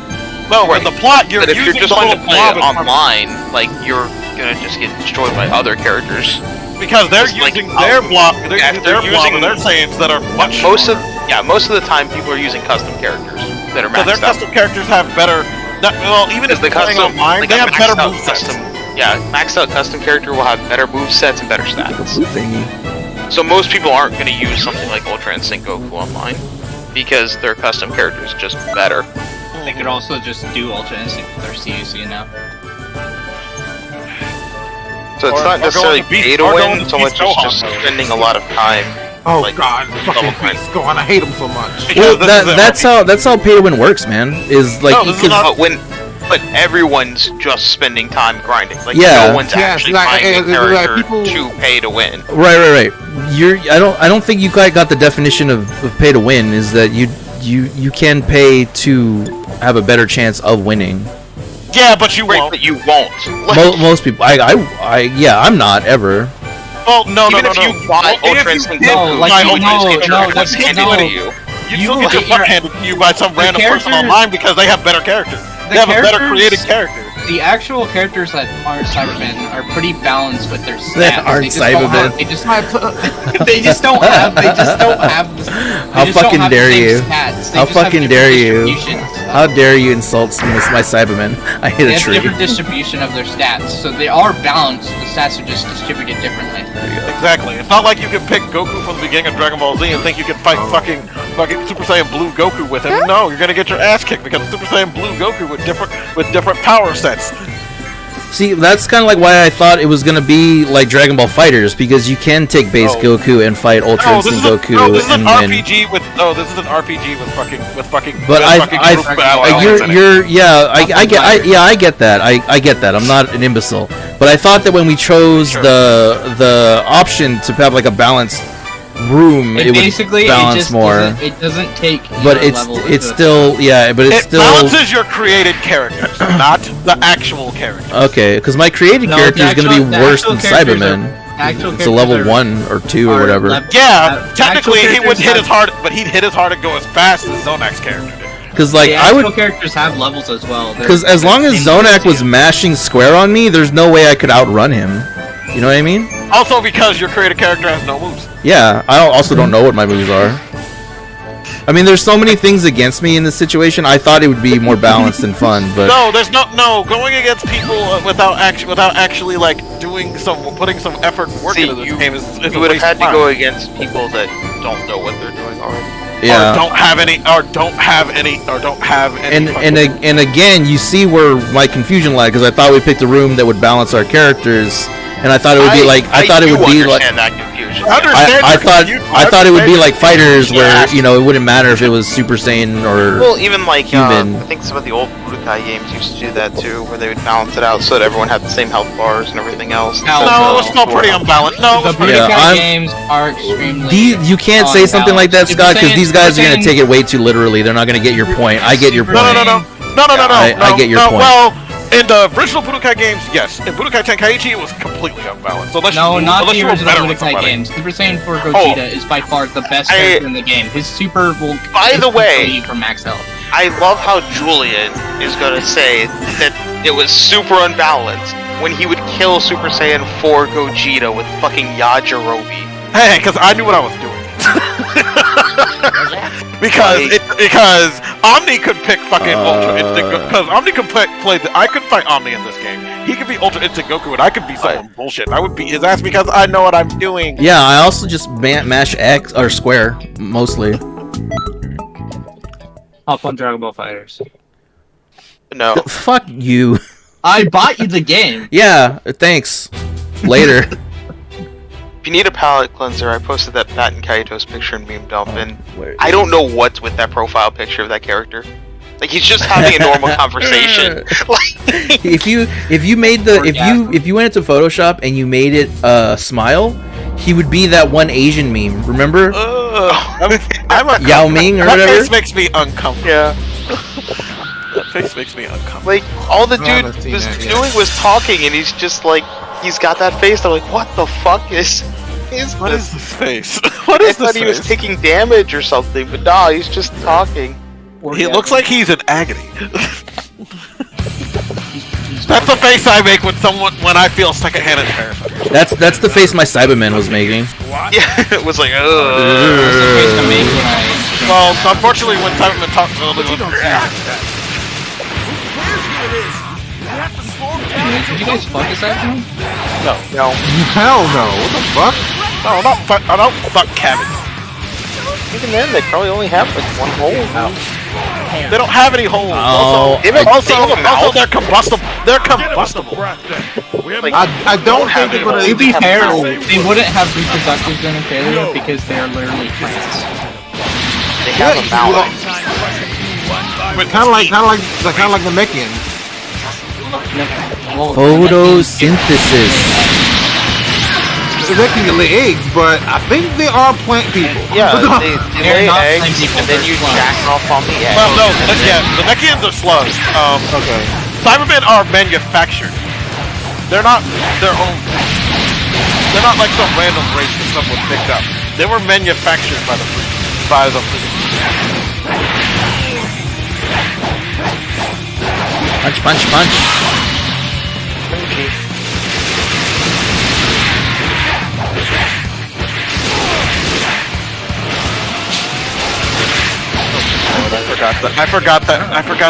Speaker 1: No, in the plot
Speaker 3: but if you're just going to play it online, like you're gonna just get destroyed by other characters.
Speaker 1: Because they're using their block, they're using their Saiyans that are much
Speaker 3: most of the time people are using custom characters that are maxed out.
Speaker 1: Their custom characters have better. Even if they're playing online, they have better movesets. Maxed out custom character will have better movesets and better stats.
Speaker 3: So most people aren't going to use something like Ultra Instinct Goku online because their custom character is just better.
Speaker 10: They could also just do Ultra Instinct with their CUC now.
Speaker 3: So it's not necessarily pay to win, so much as just spending a lot of time.
Speaker 4: Oh god, fucking Priest gone. I hate him so much.
Speaker 2: Well, that's how pay to win works, man. Is like
Speaker 3: but everyone's just spending time grinding. Like
Speaker 2: no
Speaker 3: one's actually finding a character to pay to win.
Speaker 2: Right. I don't think you quite got the definition of pay to win. Is that you can pay to have a better chance of winning.
Speaker 1: Yeah, but you won't.
Speaker 3: But you won't.
Speaker 2: Most people, I'm not ever.
Speaker 1: Well, no.
Speaker 3: Even if you buy Ultra Instinct Goku,
Speaker 10: that's
Speaker 3: handed to you.
Speaker 1: You still get your butt handed to you by some random person online because they have better characters. They have a better created character.
Speaker 10: The actual characters that aren't Cybermen are pretty balanced with their stats.
Speaker 2: They aren't Cybermen.
Speaker 10: They just don't have.
Speaker 2: How fucking dare you? How fucking dare you? How dare you insult my Cybermen? I hit a tree.
Speaker 10: They have different distribution of their stats, so they are balanced. The stats are just distributed differently.
Speaker 1: Exactly. It's not like you can pick Goku from the beginning of Dragon Ball Z and think you can fight fucking Super Saiyan Blue Goku with him. No, you're gonna get your ass kicked because Super Saiyan Blue Goku with different power sets.
Speaker 2: See, that's kind of like why I thought it was gonna be like Dragon Ball Fighters, because you can take base Goku and fight Ultra Instinct Goku.
Speaker 1: This is an RPG with fucking.
Speaker 2: But I get that. I get that. I'm not an imbecile. But I thought that when we chose the option to have like a balanced room, it would balance more.
Speaker 10: It doesn't take.
Speaker 2: But it
Speaker 1: balances your created characters, not the actual characters.
Speaker 2: Okay, because my created character is going to be worse than Cyberman. It's a level 1 or 2 or whatever.
Speaker 1: Technically he wouldn't hit as hard, but he'd hit as hard and go as fast as Zonak's character did.
Speaker 2: Because like
Speaker 10: characters have levels as well.
Speaker 2: Because as long as Zonak was mashing square on me, there's no way I could outrun him. You know what I mean?
Speaker 1: Also because your created character has no moves.
Speaker 2: Yeah, I also don't know what my moves are. I mean, there's so many things against me in this situation. I thought it would be more balanced and fun, but
Speaker 1: no. Going against people without actually like putting some effort and work into this game is
Speaker 3: you would have had to go against people that don't know what they're doing already.
Speaker 2: Yeah.
Speaker 1: Or don't have any.
Speaker 2: And again, you see where my confusion lied, because I thought we picked a room that would balance our characters. And I thought it would be like I thought it would be like I thought it would be like Fighters, where it wouldn't matter if it was Super Saiyan or
Speaker 3: even like
Speaker 2: human.
Speaker 3: I think some of the old Budokai games used to do that too, where they would balance it out so that everyone had the same health bars and everything else.
Speaker 1: No, it was still pretty unbalanced. No,
Speaker 10: the Budokai games are extremely.
Speaker 2: You can't say something like that, Scott, because these guys are gonna take it way too literally. They're not gonna get your point. I get your point.
Speaker 1: No.
Speaker 2: I get your point.
Speaker 1: Well, in the original Budokai games, yes. In Budokai Tenkaichi, it was completely unbalanced.
Speaker 10: Not the original Budokai games. Super Saiyan 4 Gogeta is by far the best character in the game. His super will.
Speaker 3: By the way,
Speaker 10: for max health.
Speaker 3: I love how Julian is gonna say that it was super unbalanced when he would kill Super Saiyan 4 Gogeta with fucking Yajirobe.
Speaker 1: Hey, because I knew what I was doing. because Omni could pick fucking Ultra Instinct Goku. Because Omni could play. I could fight Omni in this game. He could be Ultra Instinct Goku, and I could be someone bullshit. I would beat his ass because I know what I'm doing.
Speaker 2: Yeah, I also just mash X or square mostly.
Speaker 10: Hop on Dragon Ball Fighters.
Speaker 3: No.
Speaker 2: Fuck you.
Speaker 10: I bought you the game.
Speaker 2: Yeah, thanks. Later.
Speaker 3: If you need a palate cleanser, I posted that Pat and Kaito's picture in Meme Dump, and I don't know what's with that profile picture of that character. Like, he's just having a normal conversation.
Speaker 2: if you went into Photoshop and you made it smile, he would be that one Asian meme. Remember? Yao Ming or whatever.
Speaker 1: That face makes me uncomfortable.
Speaker 3: Yeah.
Speaker 1: That face makes me uncomfortable.
Speaker 3: Like, all the dude was doing was talking, and he's just like, he's got that face. I'm like, what the fuck is this?
Speaker 1: What is this face? What is this face?
Speaker 3: I thought he was taking damage or something, but nah, he's just talking.
Speaker 1: He looks like he's in agony. That's the face I make when I feel secondhand embarrassment.
Speaker 2: That's the face my Cyberman was making.
Speaker 3: Yeah, it was like,
Speaker 1: Well, unfortunately, when Cyberman talks,
Speaker 10: Did you guys fuck this afternoon?
Speaker 1: No.
Speaker 9: Hell no. What the fuck?
Speaker 1: No, I don't fuck cabins.
Speaker 3: Even then, they probably only have like one hole now.
Speaker 1: They don't have any holes.
Speaker 2: Oh,
Speaker 1: Also, they're combustible. They're combustible.
Speaker 3: Like,
Speaker 9: I don't think they're gonna.
Speaker 10: To be fair, they wouldn't have reproductive genitalia because they are literally plants.
Speaker 3: They have a mouth.
Speaker 9: Kind of like the Mechans.
Speaker 2: Photosynthesis.
Speaker 9: They can lay eggs, but I think they are plant people.
Speaker 3: Yeah, they lay eggs, and then you jack off on the egg.
Speaker 1: Well, no, the Mechians are slugs.
Speaker 9: Okay.
Speaker 1: Cybermen are manufactured. They're not their own. They're not like some random race that someone picked up. They were manufactured by the
Speaker 2: Punch, punch, punch.
Speaker 1: I forgot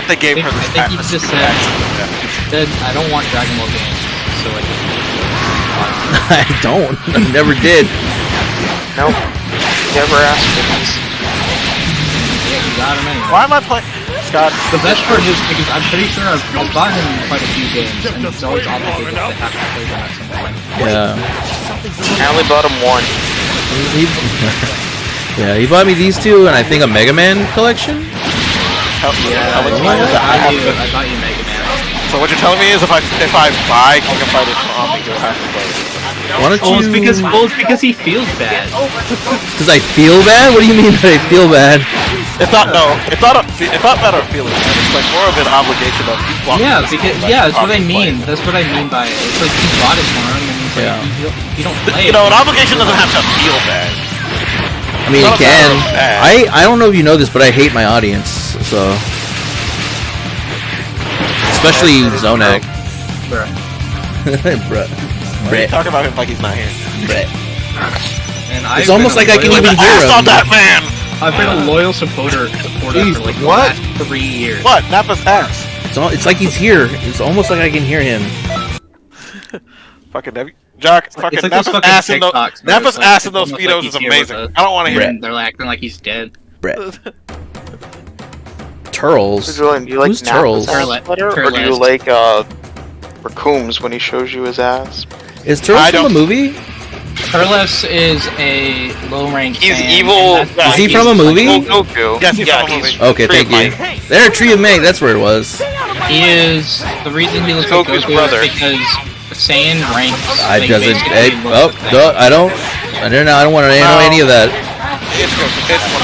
Speaker 1: they gave her this.
Speaker 10: I think he just said, I don't want Dragon Ball games, so
Speaker 2: I don't. I never did.
Speaker 3: Nope. Never asked for these.
Speaker 10: Yeah, you got him anyway.
Speaker 1: Why am I playing? Scott.
Speaker 10: The best part is because I'm pretty sure I've bought him quite a few games, and it's always obligated to have to play them at some point.
Speaker 2: Yeah.
Speaker 3: I only bought him one.
Speaker 2: Yeah, he bought me these two, and I think a Mega Man collection.
Speaker 10: I bought you Mega Man.
Speaker 1: So what you're telling me is if I buy King of Fighters for Omni, you'll have to play it.
Speaker 2: Why don't you?
Speaker 10: It's because he feels bad.
Speaker 2: Because I feel bad? What do you mean that I feel bad?
Speaker 1: It's not matter of feeling bad. It's like more of an obligation of you bought
Speaker 10: that's what I mean. That's what I mean by it. It's like you bought it for him, and it's like you don't play it.
Speaker 1: You know, an obligation doesn't have to feel bad.
Speaker 2: I mean, it can. I don't know if you know this, but I hate my audience, so. Especially Zonak. Bruh.
Speaker 1: Brett. Talk about him like he's not here.
Speaker 2: Brett.
Speaker 10: And
Speaker 2: it's almost like I can even hear him.
Speaker 1: On that man!
Speaker 10: I've been a loyal supporter for like the last 3 years.
Speaker 1: What? Nappa's ass.
Speaker 2: It's like he's here. It's almost like I can hear him.
Speaker 1: Fucking Jock, fucking
Speaker 10: like
Speaker 1: Nappa's ass in those Nappa's ass in those speedos is amazing. I don't want to hear it.
Speaker 10: They're acting like he's dead.
Speaker 2: Brett. Turles.
Speaker 3: Do you like
Speaker 2: Who's Turles?
Speaker 3: Or do you like Raccoons when he shows you his ass?
Speaker 2: Is Turles from a movie?
Speaker 10: Turles is a low-ranked
Speaker 3: He's
Speaker 10: fan,
Speaker 3: evil.
Speaker 2: Is he from a movie?
Speaker 3: Goku.
Speaker 1: Yes, he's from a movie.
Speaker 2: Okay, thank you. There, Tree of Meg, that's where it was.
Speaker 10: He is the reason he looks like
Speaker 3: Goku's
Speaker 10: Goku
Speaker 3: brother.
Speaker 10: is because Saiyan ranks.
Speaker 2: I don't want to know any of that.
Speaker 1: It's Goku.
Speaker 10: It's not.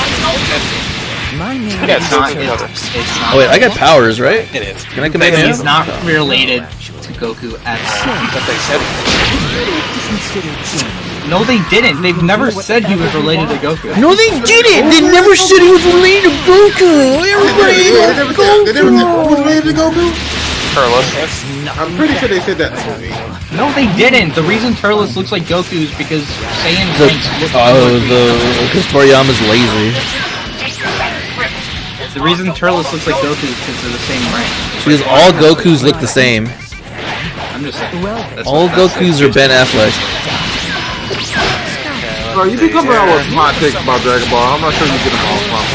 Speaker 2: Oh wait, I got powers, right?
Speaker 1: It is.
Speaker 2: Can I command him?
Speaker 10: He's not related to Goku at all.
Speaker 1: But they said
Speaker 10: No, they didn't. They've never said he was related to Goku.
Speaker 2: No, they didn't. They never said he was related to Goku. Everybody
Speaker 9: They never said Goku was related to Goku.
Speaker 3: Turles.
Speaker 4: I'm pretty sure they said that in the movie.
Speaker 10: No, they didn't. The reason Turles looks like Goku is because Saiyan ranks look
Speaker 2: because Toriyama's lazy.
Speaker 10: The reason Turles looks like Goku is because they're the same rank.
Speaker 2: Because all Gokus look the same.
Speaker 10: I'm just saying.
Speaker 2: All Gokus are Ben Affleck.
Speaker 4: Bro, you be coming out with hot takes about Dragon Ball. I'm not sure you get them all from.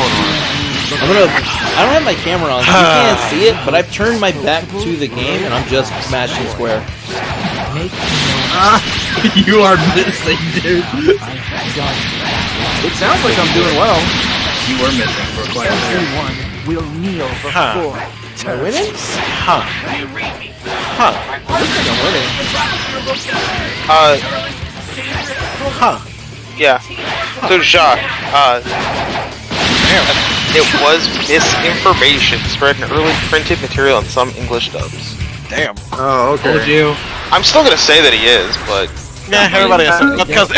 Speaker 4: Hold on.
Speaker 2: I don't have my camera on, so you can't see it, but I've turned my back to the game and I'm just smashing square.
Speaker 10: You are missing, dude.
Speaker 9: It sounds like I'm doing well.
Speaker 10: You were missing for quite a bit.
Speaker 6: Everyone will kneel before.
Speaker 2: Am I winning?
Speaker 1: Huh.
Speaker 2: Looks like I'm winning.
Speaker 3: Yeah. So Jacques, it was misinformation spread in early printed material in some English dubs.
Speaker 1: Damn.
Speaker 4: Oh, okay.
Speaker 10: Told you.
Speaker 3: I'm still gonna say that he is, but
Speaker 1: Yeah, everybody is. Because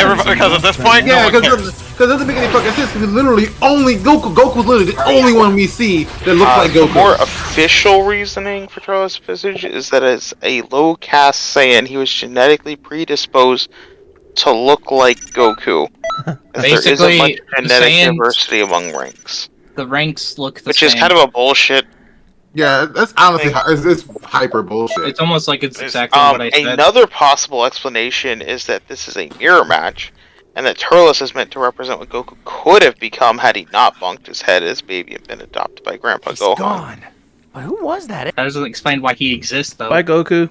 Speaker 1: at this point,
Speaker 4: Yeah,
Speaker 1: no one cares.
Speaker 4: because it doesn't make any fucking sense. Because literally only Goku's literally the only one we see that looks like
Speaker 3: the
Speaker 4: Goku.
Speaker 3: more official reasoning for Turles' visage is that as a low caste Saiyan, he was genetically predisposed to look like Goku. There isn't
Speaker 10: Basically,
Speaker 3: much genetic
Speaker 10: Saiyans-
Speaker 3: diversity among ranks,
Speaker 10: The ranks look the
Speaker 3: which
Speaker 10: same.
Speaker 3: is kind of a bullshit.
Speaker 4: Yeah, that's honestly it's hyper bullshit.
Speaker 10: It's almost like it's exactly what I said.
Speaker 3: Another possible explanation is that this is a mirror match, and that Turles is meant to represent what Goku could have become had he not bonked his head as baby and been adopted by Grandpa Gohan.
Speaker 6: Gone. But who was that?
Speaker 10: That doesn't explain why he exists, though.
Speaker 2: Bye, Goku.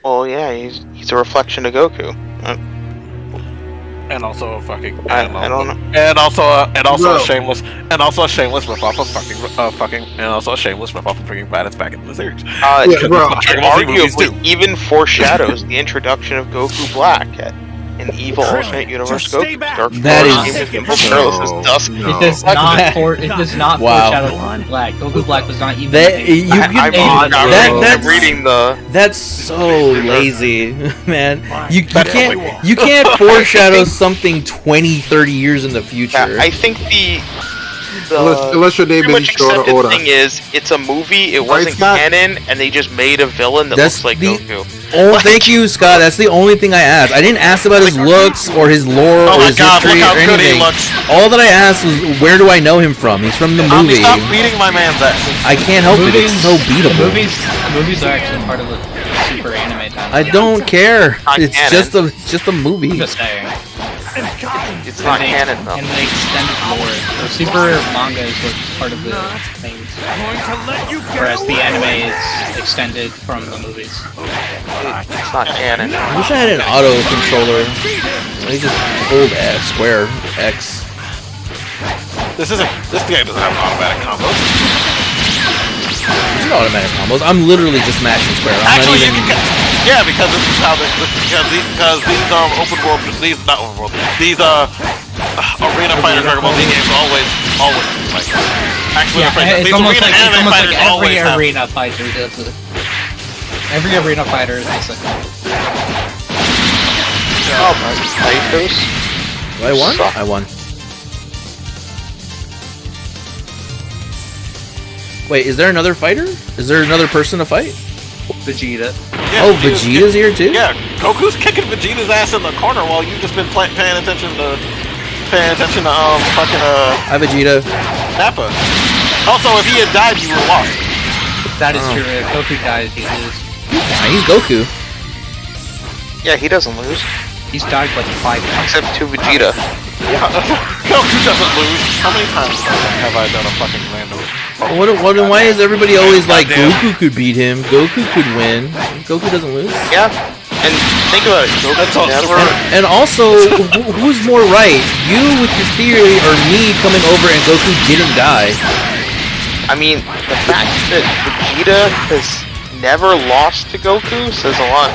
Speaker 3: Well, yeah, he's a reflection of Goku.
Speaker 1: And also a fucking.
Speaker 3: I don't know.
Speaker 1: And also
Speaker 4: Bro.
Speaker 1: a shameless ripoff of and also a shameless ripoff of bringing Raditz back into the series.
Speaker 4: Yeah, bro.
Speaker 1: Dragon Ball Z movies too.
Speaker 3: Arguably, even foreshadows the introduction of Goku Black at an evil alternate universe Goku. Dark
Speaker 2: That
Speaker 3: Force
Speaker 2: is-
Speaker 3: Game with Turles' Dusk.
Speaker 10: It does not. It does not
Speaker 2: Wow.
Speaker 10: foreshadow Goku Black. Goku Black was not even.
Speaker 2: That you
Speaker 3: I'm
Speaker 2: can. That's
Speaker 3: reading the.
Speaker 2: That's so lazy, man. You can't foreshadow something 20, 30 years in the future.
Speaker 3: Yeah, I think the
Speaker 4: Unless your name
Speaker 3: pretty
Speaker 4: is
Speaker 3: much
Speaker 4: short
Speaker 3: accepted
Speaker 4: order.
Speaker 3: thing is it's a movie. It wasn't
Speaker 4: Scott?
Speaker 3: canon, and they just made a villain that
Speaker 2: That's
Speaker 3: looks like
Speaker 2: the-
Speaker 3: Goku.
Speaker 2: Oh, thank you, Scott. That's the only thing I asked. I didn't ask about his looks or his lore
Speaker 1: Oh
Speaker 2: or
Speaker 1: my
Speaker 2: his
Speaker 1: God! Look
Speaker 2: history
Speaker 1: how
Speaker 2: or
Speaker 1: good he
Speaker 2: anything.
Speaker 1: looks.
Speaker 2: All that I asked was, where do I know him from? He's from the movie.
Speaker 1: Stop beating my man's ass.
Speaker 2: I can't help it. It's so beatable.
Speaker 10: Movies are actually part of the Super Anime time.
Speaker 2: I don't care.
Speaker 3: Not
Speaker 2: It's
Speaker 3: canon.
Speaker 2: just a movie.
Speaker 10: Just saying.
Speaker 3: It's not
Speaker 10: And they-
Speaker 3: canon though.
Speaker 10: And the extended lore. The Super manga is what's part of the things. Whereas the anime is extended from the movies.
Speaker 3: It's not canon.
Speaker 2: I wish I had an auto controller. I just hold X, square X.
Speaker 1: This game doesn't have automatic combos.
Speaker 2: These are automatic combos. I'm literally just mashing square. I'm
Speaker 1: Actually,
Speaker 2: not even.
Speaker 1: yeah, because this is how because these open world, not open world, these arena fighter Dragon Ball Z games always like. Actually,
Speaker 10: Yeah,
Speaker 1: these
Speaker 10: it's almost
Speaker 1: arena
Speaker 10: like
Speaker 1: anime fighters always
Speaker 10: every
Speaker 1: have.
Speaker 10: arena fighter does it. Every arena fighter is the same.
Speaker 3: Oh my Typhus.
Speaker 2: I won?
Speaker 3: Suck.
Speaker 2: I won. Wait, is there another fighter? Is there another person to fight?
Speaker 10: Vegeta.
Speaker 1: Yeah,
Speaker 2: Oh, Vegeta's here too?
Speaker 1: Yeah, Goku's kicking Vegeta's ass in the corner while you've just been paying attention to fucking
Speaker 2: Hi, Vegeta.
Speaker 1: Nappa. Also, if he had died, you would have lost.
Speaker 10: That is true. If Goku dies, he loses.
Speaker 2: He's Goku.
Speaker 3: Yeah, he doesn't lose.
Speaker 10: He's died like 5 times.
Speaker 3: Except to Vegeta.
Speaker 1: Goku doesn't lose. How many times have I done a fucking random?
Speaker 2: Why is everybody always like, Goku could beat him, Goku could win, Goku doesn't lose?
Speaker 3: Yeah, and think about it. Goku never.
Speaker 2: And also, who's more right? You with your theory, or me coming over and Goku didn't die?
Speaker 3: I mean, the fact that Vegeta has never lost to Goku says a lot.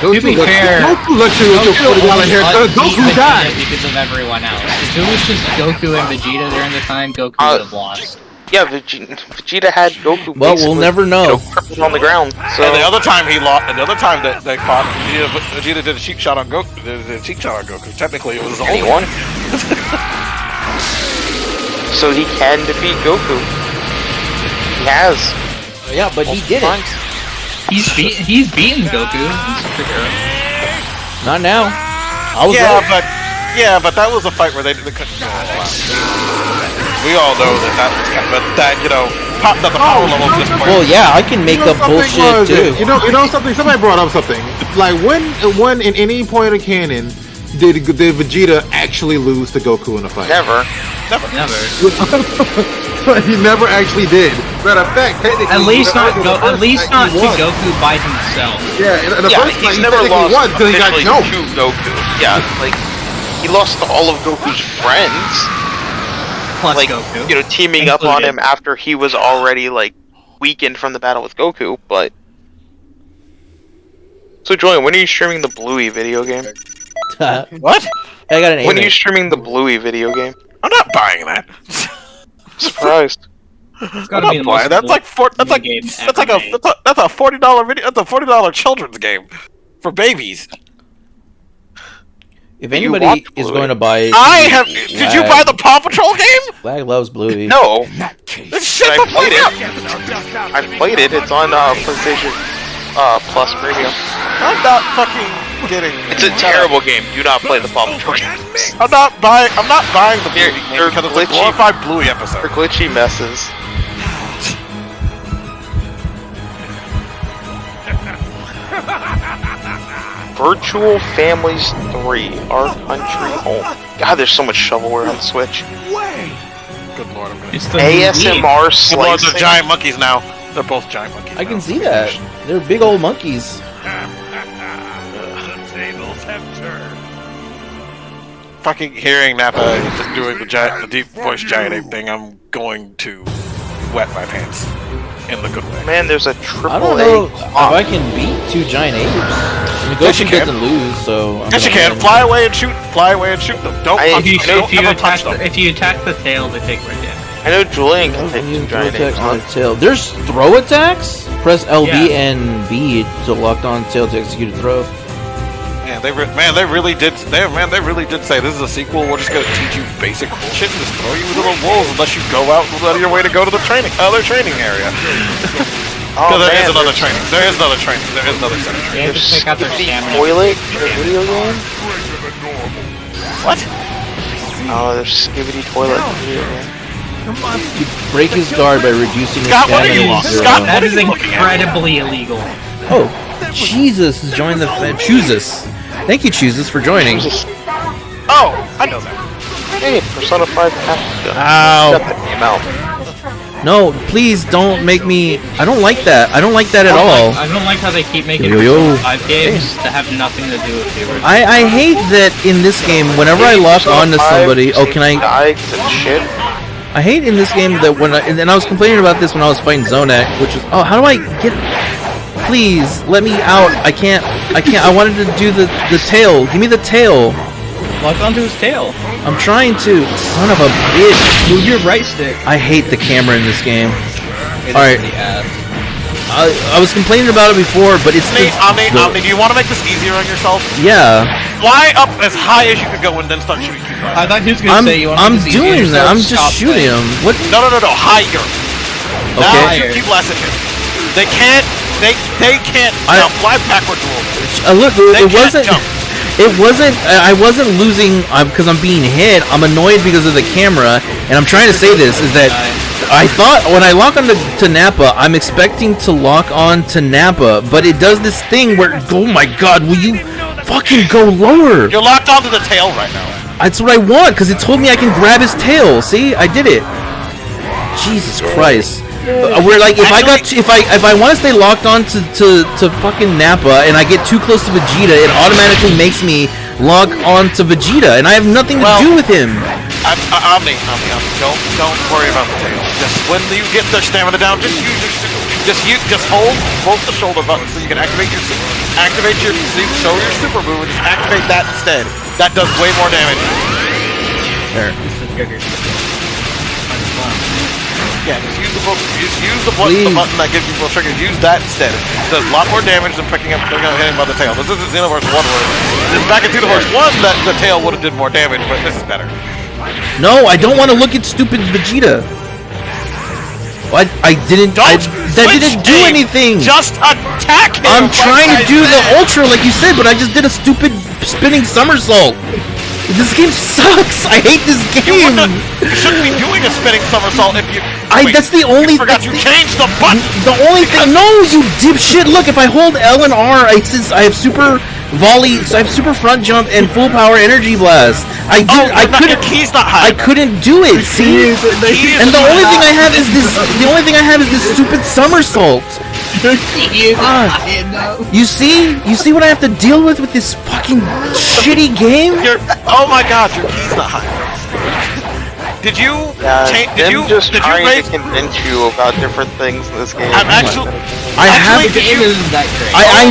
Speaker 10: To be fair,
Speaker 4: Goku let you with your $40 haircut. Goku died.
Speaker 10: Because of everyone else. If it was just Goku and Vegeta during the time, Goku would have lost.
Speaker 3: Yeah, Vegeta had Goku.
Speaker 2: Well, we'll never know.
Speaker 3: Crippled on the ground. So
Speaker 1: And the other time he lost, and the other time that they fought, Vegeta did a cheap shot on Goku. Did a cheap shot on Goku. Technically, it was
Speaker 3: and he won. So he can defeat Goku. He has.
Speaker 2: Yeah, but he didn't.
Speaker 10: He's beaten Goku in superhero.
Speaker 2: Not now. I was
Speaker 1: but that was a fight where they couldn't go all out. We all know that was kind of that the power level at this point.
Speaker 2: Well, yeah, I can make up bullshit too.
Speaker 9: You know something. Somebody brought up something. Like when in any point of canon did Vegeta actually lose to Goku in a fight?
Speaker 3: Never.
Speaker 9: He never actually did. Matter of fact, technically,
Speaker 10: at least not to Goku by himself.
Speaker 9: Yeah, in the first
Speaker 3: he's
Speaker 9: fight,
Speaker 3: never lost
Speaker 9: until he got jumped.
Speaker 3: to Goku. Yeah, like he lost to all of Goku's friends.
Speaker 10: Plus
Speaker 3: like
Speaker 10: Goku,
Speaker 3: teaming up on him after he was already like weakened from the battle with Goku. But so, Julian, when are you streaming the Bluey video game?
Speaker 1: What?
Speaker 2: I got an.
Speaker 3: When are you streaming the Bluey video game?
Speaker 1: I'm not buying that.
Speaker 3: Surprised.
Speaker 10: It's gotta be the most
Speaker 1: that's like that's a $40 video. That's a $40 children's game for babies.
Speaker 2: If anybody is going to buy it,
Speaker 1: did you buy the Paw Patrol game?
Speaker 2: Lag loves Bluey.
Speaker 3: No.
Speaker 1: Shit,
Speaker 3: I played it. I played it. It's on PlayStation Plus Premium.
Speaker 1: I'm not fucking kidding.
Speaker 3: It's a terrible game. Do not play the Paw Patrol game.
Speaker 1: I'm not buying the Bluey game because it's a glorified Bluey episode.
Speaker 3: They're glitchy messes. Virtual Families 3, Our Country Home. God, there's so much shovelware on the Switch.
Speaker 1: Good lord, I'm gonna...
Speaker 3: ASMR slicing.
Speaker 1: Good lord, they're giant monkeys now. They're both giant monkeys.
Speaker 2: I can see that. They're big old monkeys.
Speaker 8: The tables have turned.
Speaker 1: Fucking hearing Nappa just doing the deep voice giant ape thing, I'm going to wet my pants. In the good way.
Speaker 3: Man, there's a triple
Speaker 2: I don't know if I can beat 2 giant apes. I mean, Goku doesn't lose, so...
Speaker 1: Yes, you can. Fly away and shoot them. Don't punch them.
Speaker 10: If you attack the tail, they take right damage.
Speaker 3: I know Julian can take 2 giant apes on
Speaker 2: the tail. There's throw attacks? Press LB and B to lock on tail to execute a throw.
Speaker 1: Man, they really did say this is a sequel. We're just gonna teach you basic bullshit and just throw you into the wolves unless you go out out of your way to go to the other training area. There is another training. There is another training. There is another center.
Speaker 10: Yeah, just check out their stamina.
Speaker 3: Toilet in a video game?
Speaker 1: What?
Speaker 3: Oh, there's Skibidi Toilet in a video game.
Speaker 2: Come on. You break his guard by reducing his stamina.
Speaker 10: Scott, that is incredibly illegal.
Speaker 2: Oh, Jesus has joined the Chooses. Thank you, Chooses, for joining.
Speaker 1: Oh, I know that.
Speaker 3: Hey, Persona 5 Africa.
Speaker 2: Ow. No, please don't make me... I don't like that. I don't like that at all.
Speaker 10: I don't like how they keep making Persona 5 games that have nothing to do with the original.
Speaker 2: I hate that in this game, whenever I lock on to somebody... Oh, can I... I hate in this game that when and I was complaining about this when I was fighting Zonak, which is... Oh, how do I get... Please, let me out. I can't. I wanted to do the tail. Give me the tail.
Speaker 10: Lock onto his tail.
Speaker 2: I'm trying to. Son of a bitch.
Speaker 10: Move your right stick.
Speaker 2: I hate the camera in this game.
Speaker 10: Alright.
Speaker 2: I was complaining about it before, but it's...
Speaker 1: Omni, do you want to make this easier on yourself?
Speaker 2: Yeah.
Speaker 1: Fly up as high as you could go and then start shooting people.
Speaker 10: I thought he was going to say you want
Speaker 2: I'm doing that. I'm just shooting him. What?
Speaker 1: No. Higher.
Speaker 2: Okay.
Speaker 1: Now shoot people as it is. They can't. They can't. Now fly backwards a little bit.
Speaker 2: Look, it wasn't. I wasn't losing because I'm being hit. I'm annoyed because of the camera, and I'm trying to say this is that I thought when I lock on to Nappa, I'm expecting to lock on to Nappa, but it does this thing where, oh my god, will you fucking go lower?
Speaker 1: You're locked onto the tail right now.
Speaker 2: That's what I want because it told me I can grab his tail. See, I did it. Jesus Christ. We're like, if I want to stay locked on to fucking Nappa and I get too close to Vegeta, it automatically makes me log on to Vegeta, and I have nothing to do with him.
Speaker 1: Omni, don't worry about the tail. Just when you get their stamina down, just hold both the shoulder buttons so you can activate your show your super move and just activate that instead. That does way more damage.
Speaker 2: There.
Speaker 1: Yeah, just use the button that gives you more triggers. Use that instead. It does a lot more damage than hitting by the tail. This is Xenoverse 1 where back in Xenoverse 1 that the tail would have did more damage, but this is better.
Speaker 2: No, I don't want to look at stupid Vegeta. I didn't. That didn't do anything.
Speaker 1: Just attack him.
Speaker 2: I'm trying to do the ultra like you said, but I just did a stupid spinning somersault. This game sucks. I hate this game.
Speaker 1: You shouldn't be doing a spinning somersault if you.
Speaker 2: That's the only.
Speaker 1: I forgot you changed the button.
Speaker 2: The only thing. No, you dipshit. Look, if I hold L and R, I have super volley. So I have super front jump and full power energy blast. I couldn't.
Speaker 1: Your key's not high.
Speaker 2: I couldn't do it. See, and the only thing I have is this. The only thing I have is this stupid somersault. You see what I have to deal with this fucking shitty game?
Speaker 1: Oh my god, your key's not high. Did you
Speaker 3: just trying to convince you about different things in this game?
Speaker 2: I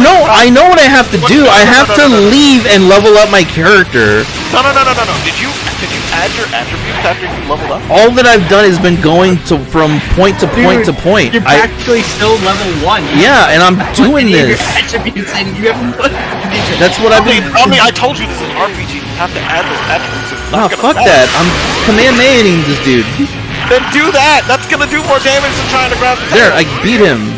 Speaker 2: know what I have to do. I have to leave and level up my character.
Speaker 1: No. Did you add your attributes after you leveled up?
Speaker 2: All that I've done has been going from point to point to point.
Speaker 10: You're practically still level 1.
Speaker 2: Yeah, and I'm doing this. That's what I've been.
Speaker 1: I told you this is an RPG. You have to add those attributes.
Speaker 2: Fuck that. I'm Kamehameha-ing this dude.
Speaker 1: Then do that. That's gonna do more damage than trying to grab the
Speaker 2: There, I beat him.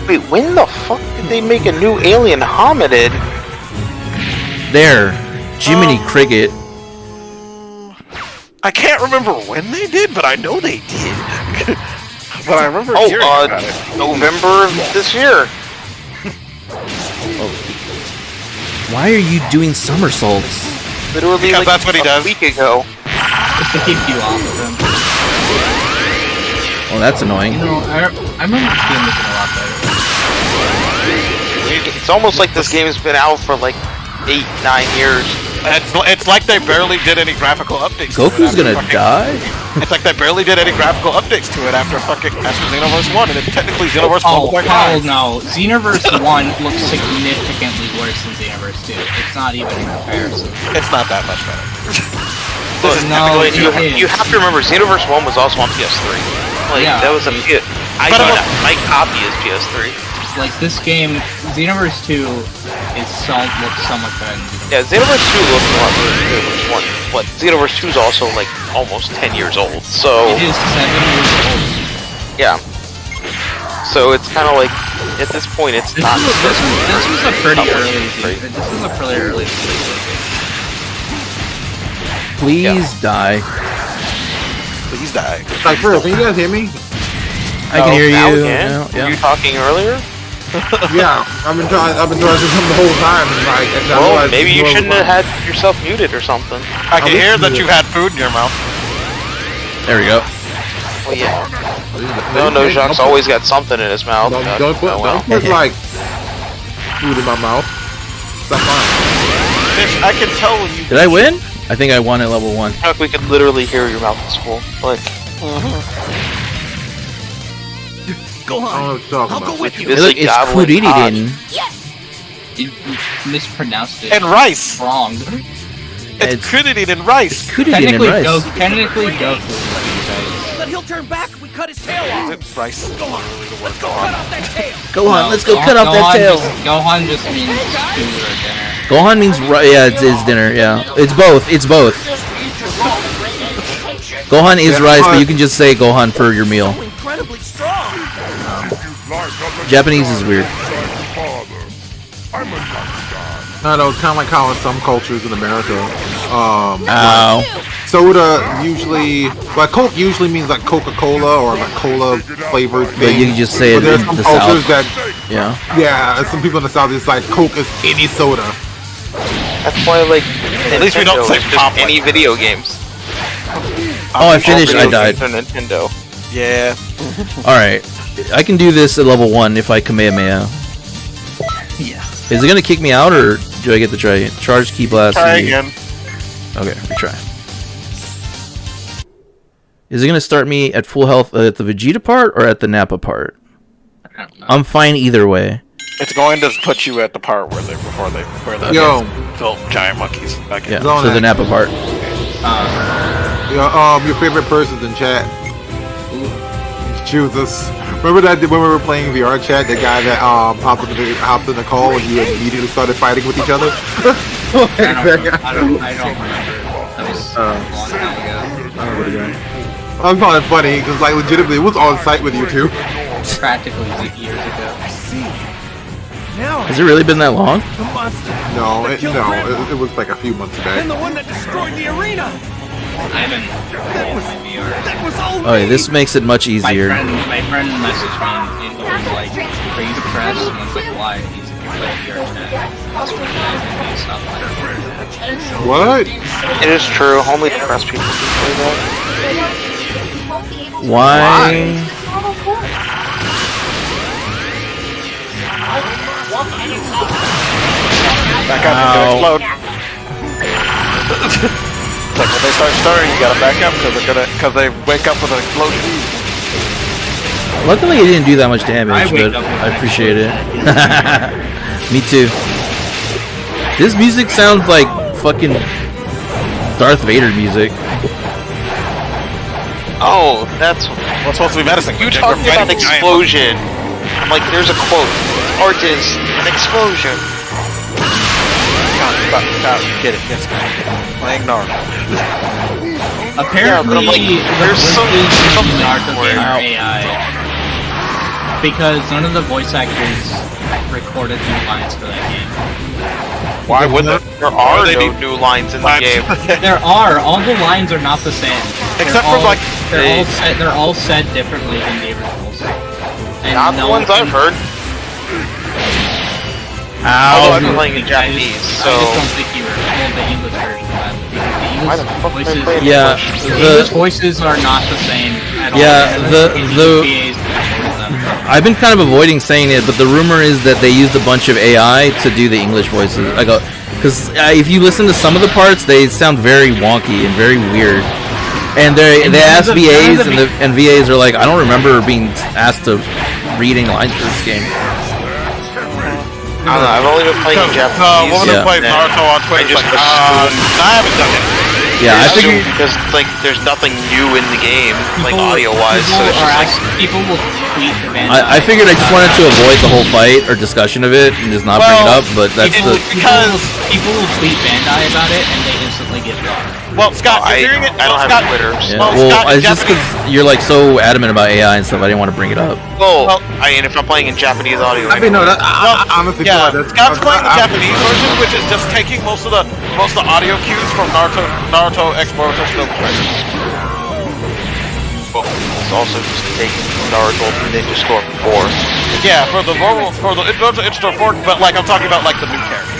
Speaker 3: Wait, when the fuck did they make a new alien hominid?
Speaker 2: There. Jiminy Cricket.
Speaker 1: I can't remember when they did, but I know they did. But I remember hearing about it.
Speaker 3: November of this year.
Speaker 2: Why are you doing somersaults?
Speaker 3: Literally,
Speaker 1: because that's what he does.
Speaker 3: A week ago.
Speaker 10: Just to keep you off of him.
Speaker 2: Well, that's annoying.
Speaker 10: I remember this game looking a lot better.
Speaker 3: It's almost like this game's been out for like 8-9 years.
Speaker 1: It's like they barely did any graphical updates.
Speaker 2: Goku's gonna die?
Speaker 1: It's like they barely did any graphical updates to it after Xenoverse 1, and it's technically Xenoverse 1.9.
Speaker 10: Oh no, Xenoverse 1 looks significantly worse than Xenoverse 2. It's not even in comparison.
Speaker 1: It's not that much better.
Speaker 10: No,
Speaker 3: you have to remember, Xenoverse 1 was also on PS3. Like, yeah, that was a my copy is PS3.
Speaker 10: Like, this game, Xenoverse 2 looks so much better.
Speaker 3: Yeah, Xenoverse 2 looks a lot better than Xenoverse 1, but Xenoverse 2 is also, like, almost 10 years old, so...
Speaker 10: It is 7 years old.
Speaker 3: Yeah. So it's kind of like, at this point, it's not...
Speaker 10: This was a pretty early
Speaker 2: Please die.
Speaker 1: Please die.
Speaker 4: Like, for real, can you guys hear me?
Speaker 2: I can hear you.
Speaker 3: Yeah. Were you talking earlier?
Speaker 4: Yeah, I've been trying to do something the whole time.
Speaker 3: Well, maybe you shouldn't have had yourself muted or something.
Speaker 1: I can hear that you've had food in your mouth.
Speaker 2: There we go.
Speaker 3: Well, yeah. No, Jacques always got something in his mouth.
Speaker 4: Don't put like food in my mouth. Stop lying.
Speaker 1: Fish, I can tell when you.
Speaker 2: Did I win? I think I won at level 1.
Speaker 3: We could literally hear your mouth is full. Like.
Speaker 8: Go on. I'll go with you.
Speaker 2: Look, it's Kuririn.
Speaker 10: You mispronounced it.
Speaker 1: And rice.
Speaker 10: Wrong.
Speaker 1: It's Kuririn and rice.
Speaker 2: It's Kuririn and rice.
Speaker 10: Technically, Goku.
Speaker 8: But he'll turn back. We cut his tail off.
Speaker 1: Is it rice?
Speaker 8: Go on. Let's go cut off that tail.
Speaker 2: Let's go cut off that tail.
Speaker 10: Gohan just means food or dinner.
Speaker 2: Gohan means it's dinner. Yeah, it's both. Gohan is rice, but you can just say Gohan for your meal.
Speaker 8: Incredibly strong.
Speaker 2: Japanese is weird.
Speaker 4: No, it's kind of like how in some cultures in America,
Speaker 2: Ow.
Speaker 4: Soda usually, Coke usually means like Coca-Cola or like cola flavored thing.
Speaker 2: But you can just say it in the South.
Speaker 4: Yeah, some people in the South, it's like Coke is any soda.
Speaker 3: That's why, like,
Speaker 1: at least we don't say pop
Speaker 3: any video games.
Speaker 2: Oh, I finished. I died.
Speaker 3: Nintendo.
Speaker 1: Yeah.
Speaker 2: Alright. I can do this at level 1 if I Kamehameha.
Speaker 10: Yeah.
Speaker 2: Is it gonna kick me out, or do I get to try it? Charge, key blast.
Speaker 1: Try again.
Speaker 2: Okay, retry. Is it gonna start me at full health at the Vegeta part, or at the Nappa part?
Speaker 10: I don't know.
Speaker 2: I'm fine either way.
Speaker 1: It's going to put you at the part where they built giant monkeys.
Speaker 2: Yeah, so the Nappa part.
Speaker 4: Your favorite persons in chat. Choose us. Remember that when we were playing VR chat, the guy that hopped in the call and you immediately started fighting with each other?
Speaker 10: I don't remember. That was a long time ago.
Speaker 4: I'm calling it funny because, like, legitimately, it was on site with you two.
Speaker 10: Practically years ago.
Speaker 2: Has it really been that long?
Speaker 4: No, it was like a few months back.
Speaker 8: And the one that destroyed the arena.
Speaker 10: I haven't played my VR.
Speaker 8: That was all.
Speaker 2: Oh, yeah, this makes it much easier.
Speaker 10: My friend messaged me and he was like, "Are you depressed?" And I was like, "Why?" He's like, "VR chat."
Speaker 4: What?
Speaker 3: It is true. Only depressed people can play that.
Speaker 2: Why?
Speaker 1: Back up, it's gonna explode. It's like when they start stirring, you gotta back up because they wake up with an explosion.
Speaker 2: Luckily, it didn't do that much damage, but
Speaker 10: up
Speaker 2: I appreciate it. Me too. This music sounds like fucking Darth Vader music.
Speaker 3: Oh, that's
Speaker 1: What's supposed to be medicine?
Speaker 3: you talking about explosion. I'm like, there's a quote. Art is an explosion.
Speaker 1: Stop. Get it. Yes, playing Naruto.
Speaker 10: Apparently,
Speaker 3: there's something
Speaker 10: Naruto
Speaker 3: for it.
Speaker 10: game are AI because none of the voice actors recorded new lines for that game.
Speaker 1: Why would they?
Speaker 3: There are no new lines in the game.
Speaker 10: There are. All the lines are not the same.
Speaker 1: Except for, like,
Speaker 10: they're all said differently than the originals. And
Speaker 3: Not the ones I've heard. Although I'm playing in Japanese, so...
Speaker 10: I just don't think you recorded the English version of that.
Speaker 3: Why the fuck am I playing
Speaker 2: Yeah,
Speaker 10: The English voices are not the same at all.
Speaker 2: Yeah, the
Speaker 10: VAs recorded them.
Speaker 2: I've been kind of avoiding saying it, but the rumor is that they used a bunch of AI to do the English voices. I go, because if you listen to some of the parts, they sound very wonky and very weird. And they ask VAs, and VAs are like, I don't remember being asked to reading lines for this game.
Speaker 3: I don't know, I've only been playing in Japanese.
Speaker 1: The woman who plays Naruto on Twitter is like, I haven't done it.
Speaker 2: Yeah, I figured
Speaker 3: because like there's nothing new in the game, like audio-wise, so it's just like
Speaker 10: people will tweet the band.
Speaker 2: I figured I just wanted to avoid the whole fight or discussion of it and just not bring it up, but that's
Speaker 10: because people will tweet Bandai about it and they instantly get blocked.
Speaker 1: Well, Scott, you're hearing it.
Speaker 3: I don't have Twitter.
Speaker 2: yeah. Well, it's just because you're like so adamant about AI and stuff, I didn't want to bring it up.
Speaker 3: Well, I mean, if I'm playing in Japanese audio,
Speaker 4: I mean, no, I honestly feel like that's...
Speaker 1: Scott's playing the Japanese version, which is just taking most of the audio cues from Naruto X Boruto Still Treasure.
Speaker 3: Well, it's also just taking Naruto Ninja Storm 4.
Speaker 1: Yeah, for the Naruto Ninja Storm 4, but like I'm talking about like the new characters.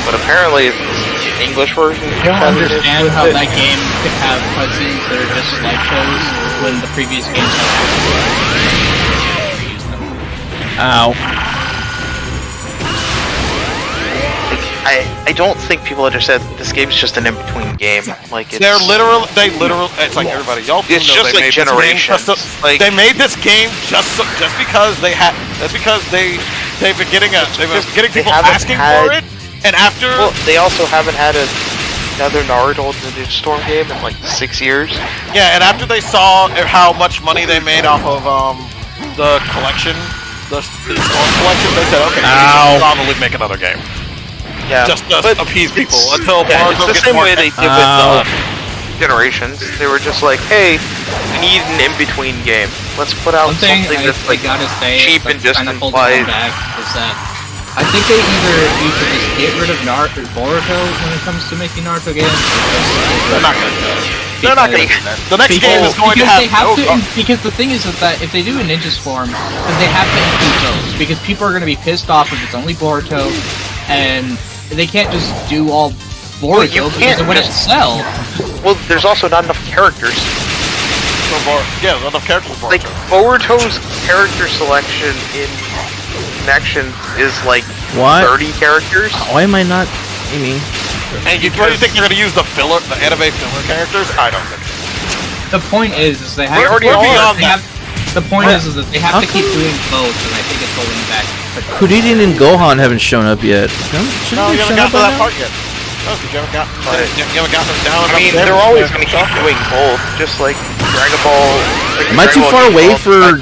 Speaker 3: But apparently, the English version.
Speaker 10: I don't understand how that game could have cutscenes that are just slideshows when the previous games have
Speaker 2: Ow.
Speaker 3: I don't think people understand this game's just an in-between game. Like it's...
Speaker 1: They literally, it's like everybody, y'all
Speaker 3: it's
Speaker 1: know
Speaker 3: just
Speaker 1: they
Speaker 3: like
Speaker 1: made
Speaker 3: generations.
Speaker 1: like, they made this game just because they've been getting people asking for it, and after...
Speaker 3: Well, they also haven't had another Naruto Ninja Storm game in like 6 years.
Speaker 1: Yeah, and after they saw how much money they made off of the collection, the Storm collection, they said, okay, we should probably make another game.
Speaker 3: Yeah,
Speaker 1: just appease people until
Speaker 3: Naruto it's the same way they did with Generations. They were just like, hey, we need an in-between game. Let's put out something that's like cheap and just implied.
Speaker 10: Is that I think they either need to just get rid of Naruto Boruto when it comes to making Naruto games, or just
Speaker 1: they're not gonna do that. They're not gonna do that. The next game is going to have
Speaker 10: because the thing is that if they do a Ninja Storm, then they have to include those, because people are gonna be pissed off if it's only Boruto, and they can't just do all Boruto because it wouldn't sell.
Speaker 3: Well, there's also not enough characters.
Speaker 1: Yeah, not enough characters for
Speaker 3: Boruto. Like, Boruto's character selection in Connection is like 30 characters.
Speaker 2: Why am I not aiming?
Speaker 1: And you think they're gonna use the anime filler characters? I don't think so.
Speaker 10: The point is they have the point is that they have to keep doing both, and I think it's holding back.
Speaker 2: Kuririn and Gohan haven't shown up yet.
Speaker 1: No, you haven't gotten to that part yet. No, you haven't gotten them down.
Speaker 3: I mean, they're always going to keep doing both, just like Dragon Ball.
Speaker 2: Am I too far away for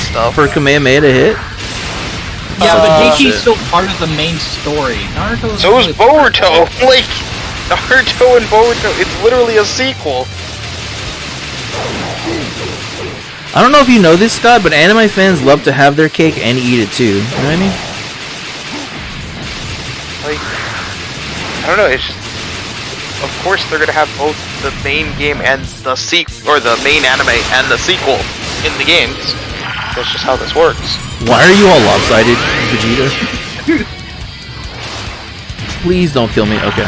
Speaker 3: stuff
Speaker 2: for Kamehameha to hit?
Speaker 10: Yeah, but Geiki's still part of the main story. Naruto.
Speaker 3: So is Boruto. Like Naruto and Boruto, it's literally a sequel.
Speaker 2: I don't know if you know this, Scott, but anime fans love to have their cake and eat it too. You know what I mean?
Speaker 3: Like, I don't know. It's just, of course they're gonna have both the main game and the or the main anime and the sequel in the games. That's just how this works.
Speaker 2: Why are you all lopsided, Vegeta? Please don't kill me. Okay.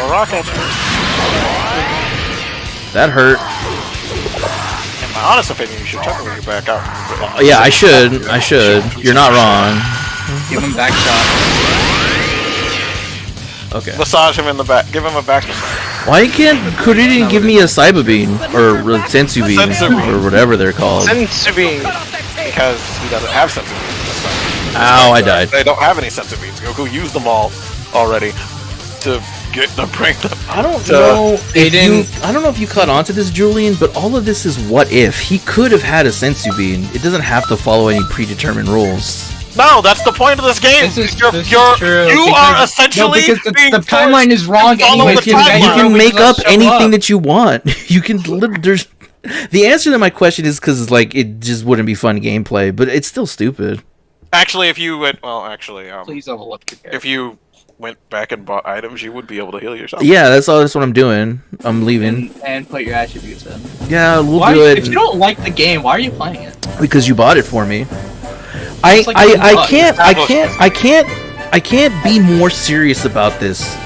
Speaker 1: Rocket.
Speaker 2: That hurt.
Speaker 1: In my honest opinion, you should tuck your back out.
Speaker 2: Yeah, I should. I should. You're not wrong.
Speaker 10: Give him back shot.
Speaker 2: Okay.
Speaker 1: Massage him in the back. Give him a back massage.
Speaker 2: Why can't Kuririn give me a Cyber Beam? Or Sensu Beam? Or whatever they're called.
Speaker 3: Sensu Beam.
Speaker 1: Because he doesn't have sensu beams.
Speaker 2: Ow, I died.
Speaker 1: They don't have any sensu beams. Goku used them all already to get them, bring them.
Speaker 2: I don't know if you caught on to this, Julian, but all of this is what if. He could have had a sensu beam. It doesn't have to follow any predetermined rules.
Speaker 1: No, that's the point of this game.
Speaker 10: This is true.
Speaker 1: You are essentially
Speaker 10: because the timeline is wrong anyway.
Speaker 2: You can make up anything that you want. You can there's the answer to my question is because like it just wouldn't be fun gameplay, but it's still stupid.
Speaker 1: Actually, if you went,
Speaker 10: Please overlook the
Speaker 1: if you went back and bought items, you would be able to heal yourself.
Speaker 2: Yeah, that's what I'm doing. I'm leaving.
Speaker 10: And put your attributes in.
Speaker 2: Yeah, we'll do it.
Speaker 10: If you don't like the game, why are you playing it?
Speaker 2: Because you bought it for me. I can't be more serious about this.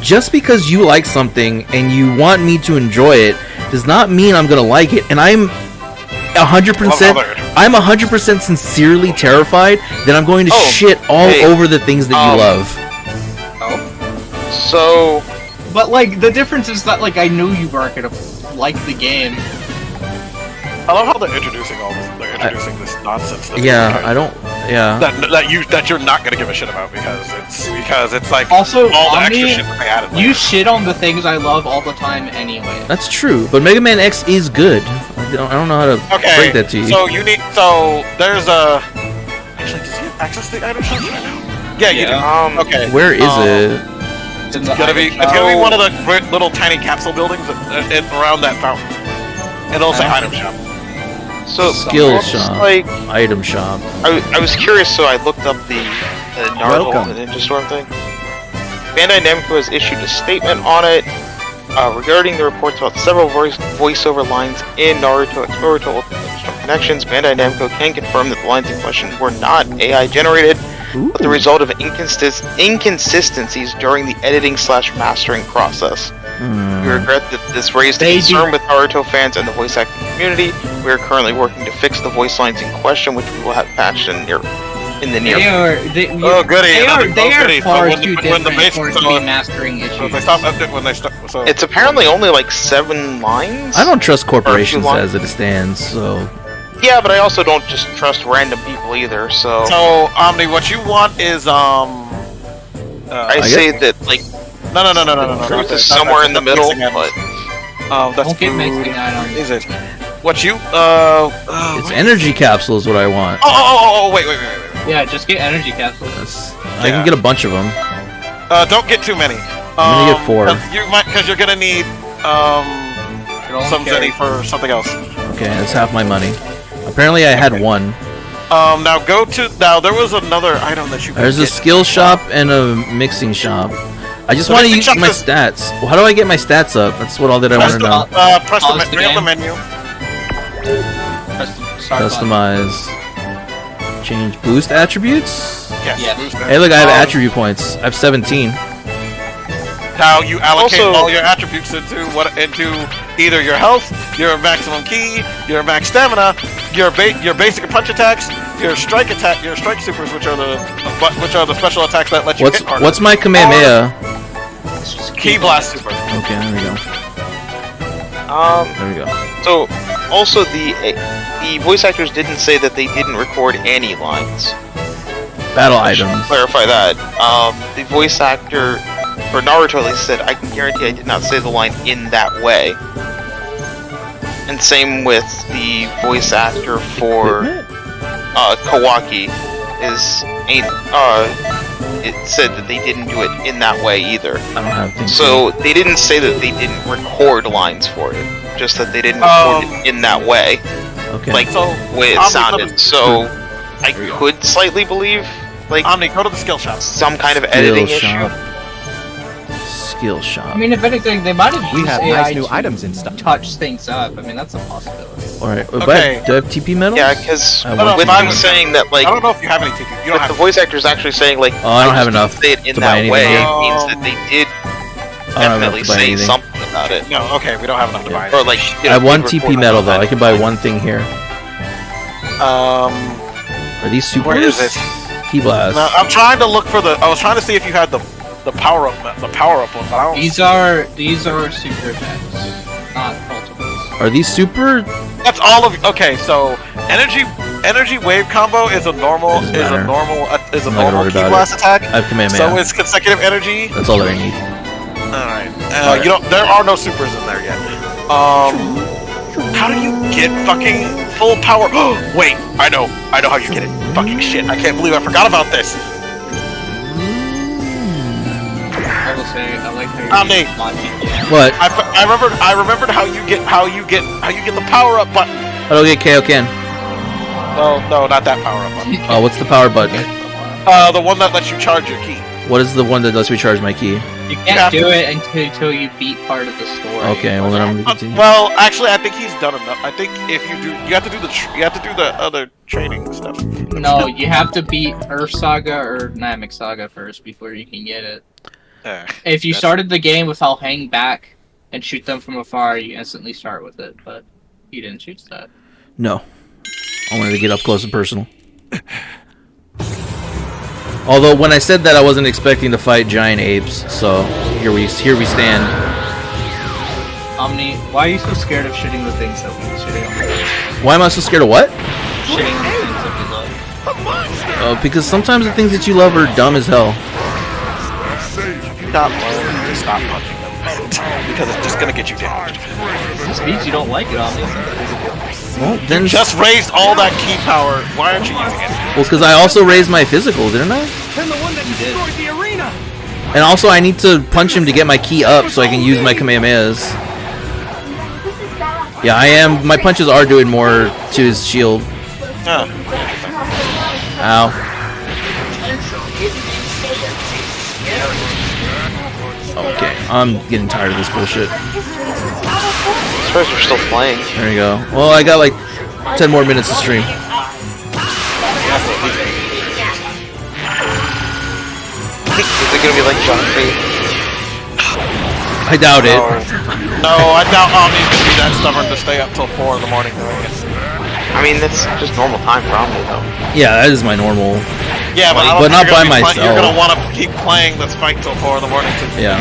Speaker 2: Just because you like something and you want me to enjoy it does not mean I'm gonna like it. And I'm 100% sincerely terrified that I'm going to shit all over the things that you love.
Speaker 3: So,
Speaker 10: but like the difference is that like I knew you weren't gonna like the game.
Speaker 1: I love how they're introducing all this. They're introducing this nonsense. That that you're not gonna give a shit about because it's like
Speaker 10: also
Speaker 1: all the extra shit that they added.
Speaker 10: You shit on the things I love all the time anyway.
Speaker 2: That's true, but Mega Man X is good. I don't know how to break that to you.
Speaker 1: So there's a. Actually, does he have access to the item shops right now? Yeah, you do. Okay.
Speaker 2: Where is it?
Speaker 1: It's gonna be one of the little tiny capsule buildings around that fountain. It'll say item shop.
Speaker 3: So
Speaker 2: skill shop,
Speaker 3: like
Speaker 2: item shop.
Speaker 3: I was curious, so I looked up the Naruto and Ninja Storm thing. Bandai Namco has issued a statement on it regarding the reports about several voiceover lines in Naruto Explorer to Ultimate Ninja Storm Connections. Bandai Namco can confirm that the lines in question were not AI generated, but the result of inconsistencies during the editing/mastering process. We regret that this raised a concern with Naruto fans and the voice acting community. We are currently working to fix the voice lines in question, which we will have patched in the near future.
Speaker 10: They are far too different for it to be mastering issues.
Speaker 3: It's apparently only like 7 lines.
Speaker 2: I don't trust corporations as it stands, so.
Speaker 3: Yeah, but I also don't just trust random people either. So
Speaker 1: Omni, what you want is
Speaker 3: I say that like.
Speaker 1: No.
Speaker 3: Truth is somewhere in the middle, but
Speaker 1: that's
Speaker 10: don't get mixing items.
Speaker 1: Is it? What you
Speaker 2: It's energy capsule is what I want.
Speaker 1: Wait.
Speaker 10: Yeah, just get energy capsules.
Speaker 2: I can get a bunch of them.
Speaker 1: Don't get too many.
Speaker 2: I'm gonna get 4.
Speaker 1: Because you're gonna need some Zenny for something else.
Speaker 2: Okay, that's half my money. Apparently, I had 1.
Speaker 1: Now there was another item that you.
Speaker 2: There's a skill shop and a mixing shop. I just want to use my stats. Well, how do I get my stats up? That's all that I want to know.
Speaker 1: Press the menu.
Speaker 2: Customize. Change boost attributes?
Speaker 1: Yes.
Speaker 2: Hey, look, I have attribute points. I have 17.
Speaker 1: Now you allocate all your attributes into either your health, your maximum ki, your max stamina, your basic punch attacks, your strike supers, which are the special attacks that let you hit harder.
Speaker 2: What's my Kamehameha?
Speaker 1: Ki blast super.
Speaker 2: Okay, there we go. There we go.
Speaker 3: So, also the voice actors didn't say that they didn't record any lines.
Speaker 2: Battle items.
Speaker 3: Clarify that. The voice actor for Naruto at least said, "I can guarantee I did not say the line in that way." And same with the voice actor for Kawaki it said that they didn't do it in that way either.
Speaker 2: I don't have things.
Speaker 3: So they didn't say that they didn't record lines for it, just that they didn't record it in that way.
Speaker 2: Okay.
Speaker 3: Like
Speaker 1: So,
Speaker 3: the way it
Speaker 1: Omni,
Speaker 3: sounded. So I could slightly believe like
Speaker 1: Omni, go to the skill shop.
Speaker 3: some kind of editing
Speaker 2: shop.
Speaker 3: issue.
Speaker 2: Skill shop.
Speaker 10: I mean, if anything, they might have
Speaker 6: We
Speaker 10: used
Speaker 6: have
Speaker 10: AI
Speaker 6: nice new
Speaker 10: to
Speaker 6: items and stuff.
Speaker 10: touch things up. I mean, that's a possibility.
Speaker 2: Alright,
Speaker 1: Okay.
Speaker 2: do I have TP medals?
Speaker 3: Yeah, because
Speaker 2: I
Speaker 1: No, no,
Speaker 3: with
Speaker 1: mine
Speaker 3: him
Speaker 1: was-
Speaker 3: saying that like
Speaker 1: I don't know if you have any TP. You don't
Speaker 3: with
Speaker 1: have
Speaker 3: the voice actors actually saying like
Speaker 2: Oh, I don't have enough
Speaker 3: say it in
Speaker 2: to buy
Speaker 3: that
Speaker 2: anything
Speaker 3: way
Speaker 2: here.
Speaker 3: means that they did
Speaker 2: I don't have enough
Speaker 3: definitely
Speaker 2: to buy
Speaker 3: say
Speaker 2: anything.
Speaker 3: something about it.
Speaker 1: No, okay, we don't have enough to buy it.
Speaker 3: Or like
Speaker 2: I have one TP medal though. I can buy one thing here. Are these supers?
Speaker 1: Where is it?
Speaker 2: Key blast.
Speaker 1: No, I'm trying to look for the. I was trying to see if you had the power up one, but I don't.
Speaker 10: These are super attacks, not multiples.
Speaker 2: Are these super?
Speaker 1: That's all of. Okay, so energy wave combo is a normal
Speaker 2: Doesn't matter. I'm not gonna
Speaker 1: normal
Speaker 2: worry
Speaker 1: key
Speaker 2: about
Speaker 1: blast
Speaker 2: it.
Speaker 1: attack.
Speaker 2: I have Kamehameha.
Speaker 1: So it's consecutive energy.
Speaker 2: That's all that I need.
Speaker 1: All right. You don't. There are no supers in there yet. How do you get fucking full power? Wait, I know how you get it. Fucking shit! I can't believe I forgot about this.
Speaker 10: I will say, I like how you're
Speaker 1: Omni.
Speaker 10: logic. Yeah.
Speaker 2: What?
Speaker 1: I remembered how you get the power up button.
Speaker 2: How do I get KO Ken?
Speaker 1: No, not that power up button.
Speaker 2: Oh, what's the power button?
Speaker 1: The one that lets you charge your key.
Speaker 2: What is the one that lets me charge my key?
Speaker 10: You can't do it until you beat part of the story.
Speaker 2: Okay, well then I'm gonna continue.
Speaker 1: Well, actually, I think he's done enough. I think if you do, you have to do the other training stuff.
Speaker 10: No, you have to beat Earth Saga or Namek Saga first before you can get it. If you started the game with I'll hang back and shoot them from afar, you instantly start with it, but you didn't choose that.
Speaker 2: No, I wanted to get up close and personal. Although when I said that, I wasn't expecting to fight giant apes. So here we stand.
Speaker 10: Omni, why are you so scared of shooting the things that we shooting on?
Speaker 2: Why am I so scared of what?
Speaker 10: Shooting the things that we love.
Speaker 2: Because sometimes the things that you love are dumb as hell.
Speaker 1: Not learn to stop punching them because it's just gonna get you damaged.
Speaker 10: This means you don't like it, Omni.
Speaker 2: Well, then
Speaker 1: Just raised all that key power. Why aren't you using it?
Speaker 2: well, because I also raised my physical, didn't I?
Speaker 8: And the one that destroyed the arena.
Speaker 2: And also, I need to punch him to get my key up so I can use my Kamehamehas. Yeah, I am. My punches are doing more to his shield.
Speaker 1: Oh.
Speaker 2: Ow. Okay, I'm getting tired of this bullshit.
Speaker 3: I suppose you're still playing.
Speaker 2: There you go. Well, I got like 10 more minutes to stream.
Speaker 3: Is it gonna be like John B?
Speaker 2: I doubt it.
Speaker 1: No, I doubt Omni's gonna be that stubborn to stay up till 4 in the morning doing it.
Speaker 3: I mean, that's just normal time for Omni, though.
Speaker 2: Yeah, that is my normal.
Speaker 1: Yeah, but, I
Speaker 2: But
Speaker 1: don't
Speaker 2: not
Speaker 1: think you're
Speaker 2: by
Speaker 1: gonna be
Speaker 2: myself.
Speaker 1: You're gonna want to keep playing this fight till 4 in the morning.
Speaker 2: Yeah.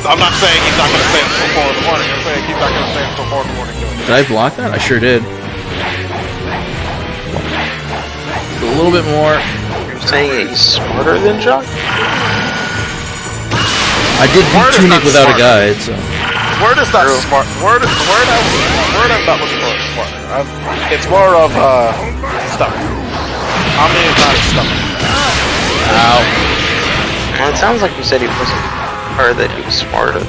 Speaker 1: I'm not saying he's not gonna stay up till 4 in the morning. I'm saying he's not gonna stay up till 4 in the morning doing it.
Speaker 2: Did I block that? I sure did. A little bit more.
Speaker 3: You're saying that he's smarter than John?
Speaker 2: I did beat
Speaker 1: Word is
Speaker 2: Tunic
Speaker 1: not
Speaker 2: without a
Speaker 1: smart.
Speaker 2: guide, so.
Speaker 1: Word is not smart. Word I'm not looking for is smart. It's more of stubborn. Omni is not as stubborn.
Speaker 2: Ow.
Speaker 3: Well, it sounds like you said he wasn't, or that he was smarter than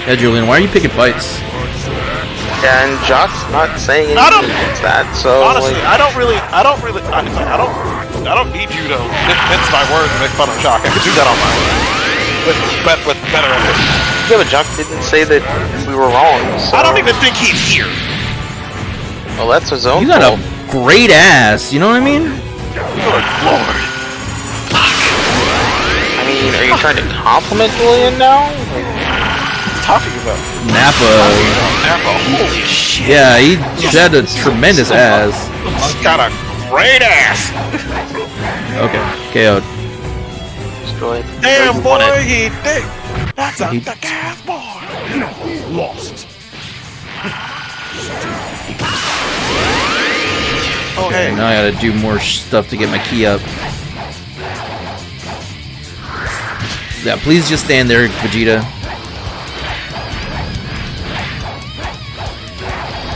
Speaker 2: Yeah, Julian, why are you picking fights?
Speaker 3: Yeah, and Jock's not saying
Speaker 1: I don't-
Speaker 3: anything against that, so
Speaker 1: Honestly,
Speaker 3: like,
Speaker 1: I don't need you to mince my words and make fun of Jock. I could do that on my own. With better efficiency.
Speaker 3: yeah, but Jock didn't say that we were wrong. So.
Speaker 1: I don't even think he's here.
Speaker 3: Well, that's his own
Speaker 2: You got
Speaker 3: fault.
Speaker 2: a great ass, you know what I mean?
Speaker 1: Good lord.
Speaker 3: I mean, are you trying to compliment Julian now? Like,
Speaker 1: Talking about
Speaker 2: Nappa.
Speaker 1: Napa. Holy shit.
Speaker 2: Yeah, he had a tremendous ass.
Speaker 1: He's got a great ass.
Speaker 2: Okay, KO'd.
Speaker 3: destroyed.
Speaker 1: Damn,
Speaker 3: You won
Speaker 1: boy,
Speaker 3: it.
Speaker 1: he did. That's
Speaker 2: He-
Speaker 1: the gas bar.
Speaker 8: Lost.
Speaker 1: Oh,
Speaker 2: Okay,
Speaker 1: hey.
Speaker 2: now I gotta do more stuff to get my key up. Yeah, please just stand there, Vegeta.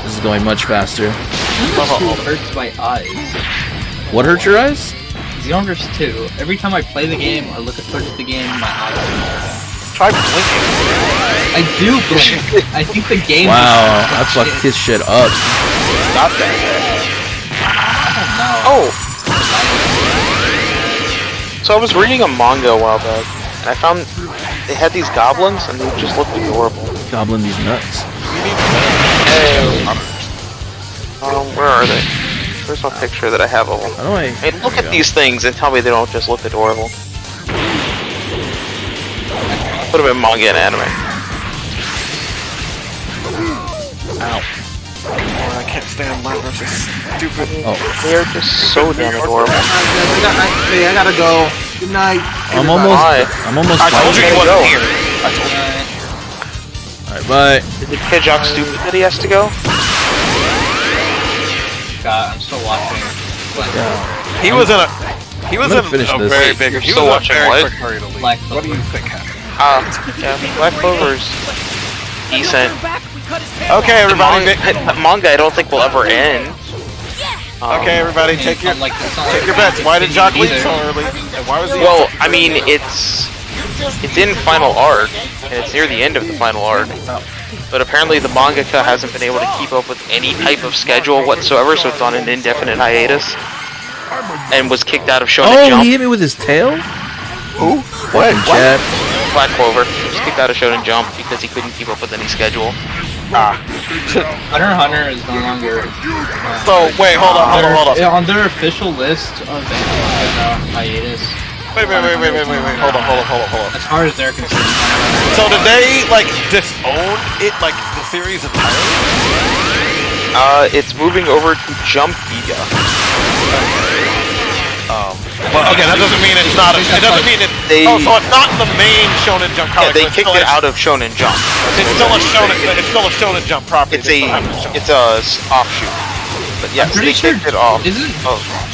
Speaker 2: This is going much faster.
Speaker 10: Xenoverse 2 hurts my eyes.
Speaker 2: What hurts your eyes?
Speaker 10: Xenoverse 2, every time I play the game or look at towards the game, my eyes hurt.
Speaker 1: Try blinking.
Speaker 10: I do blink. I think the game.
Speaker 2: Wow, I fucked his shit up.
Speaker 1: Stop that.
Speaker 3: Oh. So I was reading a manga a while back, and I found they had these goblins, and they just looked adorable.
Speaker 2: Goblin these nuts.
Speaker 3: Hey. Where are they? There's no picture that I have of them.
Speaker 2: How do I?
Speaker 3: Hey, look at these things and tell me they don't just look adorable. Put them in manga and anime.
Speaker 1: Ow. Oh, I can't stand mine. That's just stupid.
Speaker 2: Oh.
Speaker 3: They are just so damn adorable.
Speaker 9: Hey, I gotta go. Good night.
Speaker 2: I'm almost.
Speaker 1: I told you he wasn't here.
Speaker 3: I told you.
Speaker 2: Alright, bye.
Speaker 3: Is it Kidjock stupid that he has to go?
Speaker 10: God, I'm still watching.
Speaker 1: He was in a. He was in a
Speaker 2: finish this.
Speaker 1: very big.
Speaker 3: You're
Speaker 1: He
Speaker 3: still
Speaker 1: was in a
Speaker 3: watching
Speaker 1: very
Speaker 3: what?
Speaker 1: quick hurry to leave.
Speaker 10: Black
Speaker 1: What do you
Speaker 10: Clover.
Speaker 1: think happened?
Speaker 3: Yeah, Black Clover's decent.
Speaker 1: Okay, everybody.
Speaker 3: Manga I don't think will ever end.
Speaker 1: Okay, everybody, take your bets. Why did Jock leave so early? And why was he?
Speaker 3: Well, I mean, it's in final arc, and it's near the end of the final arc. But apparently the mangaka hasn't been able to keep up with any type of schedule whatsoever, so it's on an indefinite hiatus. And was kicked out of Shonen
Speaker 2: Oh,
Speaker 3: Jump.
Speaker 2: he hit me with his tail?
Speaker 1: Who? What?
Speaker 2: Chat.
Speaker 3: Black Clover was kicked out of Shonen Jump because he couldn't keep up with any schedule.
Speaker 10: Hunter x Hunter is no longer.
Speaker 1: So wait, hold on.
Speaker 10: On their official list of hiatus.
Speaker 1: Wait. Hold on.
Speaker 10: As far as they're concerned.
Speaker 1: So did they like disown it, like the series entirely?
Speaker 3: It's moving over to Jump Giga.
Speaker 1: Well, okay, that doesn't mean it's not. It doesn't mean it. So it's not the main Shonen Jump comic.
Speaker 3: Yeah, they kicked it out of Shonen Jump.
Speaker 1: It's still a Shonen Jump property.
Speaker 3: It's a offshoot. But yes,
Speaker 10: I'm pretty
Speaker 3: they
Speaker 10: sure.
Speaker 3: kicked it off.
Speaker 10: Isn't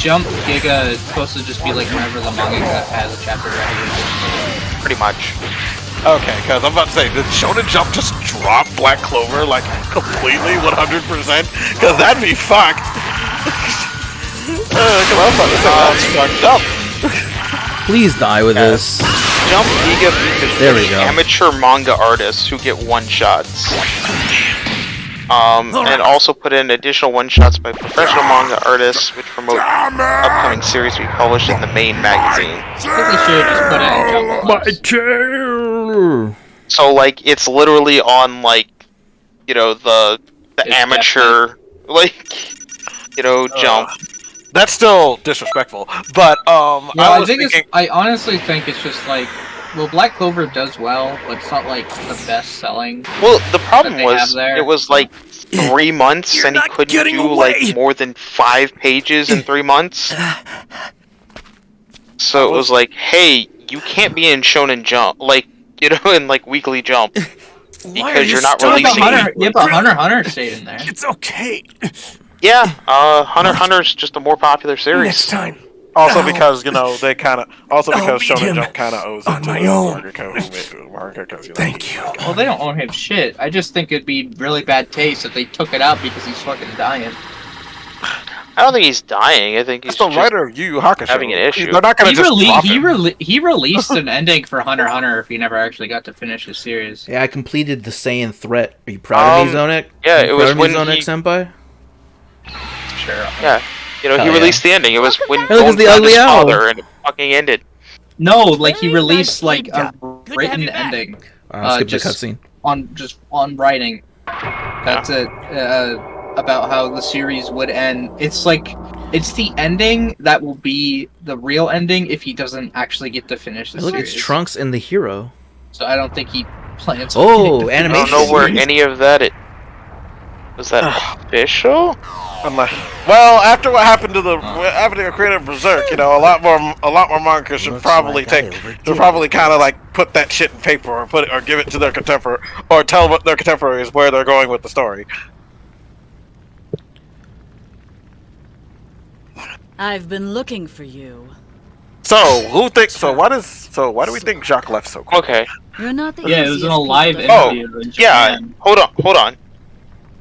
Speaker 10: Jump Giga supposed to just be like whenever the manga has a chapter ready?
Speaker 3: Pretty much.
Speaker 1: Okay, because I'm about to say, did Shonen Jump just drop Black Clover like completely 100%? Because that'd be fucked. Come on, that's fucked up.
Speaker 2: Please die with this.
Speaker 3: Jump Giga features
Speaker 2: There we go.
Speaker 3: amateur manga artists who get one-shots. And also put in additional one-shots by professional manga artists, which promote upcoming series to be published in the main magazine.
Speaker 10: I think they should just put it in Jump
Speaker 2: My
Speaker 10: Plus.
Speaker 2: tail.
Speaker 3: So, like, it's literally on, like, you know, the
Speaker 10: It's
Speaker 3: amateur, like, you know, Jump.
Speaker 1: That's still disrespectful, but I was thinking.
Speaker 10: I honestly think it's just like, well, Black Clover does well, but it's not like the best selling.
Speaker 3: Well, the problem
Speaker 10: that they
Speaker 3: was
Speaker 10: have there.
Speaker 3: it was like 3 months, and he couldn't do like more than 5 pages in 3 months. So it was like, hey, you can't be in Shonen Jump, like, you know, in like Weekly Jump, because you're not releasing.
Speaker 10: Yeah, but Hunter x Hunter stayed in there.
Speaker 8: It's okay.
Speaker 3: Yeah, Hunter x Hunter's just a more popular
Speaker 8: Next
Speaker 3: series.
Speaker 8: time.
Speaker 1: Also because, you know, they kind of... Also
Speaker 8: I'll
Speaker 1: because
Speaker 8: beat
Speaker 1: Shonen
Speaker 8: him
Speaker 1: Jump kind of owes
Speaker 8: on
Speaker 1: it to
Speaker 8: my
Speaker 1: the
Speaker 8: own.
Speaker 1: manga, because, you know...
Speaker 8: Thank you.
Speaker 10: Well, they don't own him shit. I just think it'd be really bad taste if they took it out because he's fucking dying.
Speaker 3: I don't think he's dying. I think he's
Speaker 1: That's the
Speaker 3: just
Speaker 1: writer of Yu Yu Hakusho.
Speaker 3: having an issue.
Speaker 1: They're not going to just drop him.
Speaker 10: He released an ending for Hunter x Hunter if he never actually got to finish his series.
Speaker 2: Yeah, I completed the Saiyan threat. Are you proud of me, Zonek?
Speaker 3: Yeah,
Speaker 2: You
Speaker 3: it was
Speaker 2: proud of me,
Speaker 3: when
Speaker 2: Zonek
Speaker 3: he-
Speaker 2: Senpai?
Speaker 10: Sure.
Speaker 3: Yeah, you know,
Speaker 2: Hell
Speaker 3: he
Speaker 2: yeah.
Speaker 3: released the ending. It was when
Speaker 2: Hey, look, it's
Speaker 3: Gon
Speaker 2: the
Speaker 3: found
Speaker 2: ugly
Speaker 3: his
Speaker 2: owl.
Speaker 3: father, and it fucking ended.
Speaker 10: No, like he released like a written ending
Speaker 2: I'll skip the
Speaker 10: just
Speaker 2: cutscene.
Speaker 10: on writing. That's it. About how the series would end. It's like it's the ending that will be the real ending if he doesn't actually get to finish the
Speaker 2: Hey, look,
Speaker 10: series.
Speaker 2: it's Trunks and the hero.
Speaker 10: So I don't think he plans. on
Speaker 2: Oh,
Speaker 10: getting to finish
Speaker 3: I
Speaker 2: animation.
Speaker 3: don't know where any of that was that official.
Speaker 1: Well, after what happened to the after the creator of Berserk, you know, a lot more manga should probably probably kind of like put that shit in paper or put it or give it to their contemporary or tell their contemporaries where they're going with the story.
Speaker 11: I've been looking for you.
Speaker 1: So who thinks? So why do we think Jacques left so quick?
Speaker 3: Okay.
Speaker 11: You're not the
Speaker 10: Yeah, it was in a
Speaker 11: easiest
Speaker 10: live
Speaker 11: people to-
Speaker 10: interview. in
Speaker 3: Yeah.
Speaker 10: Japan.
Speaker 3: Hold on.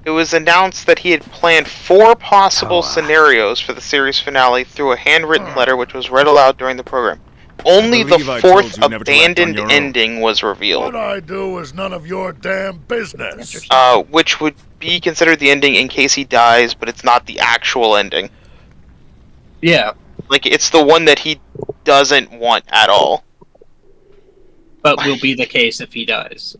Speaker 3: It was announced that he had planned 4 possible scenarios for the series finale through a handwritten letter, which was read aloud during the program. only the fourth abandoned ending was revealed.
Speaker 8: What I do is none of your damn business.
Speaker 3: Which would be considered the ending in case he dies, but it's not the actual ending.
Speaker 10: Yeah.
Speaker 3: Like, it's the one that he doesn't want at all.
Speaker 10: But will be the case if he dies.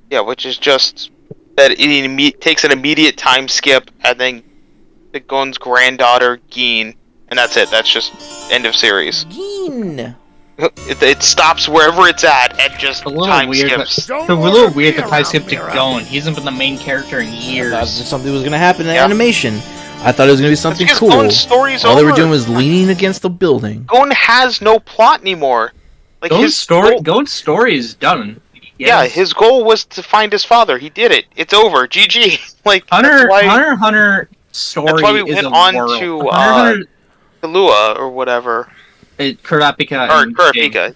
Speaker 3: Yeah, which is just that it takes an immediate time skip, and then the Gon's granddaughter, Geen, and that's it. That's just end of series.
Speaker 2: Geen.
Speaker 3: It stops wherever it's at and just time skips.
Speaker 10: It's a little weird that time skip to Gon. He hasn't been the main character in years.
Speaker 2: I thought something was gonna happen in animation. I thought it was gonna be something cool.
Speaker 3: Gon's story's
Speaker 2: All
Speaker 3: over.
Speaker 2: they were doing was leaning against the building.
Speaker 3: Gon has no plot anymore. Like
Speaker 10: Gon's story is done.
Speaker 3: Yeah, his goal was to find his father. He did it. It's over. GG. Like
Speaker 10: Hunter story.
Speaker 3: That's why we
Speaker 10: is
Speaker 3: went
Speaker 10: a
Speaker 3: on
Speaker 10: world.
Speaker 3: to Kahlua or whatever.
Speaker 10: Kurapika
Speaker 3: or
Speaker 10: and
Speaker 3: Kurapika,
Speaker 10: Jing.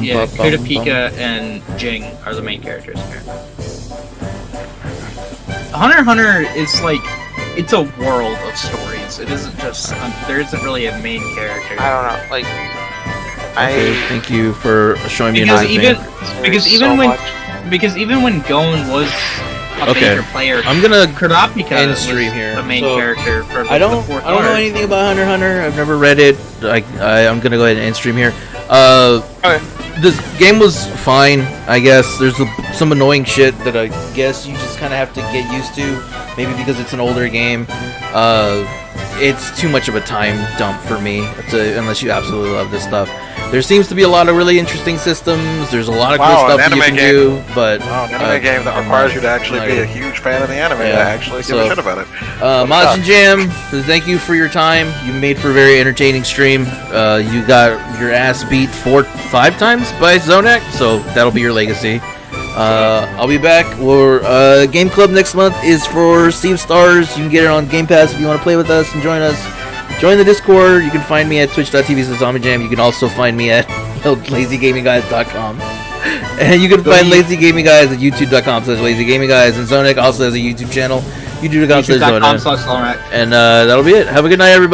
Speaker 10: Yeah, Kurapika and Jing are the main characters here. Hunter x Hunter is like, it's a world of stories. It isn't just, there isn't really a main character.
Speaker 3: I don't know, like,
Speaker 2: Okay, thank you for showing me an eye.
Speaker 10: Because even when Gon was a major player,
Speaker 2: I'm gonna
Speaker 10: Kurapika
Speaker 2: end stream here.
Speaker 10: The main
Speaker 2: So,
Speaker 10: character for
Speaker 2: I don't
Speaker 10: the fourth
Speaker 2: know
Speaker 10: arc.
Speaker 2: anything about Hunter x Hunter. I've never read it. I'm gonna go ahead and end stream here. This game was fine, I guess. There's some annoying shit that I guess you just kind of have to get used to. Maybe because it's an older game. It's too much of a time dump for me, unless you absolutely love this stuff. There seems to be a lot of really interesting systems. There's a lot of cool stuff that you can do, but
Speaker 1: an anime game that requires you to actually be a huge fan of the anime to actually give a shit about it.
Speaker 2: Majin Jam, thank you for your time. You made for a very entertaining stream. You got your ass beat 4-5 times by Zonak, so that'll be your legacy. I'll be back. Game Club next month is for Steam Stars. You can get it on Game Pass if you want to play with us and join us. Join the Discord. You can find me at twitch.tv/ZombieJam. You can also find me at lazygamingguys.com. And you can find Lazy Gaming Guys at youtube.com/lazygamingguys. And Zonek also has a YouTube channel, youtube.com/Zonek.
Speaker 10: youtube.com/Zonek.
Speaker 2: And that'll be it. Have a good night, everybody.